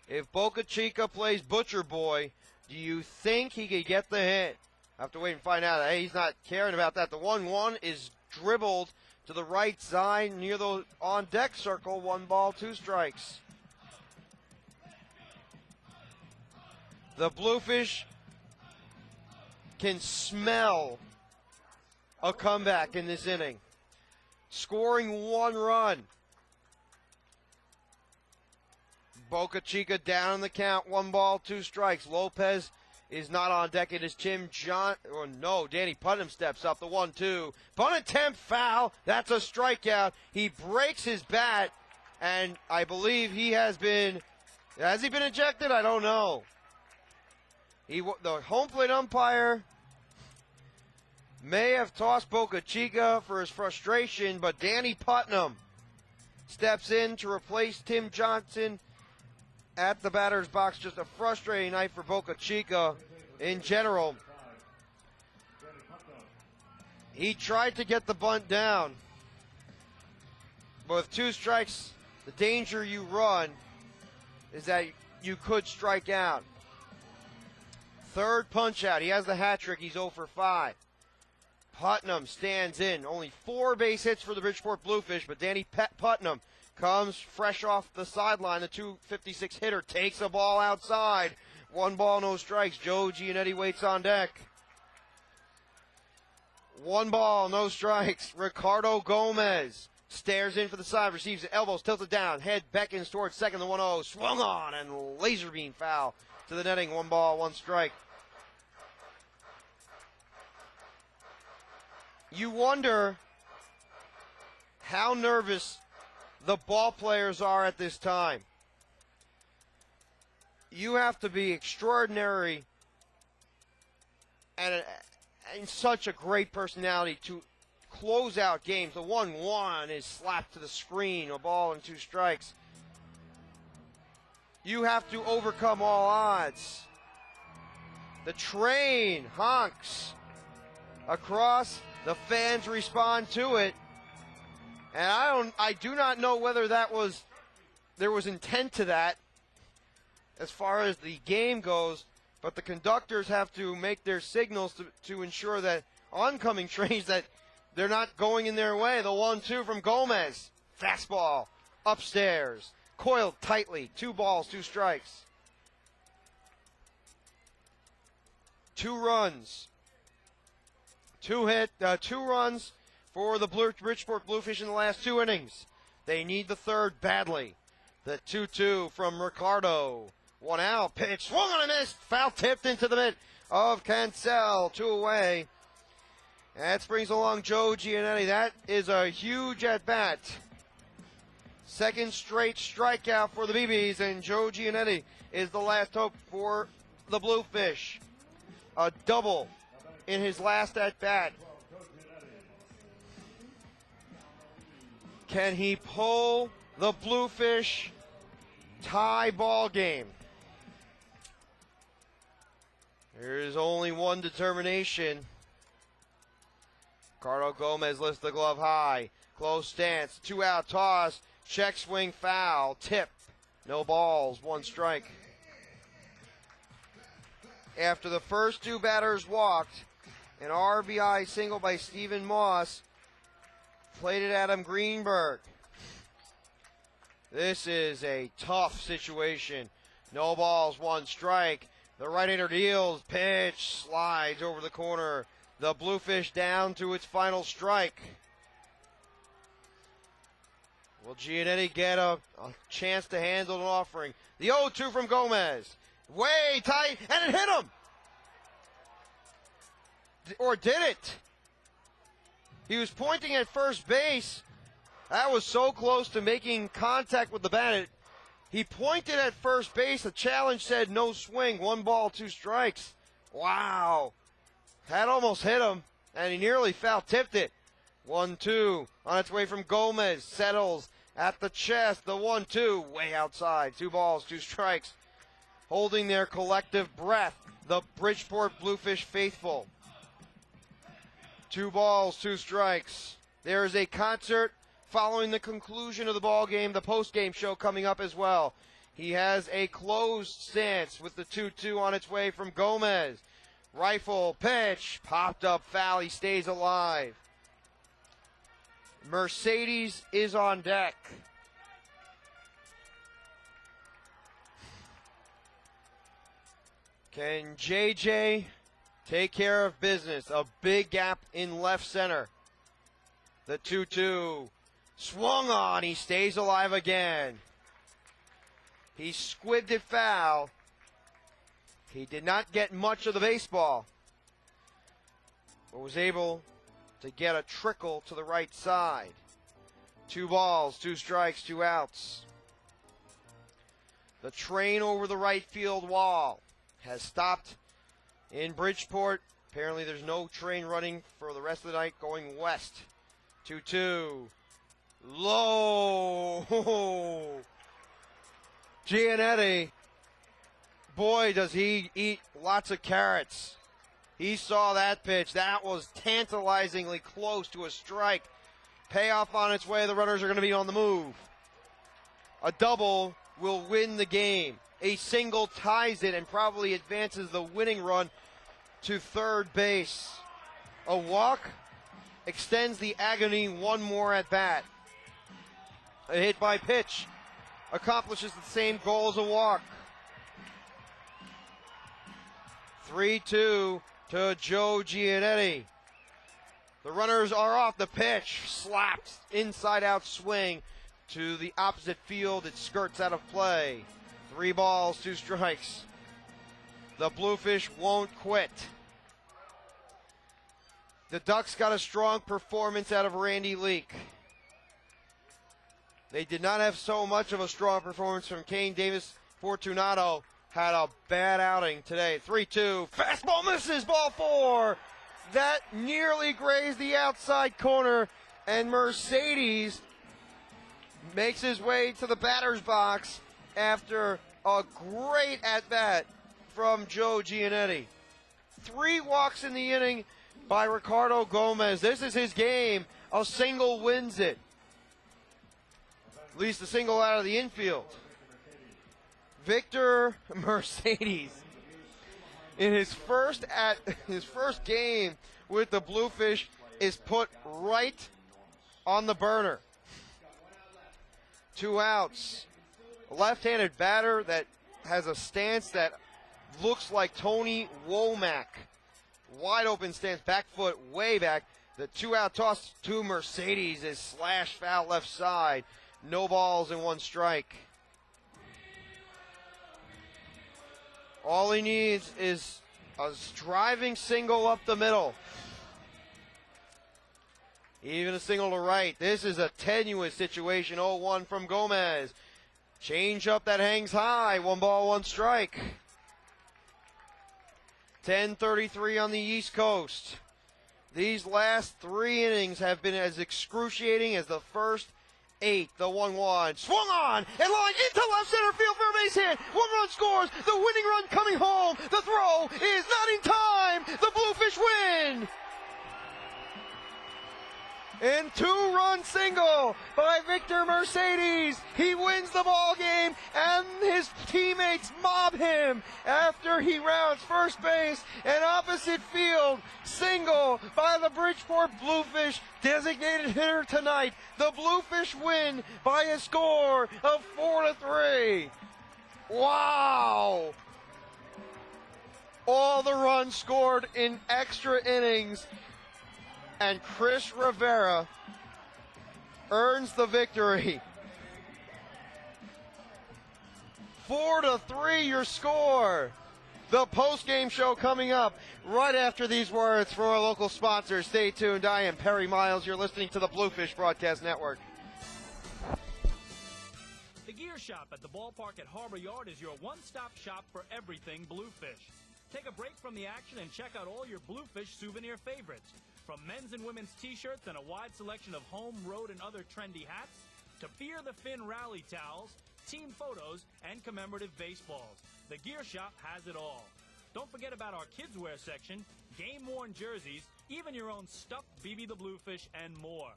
If Boca Chica plays Butcher Boy, do you think he could get the hit? I have to wait and find out. Hey, he's not caring about that. The 1-1 is dribbled to the right side near the on-deck circle. 1 ball, 2 strikes. The Bluefish can smell a comeback in this inning, scoring 1 run. Boca Chica down in the count, 1 ball, 2 strikes. Lopez is not on deck. It is Danny Putnam steps up. The 1-2. Bunt attempt foul. That's a strikeout. He breaks his bat, and I believe has he been ejected? I don't know. The home plate umpire may have tossed Boca Chica for his frustration, but Danny Putnam steps in to replace Tim Johnson at the batter's box. Just a frustrating night for Boca Chica in general. He tried to get the bunt down, but with 2 strikes, the danger you run is that you could strike out. Third punch out. He has the hat trick. He's 0 for 5. Putnam stands in. Only 4 base hits for the Bridgeport Bluefish, but Danny Putnam comes fresh off the sideline. The 256 hitter takes a ball outside. 1 ball, no strikes. Joe Giannetti waits on deck. 1 ball, no strikes. Ricardo Gomez stares in for the side, receives the elbows, tilted down, head beckons towards second. The 1-0 swung on and laser beam foul to the netting. 1 ball, 1 strike. You wonder how nervous the ball players are at this time. You have to be extraordinary and such a great personality to close out games. The 1-1 is slapped to the screen, 1 ball and 2 strikes. You have to overcome all odds. The train honks across. The fans respond to it. And I do not know whether there was intent to that as far as the game goes, but the conductors have to make their signals to ensure that oncoming trains that they're not going in their way. The 1-2 from Gomez. Fastball upstairs. Coiled tightly. 2 balls, 2 strikes. 2 runs. 2 runs for the Bridgeport Bluefish in the last 2 innings. They need the third badly. The 2-2 from Ricardo. 1 out. Pitch. Swung on a miss. Foul tipped into the mitt of Cancel. 2 away. That brings along Joe Giannetti. That is a huge at-bat. Second straight strikeout for the BBs, and Joe Giannetti is the last hope for the Bluefish. A double in his last at-bat. Can he pull the Bluefish tie ball game? There is only one determination. Ricardo Gomez lifts the glove high. Close stance. 2 out toss. Check swing foul. Tip. No balls. 1 strike. After the first 2 batters walked, an RBI single by Stephen Moss played at Adam Greenberg. This is a tough situation. No balls, 1 strike. The right-hander deals. Pitch slides over the corner. The Bluefish down to its final strike. Will Giannetti get a chance to handle an offering? The 0-2 from Gomez. Way tight, and it hit him. or did it? He was pointing at first base. That was so close to making contact with the bat. He pointed at first base. The challenge said no swing. 1 ball, 2 strikes. Wow. That almost hit him, and he nearly foul-tipped it. 1-2 on its way from Gomez. Settles at the chest. The 1-2 way outside. 2 balls, 2 strikes. Holding their collective breath, the Bridgeport Bluefish faithful. 2 balls, 2 strikes. There is a concert following the conclusion of the ball game, the post-game show coming up as well. He has a closed stance with the 2-2 on its way from Gomez. Rifle, pitch, popped up foul. He stays alive. Mercedes is on deck. Can JJ take care of business? A big gap in left center. The 2-2 swung on. He stays alive again. He squibbed it foul. He did not get much of the baseball, but was able to get a trickle to the right side. 2 balls, 2 strikes, 2 outs. The train over the right field wall has stopped in Bridgeport. Apparently there's no train running for the rest of the night going west. 2-2. Low. Giannetti. Boy, does he eat lots of carrots. He saw that pitch. That was tantalizingly close to a strike. Payoff on its way. The runners are going to be on the move. A double will win the game. A single ties it and probably advances the winning run to third base. A walk extends the agony 1 more at bat. A hit by pitch accomplishes the same goal as a walk. 3-2 to Joe Giannetti. The runners are off. The pitch slapped inside out swing to the opposite field. It skirts out of play. 3 balls, 2 strikes. The Bluefish won't quit. The Ducks got a strong performance out of Randy Leak. They did not have so much of a strong performance from Kane Davis. Fortunato had a bad outing today. 3-2. Fastball misses. Ball 4. That nearly grazed the outside corner. And Mercedes makes his way to the batter's box after a great at-bat from Joe Giannetti. 3 walks in the inning by Ricardo Gomez. This is his game. A single wins it. At least a single out of the infield. Victor Mercedes, in his first game with the Bluefish, is put right on the burner. 2 outs. A left-handed batter that has a stance that looks like Tony Womack. Wide open stance, back foot way back. The 2-out toss to Mercedes is slash foul left side. No balls and 1 strike. All he needs is a driving single up the middle. Even a single to right. This is a tenuous situation. 0-1 from Gomez. Change up that hangs high. 1 ball, 1 strike. 10:33 on the East Coast. These last 3 innings have been as excruciating as the first 8. The 1-1 swung on and line into left center field for a base hit. 1 run scores. The winning run coming home. The throw is not in time. The Bluefish win. And 2-run single by Victor Mercedes. He wins the ball game, and his teammates mob him after he rounds first base and opposite field. Single by the Bridgeport Bluefish, designated hitter tonight. The Bluefish win by a score of 4-3. Wow! All the runs scored in extra innings. And Chris Rivera earns the victory. 4-3 your score. The post-game show coming up right after these words from our local sponsors. Stay tuned. I am Perry Miles. You're listening to the Bluefish Broadcast Network. The Gear Shop at the ballpark at Harbor Yard is your one-stop shop for everything Bluefish. Take a break from the action and check out all your Bluefish souvenir favorites. From men's and women's t-shirts and a wide selection of home, road, and other trendy hats, to Fear the Fin rally towels, team photos, and commemorative baseballs. The Gear Shop has it all. Don't forget about our kids' wear section, game-worn jerseys, even your own stuffed BB the Bluefish, and more.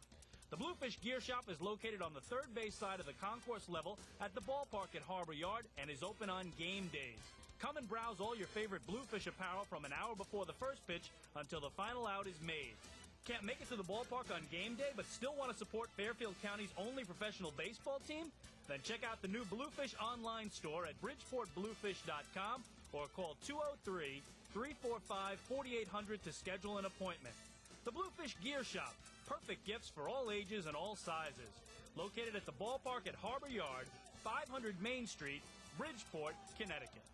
The Bluefish Gear Shop is located on the third base side of the concourse level at the ballpark at Harbor Yard and is open on game days. Come and browse all your favorite Bluefish apparel from an hour before the first pitch until the final out is made. Can't make it to the ballpark on game day but still want to support Fairfield County's only professional baseball team? Then check out the new Bluefish online store at bridgeportbluefish.com or call 203-345-4800 to schedule an appointment. The Bluefish Gear Shop, perfect gifts for all ages and all sizes. Located at the ballpark at Harbor Yard, 500 Main Street, Bridgeport, Connecticut.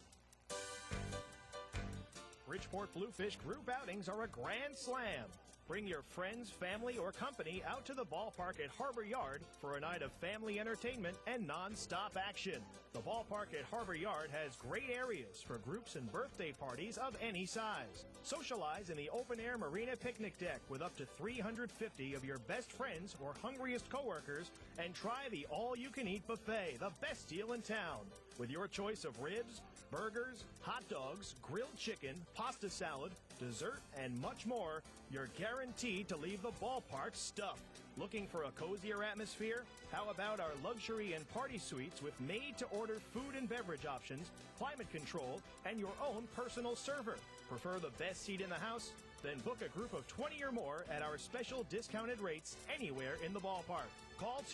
Bridgeport Bluefish group outings are a grand slam. Bring your friends, family, or company out to the ballpark at Harbor Yard for a night of family entertainment and non-stop action. The ballpark at Harbor Yard has great areas for groups and birthday parties of any size. Socialize in the open-air marina picnic deck with up to 350 of your best friends or hungriest coworkers, and try the all-you-can-eat buffet, the best deal in town. With your choice of ribs, burgers, hot dogs, grilled chicken, pasta salad, dessert, and much more, you're guaranteed to leave the ballpark stuffed. Looking for a cozier atmosphere? How about our luxury and party suites with made-to-order food and beverage options, climate control, and your own personal server? Prefer the best seat in the house? Then book a group of 20 or more at our special discounted rates anywhere in the ballpark. Call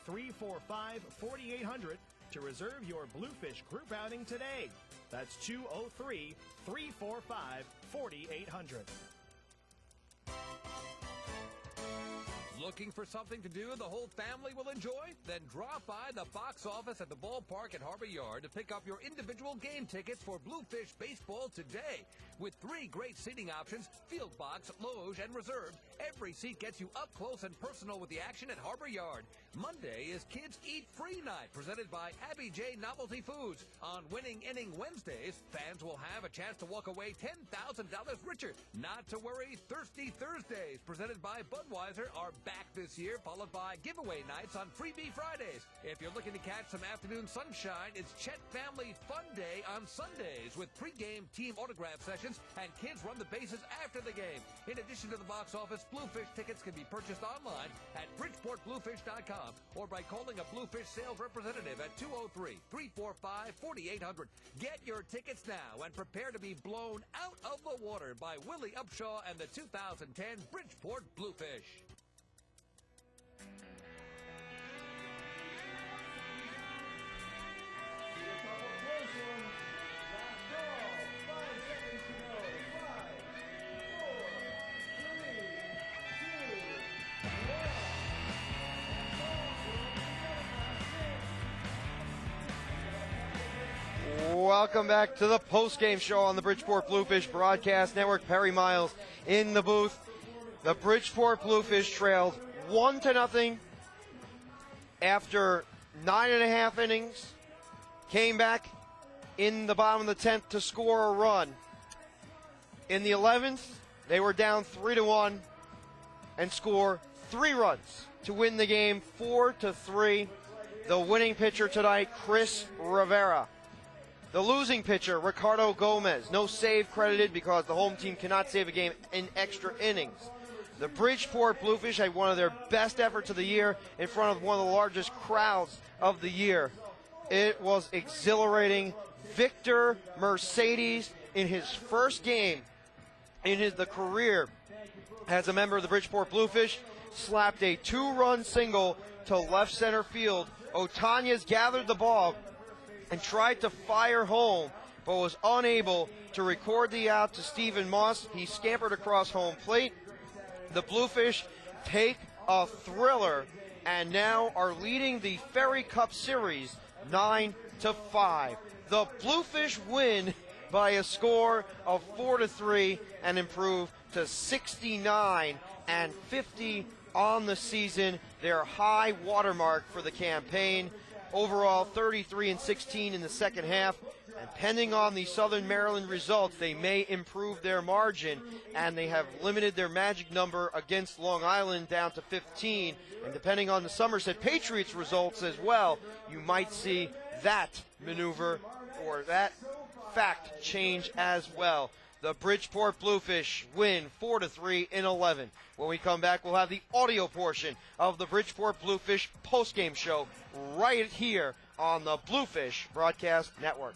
203-345-4800 to reserve your Bluefish group outing today. That's 203-345-4800. Looking for something to do the whole family will enjoy? Then drop by the box office at the ballpark at Harbor Yard to pick up your individual game tickets for Bluefish baseball today. With 3 great seating options, field box, loge, and reserve, every seat gets you up close and personal with the action at Harbor Yard. Monday is Kids Eat Free Night, presented by Abby J. Novelty Foods. On Winning Inning Wednesdays, fans will have a chance to walk away $10,000 richer. Not to worry, Thirsty Thursdays, presented by Budweiser, are back this year, followed by giveaway nights on Freebie Fridays. If you're looking to catch some afternoon sunshine, it's Chet Family Fun Day on Sundays with pregame team autograph sessions and kids run the bases after the game. In addition to the box office, Bluefish tickets can be purchased online at bridgeportbluefish.com or by calling a Bluefish sales representative at 203-345-4800. Get your tickets now and prepare to be blown out of the water by Willie Upshaw and the 2010 Bridgeport Bluefish. Welcome back to the post-game show on the Bridgeport Bluefish Broadcast Network. Perry Miles in the booth. The Bridgeport Bluefish trailed 1-0 after 9.5 innings. Came back in the bottom of the 10th to score a run. In the 11th, they were down 3-1 and score 3 runs to win the game 4-3. The winning pitcher tonight, Chris Rivera. The losing pitcher, Ricardo Gomez. No save credited because the home team cannot save a game in extra innings. The Bridgeport Bluefish had one of their best efforts of the year in front of one of the largest crowds of the year. It was exhilarating. Victor Mercedes, in his first game in the career as a member of the Bridgeport Bluefish, slapped a 2-run single to left center field. Otañez gathered the ball and tried to fire home, but was unable to record the out to Stephen Moss. He scampered across home plate. The Bluefish take a thriller and now are leading the Ferry Cup Series 9-5. The Bluefish win by a score of 4-3 and improve to 69 and 50 on the season, their high watermark for the campaign. Overall, 33 and 16 in the second half. And pending on the Southern Maryland results, they may improve their margin, and they have limited their magic number against Long Island down to 15. And depending on the Somerset Patriots results as well, you might see that maneuver or that fact change as well. The Bridgeport Bluefish win 4-3 in 11. When we come back, we'll have the audio portion of the Bridgeport Bluefish postgame show right here on the Bluefish Broadcast Network.